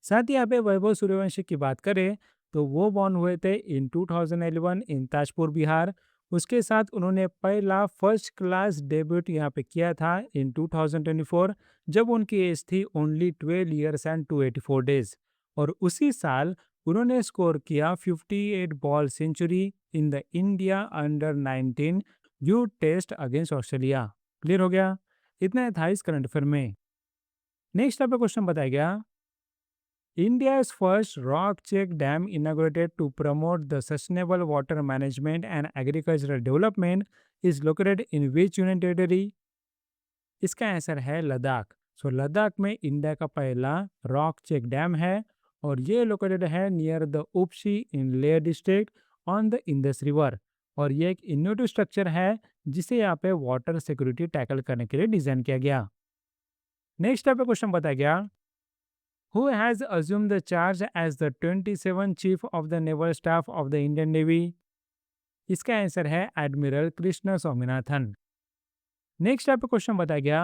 साथ ही यहाँ पे वैभव सूर्यवंशी की बात करें तो वो बॉर्न हुए थे इन 2011 इन ताजपुर बिहार। उसके साथ उन्होंने पहला फर्स्ट क्लास डेब्यूट यहाँ पे किया था इन 2024 जब उनकी एज थी ओनली 12 ईयर्स एंड 284 डेज। और उसी साल उन्होंने स्कोर किया 58 ball century in the India under 19 U test against Australia. Clear हो गया। इतना था इस करंट अफेयर में। नेक्स्ट आप क्वेश्चन बताया गया, India's first rock check dam inaugurated to promote the sustainable water management and agricultural development is located in which union territory? इसका आंसर है लद्दाख। सो लद्दाख में इंडिया का पहला रॉक चेक डैम है और ये लोकेटेड है near the Upshi in Leh district on the Indus river. और ये एक इनोवेटिव स्ट्रक्चर है जिसे यहाँ पे वाटर सिक्योरिटी टैकल करने के लिए डिजाइन किया गया। नेक्स्ट टाइप का क्वेश्चन बताया गया, Who has assumed the charge as the 27th Chief of the Naval Staff of the Indian Navy? इसका आंसर है एडमिरल कृष्ण स्वामीनाथन। नेक्स्ट आपको क्वेश्चन बताया गया,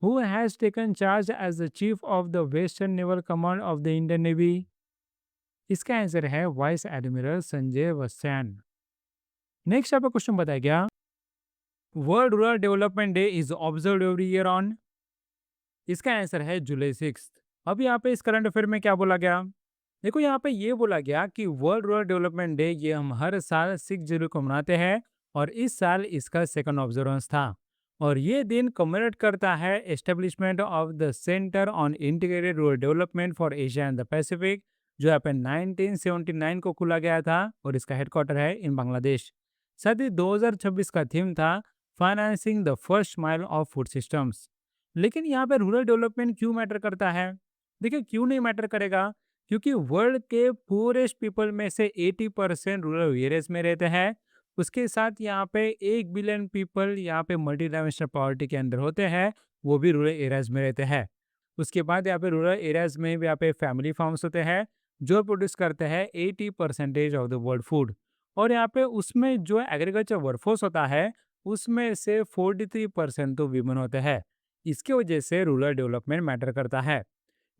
Who has taken charge as the Chief of the Western Naval Command of the Indian Navy? इसका answer है vice admiral Sanjay वत्स्यान। Next आपको question बताया गया, world rural development day is observe every year on. इसका answer है जुलाई 6। अब यहाँ पे इस करंट अफेयर में क्या बोला गया, देखो यहाँ पे ये बोला गया कि वर्ल्ड रूरल डेवलपमेंट डे ये हम हर साल 6 जुलाई को मनाते हैं और इस साल इसका सेकंड ऑब्जर्वेंस था। और ये दिन कमेमोरेट करता है establishment of the centre on integrated rural development for Asia and the Pacific, जो यहाँ पे 1979 को खुला गया था और इसका हेडक्वार्टर है इन बांग्लादेश। साथ ही 2026 का थीम था financing the first mile of food systems. लेकिन यहाँ पे रूरल डेवलपमेंट क्यों मैटर करता है, देखिए क्यों नहीं मैटर करेगा, क्योंकि वर्ल्ड के पूरेस्ट पीपल में से 80% रूरल एरियाज में रहते हैं। उसके साथ यहाँ पे 1 बिलियन पीपल यहाँ पे मल्टी डायमेंशनल पॉवर्टी के अंदर होते हैं। वो भी रूरल एरियाज में रहते हैं। उसके बाद यहाँ पे रूरल एरियाज में भी यहाँ पे फैमिली फार्म्स होते हैं जो प्रोड्यूस करते हैं 80% ऑफ द वर्ल्ड फूड। और यहाँ पे उसमें जो एग्रीकल्चर वर्कफोर्स होता है उसमें से 43% तो वीमेन होते हैं। इसकी वजह से रूरल डेवलपमेंट मैटर करता है।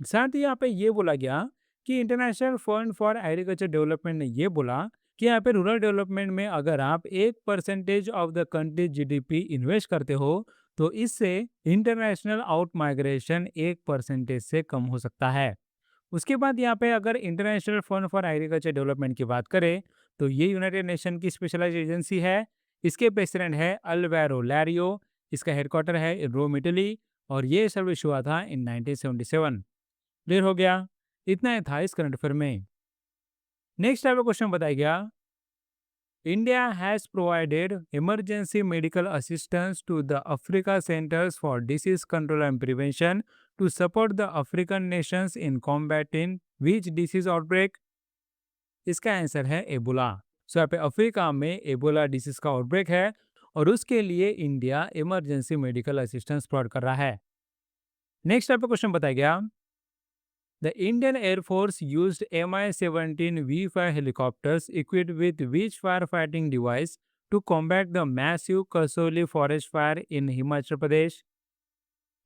साथ ही यहाँ पे ये बोला गया कि international fund for agriculture development ने ये बोला कि यहाँ पे रूरल डेवलपमेंट में अगर आप 1% of the country GDP invest करते हो तो इससे इंटरनेशनल आउट माइग्रेशन 1% से कम हो सकता है। उसके बाद यहाँ पे अगर international fund for agriculture development की बात करें तो ये यूनाइटेड नेशन की स्पेशलाइज्ड एजेंसी है। इसके प्रेसिडेंट है अल्वेरो लैरियो। इसका हेडक्वार्टर है रोम इटली और ये सर्विस हुआ था इन 1977। क्लियर हो गया। इतना ही था इस करंट अफेयर में। नेक्स्ट टाइप का क्वेश्चन बताया गया, India has provided emergency medical assistance to the Africa centres for disease control and prevention to support the African nations in combating which disease outbreak. इसका आंसर है Ebola. So यहाँ पे Africa में Ebola disease का outbreak है और उसके लिए India emergency medical assistance provide कर रहा है। नेक्स्ट टाइप का क्वेश्चन बताया गया, the Indian Air Force used Mi-17 V5 helicopters equipped with which firefighting device to combat the massive Kasoli forest fire in Himachal Pradesh?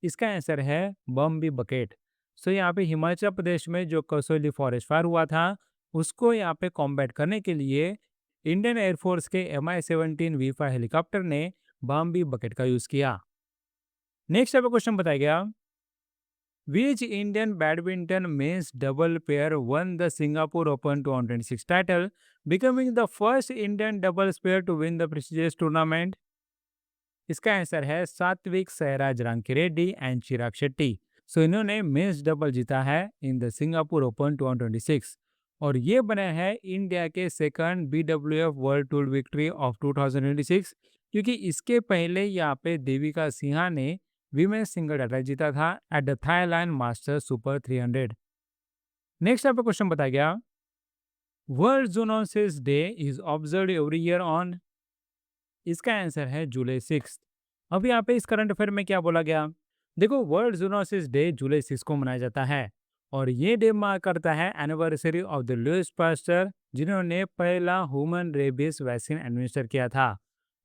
इसका answer है बम्बी bucket. सो यहाँ पे हिमाचल प्रदेश में जो कसोली फॉरेस्ट फायर हुआ था उसको यहाँ पे कॉम्बैट करने के लिए इंडियन एयरफोर्स के Mi-17 V5 हेलीकॉप्टर ने बम्बी बकेट का यूज किया। नेक्स्ट आपका क्वेश्चन बताया गया, which Indian badminton men's double pair won the Singapore Open 2026 title, becoming the first Indian doubles pair to win the prestigious tournament? इसका answer है Satwik Sairaj Rankireddy and Chirag Shetty. सो इन्होंने men's double जीता है इन द सिंगापुर ओपन 2026 और ये बने हैं इंडिया के second BWF world tour victory of 2026, क्योंकि इसके पहले यहाँ पे देविका सिन्हा ने विमेंस सिंगल टाइटल जीता था at the Thailand master super 300। Next आपका क्वेश्चन बताया गया, world zoonosis day is observe every year on. इसका आंसर है जुलाई 6। अब यहाँ पे इस करंट अफेयर में क्या बोला गया, देखो वर्ल्ड जूनोसिस डे जुलाई 6 को मनाया जाता है और ये डे मार्क करता है anniversary of the Louis Pasteur जिन्होंने पहला ह्यूमन रेबीज वैक्सीन एडमिनिस्टर किया था।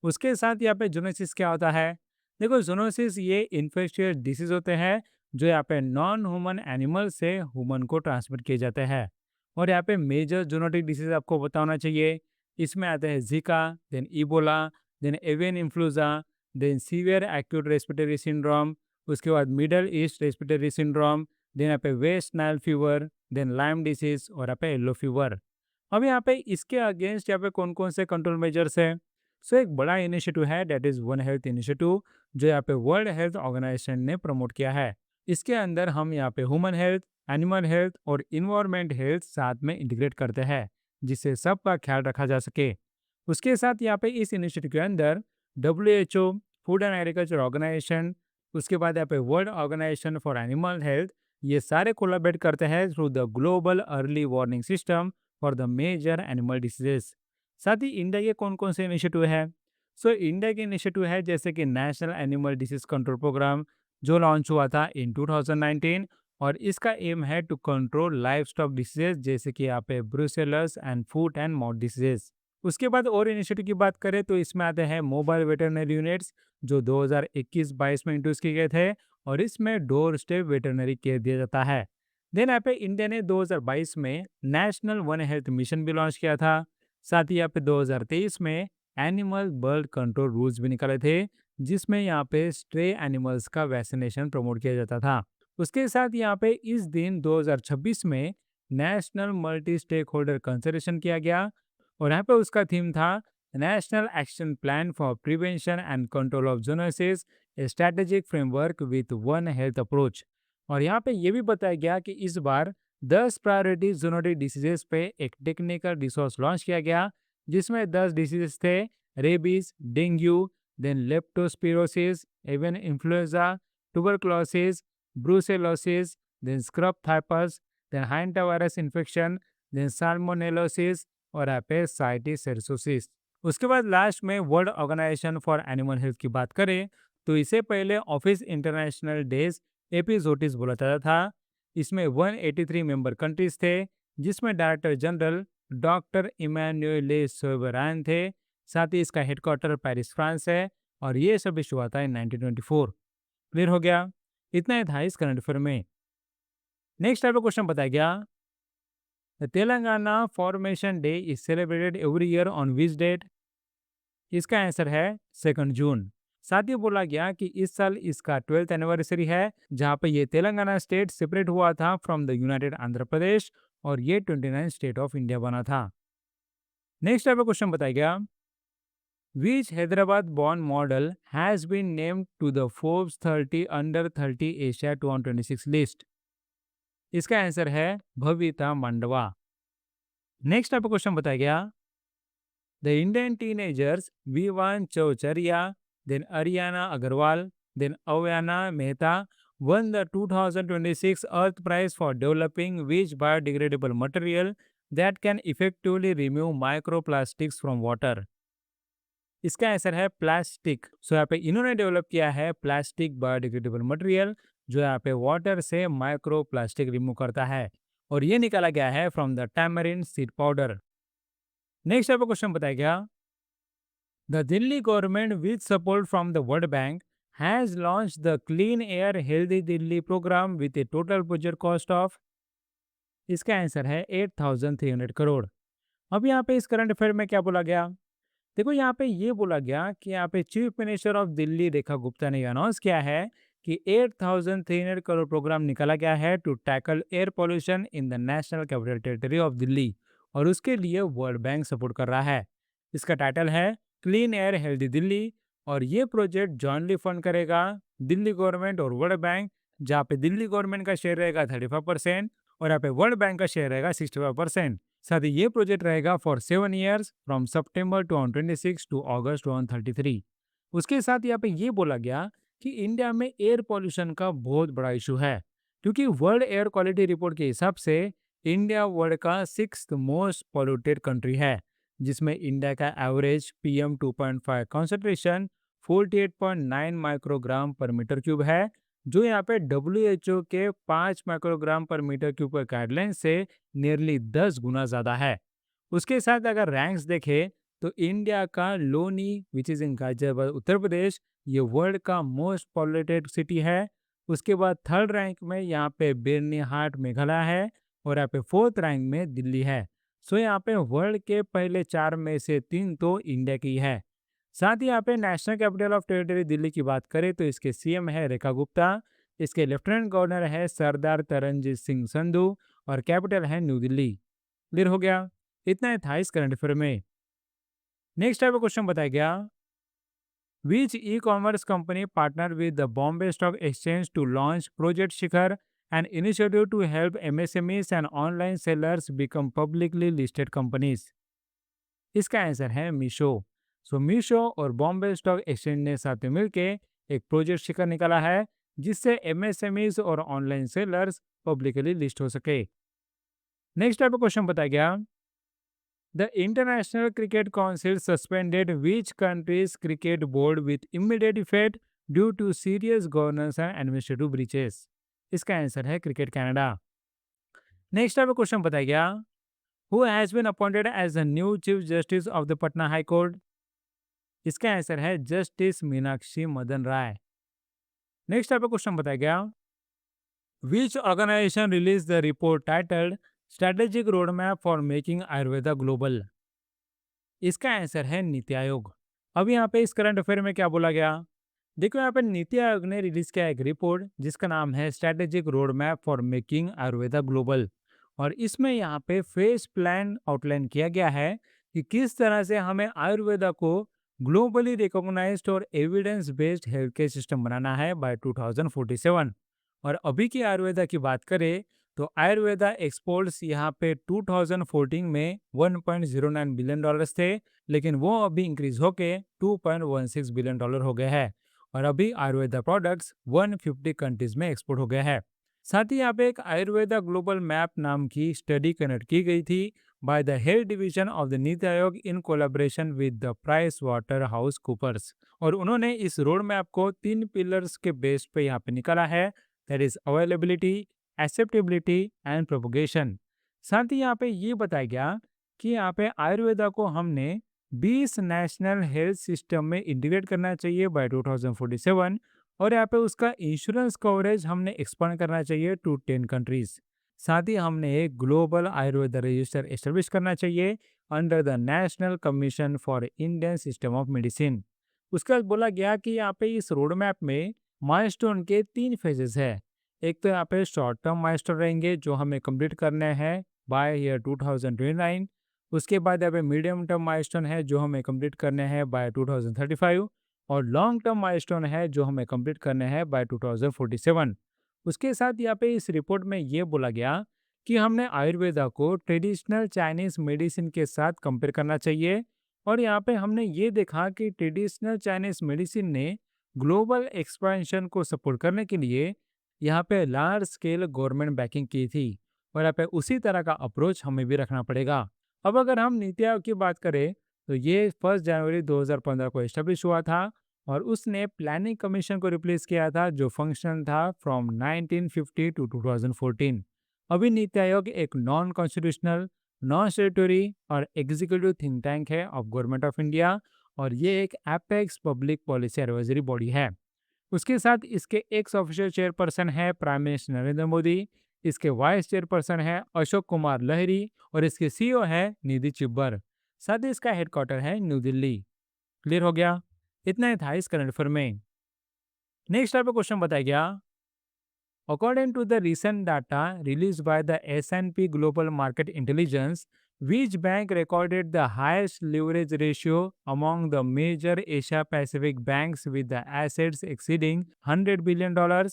उसके साथ यहाँ पे जूनोसिस क्या होता है, देखो जूनोसिस ये इन्फेक्शियस डिसीज होते हैं जो यहाँ पे नॉन ह्यूमन एनिमल से ह्यूमन को ट्रांसमिट किए जाते हैं। और यहाँ पे मेजर जूनोटिक डिसीज आपको बताना चाहिए, इसमें आते हैं Zika, then Ebola, then avian influenza, then severe acute respiratory syndrome, उसके बाद middle east respiratory syndrome, then यहाँ पे West Nile fever, then Lyme disease और यहाँ पे येलो फीवर। अब यहाँ पे इसके अगेंस्ट यहाँ पे कौन कौन से कंट्रोल मेजर्स है। सो एक बड़ा इनिशिएटिव है that is one health initiative जो यहाँ पे वर्ल्ड हेल्थ ऑर्गेनाइजेशन ने प्रमोट किया है। इसके अंदर हम यहाँ पे ह्यूमन हेल्थ, एनिमल हेल्थ और इन्वायरमेंट हेल्थ साथ में इंटीग्रेट करते हैं जिससे सबका ख्याल रखा जा सके। उसके साथ यहाँ पे इस इनिशिएटिव के अंदर WHO, food and agriculture organisation, उसके बाद यहाँ पे world organisation for animal health, ये सारे कोलैबोरेट करते हैं through the global early warning system for the major animal diseases. साथ ही इंडिया के कौन कौन से इनिशिएटिव है। सो इंडिया के इनिशिएटिव है जैसे कि national animal disease control programme जो लॉन्च हुआ था इन 2019 और इसका एम है to control livestock diseases जैसे कि यहाँ पे brucellosis and foot and mouth diseases. उसके बाद और इनिशिएटिव की बात करें तो इसमें आते हैं मोबाइल वेटरनरी यूनिट्स जो 2021-22 में इंट्रोड्यूस किए गए थे और इसमें डोर स्टेप वेटरनरी केयर दिया जाता है। देन यहाँ पे इंडिया ने 2022 में नेशनल वन हेल्थ मिशन भी लॉन्च किया था। साथ ही यहाँ पे 2023 में एनिमल बर्ड कंट्रोल रूल्स भी निकाले थे जिसमें यहाँ पे स्ट्रे एनिमल्स का वैक्सीनेशन प्रमोट किया जाता था। उसके साथ यहाँ पे इस दिन 2026 में national multi stake holder consultation किया गया और यहाँ पे उसका थीम था national action plan for prevention and control of zoonosis, a strategic framework with one health approach. और यहाँ पे ये भी बताया गया कि इस बार 10 प्रायोरिटी जोनोटिक डिसीजेस पे एक टेक्निकल रिसोर्स लॉन्च किया गया जिसमें 10 डिसीजेस थे, rabies, dengue, then leptospirosis, avian influenza, tuberculosis, brucellosis, then scrub typhus, then hantavirus infection, then salmonellosis और हेपेटाइटिस सेरोसिस। उसके बाद लास्ट में world organisation for animal health की बात करें तो इसे पहले ऑफिस इंटरनेशनल डेज एपिसोडिस बोला जाता था। इसमें 183 मेंबर कंट्रीज थे, जिसमें डायरेक्टर जनरल डॉक्टर इमैनुएल सोबरान थे। साथ ही इसका हेडक्वार्टर पेरिस, फ्रांस है, और ये सब इशू हुआ था इन 1924। क्लियर हो गया? इतना ही था इस करंट अफेयर में। नेक्स्ट टाइप का क्वेश्चन बताया गया, the Telangana formation day is celebrated every year on which date? इसका आंसर है 2 जून। साथ ही बोला गया कि इस साल इसका 12th एनिवर्सरी है, जहाँ पे ये तेलंगाना स्टेट सेपरेट हुआ था from the United Andhra Pradesh, और ये 29 स्टेट ऑफ इंडिया बना था। नेक्स्ट टाइप का क्वेश्चन बताया गया, which Hyderabad born model has been named to the Forbes 30 under 30 Asia 2026 list? इसका आंसर है भविता मंडवा। नेक्स्ट टाइप का क्वेश्चन बताया गया, the Indian teenagers Vivaan Chaucharia, then Ariana Agarwal, then Avayana Mehta won the 2026 Earth Prize for developing which biodegradable material that can effectively remove microplastics from water? इसका answer है plastic. सो यहाँ पे इन्होंने डेवलप किया है प्लास्टिक बायोडिग्रेडेबल मटेरियल, जो यहाँ पे वाटर से माइक्रो प्लास्टिक रिमूव करता है, और ये निकाला गया है from the tamarind seed powder. Next आपको क्वेश्चन बताया गया, the Delhi government with support from the world bank has launch the clean air healthy Delhi programme with a total project cost of? इसका आंसर है 8,300 करोड़। अब यहाँ पे इस करंट अफेयर में क्या बोला गया, देखो यहाँ पे ये बोला गया कि यहाँ पे chief minister of Delhi Rekha Gupta ने अनाउंस किया है कि 8,300 करोड़ प्रोग्राम निकाला गया है to tackle air pollution in the national capital territory of Delhi, और उसके लिए वर्ल्ड बैंक सपोर्ट कर रहा है। इसका टाइटल है क्लीन एयर हेल्दी दिल्ली, और ये प्रोजेक्ट जॉइंटली फंड करेगा दिल्ली गवर्नमेंट और वर्ल्ड बैंक, जहाँ पे दिल्ली गवर्नमेंट का शेयर रहेगा 35% और यहाँ पे वर्ल्ड बैंक का शेयर रहेगा 65%। साथ ही ये प्रोजेक्ट रहेगा for 7 years from September 2026 to August 2033। उसके साथ यहाँ पे ये बोला गया कि इंडिया में एयर पॉल्यूशन का बहुत बड़ा इशू है, क्योंकि वर्ल्ड एयर क्वालिटी रिपोर्ट के हिसाब से इंडिया वर्ल्ड का 6th मोस्ट पॉल्यूटेड कंट्री है, जिसमें इंडिया का एवरेज PM2.5 कॉन्सेंट्रेशन 48.9 माइक्रोग्राम पर मीटर क्यूब है, जो यहाँ पे WHO के 5 माइक्रोग्राम पर मीटर क्यूब के गाइडलाइन से नियरली 10 गुना ज़्यादा है। उसके साथ अगर रैंक्स देखें तो इंडिया का Loni which is in Ghaziabad Uttar Pradesh, ये वर्ल्ड का मोस्ट पॉल्यूटेड सिटी है। उसके बाद थर्ड रैंक में यहाँ पे बेरनीहाट मेघालय है, और यहाँ पे फोर्थ रैंक में दिल्ली है। सो यहाँ पे वर्ल्ड के पहले 4 में से 3 तो इंडिया की है। साथ ही यहाँ पे national capital of territory Delhi की बात करें तो इसके सीएम है रेखा गुप्ता, इसके लेफ्टिनेंट गवर्नर है सरदार तरनजीत सिंह संधू, और कैपिटल है न्यू दिल्ली। क्लियर हो गया? इतना ही था इस करंट अफेयर में। नेक्स्ट टाइप का क्वेश्चन बताया गया, which e commerce company partner with the Bombay stock exchange to launch project Shikhar, an initiative to help MSMEs and online sellers become publicly listed companies? इसका आंसर है मीशो। सो मीशो और बॉम्बे स्टॉक एक्सचेंज ने साथ में मिलके एक प्रोजेक्ट शिखर निकाला है, जिससे MSMEs और ऑनलाइन सेलर्स पब्लिकली लिस्ट हो सके। नेक्स्ट टाइप का क्वेश्चन बताया गया, the international cricket council suspended which country's cricket board with immediate effect due to serious governance and administrative breaches? इसका आंसर है क्रिकेट कनाडा। नेक्स्ट टाइप का question बताया गया, who has been appointed as the new chief justice of the Patna high court? इसका answer है justice Meenakshi Madan Rai. Next type का question बताया गया, which organisation release the report titled strategic road map for making Ayurveda global? इसका answer है नीति आयोग। अब यहाँ पे इस करंट अफेयर में क्या बोला गया, देखो यहाँ पे नीति आयोग ने रिलीज किया एक रिपोर्ट जिसका नाम है strategic road map for making Ayurveda global, और इसमें यहाँ पे फेस प्लान आउटलाइन किया गया है कि किस तरह से हमें आयुर्वेदा को ग्लोबली रिकॉग्नाइज्ड और evidence based health care system बनाना है बाय 2047। और अभी की आयुर्वेदा की बात करें तो आयुर्वेदा एक्सपोर्ट्स यहाँ पे 2014 में $1.09 बिलियन थे, लेकिन वो अभी इंक्रीज होके $2.16 बिलियन हो गए हैं, और अभी आयुर्वेदा प्रोडक्ट्स 150 कंट्रीज में एक्सपोर्ट हो गए हैं। साथ ही यहाँ पे एक आयुर्वेदा ग्लोबल मैप नाम की स्टडी कंडक्ट की गई थी, by the Health Division of the NITI Aayog in collaboration with the PricewaterhouseCoopers। और उन्होंने इस रोड मैप को 3 पिलर्स के बेस पे यहाँ पे निकाला है, that is availability, acceptability and propagation. साथ ही यहाँ पे ये बताया गया कि यहाँ पे आयुर्वेदा को हमने 20 नेशनल हेल्थ सिस्टम में इंटीग्रेट करना चाहिए बाय 2047, और यहाँ पे उसका इंश्योरेंस कवरेज हमने एक्सपांड करना चाहिए टू 10 कंट्रीज। साथ ही हमने एक ग्लोबल आयुर्वेदा रजिस्टर एस्टेब्लिश करना चाहिए under the national commission for Indian system of medicine. उसके बाद बोला गया कि यहाँ पे इस रोड मैप में माइलस्टोन के 3 फेजेस है। एक तो यहाँ पे शॉर्ट टर्म माइलस्टोन रहेंगे जो हमें कंप्लीट करने हैं बाय ईयर 2029। उसके बाद यहाँ पे मीडियम टर्म माइलस्टोन है जो हमें कंप्लीट करने हैं बाय 2035, और लॉन्ग टर्म माइलस्टोन है जो हमें कंप्लीट करने हैं बाय 2047। उसके साथ यहाँ पे इस रिपोर्ट में ये बोला गया कि हमने आयुर्वेदा को ट्रेडिशनल चाइनीज मेडिसिन के साथ कंपेयर करना चाहिए, और यहाँ पे हमने ये देखा कि ट्रेडिशनल चाइनीज मेडिसिन ने ग्लोबल एक्सपेंशन को सपोर्ट करने के लिए यहाँ पे लार्ज स्केल गवर्नमेंट बैकिंग की थी, और यहाँ पे उसी तरह का अप्रोच हमें भी रखना पड़ेगा। अब अगर हम नीति आयोग की बात करें तो ये 1 जनवरी 2015 को एस्टेब्लिश हुआ था, और उसने प्लानिंग कमीशन को रिप्लेस किया था जो फंक्शन था फ्रॉम 1950 टू 2014। अभी नीति आयोग एक नॉन कॉन्स्टिट्यूशनल, नॉन स्टेटरी और एग्जीक्यूटिव थिंक टैंक है ऑफ गवर्नमेंट ऑफ इंडिया, और ये एक apex public policy advisory body है। उसके साथ इसके एक्स ऑफिशियल चेयरपर्सन है प्राइम मिनिस्टर नरेंद्र मोदी, इसके वाइस चेयरपर्सन है अशोक कुमार लहरी, और इसके सीईओ है निधि चिब्बर। साथ ही इसका हेडक्वार्टर है न्यू दिल्ली। क्लियर हो गया? इतना ही था इस करंट अफेयर में। नेक्स्ट आपको क्वेश्चन बताया गया, according to the recent data release by the S&P global market intelligence, which bank recorded the highest leverage ratio among the major Asia Pacific banks with the assets exceeding $100 billion?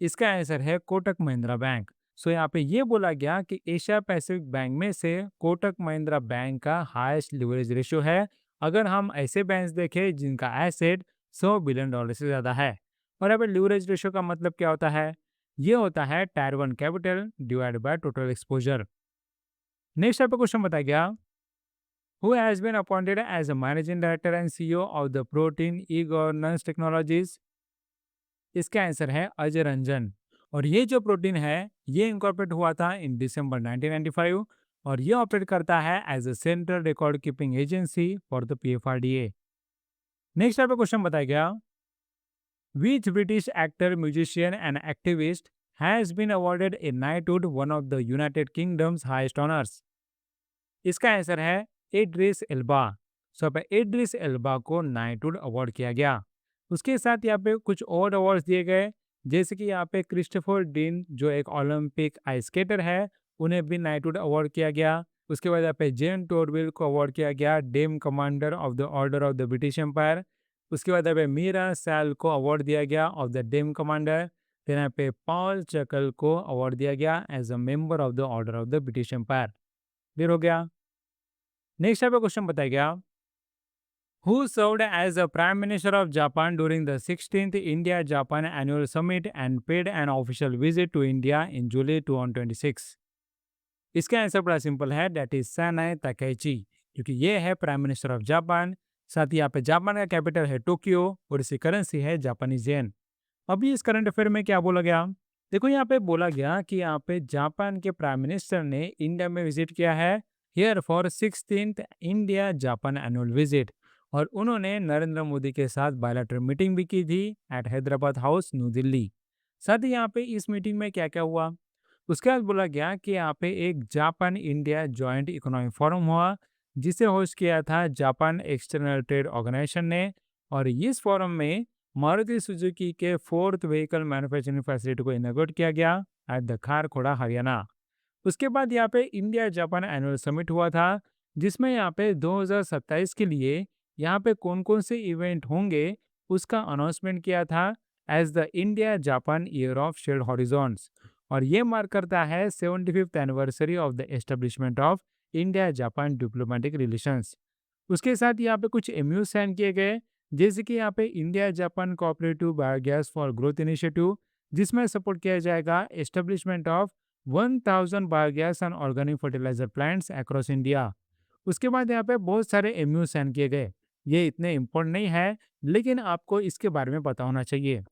इसका answer है Kotak Mahindra bank. सो यहाँ पे ये बोला गया कि Asia Pacific bank में से कोटक महिंद्रा बैंक का हाईएस्ट लिवरेज रेशियो है, अगर हम ऐसे बैंक देखें जिनका एसेट $100 बिलियन से ज़्यादा है। और यहाँ पे लिवरेज रेशियो का मतलब क्या होता है? ये होता है tier 1 capital divide by total exposure. Next आपको क्वेश्चन बताया गया, who has been appointed as a managing director and CEO of the protean e governance technologies? इसका आंसर है अजय रंजन। और ये जो प्रोटीन है ये इनकॉर्पोरेट हुआ था इन दिसंबर 1995, और ये ऑपरेट करता है as a central record keeping agency for the PFRDA। Next आपको क्वेश्चन बताया गया, which British actor, musician and activist has been awarded a knighthood, one of the united kingdom's highest honours? इसका आंसर है Idris Elba. So पे Idris Elba को knighthood award किया गया। उसके साथ यहाँ पे कुछ और अवार्ड्स दिए गए, जैसे कि यहाँ पे क्रिस्टोफर डीन जो एक ओलंपिक आइस स्केटर है, उन्हें भी नाइटहुड अवार्ड किया गया। उसके बाद यहाँ पे जेन टोरविल को अवार्ड किया गया dame commander of the order of the British empire. उसके बाद यहाँ पे मीरा सैल को अवार्ड दिया गया ऑफ द डेम कमांडर। फिर यहाँ पे पॉल चकल को अवार्ड दिया गया as a member of the order of the British empire. Clear हो गया? नेक्स्ट यहाँ पे क्वेश्चन बताया गया, who served as the Prime Minister of Japan during the 16th India-Japan Annual Summit and paid an official visit to India in July 2026? इसका answer बड़ा simple है, that is सनाए ताकेची, क्योंकि ये है प्राइम मिनिस्टर ऑफ जापान। साथ ही यहाँ पे जापान का कैपिटल है टोक्यो, और इसकी करेंसी है जापानीज येन। अभी इस करंट अफेयर में क्या बोला गया? देखो यहाँ पे बोला गया कि यहाँ पे जापान के प्राइम मिनिस्टर ने इंडिया में विजिट किया है here for 16th India Japan annual visit, और उन्होंने नरेंद्र मोदी के साथ बायलैटरल मीटिंग भी की थी at Hyderabad house new Delhi. साथ ही यहाँ पे इस मीटिंग में क्या क्या हुआ? उसके बाद बोला गया कि यहाँ पे एक Japan India joint economic forum हुआ जिसे होस्ट किया था जापान एक्सटर्नल ट्रेड ऑर्गेनाइजेशन ने, और इस फोरम में मारुति सुजुकी के 4th व्हीकल मैन्युफैक्चरिंग फैसिलिटी को इनॉग्रेट किया गया एट द खारखोड़ा हरियाणा। उसके बाद यहाँ पे इंडिया जापान एनुअल समिट हुआ था, जिसमें यहाँ पे 2027 के लिए यहाँ पे कौन कौन से इवेंट होंगे उसका अनाउंसमेंट किया था as the India Japan year of shared horizons, और ये मार्क करता है 75th anniversary of the establishment of India Japan diplomatic relations. उसके साथ यहाँ पे कुछ MOU साइन किए गए, जैसे कि यहाँ पे India Japan cooperative biogas for growth initiative, जिसमें सपोर्ट किया जाएगा establishment of 1000 biogas and organic fertiliser plants across India. उसके बाद यहाँ पे बहुत सारे एमयू साइन किए गए। ये इतने इम्पोर्टेंट नहीं है, लेकिन आपको इसके बारे में पता होना चाहिए।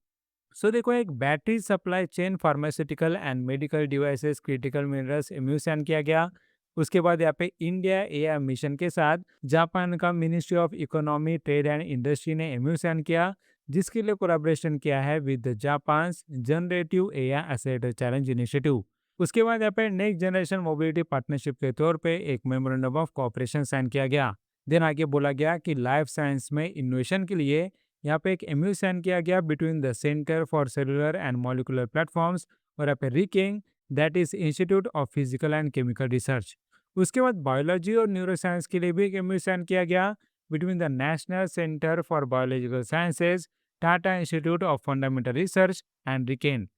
सो देखो, एक battery supply chain pharmaceutical and medical devices critical minerals एम्यूसन किया गया। उसके बाद यहाँ पे इंडिया एआई मिशन के साथ जापान का ministry of economy trade and industry ने एम्यूसन किया, जिसके लिए कोलैबोरेशन किया है with Japan generative AI asset challenge initiative. उसके बाद यहाँ पे नेक्स्ट जनरेशन मोबिलिटी पार्टनरशिप के तौर पे एक मेमोरेंडम ऑफ कोऑपरेशन साइन किया गया। देन आगे बोला गया कि लाइफ साइंस में इनोवेशन के लिए यहाँ पे एक एमयू साइन किया गया between the centre for cellular and molecular platforms और यहाँ पे RIKEN, that is institute of physical and chemical research. उसके बाद बायोलॉजी और न्यूरोसाइंस के लिए भी एक एमयू साइन किया गया between the national centre for biological sciences, Tata institute of fundamental research and RIKEN.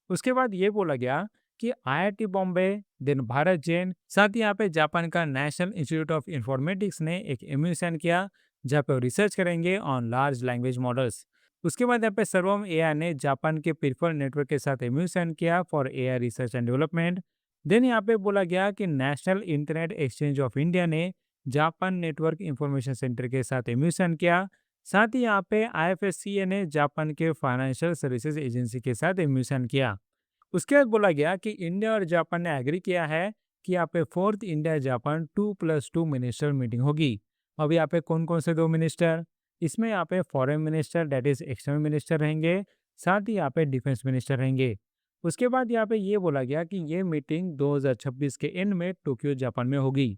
उसके बाद ये बोला गया कि आईआईटी बॉम्बे, देन भारत जैन, साथ ही यहाँ पे जापान का नेशनल इंस्टीट्यूट ऑफ इंफॉर्मेटिक्स ने एक एमयू साइन किया, जहाँ पे रिसर्च करेंगे ऑन लार्ज लैंग्वेज मॉडल्स। उसके बाद यहाँ पे सर्वम एआई ने जापान के प्रिफर नेटवर्क के साथ एमयू साइन किया for AI research and development. Then यहाँ पे बोला गया कि national internet exchange of India ने जापान नेटवर्क इंफॉर्मेशन सेंटर के साथ एमयू साइन किया। साथ ही यहाँ पे आईएफएससीए ने जापान के फाइनेंशियल सर्विसेज एजेंसी के साथ एमयू साइन किया। उसके बाद बोला गया कि इंडिया और जापान ने एग्री किया है कि यहाँ पे fourth India Japan 2+2 minister meeting होगी। अब यहाँ पे कौन कौन से दो मिनिस्टर? इसमें यहाँ पे foreign minister that is external minister रहेंगे, साथ ही यहाँ पे डिफेंस मिनिस्टर रहेंगे। उसके बाद यहाँ पे ये बोला गया कि ये मीटिंग 2026 के एंड में टोक्यो जापान में होगी।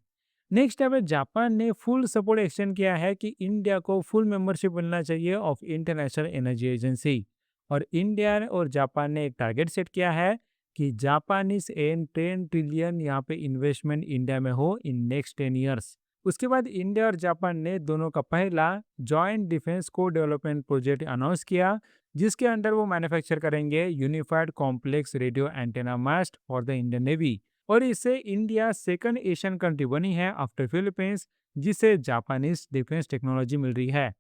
नेक्स्ट यहाँ पे जापान ने फुल सपोर्ट एक्सटेंड किया है कि इंडिया को फुल मेंबरशिप मिलना चाहिए ऑफ इंटरनेशनल एनर्जी एजेंसी। और इंडिया और जापान ने एक टारगेट सेट किया है कि जापानीज एन 10 ट्रिलियन यहाँ पे इन्वेस्टमेंट इंडिया में हो इन नेक्स्ट 10 ईयर्स। उसके बाद इंडिया और जापान ने दोनों का पहला joint defence co development project announce किया, जिसके अंडर वो मैन्युफैक्चर करेंगे unified complex radio antenna mast for the Indian navy. और इससे इंडिया सेकंड एशियन कंट्री बनी है आफ्टर फिलीपींस, जिसे जापानीज डिफेंस टेक्नोलॉजी मिल रही है।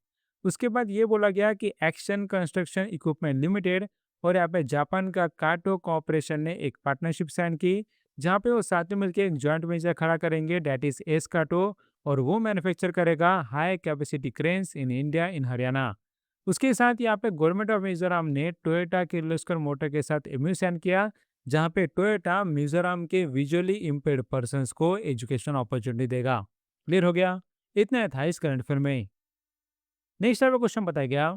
उसके बाद ये बोला गया कि एक्शन कंस्ट्रक्शन इक्विपमेंट लिमिटेड और यहाँ पे जापान का काटो कॉर्पोरेशन ने एक पार्टनरशिप साइन की, जहाँ पे वो साथ में मिलकर एक जॉइंट वेंचर खड़ा करेंगे दैट इज एस काटो। और वो मैन्युफैक्चर करेगा high capacity cranes in India in Haryana. उसके साथ यहाँ पे गवर्नमेंट ऑफ मिजोरम ने टोयोटा किर्लोस्कर मोटर के साथ एमयू साइन किया, जहाँ पे टोयोटा मिजोरम के विजुअली इम्पेयर्ड पर्सन्स को एजुकेशन अपॉर्चुनिटी देगा। क्लियर हो गया? इतना था इस करंट अफेयर में। नेक्स्ट आपका क्वेश्चन बताया गया,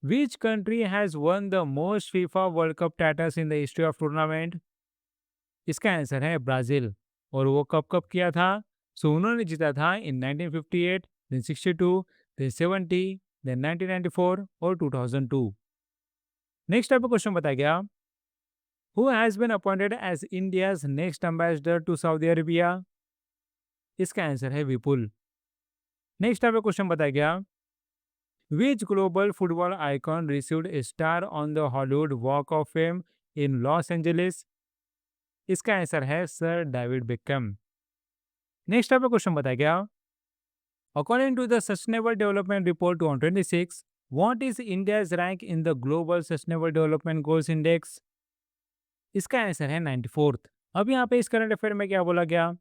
which country has one the most FIFA world cup titles in the history of tournament? इसका आंसर है ब्राजील। और वो कब कब किया था? सो उन्होंने जीता था इन 1958, देन 62, देन 70, देन 1994 और 2002। नेक्स्ट आपका क्वेश्चन बताया गया, who has been appointed as India's next ambassador to Saudi Arabia? इसका आंसर है विपुल। नेक्स्ट आपका क्वेश्चन बताया गया, which global football icon received a star on the Hollywood Walk of Fame in Los Angeles? इसका answer है sir David Beckham. Next आपका question बताया गया, according to the sustainable development report 2026, what is India's rank in the global sustainable development goals index? इसका answer है 94th। अब यहाँ पे इस करंट अफेयर में क्या बोला गया?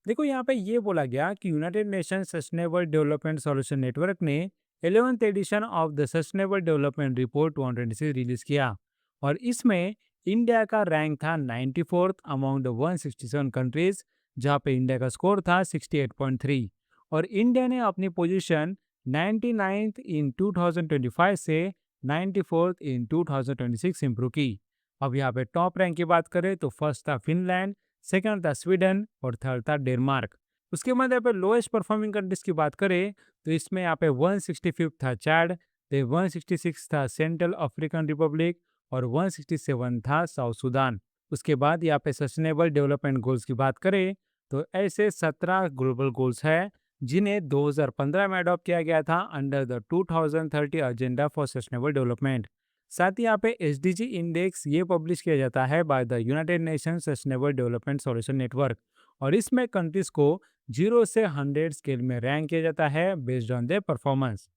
देखो, यहाँ पे ये बोला गया कि United nation sustainable development solution network ने 11th edition of the sustainable development report 2026 release किया। और इसमें इंडिया का रैंक था 94th अमॉन्ग द 167 कंट्रीज, जहाँ पे इंडिया का स्कोर था 68.3। और इंडिया ने अपनी पोजीशन 99th इन 2025 से 94th इन 2026 इंप्रूव की। अब यहाँ पे टॉप रैंक की बात करें तो फर्स्ट था फिनलैंड, सेकंड था स्वीडन और थर्ड था डेनमार्क। उसके बाद यहाँ पे लोएस्ट परफॉर्मिंग कंट्रीज की बात करें तो इसमें यहाँ पे 165 था चैड, फिर 166 था सेंट्रल अफ्रीकन रिपब्लिक और 167 था साउथ सूडान। उसके बाद यहाँ पे सस्टेनेबल डेवलपमेंट गोल्स की बात करें तो ऐसे 17 ग्लोबल गोल्स है, जिन्हें 2015 में अडॉप्ट किया गया था under the 2030 agenda for sustainable development. साथ ही यहाँ पे एसडीजी इंडेक्स ये पब्लिश किया जाता है by the United nation sustainable development solution network. और इसमें कंट्रीज को 0 से 100 स्केल में रैंक किया जाता है बेस्ड ऑन देयर परफॉर्मेंस।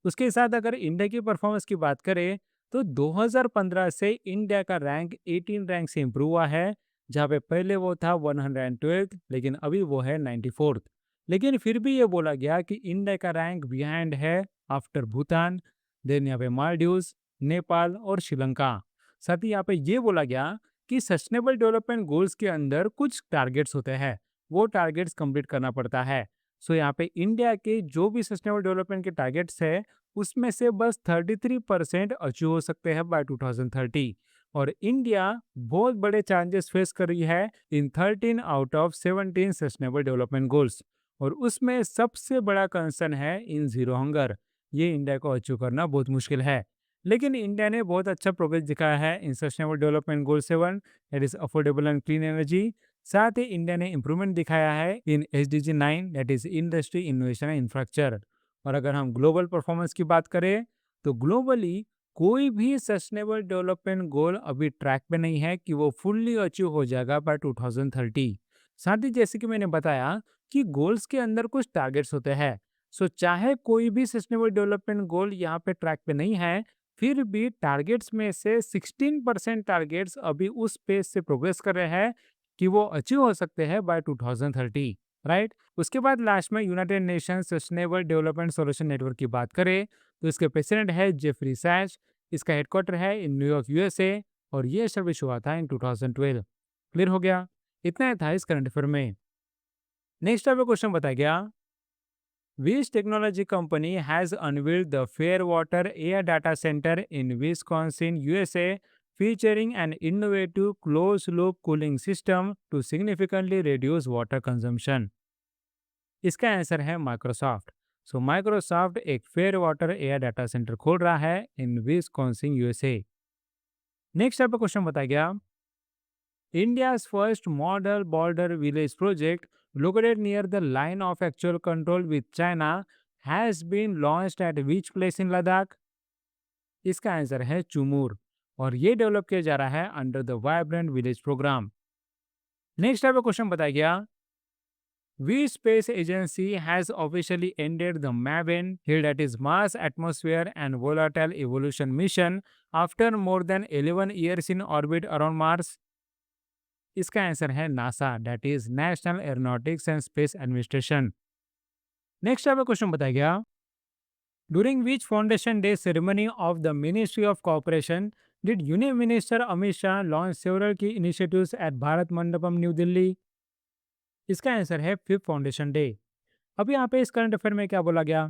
उसके साथ अगर इंडिया की परफॉर्मेंस की बात करें तो 2015 से इंडिया का रैंक 18 रैंक से इम्प्रूव हुआ है, जहाँ पे पहले वो था 112, लेकिन अभी वो है 94th। लेकिन फिर भी ये बोला गया कि इंडिया का रैंक बिहाइंड है आफ्टर भूटान, देन यहाँ पे मालदीव्स, नेपाल और श्रीलंका। साथ ही यहाँ पे ये बोला गया कि सस्टेनेबल डेवलपमेंट गोल्स के अंदर कुछ टारगेट्स होते हैं, वो टारगेट्स कंप्लीट करना पड़ता है। सो यहाँ पे इंडिया के जो भी सस्टेनेबल डेवलपमेंट के टारगेट्स है, उसमें से बस 33% अचीव हो सकते हैं बाय 2030। और इंडिया बहुत बड़े चैलेंजेस फेस कर रही है इन 13 out of 17 sustainable development goals. और उसमें सबसे बड़ा कंसर्न है इन जीरो हंगर। ये इंडिया को अचीव करना बहुत मुश्किल है। लेकिन इंडिया ने बहुत अच्छा प्रोग्रेस दिखाया है in sustainable development goal 7, that is affordable and clean energy. साथ ही इंडिया ने इंप्रूवमेंट दिखाया है in SDG 9, that is industry innovation and infrastructure. और अगर हम ग्लोबल परफॉर्मेंस की बात करें, तो ग्लोबली कोई भी सस्टेनेबल डेवलपमेंट गोल अभी ट्रैक पे नहीं है कि वो फुल्ली अचीव हो जाएगा बाय 2030। साथ ही जैसे कि मैंने बताया कि गोल्स के अंदर कुछ टारगेट्स होते हैं। सो चाहे कोई भी सस्टेनेबल डेवलपमेंट गोल यहाँ पे ट्रैक पे नहीं है, फिर भी टारगेट्स में से 16% टारगेट्स अभी उस पेज से प्रोग्रेस कर रहे हैं कि वो अचीव हो सकते हैं बाय 2030, राइट। उसके बाद लास्ट में United nation sustainable development solution network की बात करें, तो इसके प्रेसिडेंट है जेफरी सैच। इसका हेडक्वार्टर है इन न्यूयॉर्क यूएसए, और ये सर्विस हुआ था इन 2012। क्लियर हो गया? इतना ही था इस करंट अफेयर में। नेक्स्ट आपका क्वेश्चन बताया गया, विच technology company has unveiled the fair water air data centre in Wisconsin USA, featuring an innovative closed loop cooling system to significantly reduce water consumption। इसका आंसर है माइक्रोसॉफ्ट। सो Microsoft एक fair water air data centre खोल रहा है इन Wisconsin USA. Next आपका question बताया गया, India's first model border village project, located near the line of actual control with China, has been launched at which place in Ladakh? इसका answer है चुमूर, और ये डेवलप किया जा रहा है under the vibrant village programme. Next आपका question बताया गया, which space agency has officially ended the MAVEN Hill, that is Mars Atmosphere and Volatile Evolution mission, after more than 11 years in orbit around Mars? इसका answer है NASA, that is national aeronautics and space administration. Next आपका question बताया गया, during which foundation day ceremony of the ministry of corporation did union minister Amit Shah launch several key initiatives at Bharat Mandapam New Delhi? इसका answer है fifth foundation day. अब यहाँ पे इस current affair में क्या बोला गया,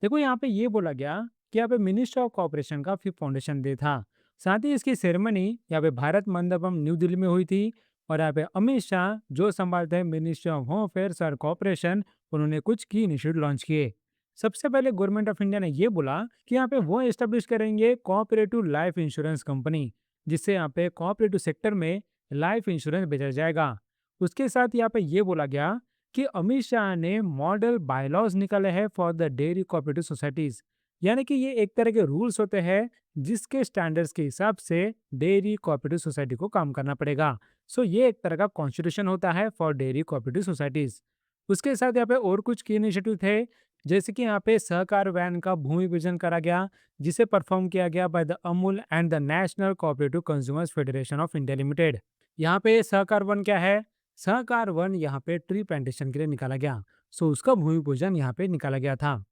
देखो यहाँ पे ये बोला गया कि यहाँ पे मिनिस्टर ऑफ कॉर्पोरेशन का फिफ्थ फाउंडेशन डे था। साथ ही इसकी सेरेमनी यहाँ पे भारत मंडपम न्यू दिल्ली में हुई थी। और यहाँ पे अमित शाह जो संभालते हैं मिनिस्ट्री ऑफ होम अफेयर्स और कॉर्पोरेशन, उन्होंने कुछ की इनिशिएटिव लॉन्च किए। सबसे पहले गवर्नमेंट ऑफ इंडिया ने ये बोला कि यहाँ पे वो एस्टेब्लिश करेंगे कोऑपरेटिव लाइफ इंश्योरेंस कंपनी, जिससे यहाँ पे कोऑपरेटिव सेक्टर में लाइफ इंश्योरेंस बेचा जाएगा। उसके साथ यहाँ पे ये बोला गया कि अमित शाह ने मॉडल बायलॉज निकाले हैं for the dairy cooperative societies, यानी कि ये एक तरह के रूल्स होते हैं जिसके स्टैंडर्ड्स के हिसाब से डेयरी कोऑपरेटिव सोसाइटी को काम करना पड़ेगा। सो ये एक तरह का कॉन्स्टिट्यूशन होता है फॉर डेयरी कोऑपरेटिव सोसाइटीज। उसके साथ यहाँ पे और कुछ की इनिशिएटिव थे, जैसे कि यहाँ पे सहकार वैन का भूमि पूजन करा गया, जिसे परफॉर्म किया गया by the Amul and the national cooperative consumers federation of India limited. यहाँ पे सहकार वन क्या है, सहकार वन यहाँ पे ट्री प्लांटेशन के लिए निकाला गया। सो उसका भूमि पूजन यहाँ पे निकाला गया था।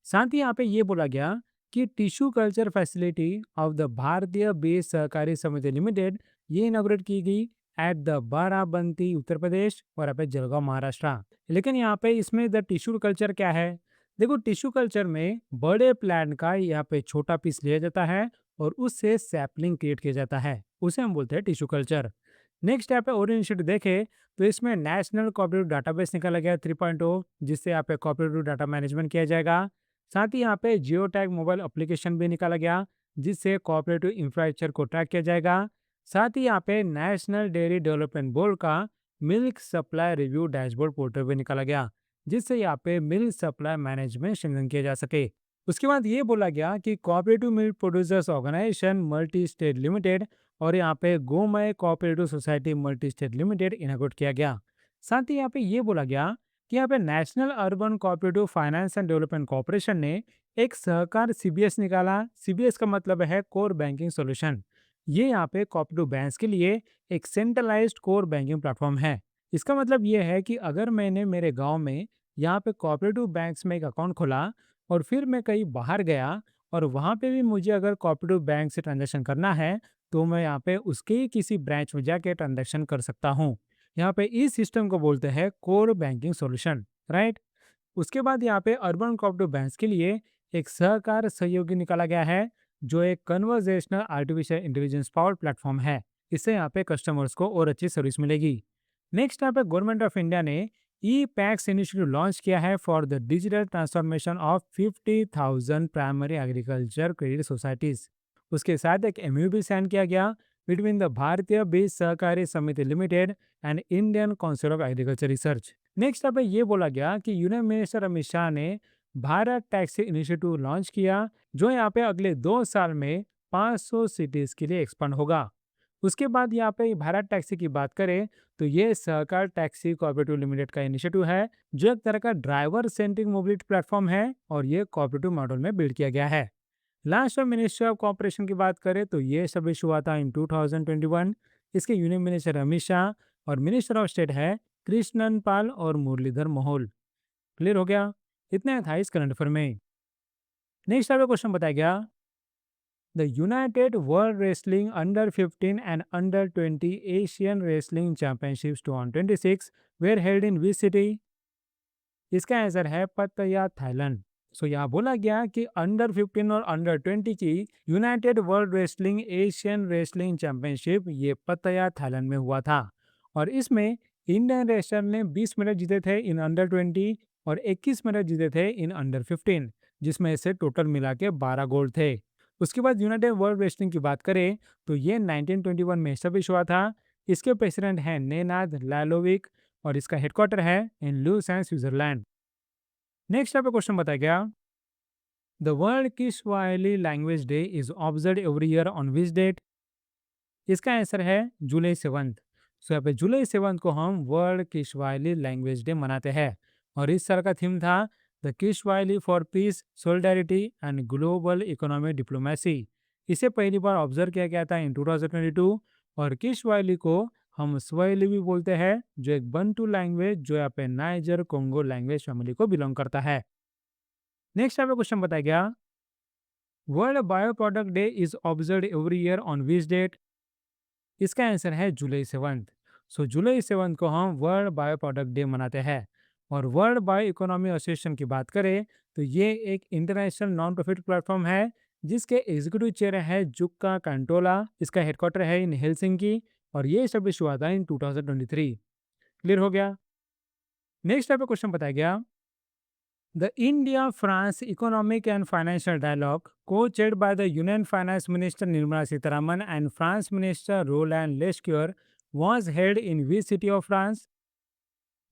साथ ही यहाँ पे ये बोला गया कि tissue culture facility of the भारतीय बीज सहकारी समिति लिमिटेड, ये इनॉग्रेट की गई एट द बाराबंकी उत्तर प्रदेश और यहाँ पे जलगांव महाराष्ट्र। लेकिन यहाँ पे इसमें द टिश्यू कल्चर क्या है, देखो टिश्यू कल्चर में बड़े प्लांट का यहाँ पे छोटा पीस लिया जाता है और उससे सैपलिंग क्रिएट किया जाता है, उसे हम बोलते हैं टिश्यू कल्चर। नेक्स्ट यहाँ पे और इनिशिएटिव देखे तो इसमें नेशनल कोऑपरेटिव डाटाबेस निकाला गया 3.0, जिससे यहाँ पे कोऑपरेटिव डाटा मैनेजमेंट किया जाएगा। साथ ही यहाँ पे जियो टैग मोबाइल एप्लीकेशन भी निकाला गया, जिससे कोऑपरेटिव इंफ्रास्ट्रक्चर को ट्रैक किया जाएगा। साथ ही यहाँ पे नेशनल डेयरी डेवलपमेंट बोर्ड का milk supply review dashboard portal भी निकाला गया, जिससे यहाँ पे मिल्क सप्लाई मैनेजमेंट स्ट्रेंथन किया जा सके। उसके बाद ये बोला गया कि cooperative milk producers organisation multi state limited और यहाँ पे Gomay cooperative society multi state limited inaugurate किया गया। साथ ही यहाँ पे ये बोला गया कि यहाँ पे national urban cooperative finance and development corporation ने एक सहकार सीबीएस निकाला। सीबीएस का मतलब है कोर बैंकिंग सॉल्यूशन, ये यहाँ पे कोऑपरेटिव बैंक्स के लिए एक सेंट्रलाइज्ड कोर बैंकिंग प्लेटफॉर्म है। इसका मतलब ये है कि अगर मैंने मेरे गांव में यहाँ पे कोऑपरेटिव बैंक्स में एक अकाउंट खोला और फिर मैं कहीं बाहर गया और वहाँ पे भी मुझे अगर कोऑपरेटिव बैंक से ट्रांजैक्शन करना है, तो मैं यहाँ पे उसके ही किसी ब्रांच में जाके ट्रांजैक्शन कर सकता हूँ। यहाँ पे इस सिस्टम को बोलते हैं कोर बैंकिंग सॉल्यूशन, राइट। उसके बाद यहाँ पे अर्बन कोऑपरेटिव बैंक्स के लिए एक सहकार सहयोगी निकाला गया है, जो एक conversational artificial intelligence powered platform है। इससे यहाँ पे कस्टमर्स को और अच्छी सर्विस मिलेगी। नेक्स्ट यहाँ पे गवर्नमेंट ऑफ इंडिया ने ई पैक्स इनिशिएटिव लॉन्च किया है for the digital transformation of 50,000 primary agriculture credit societies. उसके साथ एक एमयू भी साइन किया गया बिटवीन द भारतीय बीज सहकारी समिति limited and Indian council of agriculture research. Next यहाँ पे ये बोला गया कि यूनियन मिनिस्टर अमित शाह ने भारत टैक्सी इनिशिएटिव लॉन्च किया, जो यहाँ पे अगले 2 साल में 500 सिटीज के लिए एक्सपांड होगा। उसके बाद यहाँ पे भारत टैक्सी की बात करें तो ये सहकार टैक्सी कोऑपरेटिव लिमिटेड का इनिशिएटिव है, जो एक तरह का ड्राइवर सेंट्रिक मोबिलिटी प्लेटफॉर्म है और ये कोऑपरेटिव मॉडल में बिल्ड किया गया है। लास्ट में मिनिस्ट्री ऑफ कॉर्पोरेशन की बात करें तो ये सब इशू हुआ था इन 2021। इसके यूनियन मिनिस्टर अमित शाह और मिनिस्टर ऑफ स्टेट है कृष्णन पाल और मुरलीधर मोहोल। क्लियर हो गया? इतना था इस करंट अफेयर में। नेक्स्ट आपका क्वेश्चन बताया गया, the United world wrestling under 15 and under 20 Asian wrestling championships 2026 where held in which city? इसका आंसर है पत्तया, थाईलैंड। सो यहाँ बोला गया कि अंडर 15 और अंडर 20 की United world wrestling Asian wrestling championship ये पत्तया, थाईलैंड में हुआ था। और इसमें इंडियन रेसलर ने 20 मेडल जीते थे इन अंडर 20 और 21 मेडल जीते थे इन अंडर 15, जिसमें से टोटल मिला के 12 गोल्ड थे। उसके बाद यूनाइटेड वर्ल्ड रेसलिंग की बात करें तो ये 1921 में एस्टेब्लिश हुआ था। इसके प्रेसिडेंट हैं नेनाद लालोविक और इसका हेडक्वार्टर है इन लूसेन, स्विट्जरलैंड। नेक्स्ट आपका क्वेश्चन बताया गया, the world Kiswahili language day is observe every year on which date? इसका आंसर है जुलाई 7। सो यहाँ पे जुलाई 7 को हम वर्ल्ड किस्वाहिली लैंग्वेज डे मनाते हैं। और इस साल का थीम था the Kiswahili for piece, solidarity and global economic diplomacy. इसे पहली बार ऑब्जर्व किया गया था इन 2022। और किस्वाहिली को हम स्वाहिली भी बोलते हैं, जो एक बंटू लैंग्वेज जो यहाँ पे नाइजर कोंगो लैंग्वेज फैमिली को बिलोंग करता है। नेक्स्ट आपका क्वेश्चन बताया गया, world bio product day is observe every year on which date? इसका आंसर है जुलाई 7। सो जुलाई 7 को हम वर्ल्ड बायो प्रोडक्ट डे मनाते हैं। और वर्ल्ड बायो इकोनॉमी एसोसिएशन की बात करें तो ये एक इंटरनेशनल नॉन प्रॉफिट प्लेटफॉर्म है, जिसके एग्जीक्यूटिव चेयर है जुक्का कंटोला। इसका हेडक्वार्टर है इन हेलसिंकी और ये एस्टेब्लिश हुआ था इन 2023। क्लियर हो गया? नेक्स्ट टाइप का क्वेश्चन बताया गया, the India-France Economic and Financial Dialogue, co-chaired by the Union Finance Minister Nirmala Sitharaman and France Minister Roland Lescure, was held in which city of France?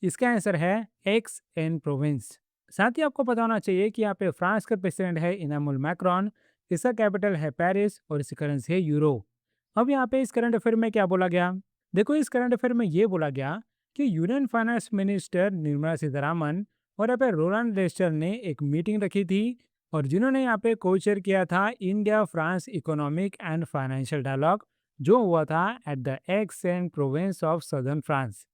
इसका answer है x N province. साथ ही आपको पता होना चाहिए कि यहाँ पे फ्रांस का प्रेसिडेंट है इनामुल मैक्रोन, इसका कैपिटल है पेरिस और इसकी करेंसी है यूरो। अब यहाँ पे इस करंट अफेयर में क्या बोला गया? देखो, इस करंट अफेयर में ये बोला गया कि union finance minister Nirmala Sitharaman और यहाँ पे रोलांड लेस्टर ने एक मीटिंग रखी थी, और जिन्होंने यहाँ पे को-चेयर किया था India France economic and financial dialogue, जो हुआ था at the accent province of southern France.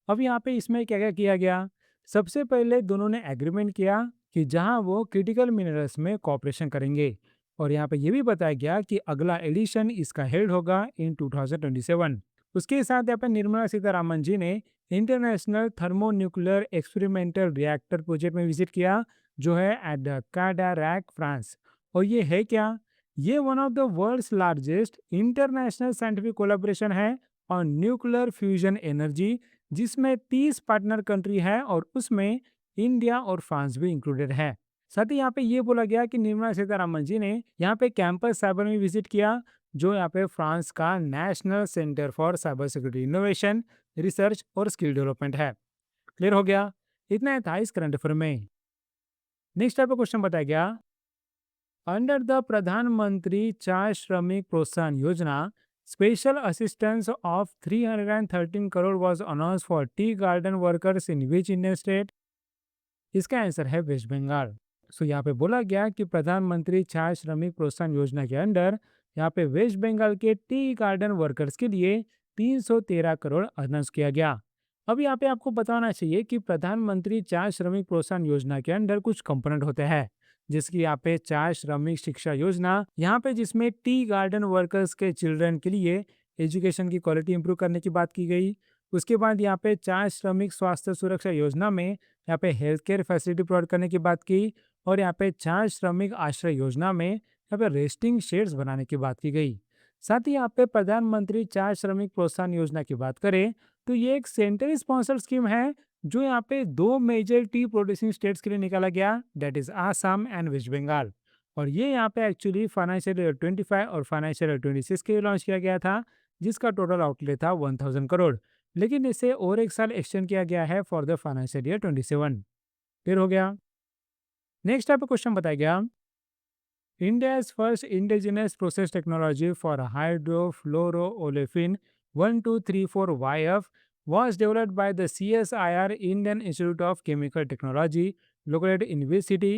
अब यहाँ पे इसमें क्या क्या किया गया? सबसे पहले दोनों ने एग्रीमेंट किया कि जहाँ वो क्रिटिकल मिनरल्स में कॉपरेशन करेंगे। और यहाँ पे ये भी बताया गया कि अगला एडिशन इसका हेल्ड होगा इन 2027। उसके साथ यहाँ पे निर्मला सीतारामन जी ने international thermonuclear experimental reactor project में विजिट किया, जो है एट द कैडारैक, फ्रांस। और ये है क्या? ये one of the world's largest international scientific collaboration है ऑन न्यूक्लियर फ्यूजन एनर्जी, जिसमें 30 पार्टनर कंट्री है और उसमें इंडिया और फ्रांस भी इंक्लूडेड है। साथ ही यहाँ पे ये बोला गया कि निर्मला सीतारामन जी ने यहाँ पे कैंपस साइबर में विजिट किया, जो यहाँ पे फ्रांस का national centre for cyber security innovation, research और स्किल डेवलपमेंट है। क्लियर हो गया? इतना ही था इस करंट अफेयर में। नेक्स्ट टाइप का क्वेश्चन बताया गया, अंडर द प्रधानमंत्री चाय श्रमिक प्रोत्साहन योजना, special assistance of 313 crore was announce for tea garden workers in which Indian state? इसका आंसर है वेस्ट बंगाल। सो यहाँ पे बोला गया कि प्रधानमंत्री चाय श्रमिक प्रोत्साहन योजना के अंडर यहाँ पे वेस्ट बंगाल के टी गार्डन वर्कर्स के लिए 313 करोड़ अनाउंस किया गया। अब यहाँ पे आपको बताना चाहिए कि प्रधानमंत्री चार श्रमिक प्रोत्साहन योजना के अंदर कुछ कंपोनेंट होते हैं, जिसकी यहाँ पे चार श्रमिक शिक्षा योजना, यहाँ पे जिसमें टी गार्डन वर्कर्स के चिल्ड्रन के लिए एजुकेशन की क्वालिटी इंप्रूव करने की बात की गई। उसके बाद यहाँ पे चार श्रमिक स्वास्थ्य सुरक्षा योजना में यहाँ पे हेल्थ केयर फैसिलिटी प्रोवाइड करने की बात की। और यहाँ पे चार श्रमिक आश्रय योजना में यहाँ पे रेस्टिंग शेड्स बनाने की बात की गई। साथ ही यहाँ पे प्रधानमंत्री चार श्रमिक प्रोत्साहन योजना की बात करें तो ये एक सेंट्रल स्पॉन्सर्ड स्कीम है, जो यहाँ पे दो मेजर टी प्रोड्यूसिंग स्टेट्स के लिए निकाला गया, that is Assam and West Bengal. और ये यहाँ पे एक्चुअली फाइनेंशियल ईयर 25 और फाइनेंशियल ईयर 26 के लिए लॉन्च किया गया था, जिसका टोटल आउटले था 1000 करोड़। लेकिन इसे और एक साल एक्सटेंड किया गया है for the financial year 27। Clear हो गया। नेक्स्ट आपको क्वेश्चन बताया गया, India's first indigenous process technology for hydrofluoroolefin 1234YF was developed by the CSIR Indian Institute of Chemical Technology located in which city?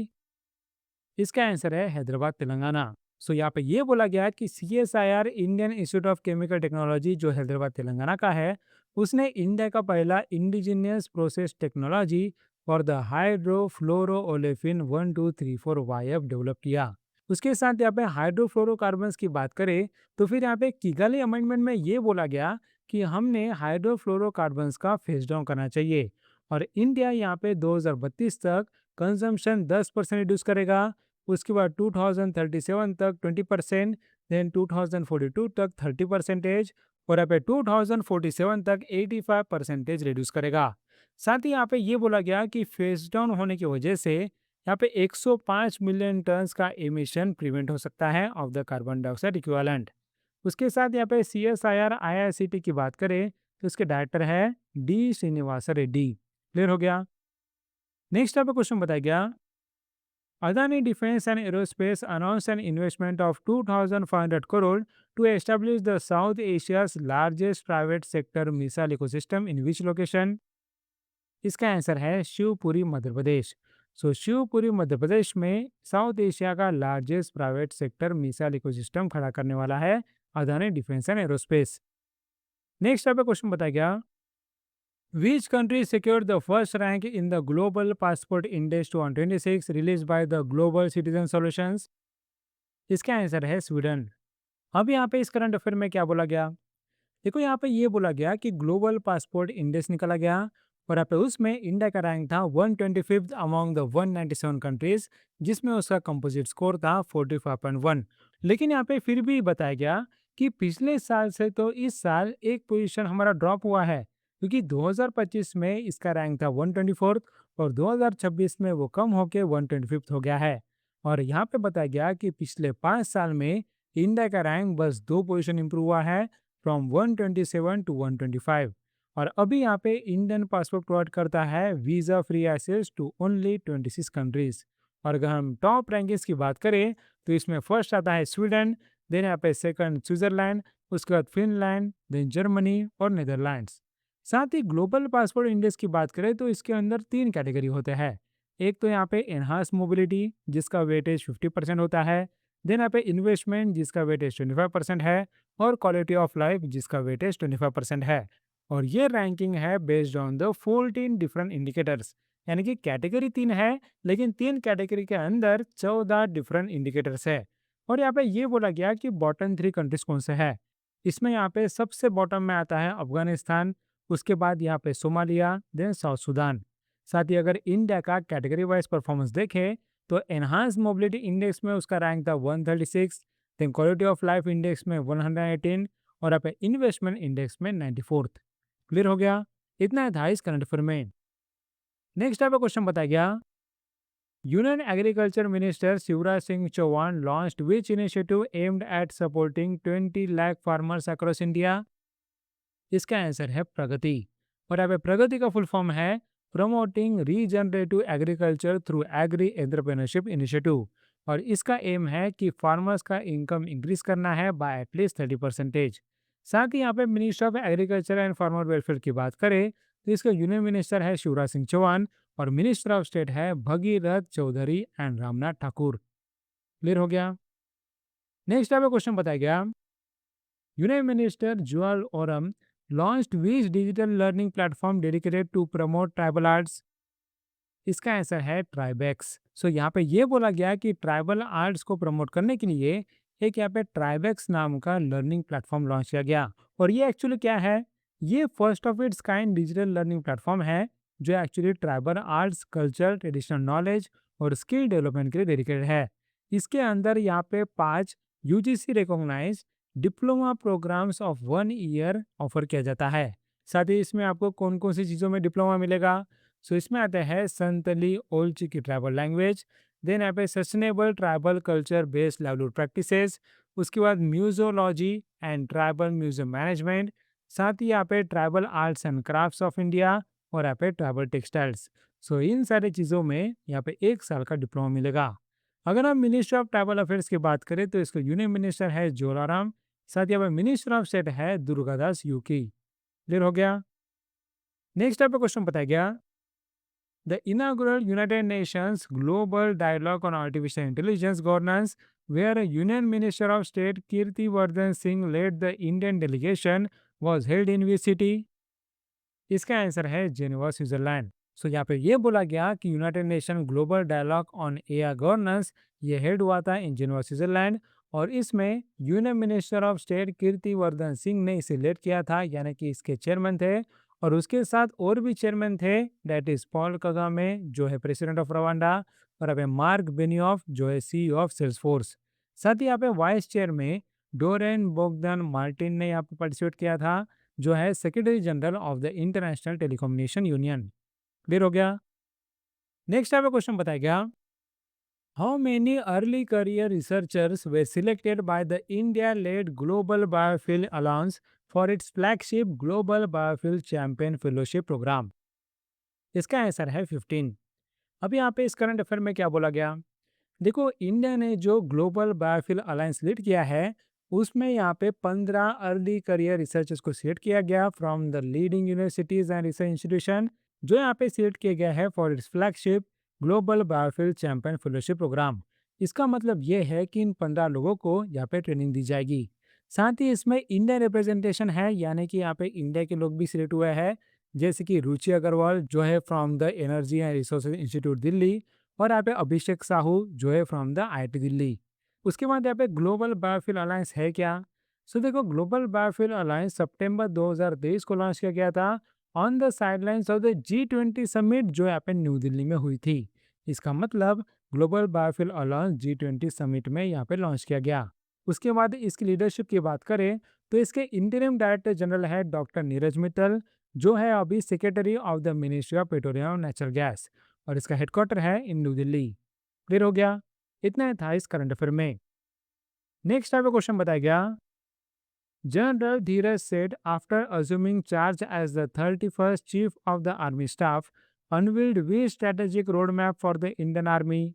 इसका आंसर है हैदराबाद तेलंगाना। सो यहाँ पे ये बोला गया है कि CSIR Indian institute of chemical technology जो हैदराबाद तेलंगाना का है, उसने इंडिया का पहला indigenous process technology for the hydrofluoroolefin 1234YF develop किया। उसके साथ यहाँ पे हाइड्रोफ्लोरोकार्बन्स की बात करें तो फिर यहाँ पे किगाली अमेंडमेंट में ये बोला गया कि हमने हाइड्रोफ्लोरोकार्बन्स का फेस डाउन करना चाहिए। और इंडिया यहाँ पे 2032 तक कंजम्पशन 10% रिड्यूस करेगा। उसके बाद 2037 तक 20%, देन 2042 तक 30%, और यहाँ पे 2047 तक 85% रिड्यूस करेगा। साथ ही यहाँ पे ये बोला गया कि फेस डाउन होने की वजह से यहाँ पे 105 मिलियन टन का एमिशन प्रिवेंट हो सकता है of the carbon dioxide equivalent. उसके साथ यहाँ पे CSIR IICT की बात करें तो इसके डायरेक्टर है डी श्रीनिवास रेड्डी। क्लियर हो गया। नेक्स्ट आपको क्वेश्चन बताया गया, Adani Defense and Aerospace announced an investment of 2,500 crore to establish the South Asia's largest private sector missile ecosystem in which location? इसका आंसर है शिवपुरी मध्य प्रदेश। सो शिवपुरी मध्य प्रदेश में साउथ एशिया का largest private sector missile ecosystem खड़ा करने वाला है Adani defence and aerospace. Next आपका question बताया गया, Which country secured the first rank in the Global Passport Index 2026 released by the Global Citizen Solutions? इसका आंसर है स्वीडन। अब यहाँ पे इस करंट अफेयर में क्या बोला गया, देखो यहाँ पे ये बोला गया कि ग्लोबल पासपोर्ट इंडेक्स निकाला गया और यहाँ पे उसमें इंडिया का रैंक था 125th अमॉन्ग द 197 कंट्रीज, जिसमें उसका कंपोजिट स्कोर था 45.1। लेकिन यहाँ पे फिर भी बताया गया कि पिछले साल से तो इस साल एक पोजीशन हमारा ड्रॉप हुआ है, क्योंकि 2025 में इसका रैंक था 124 और 2026 में वो कम होके 125 हो गया है। और यहाँ पे बताया गया कि पिछले 5 साल में इंडिया का रैंक बस 2 पोजीशन इंप्रूव हुआ है, फ्रॉम 127 टू 125। और अभी यहाँ पे इंडियन पासपोर्ट प्रोवाइड करता है visa free access to only 26 countries. और अगर हम टॉप रैंकिंग्स की बात करें तो इसमें फर्स्ट आता है स्वीडन, देन यहाँ पे सेकंड स्विट्जरलैंड, उसके बाद फिनलैंड, देन जर्मनी और नीदरलैंड्स। साथ ही ग्लोबल पासपोर्ट इंडेक्स की बात करें तो इसके अंदर 3 कैटेगरी होते हैं। एक तो यहाँ पे एनहांस मोबिलिटी जिसका वेटेज 50% होता है, देन यहाँ पे इन्वेस्टमेंट जिसका वेटेज 25% है, और क्वालिटी ऑफ लाइफ जिसका वेटेज 25% है। और ये रैंकिंग है based on the 14 different indicators, यानी कि कैटेगरी 3 है लेकिन 3 कैटेगरी के अंदर 14 डिफरेंट इंडिकेटर्स है। और यहाँ पे ये बोला गया कि बॉटम 3 कंट्रीज कौन से है। इसमें यहाँ पे सबसे बॉटम में आता है अफगानिस्तान, उसके बाद यहाँ पे सोमालिया, देन साउथ सुडान। साथ ही अगर इंडिया का कैटेगरी वाइज परफॉर्मेंस देखें तो एनहांस मोबिलिटी इंडेक्स में उसका रैंक था 136, then quality of life index में 118 और यहाँ पे इन्वेस्टमेंट इंडेक्स में 94th। क्लियर हो गया। इतना था इस करंट अफेयर में। नेक्स्ट आपका क्वेश्चन बताया गया, union agriculture minister Shivraj Singh Chauhan launched which initiative aimed at supporting 20 lakh farmers across India? इसका आंसर है प्रगति। और यहाँ पे प्रगति का फुल फॉर्म है promoting regenerative agriculture through agri entrepreneurship initiative. और इसका एम है कि फार्मर्स का इनकम इंक्रीज करना है बाय एटलीस्ट 30%। साथ ही यहाँ पे minister of agriculture and farmer welfare की बात करें तो इसका यूनियन मिनिस्टर है शिवराज सिंह चौहान और मिनिस्टर ऑफ स्टेट है भगीरथ चौधरी एंड रामनाथ ठाकुर। क्लियर हो गया। नेक्स्ट आपका क्वेश्चन बताया गया, union minister Jual Oram launched which digital learning platform dedicated to promote tribal arts. इसका आंसर है ट्राइबेक्स। सो यहाँ पे ये बोला गया कि ट्राइबल आर्ट्स को प्रमोट करने के लिए एक यहाँ पे ट्राइबेक्स नाम का लर्निंग प्लेटफॉर्म लॉन्च किया गया। और ये एक्चुअली क्या है, ये first of its kind digital learning platform है जो actually tribal arts, culture, traditional knowledge और स्किल डेवलपमेंट के लिए डेडिकेटेड है। इसके अंदर यहाँ पे 5 UGC recognised diploma programmes of 1 year offer किया जाता है। साथ ही इसमें आपको कौन कौन सी चीज़ों में डिप्लोमा मिलेगा, सो इसमें आता है संतली ओल्ड की ट्राइबल लैंग्वेज, देन यहाँ पे sustainable tribal culture based livelihood practices, उसके बाद म्यूजोलॉजी एंड ट्राइबल म्यूजियम मैनेजमेंट, साथ ही यहाँ पे tribal arts and crafts of India और यहाँ पे ट्राइबल टेक्सटाइल्स। सो इन सारी चीज़ों में यहाँ पे 1 साल का डिप्लोमा मिलेगा। अगर हम मिनिस्ट्री ऑफ ट्राइबल अफेयर्स की बात करें तो इसका यूनियन मिनिस्टर है जोलाराम, साथ ही यहाँ पे मिनिस्टर ऑफ स्टेट है दुर्गादास यूकी। क्लियर हो गया। नेक्स्ट आपका क्वेश्चन बताया गया, the inaugural United Nations Global Dialogue on Artificial Intelligence Governance, where a Union Minister of State Kirti Vardhan Singh led the Indian delegation, was held in which city? इसका answer है Geneva, Switzerland. So यहाँ पे ये बोला गया कि United Nation global dialogue on AI governance ये held हुआ था इन जेनेवा, स्विट्जरलैंड। और इसमें union minister of state Kirti Vardhan Singh ने इसे लीड किया था, यानी कि इसके चेयरमैन थे। और उसके साथ और भी चेयरमैन थे, दैट इज पॉल कगामे जो है प्रेसिडेंट ऑफ रवांडा, और यहाँ पे मार्क बेनियोफ जो है सीईओ ऑफ सेल्सफोर्स। साथ ही यहाँ पे वाइस चेयर में डोरेन बोगदन मार्टिन ने यहाँ पे पार्टिसिपेट किया था, जो है secretary general of the International Telecommunication Union. Clear हो गया। नेक्स्ट आपका क्वेश्चन बताया गया, how many early career researchers were selected by the India led global biofilm alliance for its flagship global biofilm champion fellowship programme. इसका answer है 15। अब यहाँ पे इस करंट अफेयर में क्या बोला गया, देखो इंडिया ने जो ग्लोबल बायोफिल अलायंस लीड किया है उसमें यहाँ पे 15 अर्ली करियर रिसर्चर्स को सिलेक्ट किया गया from the leading universities and research institution, जो यहाँ पे सिलेक्ट किया गया है for its flagship global biofilm champion fellowship programme. इसका मतलब ये है कि इन 15 लोगों को यहाँ पे ट्रेनिंग दी जाएगी। साथ ही इसमें इंडिया रिप्रेजेंटेशन है, यानी कि यहाँ पे इंडिया के लोग भी सिलेक्ट हुए हैं, जैसे कि रुचि अग्रवाल जो है from the energy and resources institute Delhi, और यहाँ पे अभिषेक साहू जो है फ्रॉम द आईआईटी दिल्ली। उसके बाद यहाँ पे ग्लोबल बायोफिल अलायंस है क्या, सो देखो ग्लोबल बायोफिल अलायंस सितंबर 2023 को लॉन्च किया गया था on the sidelines of the G20 summit जो यहाँ पे न्यू दिल्ली में हुई थी। इसका मतलब global biofilm alliance G20 summit में यहाँ पे लॉन्च किया गया। उसके बाद इसकी लीडरशिप की बात करें तो इसके इंटरिम डायरेक्टर जनरल है डॉक्टर नीरज मित्तल, जो है अभी secretary of the ministry of petroleum and natural gas, और इसका हेडक्वार्टर है इन न्यू दिल्ली। क्लियर हो गया। इतना ही था इस करंट अफेयर में। नेक्स्ट टाइप का क्वेश्चन बताया गया, general Dhiraj said after assuming charge as the 31st chief of the army staff unveiled we strategic road map for the Indian army.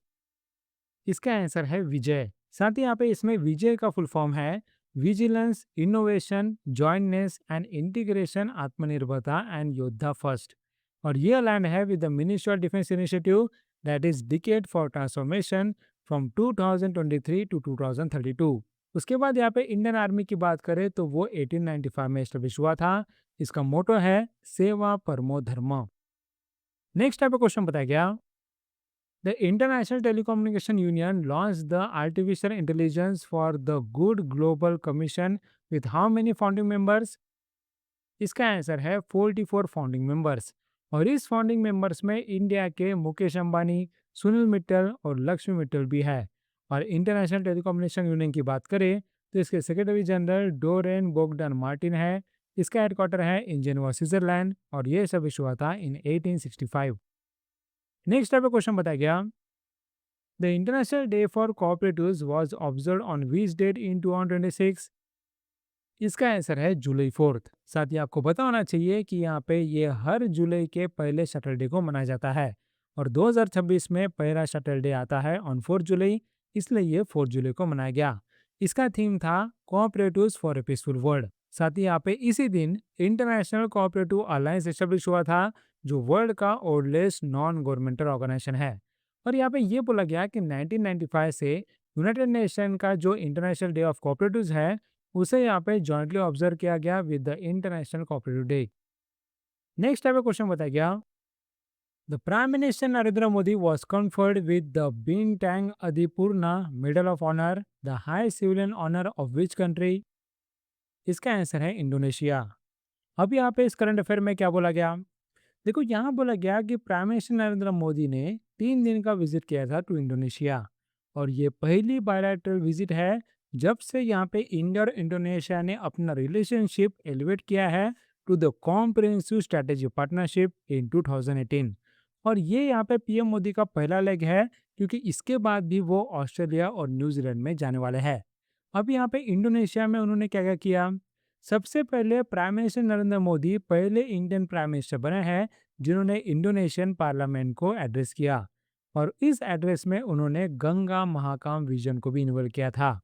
इसका आंसर है विजय। साथ ही यहाँ पे इसमें विजय का फुल फॉर्म है vigilance, innovation, jointness and integration, atmanirbharta and yoddha first. और ये अलाइन है with the ministry of defence initiative that is decade for transformation from 2023 to 2032। उसके बाद यहाँ पे इंडियन आर्मी की बात करें तो वो 1895 में एस्टेब्लिश हुआ था। इसका मोटो है सेवा परमो धर्म। नेक्स्ट टाइप का क्वेश्चन बताया गया, the International Telecommunication Union launched the Artificial Intelligence for the Good Global Commission with how many founding members? इसका आंसर है 44 फाउंडिंग मेंबर्स। और इस फाउंडिंग मेंबर्स में इंडिया के मुकेश अंबानी, सुनील मित्तल और लक्ष्मी मित्तल भी है। और इंटरनेशनल टेलीकम्युनिकेशन यूनियन की बात करें तो इसके सेक्रेटरी जनरल डोरेन बोगडन मार्टिन है। इसका हेडक्वार्टर है इन जेनेवा, स्विट्जरलैंड, और ये सब हुआ था इन 1865। नेक्स्ट टाइप का क्वेश्चन बताया गया, the international day for cooperatives was observed on which date in 2026? इसका आंसर है जुलाई 4th। साथ ही आपको पता होना चाहिए कि यहाँ पे ये हर जुलाई के पहले सैटरडे को मनाया जाता है, और 2026 में पहला सैटरडे आता है ऑन 4 जुलाई, इसलिए ये 4 जुलाई को मनाया गया। इसका थीम था cooperatives for a peaceful world. साथ ही यहाँ पे इसी दिन इंटरनेशनल कोऑपरेटिव अलायंस एस्टेब्लिश हुआ था, जो वर्ल्ड का ओल्डेस्ट नॉन गवर्नमेंटल ऑर्गेनाइजेशन है। और यहाँ पे ये बोला गया कि 1995 से यूनाइटेड नेशन का जो इंटरनेशनल डे ऑफ कोऑपरेटिव्स है, उसे यहाँ पे जॉइंटली ऑब्जर्व किया गया with the international cooperative day. Next type का क्वेश्चन बताया गया, the prime minister Narendra Modi was conferred with the Bintang Adipurna medal of honour, the high civilian honour of which country? इसका आंसर है इंडोनेशिया। अब यहाँ पे इस करंट अफेयर में क्या बोला गया? देखो, यहाँ बोला गया कि प्राइम मिनिस्टर नरेंद्र मोदी ने 3 दिन का विजिट किया था टू इंडोनेशिया, और ये पहली बायलैटरल विजिट है जब से यहाँ पे इंडिया और इंडोनेशिया ने अपना रिलेशनशिप एलिवेट किया है to the comprehensive strategy partnership in 2018। और ये यहाँ पे पीएम मोदी का पहला लेग है, क्योंकि इसके बाद भी वो ऑस्ट्रेलिया और न्यूजीलैंड में जाने वाले हैं। अब यहाँ पे इंडोनेशिया में उन्होंने क्या क्या किया? सबसे पहले प्राइम मिनिस्टर नरेंद्र मोदी पहले इंडियन प्राइम मिनिस्टर बने हैं जिन्होंने इंडोनेशियन पार्लियामेंट को एड्रेस किया, और इस एड्रेस में उन्होंने गंगा महाकाम विजन को भी इन्वॉल्व किया था।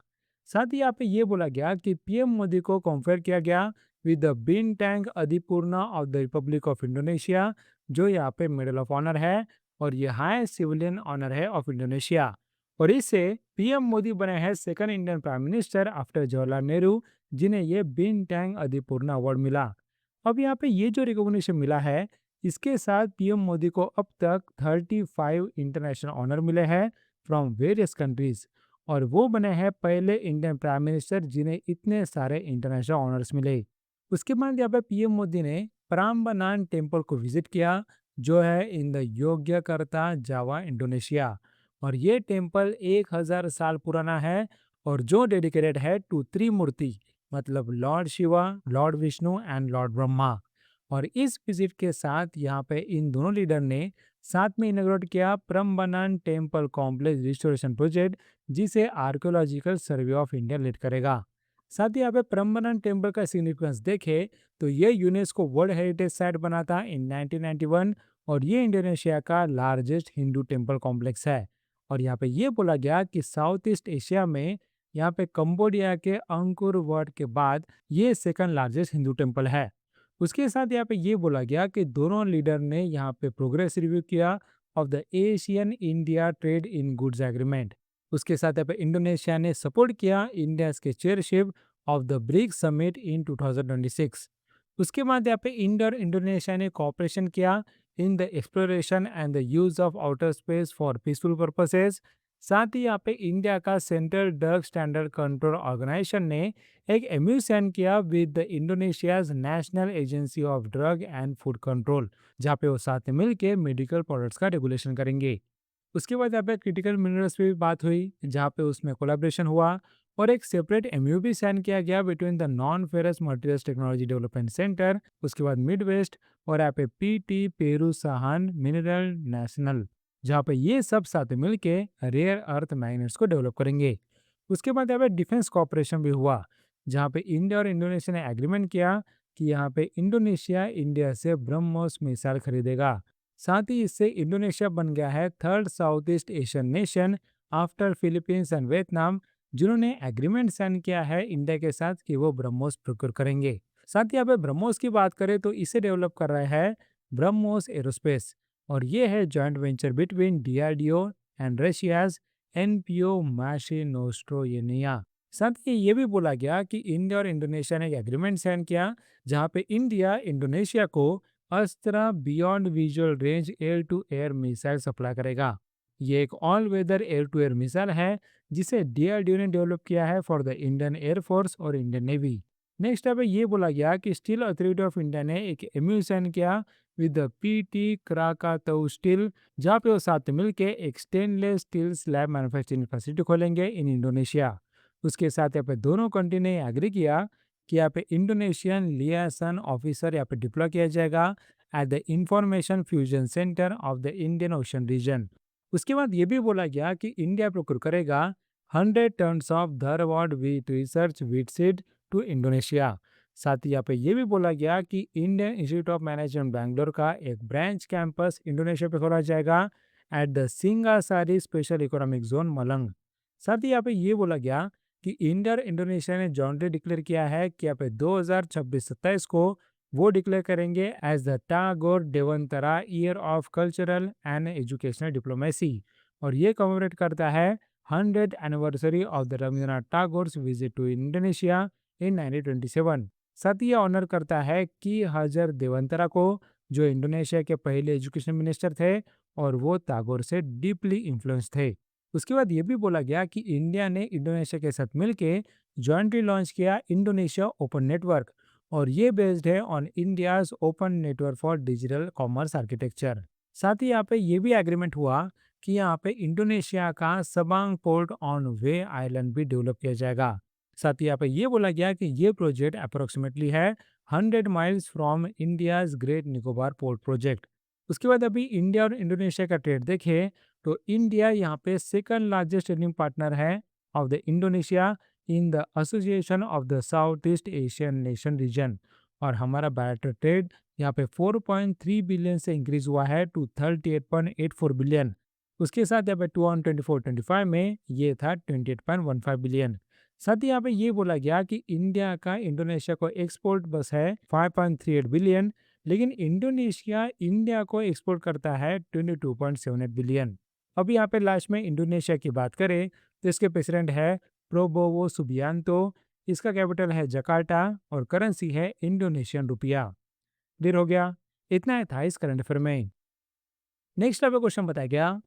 साथ ही यहाँ पे ये बोला गया कि पीएम मोदी को कंपेयर किया गया with the Bintang Adipurna of the republic of Indonesia, जो यहाँ पे मेडल ऑफ ऑनर है, और ये हाई सिविलियन ऑनर है ऑफ इंडोनेशिया। और इससे पीएम मोदी बने हैं second Indian prime minister after Jawaharlal Nehru जिन्हें ये बिन टैंग अधिपूर्णा अवार्ड मिला। अब यहाँ पे ये जो रिकॉग्निशन मिला है, इसके साथ पीएम मोदी को अब तक 35 इंटरनेशनल ऑनर मिले हैं फ्रॉम वेरियस कंट्रीज, और वो बने हैं पहले इंडियन प्राइम मिनिस्टर जिन्हें इतने सारे इंटरनेशनल ऑनर्स मिले। उसके बाद यहाँ पे पीएम मोदी ने प्राम्बनान टेम्पल को विजिट किया, जो है in the Yogyakarta Java Indonesia, और ये टेम्पल 1000 साल पुराना है, और जो डेडिकेटेड है टू त्रिमूर्ति, मतलब Lord Shiva, Lord Vishnu and Lord Brahma. और इस विजिट के साथ यहाँ पे इन दोनों लीडर ने साथ में इनॉग्रेट किया प्रम्बनान टेम्पल कॉम्प्लेक्स रिस्टोरेशन प्रोजेक्ट, जिसे archaeological survey of India lead करेगा। साथ ही यहाँ पे प्रम्बनान टेम्पल का सिग्निफिकेंस देखे तो ये यूनेस्को वर्ल्ड हेरिटेज साइट बना था इन 1991, और ये इंडोनेशिया का लार्जेस्ट हिंदू टेम्पल कॉम्प्लेक्स है। और यहाँ पे ये बोला गया कि साउथ ईस्ट एशिया में यहाँ पे कंबोडिया के अंकुर वट के बाद ये सेकंड लार्जेस्ट हिंदू टेम्पल है। उसके साथ यहाँ पे ये बोला गया कि दोनों लीडर ने यहाँ पे प्रोग्रेस रिव्यू किया of the Asian India trade in goods agreement. उसके साथ यहाँ पे इंडोनेशिया ने सपोर्ट किया इंडिया के chairship of the BRICS summit in 2026। उसके बाद यहाँ पे इंडिया और इंडोनेशिया ने कॉपरेशन किया in the exploration and the use of outer space for peaceful purposes. साथ ही यहाँ पे इंडिया का central drug standard control organisation ने एक एमयू साइन किया with the Indonesia's national agency of drug and food control, जहाँ पे वो साथ में मिलकर मेडिकल प्रोडक्ट्स का रेगुलेशन करेंगे। उसके बाद यहाँ पे क्रिटिकल मिनरल्स पे भी बात हुई, जहाँ पे उसमें कोलैबोरेशन हुआ, और एक सेपरेट एमयू भी साइन किया गया between the non ferrous materials technology development centre, उसके बाद मिड वेस्ट, और यहाँ पे पीटी पेरू सहान मिनरल नेशनल, जहाँ पे ये सब साथ मिलके रेयर अर्थ मैग्नेट्स को डेवलप करेंगे। उसके बाद यहाँ पे डिफेंस कॉपरेशन भी हुआ, जहाँ पे इंडिया और इंडोनेशिया ने एग्रीमेंट किया कि यहाँ पे इंडोनेशिया इंडिया से ब्रह्मोस मिसाइल खरीदेगा। साथ ही इससे इंडोनेशिया बन गया है third south east Asian nation after Philippines and Vietnam, जिन्होंने एग्रीमेंट साइन किया है इंडिया के साथ कि वो ब्रह्मोस प्रोक्योर करेंगे। साथ ही यहाँ पे ब्रह्मोस की बात करें तो इसे डेवलप कर रहा है ब्रह्मोस एरोस्पेस, और ये है joint venture between DRDO and Russia's NPO Mashinostroyenia. साथ ही ये भी बोला गया कि इंडिया और इंडोनेशिया ने एक एग्रीमेंट साइन किया, जहाँ पे इंडिया इंडोनेशिया को Astra beyond visual range air to air missile supply करेगा। ये एक all weather air to air missile है जिसे डीआरडीओ ने डेवलप किया है फॉर द इंडियन एयरफोर्स और इंडियन नेवी। नेक्स्ट अब ये बोला गया कि स्टील अथॉरिटी ऑफ इंडिया ने एक एमयू साइन किया विद द पीटी क्राकातौ स्टील, जहाँ पे वो साथ मिलके एक stainless steel slab manufacturing facility खोलेंगे इन इंडोनेशिया। उसके साथ यहाँ पे दोनों कंट्री ने एग्री किया कि यहाँ पे इंडोनेशियन लियासन ऑफिसर यहाँ पे डिप्लॉय किया जाएगा at the information fusion centre of the Indian ocean region. उसके बाद ये भी बोला गया कि इंडिया प्रोक्योर करेगा 100 tons of Dharwad wheat research wheat seed to Indonesia. साथ ही यहाँ पे ये भी बोला गया कि Indian institute of management Bangalore का एक ब्रांच कैंपस इंडोनेशिया पे खोला जाएगा at the Singasari special economic zone Malang. साथ ही यहाँ पे ये बोला गया कि इंडिया और इंडोनेशिया ने जॉइंटली डिक्लेयर किया है कि यहाँ पे 2026-27 को वो डिक्लेयर करेंगे as the Tagore Dewantara year of cultural and educational diplomacy, और ये कमेमोरेट करता है 100th anniversary of the Rabindranath Tagore's visit to Indonesia in 1927। साथ ही ये ऑनर करता है कि हजर देवंतरा को, जो इंडोनेशिया के पहले एजुकेशन मिनिस्टर थे और वो टैगोर से डीपली इन्फ्लुएंस थे। उसके बाद ये भी बोला गया कि इंडिया ने इंडोनेशिया के साथ मिलकर जॉइंटली लॉन्च किया इंडोनेशिया ओपन नेटवर्क, और ये बेस्ड है on India's open network for digital commerce architecture. साथ ही यहाँ पे ये भी एग्रीमेंट हुआ कि यहाँ पे इंडोनेशिया का Sabang port on way island भी डेवलप किया जाएगा। साथ ही यहाँ पे ये बोला गया कि ये प्रोजेक्ट अप्रोक्सीमेटली है 100 miles from India's great Nicobar port project. उसके बाद अभी इंडिया और इंडोनेशिया का ट्रेड देखें तो इंडिया यहाँ पे सेकंड लार्जेस्ट ट्रेडिंग पार्टनर है of the Indonesia in the association of the south east Asian nation region. और हमारा बायलेटरल ट्रेड यहाँ पे 4.3 बिलियन से इंक्रीज हुआ है टू 38.84 बिलियन। उसके साथ यहाँ पे 2024-25 में ये था 28.15 बिलियन। साथ ही यहाँ पे ये बोला गया कि इंडिया का इंडोनेशिया को एक्सपोर्ट बस है 5.38 बिलियन, लेकिन इंडोनेशिया इंडिया को एक्सपोर्ट करता है 22.78 बिलियन। अब यहाँ पे लास्ट में इंडोनेशिया की बात करें तो इसके प्रेसिडेंट है प्रोबोवो सुबियांतो, इसका कैपिटल है जकार्ता और करेंसी है इंडोनेशियन रुपया। क्लियर हो गया? इतना ही था इस करंट अफेयर में। नेक्स्ट आपको क्वेश्चन बताया गया,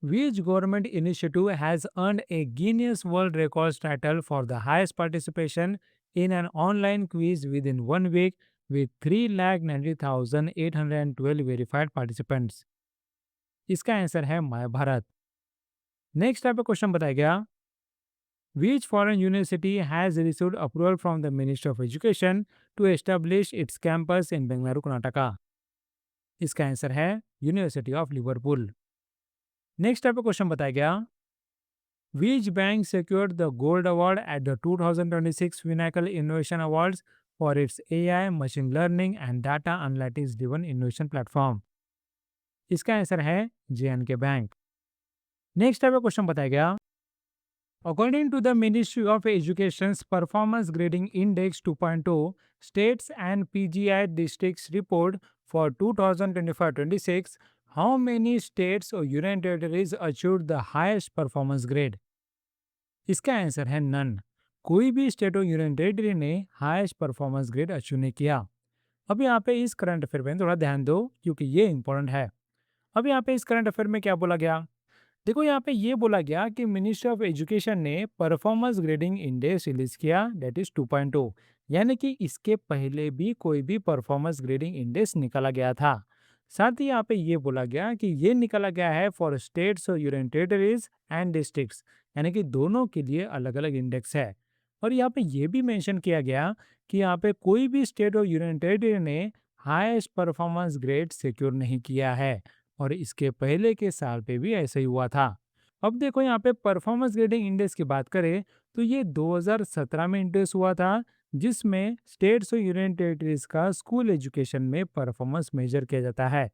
which government initiative has earned a Guinness World Records title for the highest participation in an online quiz within 1 week with 3,90,812 verified participants? इसका आंसर है माय भारत। नेक्स्ट आपको क्वेश्चन बताया गया, which foreign university has received approval from the Ministry of Education to establish its campus in Bengaluru, Karnataka? इसका answer है university of Liverpool. Next आपको question बताया गया, which bank secured the gold award at the 2026 Pinnacle Innovation Awards for its AI, machine learning and data analytics driven innovation platform? इसका answer है JNK bank. Next आपको question बताया गया, According to the Ministry of Education's Performance Grading Index 2.0 States and PGI Districts Report for 2025-26, how many states or union territories achieved the highest performance grade? इसका answer है none. कोई भी state और union territory ने highest performance grade achieve नहीं किया। अब यहाँ पे इस करंट अफेयर में थोड़ा ध्यान दो क्योंकि ये इंपॉर्टेंट है। अब यहाँ पे इस करंट अफेयर में क्या बोला गया, देखो यहाँ पे ये बोला गया कि मिनिस्ट्री ऑफ एजुकेशन ने परफॉर्मेंस ग्रेडिंग इंडेक्स रिलीज किया, दैट इज 2.0, यानी कि इसके पहले भी कोई भी परफॉर्मेंस ग्रेडिंग इंडेक्स निकाला गया था। साथ ही यहाँ पे ये बोला गया कि ये निकाला गया है फॉर स्टेट्स और यूनियन टेरिटरीज एंड डिस्ट्रिक्ट्स, यानी कि दोनों के लिए अलग अलग इंडेक्स है। और यहाँ पे ये भी मेंशन किया गया कि यहाँ पे कोई भी स्टेट और यूनियन टेरिटरी ने हाईएस्ट परफॉर्मेंस ग्रेड सिक्योर नहीं किया है, और इसके पहले के साल पे भी ऐसा ही हुआ था। अब देखो यहाँ पे परफॉर्मेंस ग्रेडिंग इंडेक्स की बात करें तो ये 2017 में इंट्रोड्यूस हुआ था, जिसमें स्टेट्स और यूनियन टेरिटरीज का स्कूल एजुकेशन में परफॉर्मेंस मेजर किया जाता है,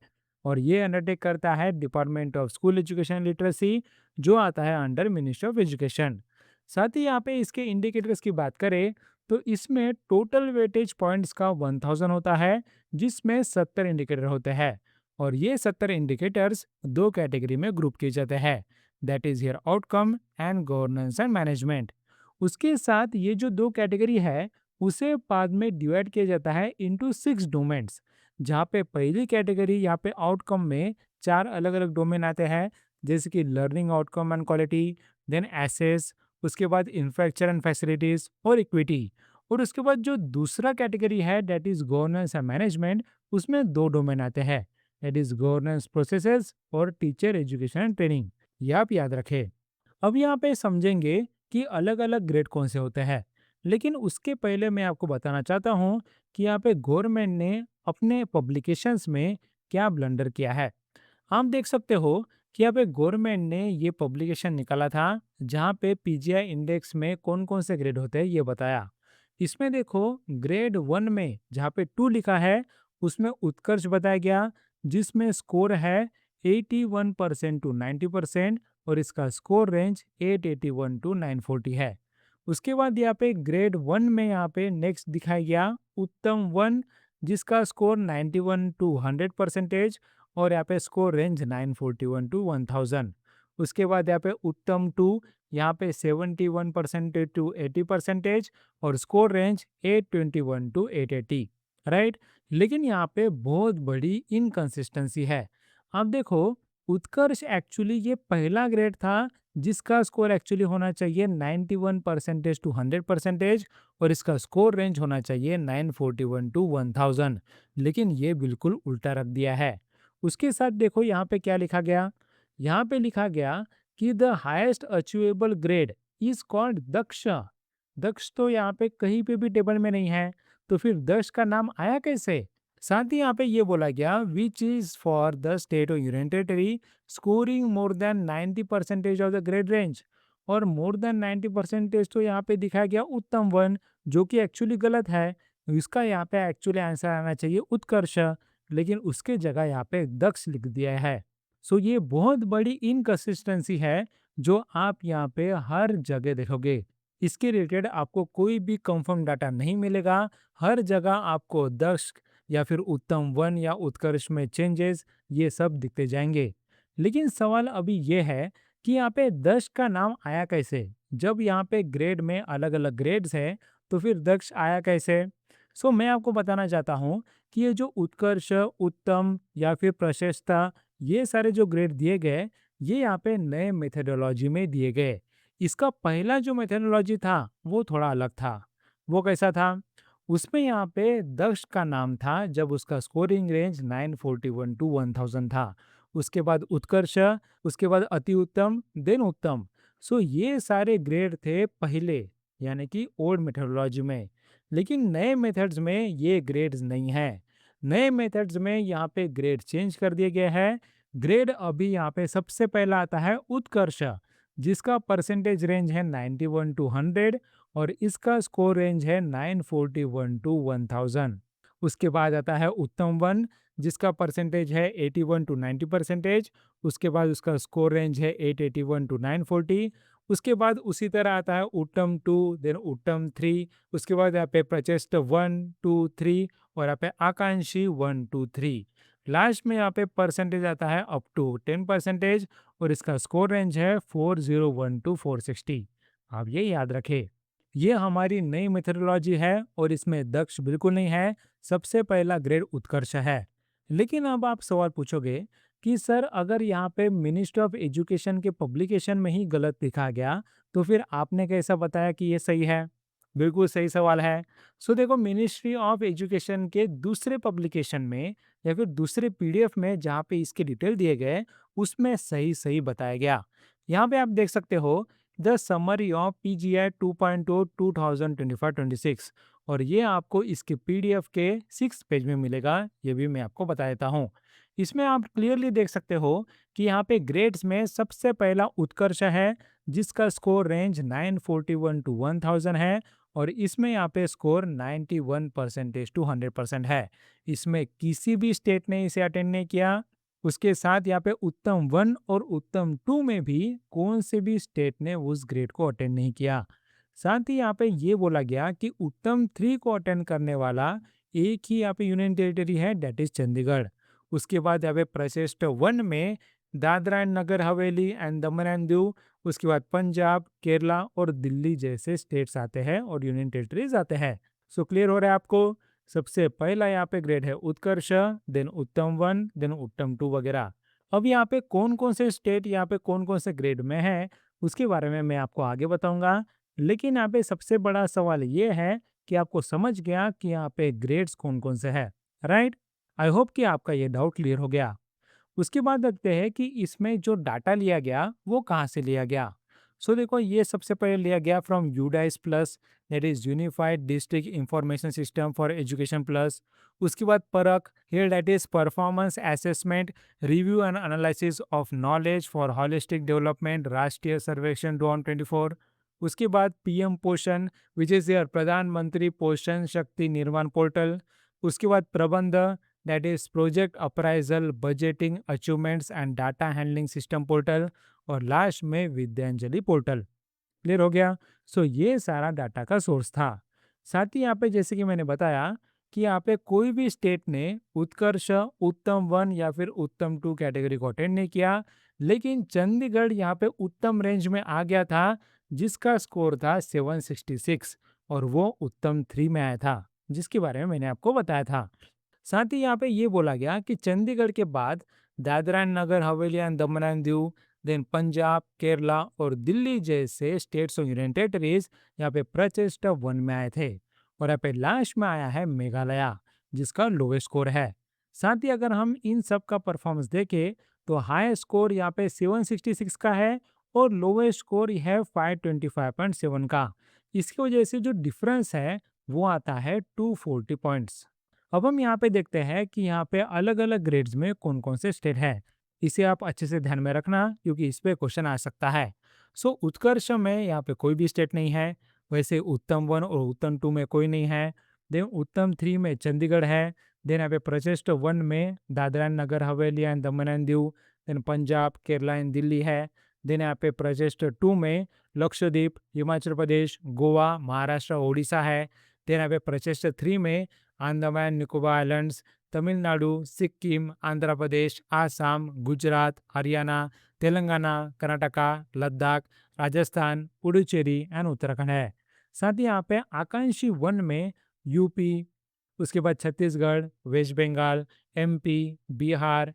और ये अंडरटेक करता है department of school education literacy, जो आता है अंडर मिनिस्ट्री ऑफ एजुकेशन। साथ ही यहाँ पे इसके इंडिकेटर्स की बात करें तो इसमें टोटल वेटेज पॉइंट्स का 1000 होता है, जिसमें 70 इंडिकेटर होते हैं, और ये 70 इंडिकेटर्स दो कैटेगरी में ग्रुप किए जाते हैं, that is here outcome and governance and management. उसके साथ ये जो दो कैटेगरी है उसे बाद में डिवाइड किया जाता है इनटू 6 डोमेन्स, जहाँ पे पहली कैटेगरी यहाँ पे आउटकम में 4 अलग अलग डोमेन आते हैं, जैसे कि learning outcome and quality, then access, उसके बाद इंफ्रास्ट्रक्चर एंड फैसिलिटीज और इक्विटी। और उसके बाद जो दूसरा कैटेगरी है that is governance and management, उसमें 2 डोमेन आते हैं, दैट इज गवर्नेंस प्रोसेसेस और टीचर एजुकेशन एंड ट्रेनिंग। ये आप याद रखें। अब यहाँ पे समझेंगे कि अलग अलग ग्रेड कौन से होते हैं, लेकिन उसके पहले मैं आपको बताना चाहता हूँ कि यहाँ पे गवर्नमेंट ने अपने पब्लिकेशंस में क्या ब्लंडर किया है। आप देख सकते हो कि यहाँ पे गवर्नमेंट ने ये पब्लिकेशन निकाला था जहाँ पे पीजीआई इंडेक्स में कौन कौन से ग्रेड होते हैं ये बताया। इसमें देखो ग्रेड 1 में जहाँ पे 2 लिखा है उसमें उत्कर्ष बताया गया, जिसमें स्कोर है 81% टू 90%, और इसका स्कोर रेंज 881 टू 940 है। उसके बाद यहाँ पे ग्रेड 1 में यहाँ पे नेक्स्ट दिखाया गया उत्तम 1, जिसका स्कोर 91 टू 100%, और यहाँ पे स्कोर रेंज 941 टू 1000। उसके बाद यहाँ पे उत्तम 2, यहाँ पे 71% टू 80% और स्कोर रेंज 821 टू 880, राइट। लेकिन यहाँ पे बहुत बड़ी इनकंसिस्टेंसी है। अब देखो, उत्कर्ष एक्चुअली ये पहला ग्रेड था जिसका स्कोर एक्चुअली होना चाहिए 91% टू 100% और इसका स्कोर रेंज होना चाहिए 941 टू 1000, लेकिन ये बिल्कुल उल्टा रख दिया है। उसके साथ देखो यहाँ पे क्या लिखा गया। यहाँ पे लिखा गया कि the highest achievable grade is called Daksh. Daksh तो यहाँ पे कहीं पे भी टेबल में नहीं है, तो फिर दक्ष का नाम आया कैसे। साथ ही यहाँ पे ये बोला गया which is for the state और union territory scoring more than 90% of the grade range, और मोर देन 90% तो यहाँ पे दिखाया गया उत्तम 1, जो कि एक्चुअली गलत है। इसका यहाँ पे एक्चुअली आंसर आना चाहिए उत्कर्ष, लेकिन उसके जगह यहाँ पे दक्ष लिख दिया है। सो ये बहुत बड़ी इनकंसिस्टेंसी है जो आप यहाँ पे हर जगह देखोगे। इसके रिलेटेड आपको कोई भी कंफर्म डाटा नहीं मिलेगा। हर जगह आपको दक्ष या फिर उत्तम 1 या उत्कर्ष में चेंजेस ये सब दिखते जाएंगे। लेकिन सवाल अभी ये है कि यहाँ पे दक्ष का नाम आया कैसे। जब यहाँ पे ग्रेड में अलग अलग ग्रेड्स है तो फिर दक्ष आया कैसे। सो मैं आपको बताना चाहता हूँ कि ये जो उत्कर्ष, उत्तम या फिर प्रशस्ता, ये सारे जो ग्रेड दिए गए, ये यहाँ पे नए मेथोडोलॉजी में दिए गए। इसका पहला जो मेथोडोलॉजी था वो थोड़ा अलग था। वो कैसा था? उसमें यहाँ पे दक्ष का नाम था जब उसका स्कोरिंग रेंज 941 टू 1000 था। उसके बाद उत्कर्ष, उसके बाद अति उत्तम, देन उत्तम। सो ये सारे ग्रेड थे पहले, यानी कि ओल्ड मेथोडोलॉजी में। लेकिन नए मेथड्स में ये ग्रेड्स नहीं है। नए मेथड्स में यहाँ पे ग्रेड चेंज कर दिए गए हैं। ग्रेड अभी यहाँ पे सबसे पहला आता है उत्कर्ष, जिसका परसेंटेज रेंज है 91 टू 100 और इसका स्कोर रेंज है 941 टू 1000। उसके बाद आता है उत्तम 1, जिसका परसेंटेज है 81 टू 90%। उसके बाद उसका स्कोर रेंज है 881 टू 940। उसके बाद उसी तरह आता है उत्तम 2, देन उत्तम 3। उसके बाद यहाँ पे प्रचेष्ट 1 2 3 और यहाँ पे आकांक्षी 1 2 3। लास्ट में यहाँ पे परसेंटेज आता है अप टू 10% और इसका स्कोर रेंज है 401 टू 460। आप ये याद रखें। ये हमारी नई मेथोडोलॉजी है और इसमें दक्ष बिल्कुल नहीं है। सबसे पहला ग्रेड उत्कर्ष है। लेकिन अब आप सवाल पूछोगे कि सर, अगर यहाँ पे मिनिस्ट्री ऑफ एजुकेशन के पब्लिकेशन में ही गलत लिखा गया तो फिर आपने कैसा बताया कि ये सही है। बिल्कुल सही सवाल है। सो देखो, मिनिस्ट्री ऑफ एजुकेशन के दूसरे पब्लिकेशन में या फिर दूसरे पीडीएफ में जहाँ पे इसके डिटेल दिए गए, उसमें सही सही बताया गया। यहाँ पे आप देख सकते हो द समरी ऑफ पीजीआई 2.0 2025-26, और ये आपको इसके पीडीएफ के 6 पेज में मिलेगा। ये भी मैं आपको बता देता हूँ। इसमें आप क्लियरली देख सकते हो कि यहाँ पे ग्रेड्स में सबसे पहला उत्कर्ष है, जिसका स्कोर रेंज 941 टू 1000 है और इसमें यहाँ पे स्कोर 91% टू 100% है। इसमें किसी भी स्टेट ने इसे अटेंड नहीं किया। उसके साथ यहाँ पे उत्तम 1 और उत्तम 2 में भी कौन से भी स्टेट ने उस ग्रेड को अटेंड नहीं किया। साथ ही यहाँ पे ये बोला गया कि उत्तम 3 को अटेंड करने वाला एक ही यहाँ पे यूनियन टेरिटरी है, डेट इज चंडीगढ़। उसके बाद यहाँ पे प्रशिष्ट 1 में Dadra and Nagar Haveli and Daman and Diu, उसके बाद पंजाब, केरला और दिल्ली जैसे स्टेट्स आते हैं और यूनियन टेरिटरीज आते हैं। सो क्लियर हो रहा है आपको। सबसे पहला यहाँ पे ग्रेड है उत्कर्ष, देन उत्तम 1, देन उत्तम 2 वगैरह। अब यहाँ पे कौन कौन से स्टेट यहाँ पे कौन कौन से ग्रेड में है, उसके बारे में मैं आपको आगे बताऊंगा। लेकिन यहाँ पे सबसे बड़ा सवाल ये है कि आपको समझ गया कि यहाँ पे ग्रेड्स कौन कौन से हैं, राइट। आई होप कि आपका ये डाउट क्लियर हो गया। उसके बाद देखते हैं कि इसमें जो डाटा लिया गया वो कहाँ से लिया गया। सो देखो, ये सबसे पहले लिया गया from UDISE plus, that is unified district information system for education plus. उसके बाद परख, here that is performance assessment review and analysis of knowledge for holistic development, राष्ट्रीय सर्वेक्षण 2024। उसके बाद पीएम पोषण, विच इज योर प्रधानमंत्री पोषण शक्ति निर्माण पोर्टल। उसके बाद प्रबंध, that is project appraisal budgeting achievements and data handling system portal. और लास्ट में विद्यांजलि पोर्टल। क्लियर हो गया। सो ये सारा डाटा का सोर्स था। साथ ही यहाँ पे जैसे कि मैंने बताया कि यहाँ पे कोई भी स्टेट ने उत्कर्ष, उत्तम 1 या फिर उत्तम 2 कैटेगरी को अटेंड नहीं किया। लेकिन चंडीगढ़ यहाँ पे उत्तम रेंज में आ गया था, जिसका स्कोर था 766, और वो उत्तम 3 में आया था, जिसके बारे में मैंने आपको बताया था। साथ ही यहाँ पे ये बोला गया कि चंडीगढ़ के बाद Dadra and Nagar Haveli and Daman and Diu, then Punjab, Kerala और दिल्ली जैसे स्टेट्स और यूनियन टेरिटरीज यहाँ पे प्रचेस्ट 1 में आए थे। और यहाँ पे लास्ट में आया है मेघालय, जिसका लोवेस्ट स्कोर है। साथ ही अगर हम इन सब का परफॉर्मेंस देखें तो हाई स्कोर यहाँ पे 766 का है और लोवेस्ट स्कोर है 525.7 का। इसकी वजह से जो डिफरेंस है वो आता है 240 पॉइंट्स। अब हम यहाँ पे देखते हैं कि यहाँ पे अलग अलग ग्रेड्स में कौन कौन से स्टेट है। इसे आप अच्छे से ध्यान में रखना, क्योंकि इस पे क्वेश्चन आ सकता है। सो उत्कर्ष में यहाँ पे कोई भी स्टेट नहीं है। वैसे उत्तम 1 और उत्तम 2 में कोई नहीं है। देन उत्तम 3 में चंडीगढ़ है। देन यहाँ पे प्रचेस्ट 1 में Dadra and Nagar Haveli and Daman and Diu, then Punjab, Kerala and Delhi है। देन यहाँ पे प्रचेस्ट 2 में लक्षद्वीप, हिमाचल प्रदेश, गोवा, महाराष्ट्र, ओडिशा है। देन यहाँ पे प्रचेस्ट 3 में अंडमान निकोबार आइलैंड्स, तमिलनाडु, सिक्किम, आंध्र प्रदेश, आसाम, गुजरात, हरियाणा, तेलंगाना, कर्नाटका, लद्दाख, राजस्थान, पुडुचेरी एंड उत्तराखंड है। साथ ही यहाँ पे आकांक्षी 1 में यूपी, उसके बाद Chhattisgarh, West Bengal, MP, Bihar,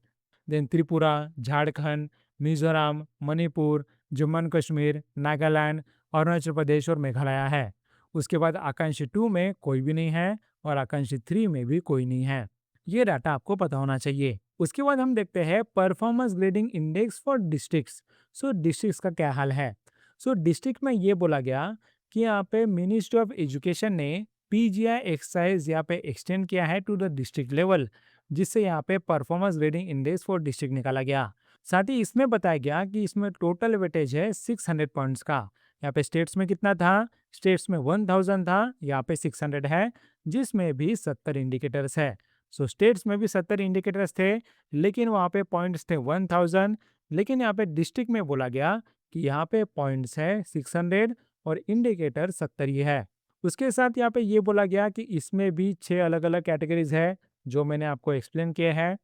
then Tripura, Jharkhand, Mizoram, Manipur, Jammu and Kashmir, Nagaland, Arunachal Pradesh और मेघालय है। उसके बाद आकांक्षी 2 में कोई भी नहीं है और आकांक्षी 3 में भी कोई नहीं है। ये डाटा आपको पता होना चाहिए। उसके बाद हम देखते हैं performance grading index for districts. So districts का क्या हाल है। सो डिस्ट्रिक्ट में ये बोला गया कि यहाँ पे मिनिस्ट्री ऑफ एजुकेशन ने पीजीआई एक्सरसाइज यहाँ पे एक्सटेंड किया है टू द डिस्ट्रिक्ट लेवल, जिससे यहाँ पे performance grading index for district निकाला गया। साथ ही इसमें बताया गया कि इसमें टोटल वेटेज है 600 पॉइंट्स का। यहाँ पे स्टेट्स में कितना था, स्टेट्स में 1000 था, यहाँ पे 600 है, जिसमें भी 70 इंडिकेटर्स है। सो स्टेट्स में भी 70 इंडिकेटर्स थे, लेकिन वहाँ पे पॉइंट्स थे 1000। लेकिन यहाँ पे डिस्ट्रिक्ट में बोला गया कि यहाँ पे पॉइंट्स है 600 और इंडिकेटर 70 ही है। उसके साथ यहाँ पे ये बोला गया कि इसमें भी 6 अलग अलग कैटेगरीज है, जो मैंने आपको एक्सप्लेन किए हैं।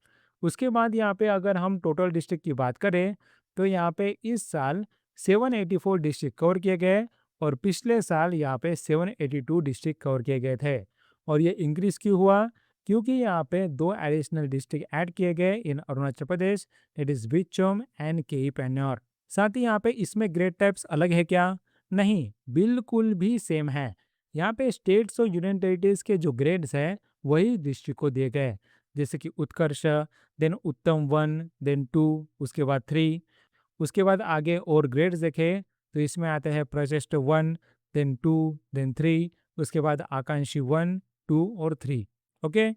उसके बाद यहाँ पे अगर हम टोटल डिस्ट्रिक्ट की बात करें तो यहाँ पे इस साल 784 डिस्ट्रिक्ट कवर किए गए और पिछले साल यहाँ पे 782 डिस्ट्रिक्ट कवर किए गए थे। और ये इंक्रीज क्यों हुआ, क्योंकि यहाँ पे 2 एडिशनल डिस्ट्रिक्ट ऐड किए गए इन Arunachal Pradesh, it is बिचोम and केई पेन्योर। साथ ही यहाँ पे इसमें ग्रेड टाइप्स अलग है क्या, नहीं, बिल्कुल भी सेम है। यहाँ पे स्टेट्स और यूनियन टेरिटरीज के जो ग्रेड्स है वही डिस्ट्रिक्ट को दिए गए, जैसे कि उत्कर्ष, देन उत्तम 1, देन 2, उसके बाद 3। उसके बाद आगे और ग्रेड्स देखे तो इसमें आते हैं प्रचेस्ट 1, देन 2, देन 3, उसके बाद आकांक्षी 1, 2 और 3। ओके।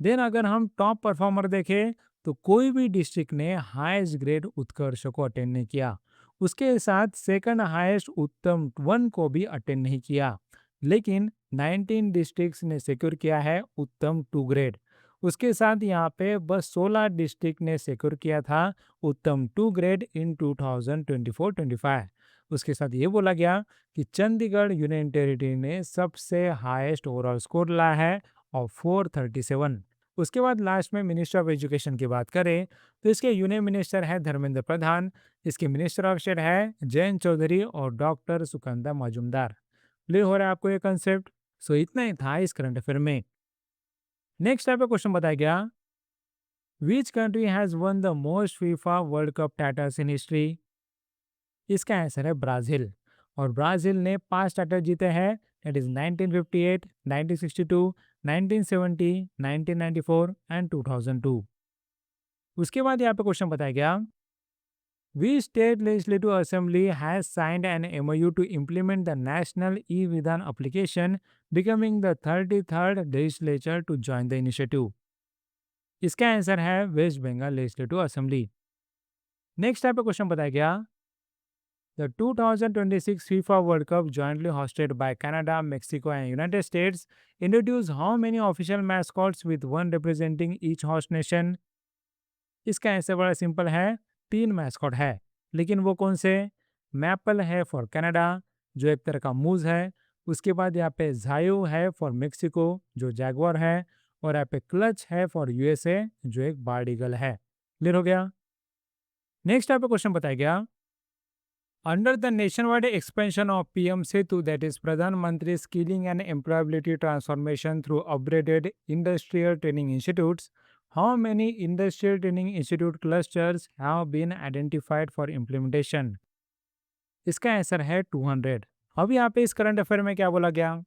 देन अगर हम टॉप परफॉर्मर देखें तो कोई भी डिस्ट्रिक्ट ने हाईएस्ट ग्रेड उत्कर्ष को अटेंड नहीं किया। उसके साथ सेकंड हाईएस्ट उत्तम 1 को भी अटेंड नहीं किया। लेकिन 19 डिस्ट्रिक्ट्स ने सिक्योर किया है उत्तम 2 ग्रेड। उसके साथ यहाँ पे बस 16 डिस्ट्रिक्ट ने सिक्योर किया था उत्तम 2 ग्रेड इन 2024-25। उसके साथ ये बोला गया कि चंडीगढ़ यूनियन टेरिटरी ने सबसे हाईएस्ट ओवरऑल स्कोर लाया है और 437। उसके बाद लास्ट में मिनिस्टर ऑफ एजुकेशन की बात करें तो इसके यूनियन मिनिस्टर है धर्मेंद्र प्रधान, इसके मिनिस्टर ऑफ स्टेट है जयंत चौधरी और डॉक्टर सुकंदा मजूमदार। क्लियर हो रहा है आपको ये कंसेप्ट। सो इतना ही था इस करंट अफेयर में। नेक्स्ट टाइप का क्वेश्चन बताया गया, which country has one the most FIFA world cup titles in history. इसका आंसर है ब्राजील। और ब्राजील ने 5 टाइटल जीते हैं, दैट इज 1958, 1962, 1970, 1994 एंड 2002। उसके बाद यहाँ पे क्वेश्चन बताया गया, which state legislative assembly has signed an MOU to implement the national e-Vidhan application, becoming the 33rd legislature to join the initiative? इसका आंसर है West Bengal legislative assembly. Next type का question बताया गया, the 2026 FIFA World Cup jointly hosted by Canada, Mexico and United States introduced how many official mascots with one representing each host nation? इसका answer बड़ा simple है, 3 mascot है। लेकिन वो कौन से, मैपल है फॉर कनाडा, जो एक तरह का मूज है। उसके बाद यहाँ पे जायो है फॉर मेक्सिको, जो जैगुआर है। और यहाँ पे क्लच है फॉर यूएसए, जो एक बार्ड ईगल है। क्लियर हो गया। नेक्स्ट आपको क्वेश्चन बताया गया, under the nation wide expansion of PM SETU, that is Pradhanmantri skilling and employability transformation through upgraded industrial training institutes, how many industrial training institute clusters have been identified for implementation? इसका answer है 200। अब यहाँ पे इस current affair में क्या बोला गया,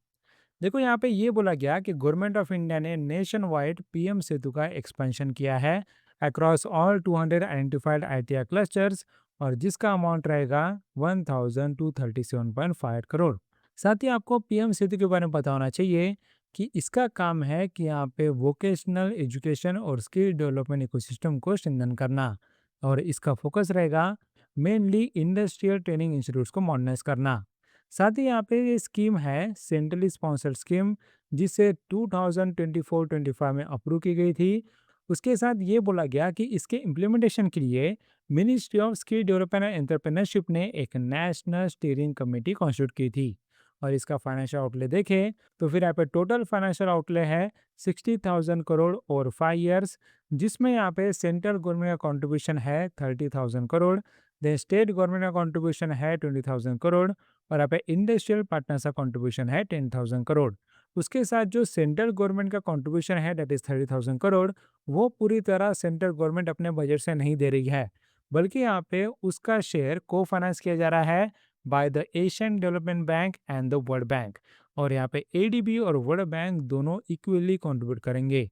देखो यहाँ पे ये बोला गया कि गवर्नमेंट ऑफ इंडिया ने नेशन वाइड पीएम सेतु का एक्सपेंशन किया है across all 200 identified ITI clusters, और जिसका अमाउंट रहेगा 1237.5 करोड़। साथ ही आपको पीएम सेतु के बारे में पता होना चाहिए कि इसका काम है कि यहाँ पे वोकेशनल एजुकेशन और स्किल डेवलपमेंट इकोसिस्टम को स्ट्रेंथन करना, और इसका फोकस रहेगा मेनली इंडस्ट्रियल ट्रेनिंग इंस्टीट्यूट्स को मॉडर्नाइज करना। साथ ही यहाँ पे ये स्कीम है सेंट्रली स्पॉन्सर्ड स्कीम, जिसे 2024-25 में अप्रूव की गई थी। उसके साथ ये बोला गया कि इसके इम्प्लीमेंटेशन के लिए ministry of skill development and entrepreneurship ने एक नेशनल स्टीयरिंग कमेटी कॉन्स्टिट्यूट की थी। और इसका फाइनेंशियल आउटले देखें तो फिर यहाँ पे टोटल फाइनेंशियल आउटले है 60,000 करोड़ और 5 ईयर्स, जिसमें यहाँ पे सेंट्रल गवर्नमेंट का कॉन्ट्रीब्यूशन है 30,000 करोड़, देन स्टेट गवर्नमेंट का कॉन्ट्रीब्यूशन है 20,000 करोड़, और यहाँ पे इंडस्ट्रियल पार्टनर्स का कॉन्ट्रीब्यूशन है 10,000 करोड़। उसके साथ जो सेंट्रल गवर्नमेंट का कॉन्ट्रीब्यूशन है दैट इज 30,000 करोड़, वो पूरी तरह सेंट्रल गवर्नमेंट अपने बजट से नहीं दे रही है, बल्कि यहाँ पे उसका शेयर को फाइनेंस किया जा रहा है by the Asian development bank and the world bank, और यहाँ पे एडीबी और वर्ल्ड बैंक दोनों इक्वली कंट्रीब्यूट करेंगे।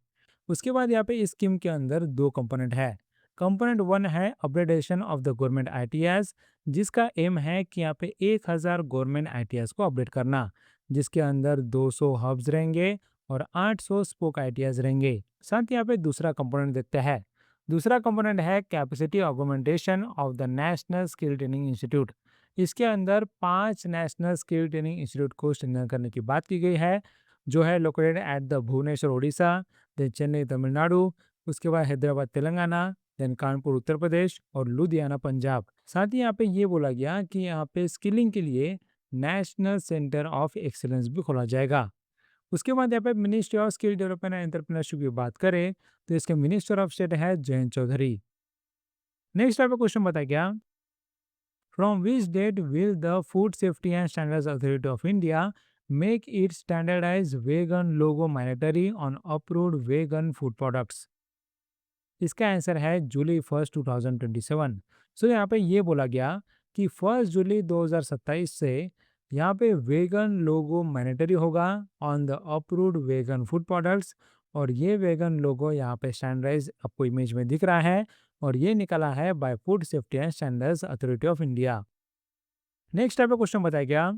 उसके बाद यहाँ पे इस स्कीम के अंदर दो कंपोनेंट है। कंपोनेंट वन है upgradation of the government ITIs, जिसका एम है कि यहाँ पे 1000 गवर्नमेंट आईटीआईज को अपडेट करना, जिसके अंदर 200 हब्स रहेंगे और 800 स्पोक आईटीआईज रहेंगे। साथ ही यहाँ पे दूसरा कंपोनेंट देखते हैं। दूसरा कंपोनेंट है capacity augmentation of the national skill training institute. इसके अंदर 5 नेशनल स्किल ट्रेनिंग इंस्टीट्यूट को स्ट्रेंथन करने की बात की गई है, जो है located at the Bhubaneswar Orissa, then Chennai Tamil, उसके बाद हैदराबाद तेलंगाना, देन कानपुर उत्तर प्रदेश और लुधियाना पंजाब। साथ ही यहाँ पे ये बोला गया कि यहाँ पे स्किलिंग के लिए नेशनल सेंटर ऑफ एक्सीलेंस भी खोला जाएगा। उसके बाद यहाँ पे ministry of skill development and entrepreneurship की बात करें तो इसके मिनिस्टर ऑफ स्टेट है जयंत चौधरी। नेक्स्ट यहाँ पे क्वेश्चन बताया गया, from which date will the food safety and standards authority of India make it standardise vegan logo mandatory on approved vegan food products? इसका आंसर है जुलाई 1 2027। सो यहाँ पे ये बोला गया कि 1 जुलाई 2027 से यहाँ पे वेगन लोगो मैंडेटरी होगा on the approved vegan food products, और ये वेगन लोगो यहाँ पे स्टैंडर्डाइज आपको इमेज में दिख रहा है, और ये निकला है by food safety and standards authority of India. Next type का क्वेश्चन बताया गया,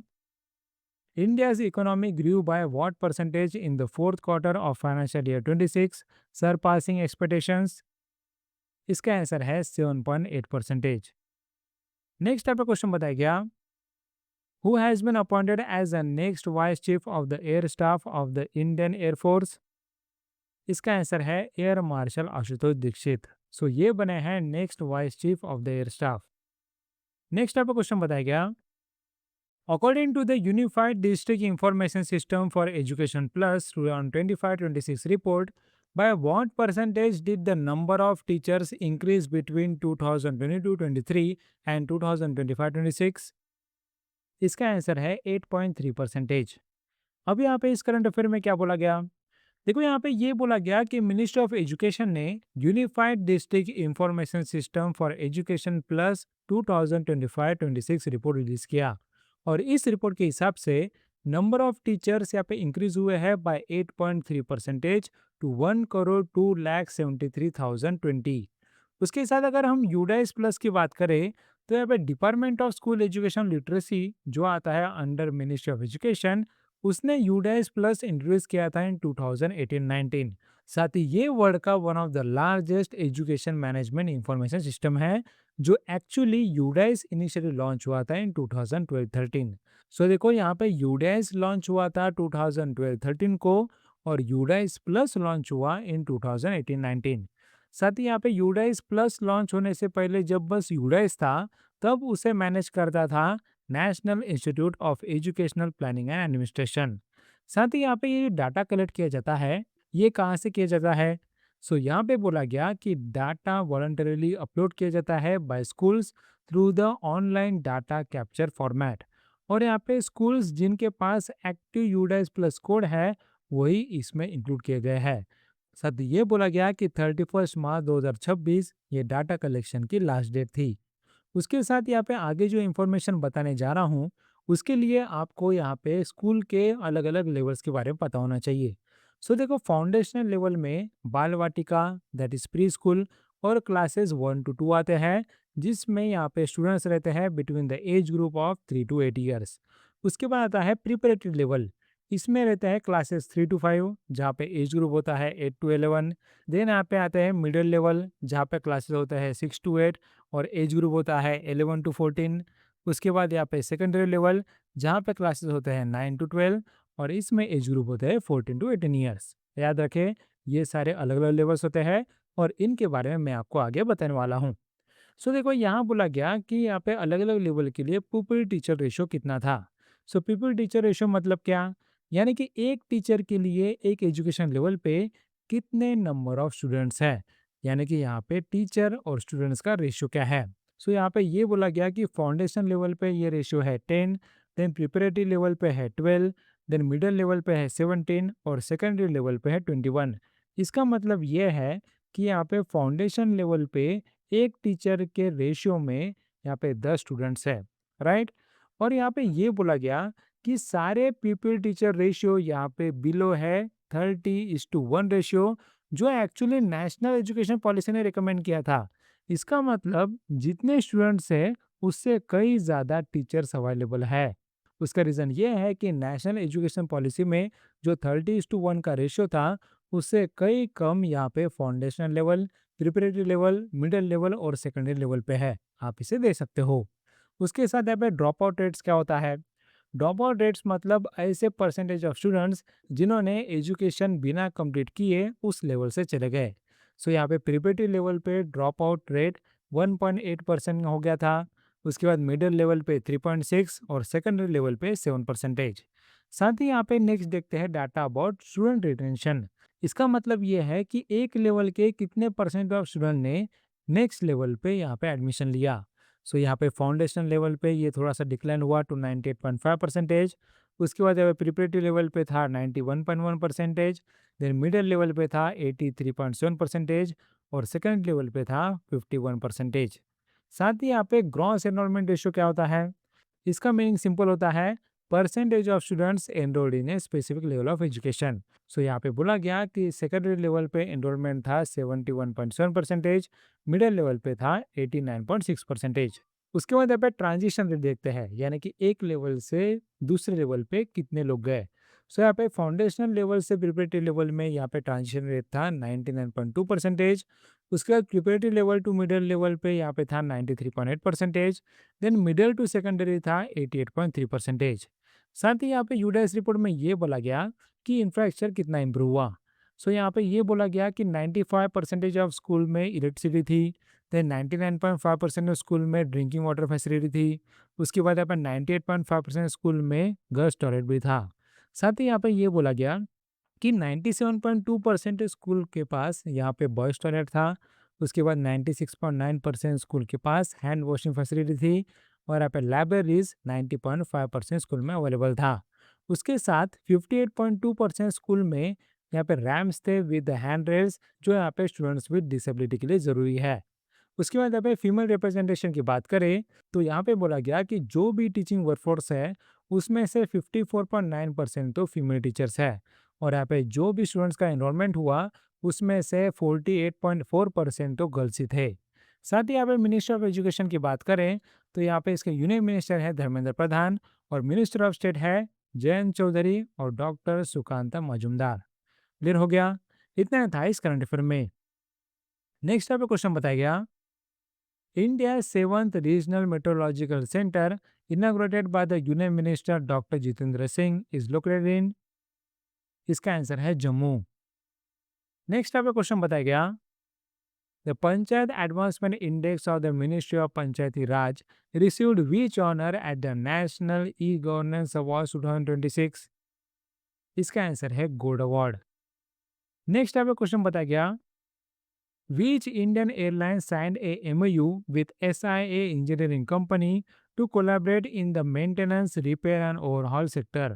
India's economy grew by what percentage in the fourth quarter of financial year 26, surpassing expectations? इसका आंसर है 7.8%। नेक्स्ट आपका क्वेश्चन बताया गया, who has been appointed as the next vice chief of the air staff of the Indian air force? इसका answer है air marshal Ashutosh Dixit. So ये बने हैं next vice chief of the air staff. Next आपका question बताया गया, according to the Unified District Information System for Education Plus 2025-26 report, by what percentage did the number of teachers increase between 2022-23 and 2025-26? इसका answer है 8.3%। अब यहाँ पे इस current affair में क्या बोला गया, देखो यहाँ पे ये बोला गया कि मिनिस्ट्री ऑफ एजुकेशन ने unified district information system for education plus 2025-26 report release किया, और इस रिपोर्ट के हिसाब से नंबर ऑफ टीचर्स यहाँ पे इंक्रीज हुए हैं बाय 8.3% टू 1,02,73,020। उसके साथ अगर हम यूडाइस प्लस की बात करें तो यहाँ पे department of school education literacy जो आता है अंडर मिनिस्ट्री ऑफ एजुकेशन, उसने यूडाइस प्लस इंट्रोड्यूस किया था इन 2018-19। साथ ही ये वर्ल्ड का one of the largest education management information system है, जो एक्चुअली यूडाइस इनिशियली लॉन्च हुआ था इन 2012-13। सो देखो यहाँ पे यूडाइस लॉन्च हुआ था 2012-13 को, और यूडाइस प्लस लॉन्च हुआ इन 2018-19। साथ ही यहाँ पे यूडाइस प्लस लॉन्च होने से पहले जब बस यूडाइस था, तब उसे मैनेज करता था national institute of educational planning and administration. साथ ही यहाँ पे ये डाटा कलेक्ट किया जाता है, ये कहाँ से किया जाता है, सो यहाँ पे बोला गया कि डाटा वॉलंटरली अपलोड किया जाता है by schools through the online data capture format. और यहाँ पे स्कूल्स जिनके पास एक्टिव यूडाइस प्लस कोड है वही इसमें इंक्लूड किए गए हैं। साथ ही ये बोला गया कि 31 मार्च 2026 ये डाटा कलेक्शन की लास्ट डेट थी। उसके साथ यहाँ पे आगे जो इन्फॉर्मेशन बताने जा रहा हूँ उसके लिए आपको यहाँ पे स्कूल के अलग अलग लेवल्स के बारे में पता होना चाहिए। सो देखो, फाउंडेशनल लेवल में बाल वाटिका, दैट इज प्री स्कूल, और क्लासेस 1 to 2 आते हैं, जिसमें यहाँ पे स्टूडेंट्स रहते हैं between the age group of 3 to 8 years. उसके बाद आता है प्रिपरेटरी लेवल। इसमें रहते हैं क्लासेस 3 to 5, जहाँ पे एज ग्रुप होता है 8 to 11। देन यहाँ पे आते हैं मिडिल लेवल, जहाँ पे क्लासेस होता है 6 to 8 और एज ग्रुप होता है 11 to 14। उसके बाद यहाँ पे सेकेंडरी लेवल, जहाँ पे क्लासेस होते हैं 9 to 12 और इसमें एज ग्रुप होते हैं 14 to 18 ईयर्स। याद रखें, ये सारे अलग अलग लेवल्स होते हैं और इनके बारे में मैं आपको आगे बताने वाला हूँ। सो देखो, यहाँ बोला गया कि यहाँ पे अलग अलग लेवल के लिए पीपल टीचर रेशियो कितना था। सो पीपल टीचर रेशियो मतलब क्या, यानी कि एक टीचर के लिए एक एजुकेशन लेवल पे कितने नंबर ऑफ स्टूडेंट्स हैं, यानी कि यहाँ पे टीचर और स्टूडेंट्स का रेशियो क्या है। सो यहाँ पे ये बोला गया कि फाउंडेशन लेवल पे ये रेशियो है 10, देन प्रिपरेटरी लेवल पे है 12, देन मिडिल लेवल पे है 17 और सेकेंडरी लेवल पे है 21। इसका मतलब ये है कि यहाँ पे फाउंडेशन लेवल पे एक टीचर के रेशियो में यहाँ पे 10 स्टूडेंट्स है, राइट। और यहाँ पे ये बोला गया कि सारे पीपल टीचर रेशियो यहाँ पे बिलो है 30:1 रेशियो, जो एक्चुअली नेशनल एजुकेशन पॉलिसी ने रिकमेंड किया था। इसका मतलब जितने स्टूडेंट्स है उससे कई ज़्यादा टीचर्स अवेलेबल है। उसका रीज़न ये है कि नेशनल एजुकेशन पॉलिसी में जो 30:1 का रेशियो था उससे कई कम यहाँ पे foundational level, preparatory level, middle level और सेकेंडरी लेवल पे है। आप इसे दे सकते हो। उसके साथ यहाँ पे ड्रॉप आउट रेट्स क्या होता है। ड्रॉप आउट रेट्स मतलब ऐसे परसेंटेज ऑफ स्टूडेंट्स जिन्होंने एजुकेशन बिना कंप्लीट किए उस लेवल से चले गए। सो यहाँ पे प्रिपरेटरी लेवल पे ड्रॉप आउट रेट 1.8% हो गया था। उसके बाद मिडिल लेवल पे 3.6 और सेकेंडरी लेवल पे 7%। साथ ही यहाँ पे नेक्स्ट देखते हैं डाटा अबाउट स्टूडेंट रिटेंशन। इसका मतलब ये है कि एक लेवल के कितने परसेंट ऑफ स्टूडेंट ने नेक्स्ट लेवल पे यहाँ पे एडमिशन लिया। सो यहाँ पे फाउंडेशन लेवल पे ये थोड़ा सा डिक्लाइन हुआ टू 98.5%। उसके बाद यहाँ पे प्रिपरेटरी लेवल पे था 91.1%। देन मिडिल लेवल पे था 83.7% और सेकेंड लेवल पे था 51%। साथ ही यहाँ पे ग्रॉस एनरोलमेंट रेशियो क्या होता है। इसका मीनिंग सिंपल होता है percentage of students enrolled in a specific level of education. So यहाँ पे बोला गया कि सेकेंडरी लेवल पे एनरोलमेंट था 71.7%, मिडिल लेवल पे था 89.6%। उसके बाद यहाँ पे ट्रांजिशन रेट देखते हैं, यानी कि एक लेवल से दूसरे लेवल पे कितने लोग गए। सो यहाँ पे फाउंडेशनल लेवल से प्रिपरेटरी लेवल में यहाँ पे ट्रांजिशन रेट था 99.2%। उसके बाद preparatory level to middle level पे यहाँ पे था 93.8%। देन मिडिल टू सेकेंडरी था 88.3%। साथ ही यहाँ पे यूडाइस रिपोर्ट में ये बोला गया कि इंफ्रास्ट्रक्चर कितना इम्प्रूव हुआ। सो यहाँ पे ये बोला गया कि 95% ऑफ स्कूल में इलेक्ट्रिसिटी थी। देन 99.5% स्कूल में ड्रिंकिंग वाटर फैसिलिटी थी। उसके बाद यहाँ पे 98.5% स्कूल में गर्ल्स टॉयलेट भी था। साथ ही यहाँ पे ये बोला गया कि 97.2% स्कूल के पास यहाँ पे बॉयज़ टॉयलेट था। उसके बाद 96.9% स्कूल के पास हैंड वॉशिंग फैसिलिटी थी और यहाँ पे लाइब्रेरीज 90.5% स्कूल में अवेलेबल था। उसके साथ 58.2% स्कूल में यहाँ पे रैम्स थे विद हैंड रेल्स, जो यहाँ पे स्टूडेंट्स विद डिसेबिलिटी के लिए ज़रूरी है। उसके बाद यहाँ पे फीमेल रिप्रेजेंटेशन की बात करें तो यहाँ पे बोला गया कि जो भी टीचिंग वर्कफोर्स है उसमें से 54.9% तो फीमेल टीचर्स है और यहाँ पे जो भी स्टूडेंट्स का एनरोलमेंट हुआ उसमें से 48.4% तो गर्ल्स ही थे। साथ ही यहाँ पे मिनिस्टर ऑफ एजुकेशन की बात करें तो यहाँ पे इसके यूनियन मिनिस्टर है धर्मेंद्र प्रधान और मिनिस्टर ऑफ स्टेट है जयंत चौधरी और डॉक्टर सुकांता मजूमदार। क्लियर हो गया। इतना था इस करंट अफेयर में। नेक्स्ट यहाँ पे क्वेश्चन बताया गया, India's seventh regional meteorological center, inaugurated by the Union Minister Dr. Jitendra Singh, is located in। इसका आंसर है जम्मू। नेक्स्ट आपका क्वेश्चन बताया गया, the panchayat advancement index of the ministry of panchayati raj received which honour at the national e governance award 2026। इसका answer है gold award. Next आपका question बताया गया, Which Indian airline signed a MOU with SIA Engineering Company to collaborate in the maintenance, repair and overhaul sector?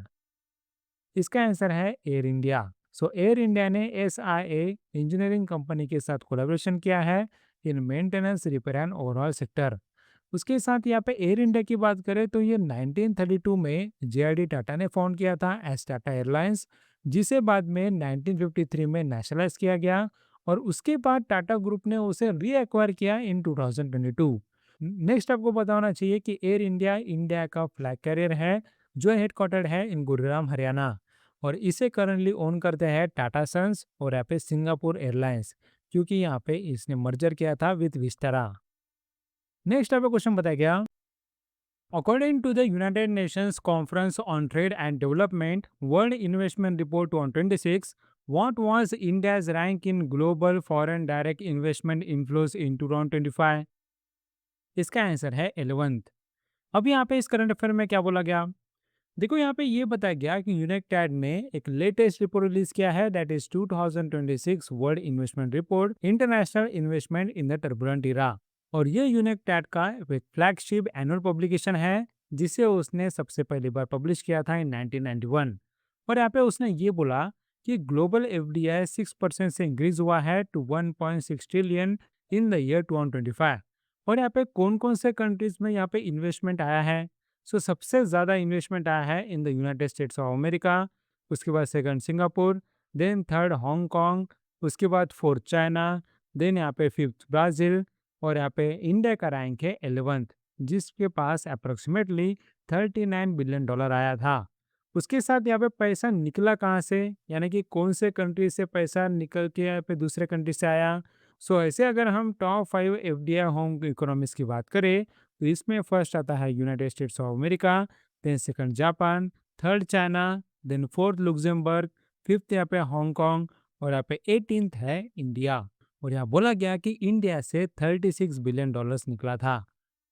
इसका answer है air India. सो air India ने SIA engineering company के साथ collaboration किया है in maintenance, repair and overall sector. उसके साथ यहाँ पे एयर इंडिया की बात करें तो ये 1932 में JRD टाटा ने फाउंड किया था एज टाटा एयरलाइंस, जिसे बाद में 1953 में नेशनलाइज किया गया और उसके बाद टाटा ग्रुप ने उसे रीएक्वायर किया इन 2022। नेक्स्ट आपको पता होना चाहिए कि एयर इंडिया इंडिया का फ्लैग कैरियर है जो हेडक्वार्टर्ड है इन गुरुग्राम हरियाणा, और इसे करंटली ओन करते हैं टाटा सन्स और यहाँ पे सिंगापुर एयरलाइंस, क्योंकि यहाँ पे इसने मर्जर किया था विद विस्टारा। नेक्स्ट आपको क्वेश्चन बताया गया, according to the United Nations conference on trade and development world investment report 2026, what was India's rank in global foreign direct investment inflows in 2025? इसका आंसर है 11th। अब यहाँ पे इस करंट अफेयर में क्या बोला गया, देखो यहाँ पे ये बताया गया कि यूनिकटैड ने एक लेटेस्ट रिपोर्ट रिलीज किया है, that is 2026 world investment report international investment in the turbulent era. और ये यूनिकटैड का एक फ्लैगशिप एनुअल पब्लिकेशन है जिसे उसने सबसे पहली बार पब्लिश किया था इन 1991। और यहाँ पे उसने ये बोला कि ग्लोबल FDI 6% से इंक्रीज हुआ है to 1.6 trillion in the year 2025। और यहाँ पे कौन कौन से कंट्रीज में यहाँ पे इन्वेस्टमेंट आया है, सो सबसे ज़्यादा इन्वेस्टमेंट आया है in the United States of America, उसके बाद second Singapore, then third Hong Kong, उसके बाद फोर्थ चाइना, देन यहाँ पे फिफ्थ ब्राज़ील, और यहाँ पे इंडिया का रैंक है 11th, जिसके पास अप्रोक्सीमेटली $39 बिलियन आया था। उसके साथ यहाँ पे पैसा निकला कहाँ से, यानी कि कौन से कंट्री से पैसा निकल के यहाँ पे दूसरे कंट्री से आया। सो ऐसे अगर हम टॉप 5 FDI होम इकोनॉमिक्स की बात करें तो इसमें फर्स्ट आता है United States of America, then second Japan, third China, then fourth Luxembourg, fifth यहाँ पे हांगकांग, और यहाँ पे 18th है इंडिया। और यहाँ बोला गया कि इंडिया से $36 बिलियन निकला था।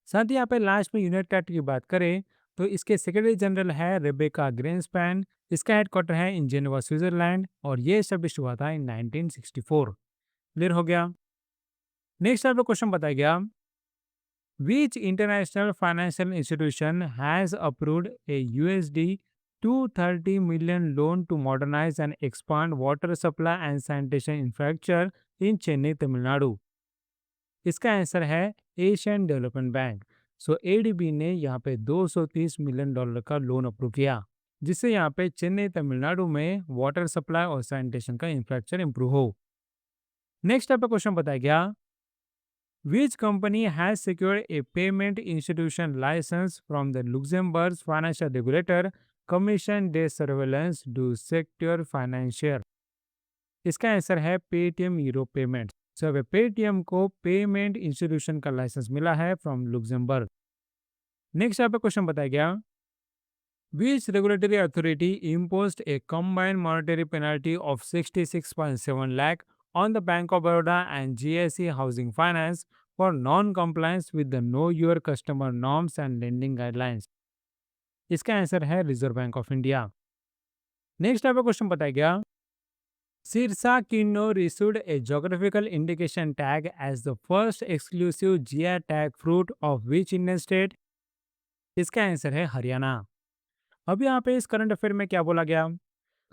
साथ ही यहाँ पे लास्ट में यूनाइटेड की बात करें तो इसके सेक्रेटरी जनरल है रेबेका ग्रीन्सपैन, इसका हेडक्वार्टर है इन जेनेवा स्विट्जरलैंड, और ये एस्टेब्लिश हुआ था इन 1964। क्लियर हो गया। नेक्स्ट आपको क्वेश्चन बताया गया, which international financial institution has approved a USD 230 million loan to modernize and expand water supply and sanitation infrastructure in Chennai, Tamil Nadu? इसका आंसर है एशियन डेवलपमेंट बैंक। सो ADB ने यहाँ पे $230 मिलियन का loan approve किया, जिससे यहाँ पे चेन्नई तमिलनाडु में वाटर सप्लाई और सैनिटेशन का इंफ्रास्ट्रक्चर इंप्रूव हो। नेक्स्ट आपका क्वेश्चन बताया गया, which company has secured a payment institution license from the Luxembourg financial regulator Commission des Surveillance du Secteur Financier? इसका आंसर है पेटीएम यूरो पेमेंट। सो पेटीएम को payment institution का licence मिला है फ्रॉम लुक्सेमबर्ग। नेक्स्ट आपका question बताया गया, which regulatory authority imposed a combined monetary penalty of 66.7 lakh on the Bank of Baroda and GSE Housing Finance for non-compliance with the Know Your Customer norms and lending guidelines? इसका answer है reserve bank of India. Next आपका question बताया गया, Sirsa kinnow received a geographical indication tag as the first exclusive GI tag fruit of which Indian state? इसका answer है हरियाणा। अब यहाँ पे इस करंट अफेयर में क्या बोला गया,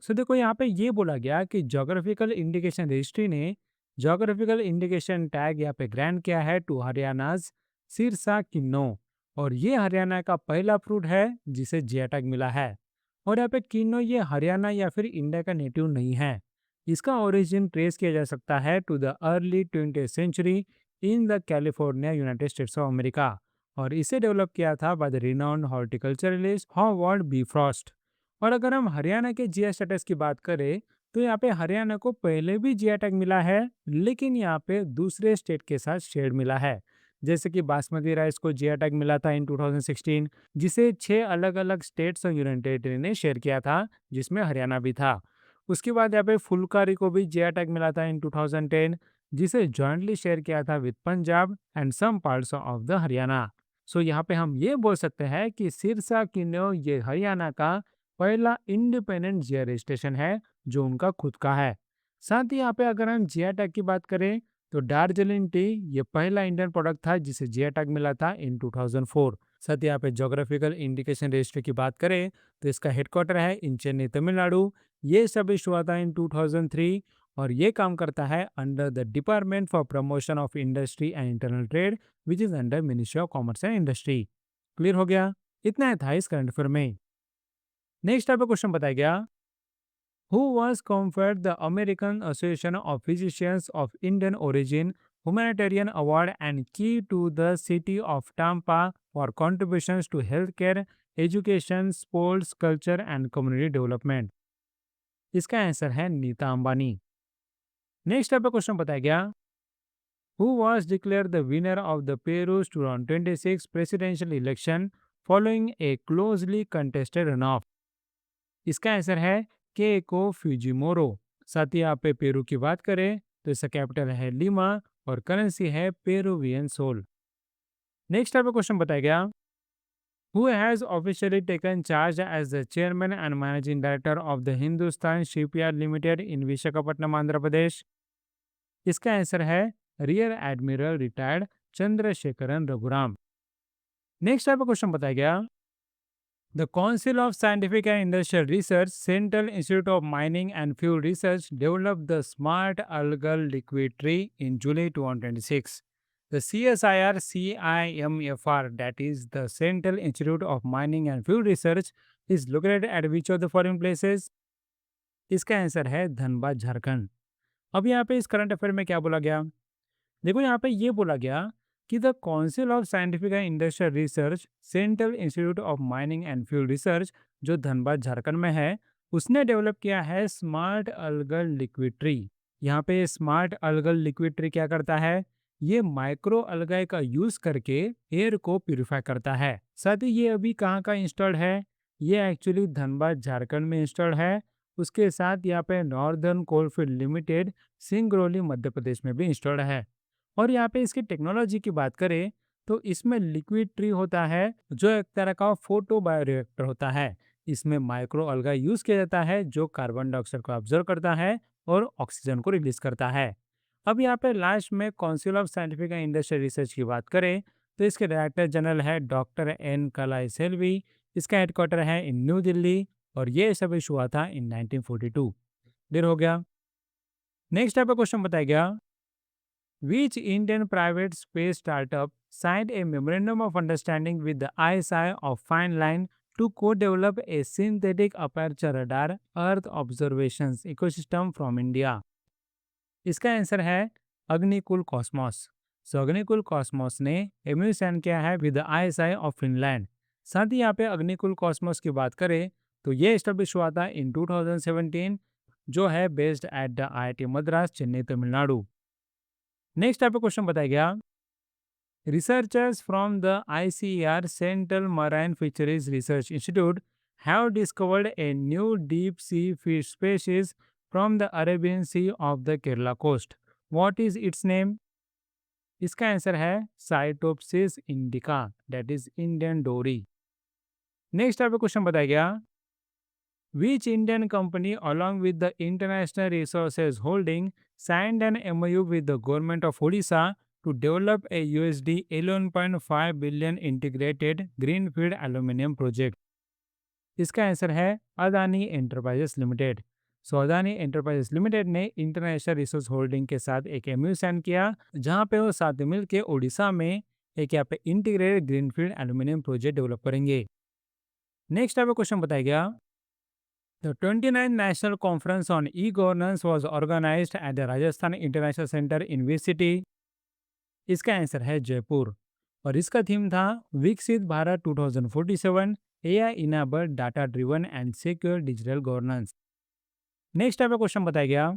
सो देखो यहाँ पे ये बोला गया कि जोग्राफिकल इंडिकेशन रजिस्ट्री ने जोग्राफिकल इंडिकेशन टैग यहाँ पे ग्रांट किया है टू हरियाणाज सिरसा किन्नो, और ये हरियाणा का पहला फ्रूट है जिसे जीआई टैग मिला है। और यहाँ पे किन्नो ये हरियाणा या फिर इंडिया का नेटिव नहीं है, इसका ओरिजिन ट्रेस किया जा सकता है to the early 20th century in the California, United States of America, और इसे डेवलप किया था by the renowned horticulturalist Howard B Frost. और अगर हम हरियाणा के जीआई स्टेटस की बात करें तो यहाँ पे हरियाणा को पहले भी जीआई टैग मिला है, लेकिन यहाँ पे दूसरे स्टेट के साथ शेयर मिला है। जैसे कि बासमती राइस को जीआई टैग मिला था इन 2016, जिसे 6 अलग अलग स्टेट्स और यूनियन टेरिटरी ने शेयर किया था, जिसमें हरियाणा भी था। उसके बाद यहाँ पे फुलकारी को भी जीआई टैग मिला था इन 2010, जिसे जॉइंटली शेयर किया था with Punjab and some parts of the Haryana. So यहाँ पे हम ये बोल सकते हैं कि सिरसा किन्नौर ये हरियाणा का पहला इंडिपेंडेंट जीआई रजिस्ट्रेशन है जो उनका खुद का है। साथ ही यहाँ पे अगर हम जीआई टैग की बात करें तो दार्जिलिंग टी ये पहला इंडियन प्रोडक्ट था जिसे जीआई टैग मिला था इन 2004। साथ ही यहाँ पे जोग्राफिकल इंडिकेशन रजिस्ट्री की बात करें तो इसका हेडक्वार्टर है इन चेन्नई तमिलनाडु। ये सब हुआ था इन 2003 और ये काम करता है under the department for promotion of industry and internal trade which is under ministry of commerce and industry. Clear हो गया? इतना ही था इस करंट अफेयर में। नेक्स्ट आपका क्वेश्चन बताया गया, who was conferred the American Association of Physicians of Indian Origin Humanitarian Award and key to the city of Tampa for contributions to healthcare, education, sports, culture and community development। इसका answer है Nita Ambani. Next आपका question बताया गया, who was declared the winner of the Peru's 2026 presidential election following a closely contested runoff। इसका answer है केको फ्यूजिमोरो। साथ ही आप पे पेरू की बात करें तो इसका कैपिटल है लीमा और करेंसी है पेरुवियन सोल। नेक्स्ट आपका क्वेश्चन बताया गया, who has officially taken charge as the chairman and managing director of the Hindustan shipyard limited in Visakhapatnam Andhra Pradesh. इसका आंसर है rear admiral retired Chandrasekharan Raghuram. Next आपका क्वेश्चन बताया गया, the Council of Scientific and Industrial Research, Central Institute of Mining and Fuel Research developed the Smart Algal Liquid Tree in July 2026. The CSIR-CIMFR, that is the Central Institute of Mining and Fuel Research, is located at which of the following places? इसका answer है धनबाद झारखंड। अब यहाँ पे इस current affair में क्या बोला गया? देखो यहाँ पे ये बोला गया कि the council of scientific and industrial research central institute of mining and fuel research जो धनबाद झारखंड में है उसने डेवलप किया है स्मार्ट अल्गल लिक्विड ट्री। यहाँ पे स्मार्ट अल्गल लिक्विड ट्री क्या करता है? ये माइक्रो अल्गाई का यूज करके एयर को प्यूरिफाई करता है। साथ ही ये अभी कहाँ का इंस्टॉल्ड है? ये एक्चुअली धनबाद झारखंड में इंस्टॉल्ड है। उसके साथ यहाँ पे northern coalfield limited Singrauli Madhya Pradesh में भी इंस्टॉल्ड है। और यहाँ पे इसकी टेक्नोलॉजी की बात करें तो इसमें लिक्विड ट्री होता है जो एक तरह का फोटो बायोरिएक्टर होता है। इसमें माइक्रो अल्गा यूज किया जाता है जो कार्बन डाइऑक्साइड को ऑब्जर्व करता है और ऑक्सीजन को रिलीज करता है। अब यहाँ पे लास्ट में council of scientific and industrial research की बात करें तो इसके डायरेक्टर जनरल है डॉक्टर एन कलाई सेल्वी। इसका हेडक्वार्टर है इन न्यू दिल्ली और ये सब हुआ था इन 1942। क्लियर हो गया? नेक्स्ट आपका क्वेश्चन बताया गया, which Indian private space startup signed a memorandum of understanding with the ISI of Fine Line to co-develop a synthetic aperture radar Earth observations ecosystem from India? इसका answer है Agnikul Cosmos. सो Agnikul Cosmos ने MU sign किया है with ISI of Finland. साथ ही यहाँ पे Agnikul Cosmos की बात करें तो ये एस्टेब्लिश हुआ था इन 2017 जो है based at the IIT Madras Chennai Tamil. Next आपको क्वेश्चन बताया गया, researchers from the ICER central marine fisheries research institute have discovered a new deep sea fish species from the Arabian sea of the Kerala coast. What is its name? इसका answer है cytopsis indica, that is Indian dory. Next आपको question बताया गया, which Indian company along with the International Resources Holding signed an MOU with the government of Odisha to develop a USD 11.5 billion integrated greenfield aluminum project? इसका answer है Adani enterprises limited. सो Adani enterprises limited ने international resource holding के साथ एक MOU sign किया जहां पे वो साथ मिल के ओडिशा में एक यहाँ पे integrated greenfield aluminium project develop करेंगे। नेक्स्ट आपको क्वेश्चन बताया गया, The 29th National Conference on E-Governance was organized at the Rajasthan International Center in which city? इसका आंसर है जयपुर और इसका थीम था विकसित Bharat 2047 AI enabled data driven and secure digital governance. Next आपका क्वेश्चन बताया गया,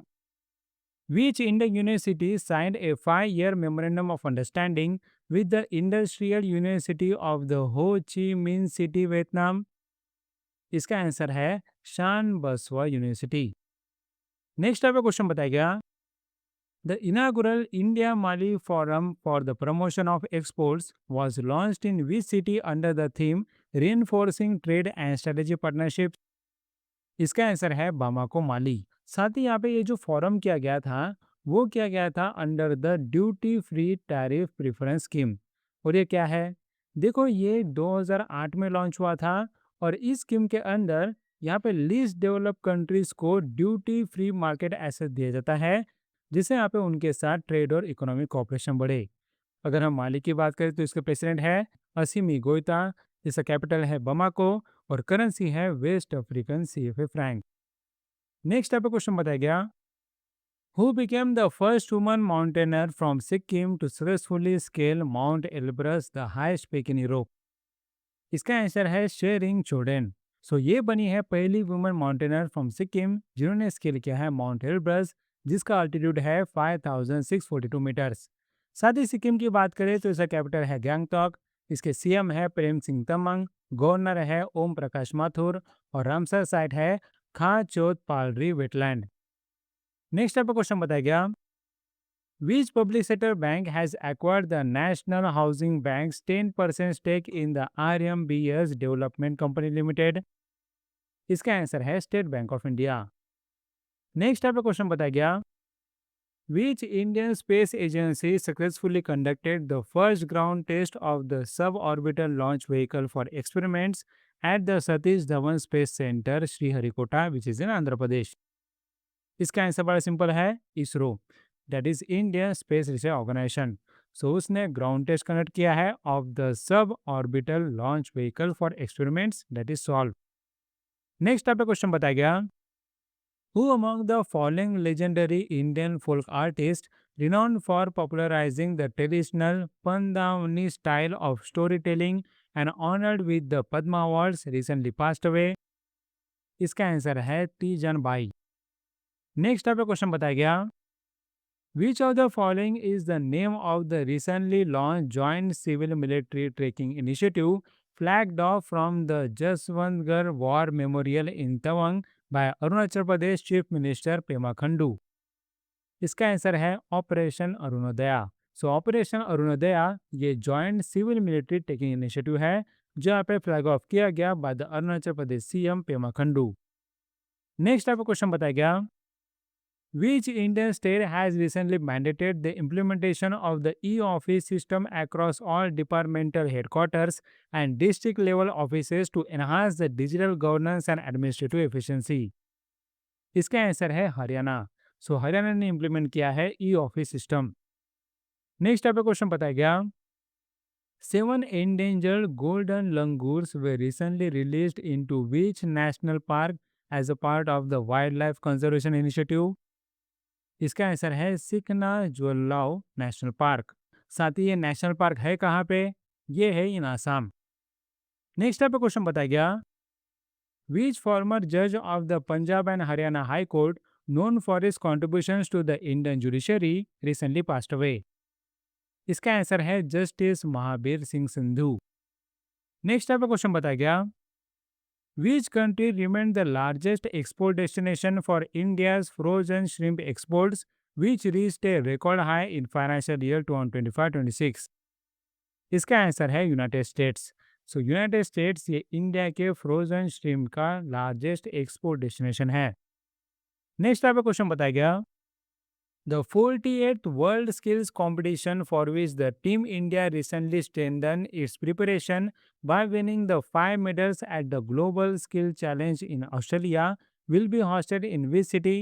Which Indian university signed a 5-year memorandum of understanding with the Industrial University of the Ho Chi Minh City, Vietnam? इसका answer है शान बसवा university. Next आपका question बताया गया, the इनागुरल India Mali forum for the promotion of exports was launched in which city under the theme reinforcing trade and strategy partnership? इसका answer है Bamako, माली। साथ ही यहाँ पे ये जो फोरम किया गया था वो किया गया था under the duty free tariff preference scheme. और ये क्या है? देखो, ये 2008 में लॉन्च हुआ था। और इस स्कीम के अंदर यहाँ पे लीस्ट डेवलप कंट्रीज को ड्यूटी फ्री मार्केट एक्सेस दिया जाता है, जिससे यहाँ पे उनके साथ ट्रेड और इकोनॉमिक कोऑपरेशन बढ़े। अगर हम माली की बात करें तो इसके प्रेसिडेंट है असीमी गोइता, जिसका कैपिटल है बमाको, और करेंसी है West African CFA franc. Next आपको क्वेश्चन बताया गया, who became the first woman mountaineer from Sikkim to successfully scale Mount Elbrus, the highest peak in Europe? इसका आंसर है शेरिंग चोडेन। सो ये बनी है पहली वुमन माउंटेनर फ्रॉम सिक्किम जिन्होंने स्केल किया है माउंट एल्ब्रस, जिसका अल्टीट्यूड है 5642 मीटर्स। साथ ही सिक्किम की बात करें तो इसका कैपिटल है गैंगटॉक। इसके सीएम है प्रेम सिंह तमंग, गवर्नर है ओम प्रकाश माथुर, और रामसर साइट है खा चोत पालरी वेटलैंड। नेक्स्ट आपको क्वेश्चन बताया गया, which public sector bank has acquired the National Housing Bank's 10% stake in the RMBS Development Company Limited? इसका आंसर है state bank of India. Next आपका क्वेश्चन बताया गया, which Indian space agency successfully conducted the first ground test of the suborbital launch vehicle for experiments at the Satish Dhawan Space Center, Sriharikota, which is in Andhra Pradesh? इसका answer बड़ा simple है, ISRO, that is Indian space research organisation. So उसने ground test conduct किया है of the sub orbital launch vehicle for experiments, that is SOLVE. Next आपका question बताया गया, who among the following legendary Indian folk artist renowned for popularizing the traditional Pandavani style of storytelling and honored with the Padma Awards recently passed away? इसका answer है Teejan Bai. Next आपका question बताया गया, which of the following is the name of the recently launched joint civil military trekking initiative flagged off from the Jaswantgarh War Memorial in Tawang by Arunachal Pradesh Chief Minister Pema Khandu? इसका answer है operation Arunodaya. सो operation Arunodaya ये joint civil military trekking initiative है जहाँ पे flag off किया गया by the Arunachal Pradesh CM Pema Khandu. Next आपको क्वेश्चन बताया गया, which Indian state has recently mandated the implementation of the e-office system across all departmental headquarters and district level offices to enhance the digital governance and administrative efficiency? इसका answer है हरियाणा। सो हरियाणा ने implement किया है e office system. Next आपका question बताया गया, 7 endangered golden langurs were recently released into which national park as a part of the wildlife conservation initiative? इसका answer है सिकना जोलाओ नेशनल पार्क। साथ ही ये नेशनल पार्क है कहाँ पे? ये है इन आसाम। नेक्स्ट आपका क्वेश्चन बताया गया, विच फॉर्मर जज of the Punjab and Haryana high court known for his contributions to the Indian judiciary recently passed away? इसका आंसर है जस्टिस महावीर सिंह सिंधु। नेक्स्ट आपका क्वेश्चन बताया गया, which country remained the largest export destination for India's frozen shrimp exports, which reached a record high in financial year 2025-26? इसका answer है United States. सो United states ये India के frozen shrimp का largest export destination है। Next आपका question बताया गया, the 48th World Skills Competition for which the Team India recently strengthened its preparation by winning the 5 medals at the Global Skill Challenge in Australia will be hosted in which city?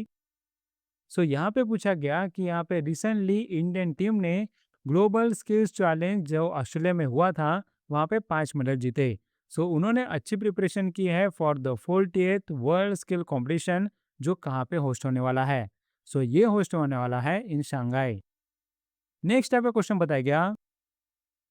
सो यहाँ पे पूछा गया कि यहाँ पे recently Indian team ने global skills challenge जो Australia में हुआ था वहाँ पे 5 मेडल जीते। सो उन्होंने अच्छी प्रिपरेशन की है for the 48th world skill competition जो कहाँ पे होस्ट होने वाला है। सो ये होस्ट होने वाला है इन शंघाई। नेक्स्ट आपका क्वेश्चन बताया गया,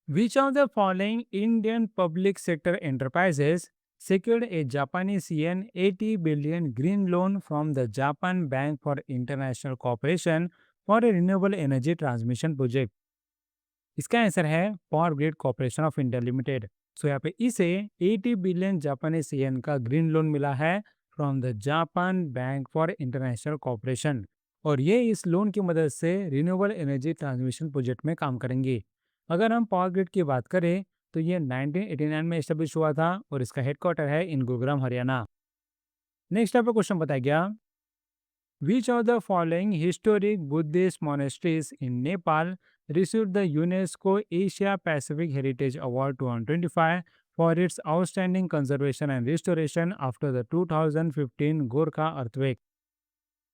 विच of the following Indian public sector enterprises secured a Japanese yen 80 billion green loan from the Japan Bank for International Cooperation for a renewable energy transmission project? इसका answer है power grid corporation of India limited. So यहाँ पे इसे 80 billion Japanese yen का green loan मिला है from the Japan bank for international corporation, और ये इस लोन की मदद से रिन्यूएबल एनर्जी ट्रांसमिशन प्रोजेक्ट में काम करेंगे। अगर हम पावर ग्रिड की बात करें तो ये 1989 में एस्टेब्लिश हुआ था और इसका हेडक्वार्टर है इन गुरुग्राम हरियाणा। नेक्स्ट आपका क्वेश्चन बताया गया, Which of the following historic Buddhist monasteries in Nepal received the UNESCO Asia Pacific Heritage Award 2025 for its outstanding conservation and restoration after the 2015 Gorkha earthquake?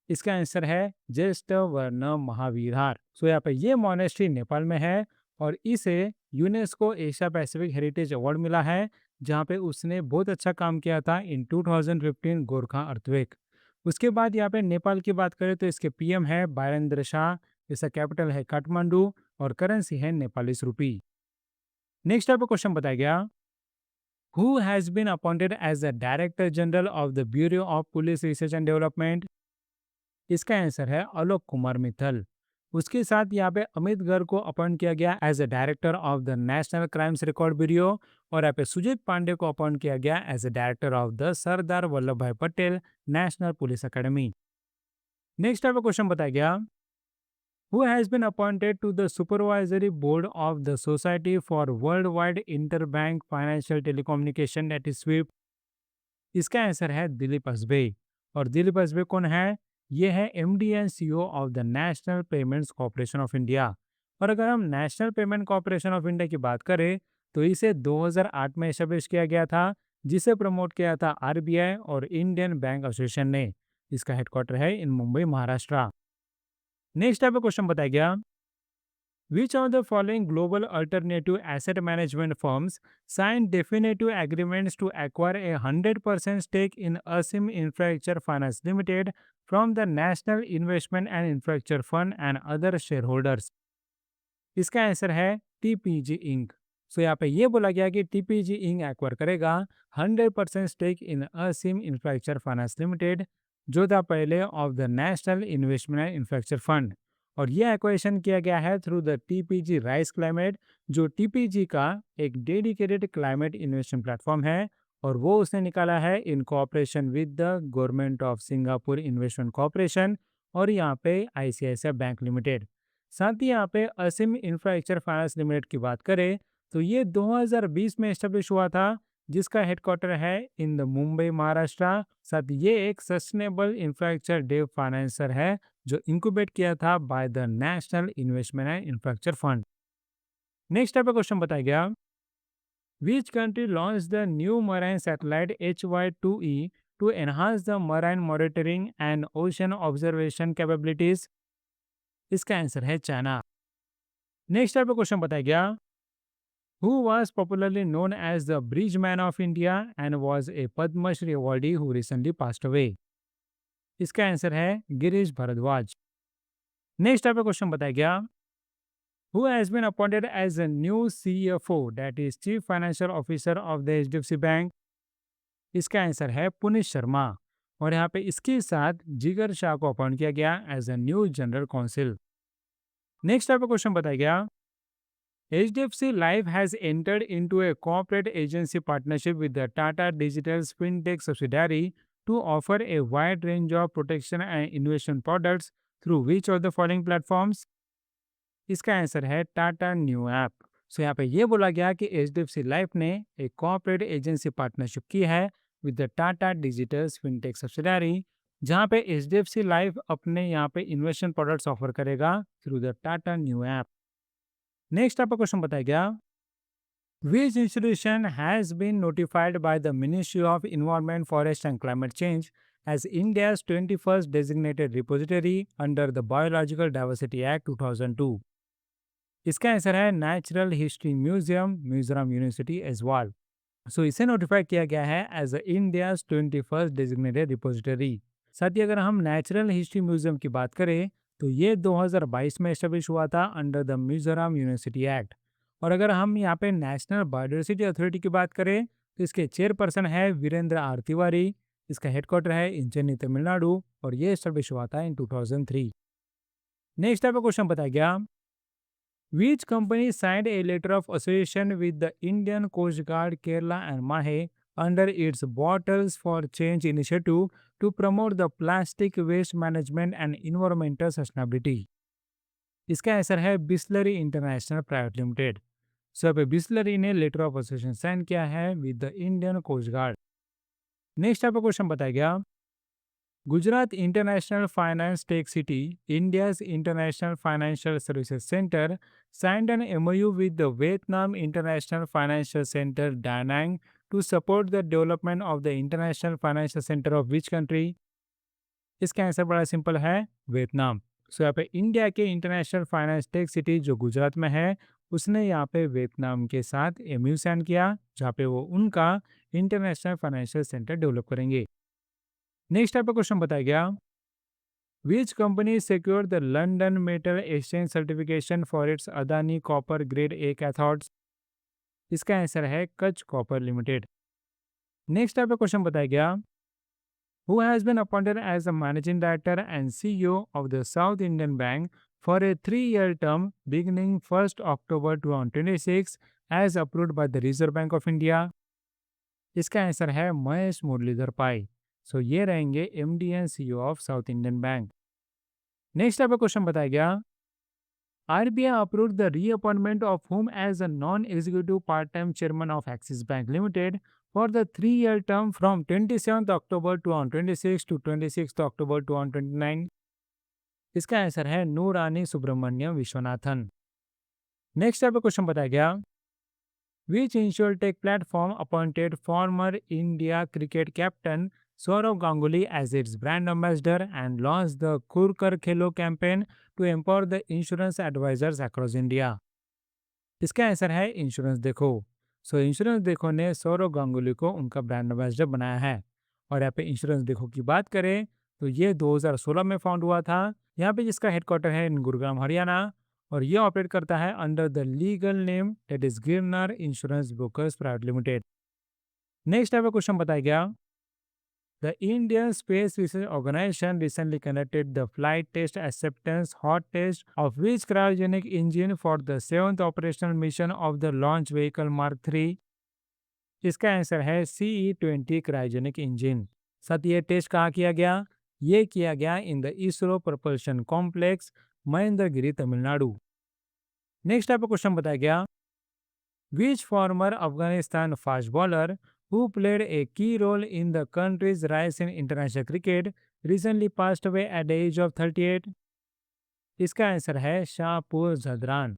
इसका आंसर है ज्येष्ठ वर्ण महावीर। सो यहाँ पे ये मोनेस्ट्री नेपाल में है और इसे UNESCO Asia Pacific heritage award मिला है, जहाँ पे उसने बहुत अच्छा काम किया था इन 2015 गोरखा अर्थक्वेक। उसके बाद यहाँ पे नेपाल की बात करें तो इसके पीएम है बायरेंद्र शाह, इसका कैपिटल है काठमांडू और करेंसी है नेपाली रुपी। नेक्स्ट आपको क्वेश्चन बताया गया, who has been appointed as the director general of the bureau of police research and development? इसका आंसर है आलोक कुमार मित्तल। उसके साथ यहाँ पे अमित गर्ग को अपॉइंट किया गया as a director of the national crimes record bureau और यहाँ पे सुजीत पांडे को अपॉइंट किया गया as a director of the Sardar Vallabhbhai Patel national police academy. Next आपको क्वेश्चन बताया गया, who has been appointed to the supervisory board of the society for world wide interbank financial telecommunication that is स्वीप? इसका answer है दिलीप हसबे। और दिलीप हसबे कौन है? ये है MD and CEO of the national payments corporation of India. और अगर हम national payment corporation of India की बात करें तो इसे 2008 में एस्टेब्लिश किया गया था, जिसे प्रमोट किया था आरबीआई और इंडियन बैंक एसोसिएशन ने। इसका हेडक्वार्टर है इन मुंबई महाराष्ट्र। नेक्स्ट आपको क्वेश्चन बताया गया, which of the following global alternative asset management firms signed definitive agreements to acquire a 100% stake in ASIM Infrastructure Finance Limited from the National Investment and Infrastructure Fund and other shareholders? इसका answer है TPG ink. सो यहाँ पे ये बोला गया कि TPG ink acquire करेगा 100% stake in Aseem infrastructure finance limited, जो था पहले of the national investment and infrastructure fund. और ये एक्वाजिशन किया गया है through the TPG rise climate, जो टीपीजी का एक डेडिकेटेड क्लाइमेट इन्वेस्टमेंट प्लेटफॉर्म है और वो उसने निकाला है in cooperation with the government of Singapore investment corporation और यहाँ पे आईसीआईसीआई बैंक लिमिटेड। साथ ही यहाँ पे असीम इंफ्रास्ट्रक्चर फाइनेंस लिमिटेड की बात करें तो ये 2020 में एस्टेब्लिश हुआ था, जिसका हेडक्वार्टर है इन द मुंबई महाराष्ट्र। साथ ही ये एक सस्टेनेबल इंफ्रास्ट्रक्चर डेव फाइनेंसर है जो इंक्यूबेट किया था by the national investment and infrastructure fund. Next type का क्वेश्चन बताया गया, which country launch the new marine satellite HY2E to enhance the marine monitoring and ocean observation capabilities? इसका answer है China. Next type का question बताया गया, who was popularly known as the bridge man of India and was a Padma Shri awardee who recently passed away? इसका answer है Girish Bhardwaj. Next आपका question बताया गया, who has been appointed as the new CFO that is Chief Financial Officer of the HDFC Bank? इसका answer है पुनीत शर्मा। और यहाँ पे इसके साथ जिगर शाह को अपॉइंट किया गया as a new general council. Next आपका क्वेश्चन बताया गया, HDFC Life has entered into a corporate agency partnership with the Tata Digital's fintech subsidiary to offer a wide range of protection and investment products through which of the following platforms? इसका answer है Tata new app. सो यहाँ पे ये बोला गया कि HDFC life ने एक कॉर्पोरेट एजेंसी पार्टनरशिप की है with the Tata digitals fintech subsidiary, जहाँ पे HDFC लाइफ अपने यहाँ पे इन्वेस्टमेंट प्रोडक्ट्स ऑफर करेगा through the Tata new app. Next आपका क्वेश्चन बताया गया, which institution has been notified by the Ministry of Environment, Forest and Climate Change as India's 21st designated repository under the Biological Diversity Act 2002? इसका answer है natural history museum, Mizoram university Aizawl. So इसे notify किया गया है as India's 21st designated repository. साथ ही अगर हम नेचुरल हिस्ट्री म्यूजियम की बात करें तो ये 2022 में एस्टेब्लिश हुआ था under the Mizoram university act. और अगर हम यहाँ पे नेशनल बायोडाइवर्सिटी अथॉरिटी की बात करें तो इसके चेयरपर्सन है वीरेंद्र आर तिवारी। इसका हेडक्वार्टर है इन चेन्नई तमिलनाडु और ये एस्टेब्लिश हुआ था इन 2003। नेक्स्ट टाइप का क्वेश्चन बताया गया, which company signed a letter of association with the Indian Coast Guard Kerala and Mahe under its Bottles for Change initiative to promote the plastic waste management and environmental sustainability? इसका answer है Bisleri international private limited. So अब Bisleri ने letter of association sign किया है with the Indian coast guard. Next आपका question बताया गया, Gujarat International Finance Tech City, India's International Financial Services Center, signed an MOU with the Vietnam International Financial Center, Da Nang, to support the development of the International Financial Center of which country? इसका answer बड़ा simple है, Vietnam. सो यहाँ पे India के international finance tech city जो गुजरात में है, उसने यहाँ पे वियतनाम के साथ एमयू साइन किया, जहाँ पे वो उनका इंटरनेशनल फाइनेंशियल सेंटर डेवलप करेंगे। नेक्स्ट टाइप का क्वेश्चन बताया गया, which company secured the London metal exchange certification for its Adani copper grade A cathodes? इसका आंसर है कच कॉपर लिमिटेड। नेक्स्ट टाइप का क्वेश्चन बताया गया, who has been appointed as the managing director and CEO of the South Indian Bank for a 3-year term beginning 1st October 2026 as approved by the Reserve Bank of India? इसका answer है महेश मुरलीधर पाई। सो ये रहेंगे MD and CEO of south Indian bank. Next आपका question बताया गया, RBI approved the reappointment of whom as a non-executive part-time chairman of Axis Bank Limited for the 3-year term from 27th October 2026 to 26th October 2029? इसका answer है Nurani Subramanian Viswanathan. Next आपका question बताया गया, which insurtech platform appointed former India cricket captain Saurav Ganguly as its brand ambassador and launched the Kurkar Khelo campaign to empower the insurance advisors across India? इसका answer है insurance देखो। सो insurance देखो ने सौरव गांगुली को उनका brand ambassador बनाया है। और यहाँ पे इंश्योरेंस देखो की बात करें तो ये 2016 में फाउंड हुआ था, यहाँ पे जिसका हेडक्वार्टर है इन गुरुग्राम हरियाणा, और ये ऑपरेट करता है under the legal name that is Girnar insurance brokers private limited. Next type का क्वेश्चन बताया गया, the Indian Space Research Organization recently conducted the flight test acceptance hot test of which cryogenic engine for the 7th operational mission of the launch vehicle Mark 3? इसका answer है CE-20 cryogenic engine. साथ ये test कहाँ किया गया? ये किया गया in the ISRO propulsion complex, Mahendragiri, Tamil Nadu. Next type question बताया गया, which former Afghanistan fast bowler who played a key role in the country's rise in international cricket recently passed away at the age of 38? इसका answer है Shahpur Jadran.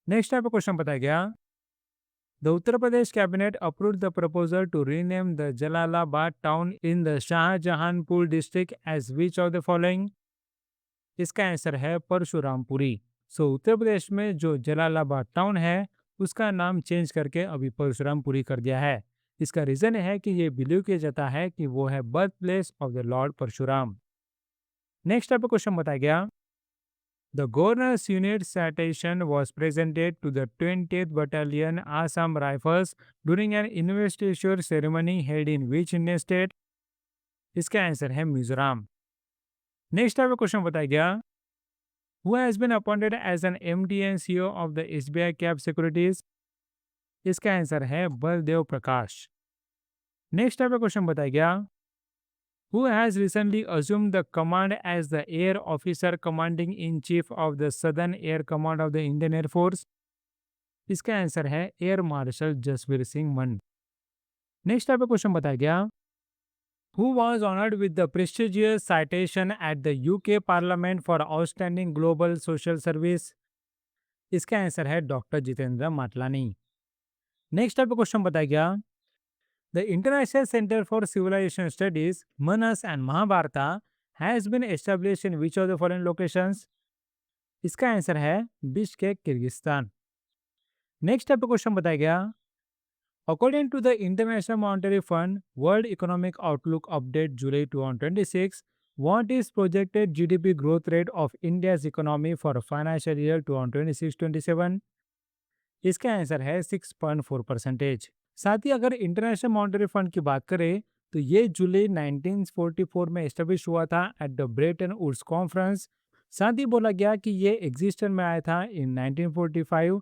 Next type question बताया गया, the Uttar Pradesh cabinet approved the proposal to rename the Jalalabad town in the Shahjahanpur district as which of the following? इसका answer है परशुरामपुरी। सो उत्तर प्रदेश में जो Jalalabad town है उसका नाम चेंज करके अभी परशुरामपुरी कर दिया है। इसका रीजन है कि ये बिलीव किया जाता है कि वो है birth place of the lord Parshuram. Next आपको क्वेश्चन बताया गया, the governor's unit citation was presented to the 20th battalion Assam rifles during an investigation ceremony held in which Indian state? इसका आंसर है मिजोरम। नेक्स्ट आपको क्वेश्चन बताया गया, who has been appointed as an MD and CEO of the SBI cap securities? इसका answer है Baldev Prakash. Next आपका question बताया गया, who has recently assumed the command as the air officer commanding in chief of the southern air command of the Indian air force? इसका answer है air marshal Jasveer Singh Mann. Next आपका question बताया गया, who was honoured with the prestigious citation at the UK parliament for outstanding global social service? इसका answer है doctor Jitendra Matlani. Next आपका question बताया गया, The International Center for Civilization Studies, Manas and Mahabharata, has been established in which of the following locations? इसका answer है Bishkek, Kyrgyzstan. Next आपको question बताया गया, according to the international monetary fund world economic outlook update July 2026, what is projected GDP growth rate of India's economy for financial year 2026-27? इसका answer है 6.4%। साथ ही अगर इंटरनेशनल मॉनेटरी फंड की बात करें तो ये जुलाई 1944 में एस्टेब्लिश हुआ था at the Bretton Woods conference. साथ ही बोला गया कि ये एग्जिस्टेंस में आया था इन 1945,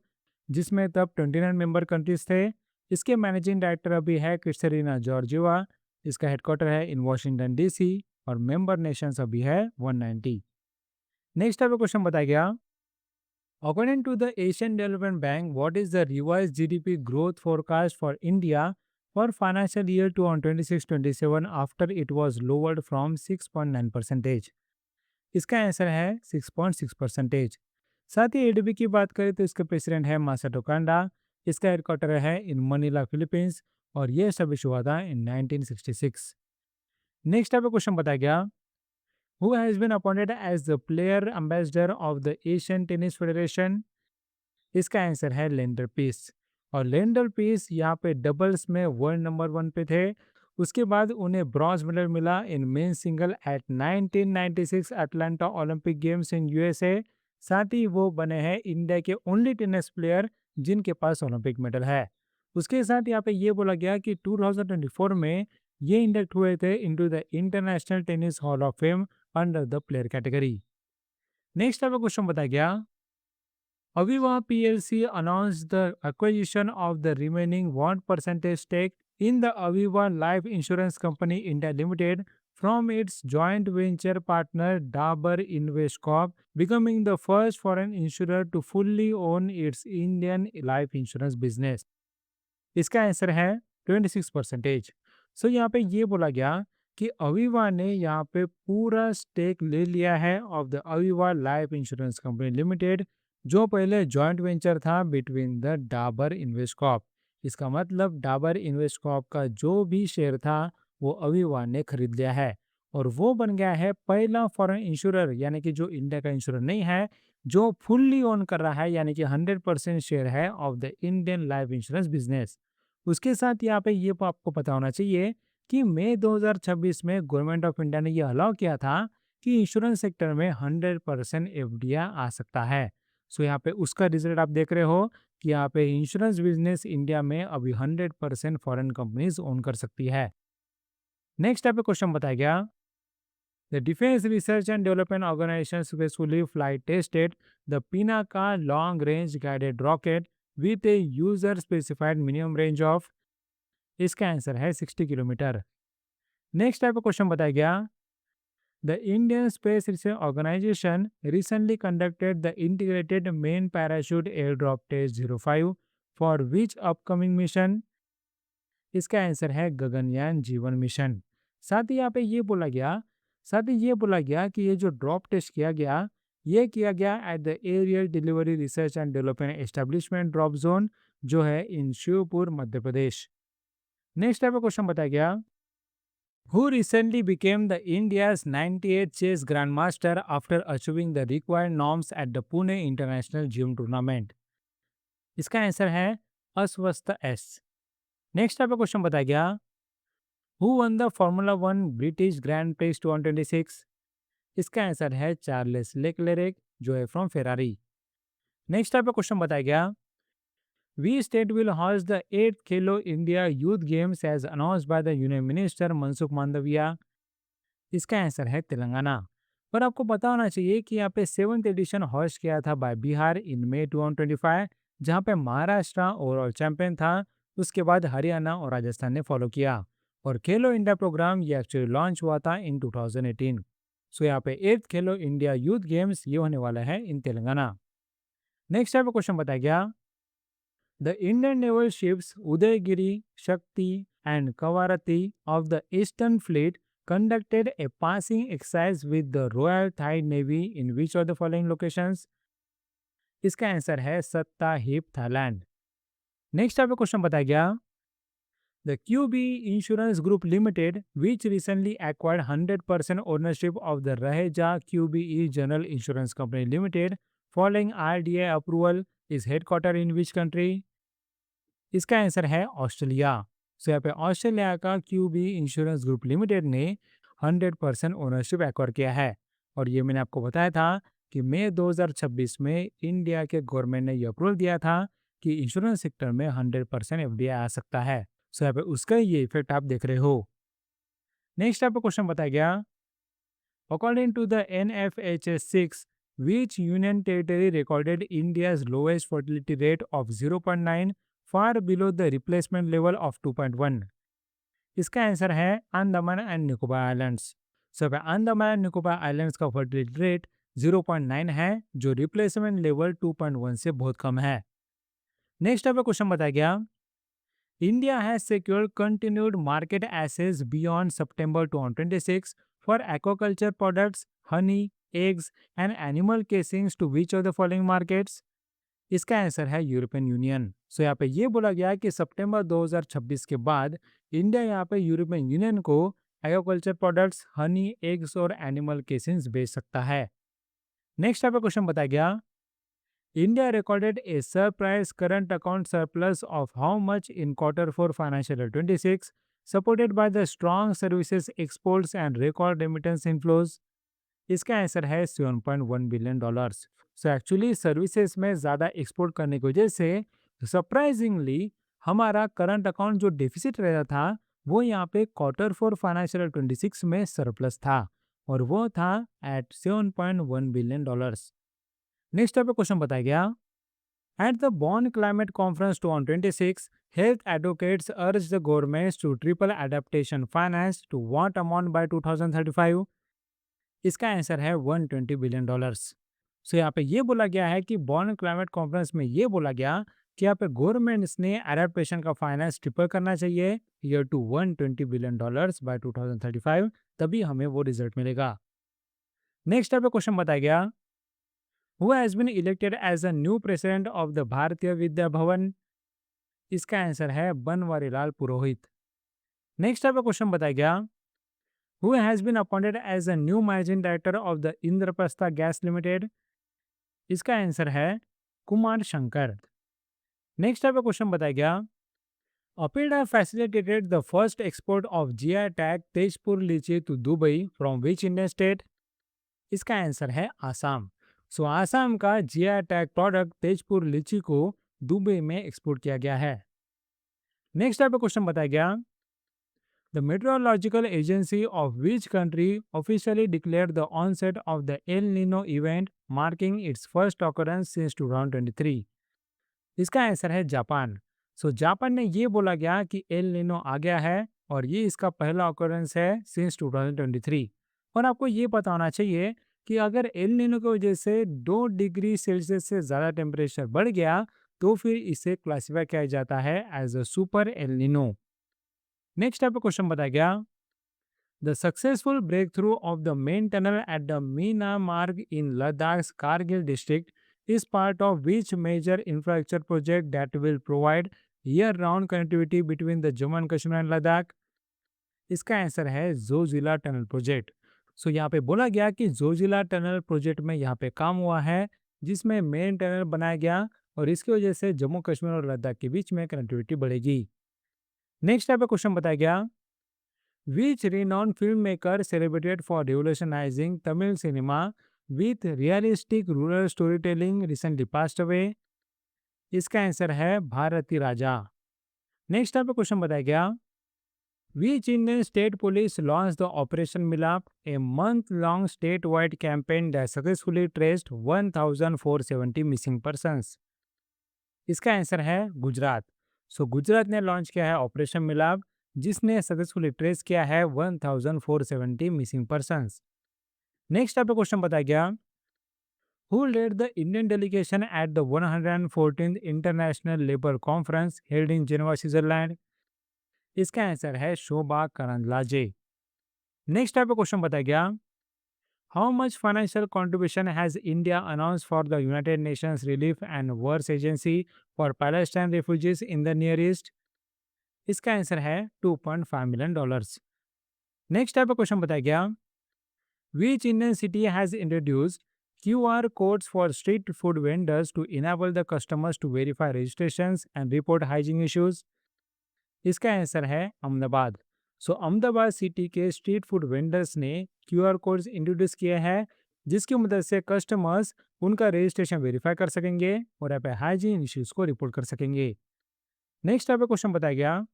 जिसमें तब 29 मेंबर कंट्रीज थे। इसके मैनेजिंग डायरेक्टर अभी है क्रिस्टलिना जॉर्जिवा। इसका हेडक्वार्टर है इन वॉशिंगटन DC और मेंबर नेशंस अभी है 190। नेक्स्ट आपका क्वेश्चन बताया गया, according to the Asian Development Bank, what is the revised GDP growth forecast for India for financial year 2026-27 after it was lowered from 6.9 percentage. इसका answer है 6.6 percentage. साथ ही ADB की बात करें तो इसके प्रेसिडेंट है मासाटो कांडा। इसका हेडक्वार्टर है इन मनीला फिलीपींस और ये एस्टेब्लिश हुआ था इन 1966। नेक्स्ट टाइप का क्वेश्चन बताया गया, who has been appointed as the player ambassador of the Asian tennis federation. इसका आंसर है लेंडर पीस। और लेंडर पीस यहाँ पे डबल्स में वर्ल्ड नंबर 1 पे थे। उसके बाद उन्हें ब्रॉन्ज मेडल मिला in men single at 1996 Atlanta Olympic games in USA. साथ ही वो बने हैं इंडिया के ओनली टेनिस प्लेयर जिनके पास ओलंपिक मेडल है। उसके साथ यहाँ पे ये बोला गया कि 2024 में ये इंडक्ट हुए थे into the international tennis hall of fame under the player category. Next type का क्वेश्चन बताया गया, Aviva PLC announced the acquisition of the remaining 1% stake in the Aviva Life Insurance Company India Limited from its joint venture partner Dabur Invest Corp, becoming the first foreign insurer to fully own its Indian life insurance business. इसका answer है 26 percentage. सो यहाँ पे ये बोला गया कि Aviva ने यहाँ पे पूरा स्टेक ले लिया है of the Aviva life insurance company limited, जो पहले जॉइंट वेंचर था between the Dabur invest Corp. इसका मतलब डाबर इन्वेस्ट कॉर्प का जो भी शेयर था वो अविवा ने खरीद लिया है और वो बन गया है पहला फॉरेन इंश्योरर, यानी कि जो इंडिया का इंश्योरर नहीं है, जो फुल्ली ओन कर रहा है, यानी कि 100% शेयर है of the Indian life insurance business. उसके साथ यहाँ पे ये आपको पता होना चाहिए कि मई 2026 में गवर्नमेंट ऑफ इंडिया ने ये अलाउ किया था कि इंश्योरेंस सेक्टर में 100% एफडीआई आ सकता है। सो यहाँ पे उसका रिजल्ट आप देख रहे हो कि यहाँ पे इंश्योरेंस बिजनेस इंडिया में अभी 100% फॉरेन कंपनीज ओन कर सकती है। नेक्स्ट टाइप पे क्वेश्चन बताया गया, the defence research and development organisation successfully flight tested the Pinaka long range guided rocket with a user specified minimum range of. इसका आंसर है 60 किलोमीटर। नेक्स्ट टाइप का question बताया गया, the Indian space research organisation recently conducted the integrated main parachute air drop test 05 for which upcoming mission. इसका answer है गगनयान जीवन mission. साथ ही यहाँ पे ये बोला गया कि ये जो ड्रॉप टेस्ट किया गया, ये किया गया at the aerial delivery research and development establishment drop zone, जो है in Shivpur Madhya Pradesh. Next type का क्वेश्चन बताया गया, who recently became the India's 98th chess grand master after achieving the required norms at the Pune international gym tournament. इसका answer है Aswath S. Next type का question बताया गया, who won the formula 1 British grand prix 2026। इसका answer है Charles लेक्लेरेक, जो है from Ferrari. Next type का क्वेश्चन बताया गया, we state will host the 8th Khelo India youth games as announced by the union minister Mansukh Mandaviya. इसका आंसर है तेलंगाना। पर आपको पता होना चाहिए कि यहाँ पे 7th एडिशन होस्ट किया था बाय बिहार इन मई 2025, जहाँ पे महाराष्ट्र ओवरऑल चैंपियन था। उसके बाद हरियाणा और राजस्थान ने फॉलो किया और खेलो इंडिया प्रोग्राम ये एक्चुअली लॉन्च हुआ था इन 2018। सो यहाँ पे 8th Khelo India youth games ये होने वाला है in Telangana. Next type question बताया गया, the Indian naval ships Udaygiri, Shakti and Kavaratti of the eastern fleet conducted a passing exercise with the Royal Thai Navy in which of the following locations। इसका answer है सत्ता hip Thailand. Next आपका question बताया गया, the QBE insurance group limited which recently acquired 100% ownership of the Raheja QBE general insurance company limited following RDA approval is headquarter in which country. इसका answer है Australia. सो यहाँ पे Australia का QBE insurance group limited ने 100% ownership acquire किया है और ये मैंने आपको बताया था कि मई 2026 में इंडिया के गवर्नमेंट ने ये अप्रूवल दिया था कि इंश्योरेंस सेक्टर में 100% एफडीआई आ सकता है। सो यहाँ पे उसका ये इफेक्ट आप देख रहे हो। नेक्स्ट आपको क्वेश्चन बताया गया, according to the NFHS 6 which union territory recorded India's lowest fertility rate of 0.9 far below the replacement level of 2.1। इसका आंसर है अंडमान एंड निकोबार आइलैंड्स। सब अंडमान एंड निकोबार आइलैंड्स का फर्टिलिटी रेट 0.9 है, जो रिप्लेसमेंट लेवल 2.1 से बहुत कम है। नेक्स्ट आपका क्वेश्चन बताया गया, India has secured continued market access beyond September 2026 for aquaculture products, honey, eggs, and animal casings to which of the following markets? इसका आंसर है यूरोपियन यूनियन। सो यहाँ पे ये बोला गया है कि सितंबर 2026 के बाद इंडिया यहाँ पे यूरोपियन यूनियन को एग्रीकल्चर प्रोडक्ट्स, हनी, एग्स और एनिमल केसिंग्स बेच सकता है। नेक्स्ट यहाँ पे क्वेश्चन बताया गया, India recorded A surprise current account surplus of how much in quarter four financial year 26 supported by the strong services exports and record remittance inflows. इसका answer है 7.1 billion dollars. So actually services में ज़्यादा export करने की वजह से surprisingly हमारा current account जो डेफिसिट रहता था वो यहाँ पे क्वार्टर फोर फाइनेंशियल 26 में सरप्लस था और वो था एट 7.1 बिलियन डॉलर्स। नेक्स्ट पे क्वेश्चन बताया गया, at the Bonn climate conference 2026 health advocates urge the governments to triple adaptation finance to what amount by 2035। इसका आंसर है 120 बिलियन डॉलर्स। सो यहाँ पे ये बोला गया है कि बॉन क्लाइमेट कॉन्फ्रेंस में ये बोला गया कि यहाँ पे गवर्नमेंट्स ने एडेप्टेशन का फाइनेंस ट्रिपल करना चाहिए year to 120 billion dollars by 2035, तभी हमें वो रिजल्ट मिलेगा। नेक्स्ट यहाँ पे क्वेश्चन बताया गया, who has been elected as a new president of the Bharatiya Vidya भवन। इसका आंसर है बनवारी लाल पुरोहित। नेक्स्ट यहाँ पे क्वेश्चन बताया गया, who has been appointed as a new managing director of the Indraprastha Gas Limited। इसका आंसर है कुमार शंकर। नेक्स्ट टाइप का क्वेश्चन बताया गया, APEDA facilitated the first export of GI tag Tezpur litchi to Dubai from which Indian state. इसका answer है आसाम। सो आसाम का GI tag product Tezpur लीची को दुबई में एक्सपोर्ट किया गया है। नेक्स्ट टाइप का क्वेश्चन बताया गया, the Meteorological Agency of which country officially declared the onset of the El Nino event, marking its first occurrence since 2023। इसका आंसर है जापान। सो जापान ने ये बोला गया कि एल नीनो आ गया है और ये इसका पहला ऑकरेंस है सिंस 2023। और आपको ये पता होना चाहिए कि अगर एल नीनो की वजह से 2 डिग्री सेल्सियस से ज़्यादा टेम्परेचर बढ़ गया तो फिर इसे क्लासीफाई किया जाता है as a super El Nino. Next type का क्वेश्चन बताया गया, the successful breakthrough of the main tunnel at the Minamarg in Ladakh Kargil district is part of which major infrastructure project that will provide year round connectivity between the Jammu and Kashmir and Ladakh. इसका answer है Zoji La tunnel project. सो यहाँ पे बोला गया कि Zoji La tunnel project में यहाँ पे काम हुआ है जिसमें मेन टनल बनाया गया और इसकी वजह से जम्मू कश्मीर और लद्दाख के बीच में कनेक्टिविटी बढ़ेगी। नेक्स्ट टाइप का क्वेश्चन बताया गया, which renowned filmmaker celebrated for revolutionizing Tamil cinema with realistic rural storytelling recently passed away। इसका आंसर है भारती राजा। नेक्स्ट टाइप का क्वेश्चन बताया गया, which Indian state police launched the Operation Milap, a month-long statewide campaign that successfully traced 1,470 missing persons। इसका answer है गुजरात। सो गुजरात ने launch किया है ऑपरेशन मिलाप जिसने सक्सेसफुली ट्रेस किया है 1,470 मिसिंग पर्सन्स। नेक्स्ट आपका क्वेश्चन बताया गया, who led the Indian delegation at the 114th international labour conference held in Geneva Switzerland. इसका आंसर है शोभा करंदलाजे। नेक्स्ट आपका क्वेश्चन बताया गया, how much financial contribution has India announce for the United Nations relief and works agency for Palestine refugees in the near east. इसका answer है 2.5 million dollars. Next type का question बताया गया, which Indian city has introduced QR codes for street food vendors to enable the customers to verify registrations and report hygiene issues। इसका answer है अहमदाबाद। सो Ahmedabad city के street food vendors ने QR codes introduce किए हैं जिसकी मदद से कस्टमर्स उनका रजिस्ट्रेशन वेरीफाई कर सकेंगे और यहाँ पे हाइजीन इश्यूज को रिपोर्ट कर सकेंगे। नेक्स्ट टाइप का क्वेश्चन बताया गया,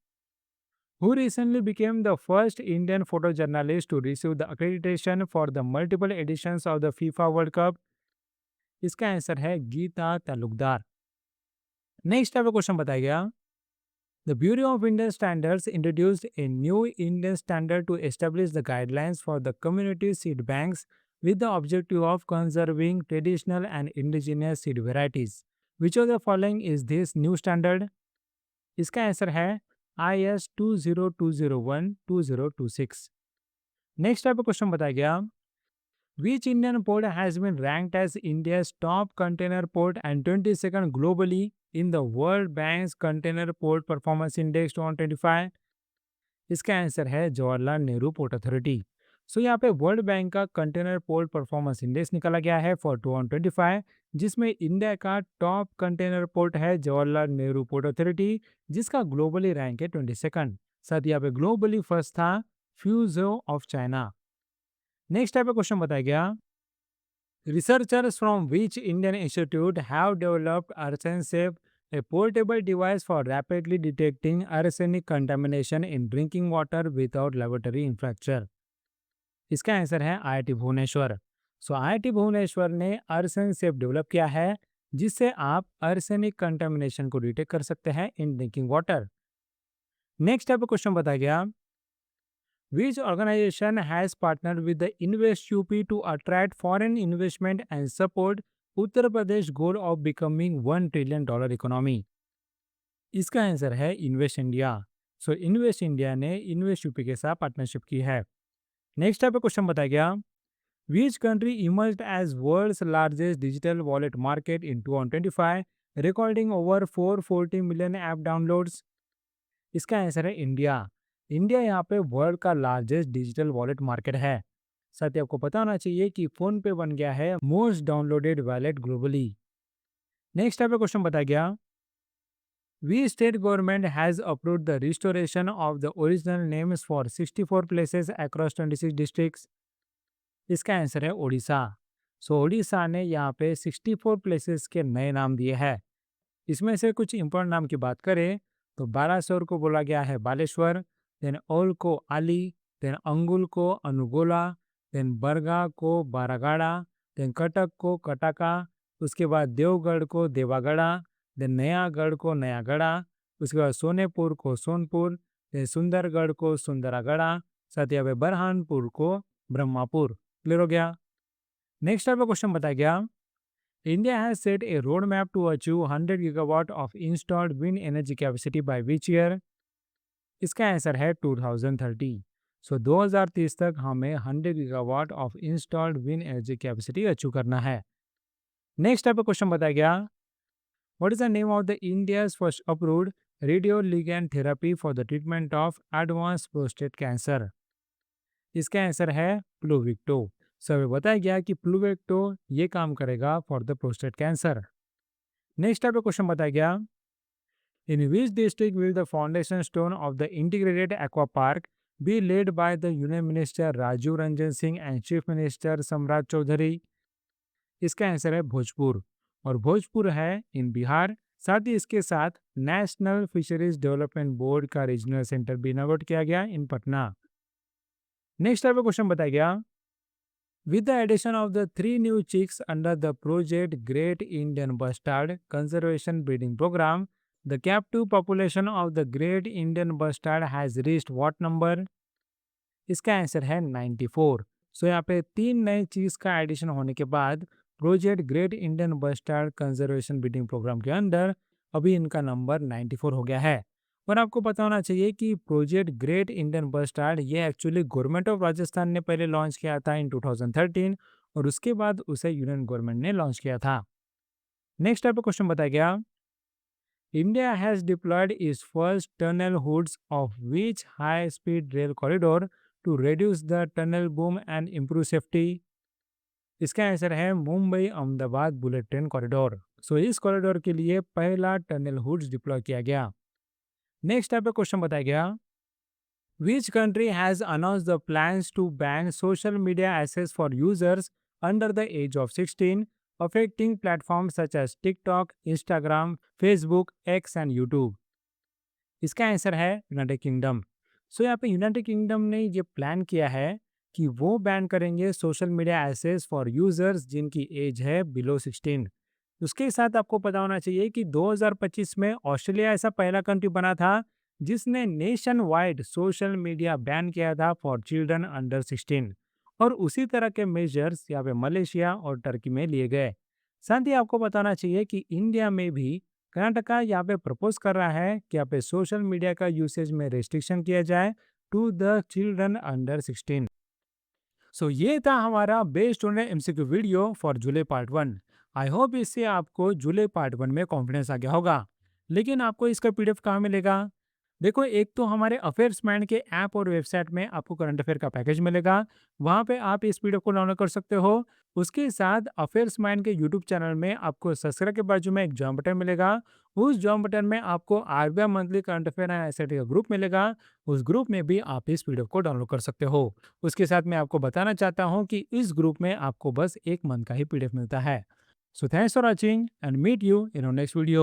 who recently became the first Indian photojournalist to receive the accreditation for the multiple editions of the FIFA World Cup। इसका आंसर है गीता तालुकदार। नेक्स्ट टाइप का क्वेश्चन बताया गया, the Bureau of Indian Standards introduced a new Indian standard to establish the guidelines for the community seed banks with the objective of conserving traditional and indigenous seed varieties। Which of the following is this new standard? इसका answer है IS 20201-2026। Next type का question बताया गया, which Indian port has been ranked as India's top container port and 22nd globally in the world bank's container port performance index 2025? इसका answer है Jawaharlal Nehru port authority. So यहाँ पे world bank का container port performance index निकाला गया है for 2025, जिसमें India का टॉप कंटेनर पोर्ट है जवाहरलाल नेहरू पोर्ट अथॉरिटी, जिसका ग्लोबली रैंक है 22nd। साथ ही यहाँ पे ग्लोबली फर्स्ट था फ्यूजो ऑफ चाइना। नेक्स्ट टाइप का क्वेश्चन बताया गया, researchers from which Indian institute have developed ArsenSafe, a portable device for rapidly detecting arsenic contamination in drinking water without laboratory infrastructure? इसका आंसर है IIT Bhubaneswar. So IIT Bhubaneswar ने अर्सन safe develop किया है, जिससे आप आर्सेनिक कंटामिनेशन को डिटेक्ट कर सकते हैं in drinking water. Next type question बताया गया, which organization has partnered with the Invest UP to attract foreign investment and support Uttar Pradesh goal of becoming $1 trillion economy? इसका आंसर है invest India. So invest India ने invest UP के साथ partnership की है। Next type question बताया गया, which country emerged as world's largest digital wallet market in 2025, recording over 440 million app downloads? इसका आंसर है इंडिया। इंडिया यहाँ पे वर्ल्ड का लार्जेस्ट डिजिटल वॉलेट मार्केट है। साथ ही आपको पता होना चाहिए कि फोन पे बन गया है most downloaded wallet globally. Next type का क्वेश्चन बताया गया, we state government has approved the restoration of the original names for 64 places across 26 districts? इसका आंसर है ओडिशा। सो ओडिशा ने यहाँ पे 64 प्लेसेस के नए नाम दिए हैं। इसमें से कुछ इंपॉर्टेंट नाम की बात करें तो बालासोर को बोला गया है बालेश्वर, देन ओल को आली, देन अंगुल को अनुगोला, देन बरगा को बारागाड़ा, देन कटक को कटाका, उसके बाद देवगढ़ को देवागढ़ा, देन नयागढ़ को नयागढ़ा, उसके बाद सोनेपुर को सोनपुर, देन सुंदरगढ़ को सुंदरागढ़ा, साथ ही यहाँ बरहानपुर को ब्रह्मापुर। क्लियर हो गया। नेक्स्ट टाइप का क्वेश्चन बताया गया, India has set a roadmap to achieve 100 gigawatt of installed wind energy capacity by which year? इसका आंसर है 2030। सो 2030 तक हमें 100 gigawatt of installed wind energy capacity achieve करना है। नेक्स्ट टाइप का क्वेश्चन बताया गया, what is the name of the India's first approved radio ligand therapy for the treatment of advance prostate cancer? इसका आंसर है प्लूविक्टो। सब बताया गया कि प्लूविक्टो ये काम करेगा for the prostate cancer. Next type का क्वेश्चन बताया गया, in which district will the foundation stone of the integrated aqua park be laid by the Union Minister Rajiv Ranjan Singh and Chief Minister Samrat Chaudhary? इसका answer है भोजपुर, और भोजपुर है इन बिहार। साथ ही इसके साथ नेशनल फिशरीज डेवलपमेंट बोर्ड का regional centre भी इनॉग्रेट किया गया इन पटना। नेक्स्ट टाइप का क्वेश्चन बताया गया, with the addition of the 3 new chicks under the project Great Indian Bustard Conservation Breeding Program, the captive population of the Great Indian Bustard has reached what number? इसका answer है 94। सो यहाँ पे 3 नए चीज का एडिशन होने के बाद project great Indian bustard conservation breeding programme के अंदर अभी इनका नंबर 94 हो गया है। और आपको पता होना चाहिए कि प्रोजेक्ट ग्रेट इंडियन बस्टार्ड ये एक्चुअली गवर्नमेंट ऑफ राजस्थान ने पहले लॉन्च किया था इन 2013, और उसके बाद उसे यूनियन गवर्नमेंट ने लॉन्च किया था। नेक्स्ट टाइप का क्वेश्चन बताया गया, India has deployed is first tunnel hoods of which high speed rail corridor to reduce the tunnel boom and improve safety? इसका आंसर है Mumbai Ahmedabad bullet train corridor. So इस corridor के लिए पहला टनल हुड्स डिप्लॉय किया गया। नेक्स्ट टाइप का question बताया गया, which country has announced the plans to ban social media access for users under the age of 16, affecting platform such as TikTok, Instagram, Facebook, X and YouTube? इसका answer है United kingdom. So यहाँ पे United kingdom ने ये plan किया है कि वो बैन करेंगे social media access for users जिनकी एज है बिलो 16। उसके साथ आपको पता होना चाहिए कि 2025 में ऑस्ट्रेलिया ऐसा पहला कंट्री बना था जिसने nation wide social media ban किया था फॉर चिल्ड्रन अंडर 16, और उसी तरह के मेजर्स यहाँ पे मलेशिया और टर्की में लिए गए। साथ ही आपको बताना चाहिए कि इंडिया में भी कर्नाटका यहाँ पे प्रपोज कर रहा है कि यहाँ पे सोशल मीडिया का यूसेज में रेस्ट्रिक्शन किया जाए टू द चिल्ड्रन अंडर 16। सो ये था हमारा based on MCQ video for July part 1। I hope इससे आपको जुलाई पार्ट 1 में कॉन्फिडेंस आ गया होगा। लेकिन आपको इसका पीडीएफ कहाँ मिलेगा? देखो, एक तो हमारे अफेयर्स माइंड के ऐप और वेबसाइट में आपको करंट अफेयर का पैकेज मिलेगा। वहाँ पे आप इस पीडीएफ को डाउनलोड कर सकते हो। उसके साथ अफेयर्स माइंड के यूट्यूब चैनल में आपको सब्सक्राइब के बाजू में एक जॉइन बटन मिलेगा। उस जॉइन बटन में आपको RBI monthly current affair and SIT का ग्रुप मिलेगा। उस ग्रुप में भी आप इस पीडीएफ को डाउनलोड कर सकते हो। उसके साथ मैं आपको बताना चाहता हूँ कि इस ग्रुप में आपको बस 1 मंथ का ही पीडीएफ मिलता है। So thanks for watching and meet you in next video.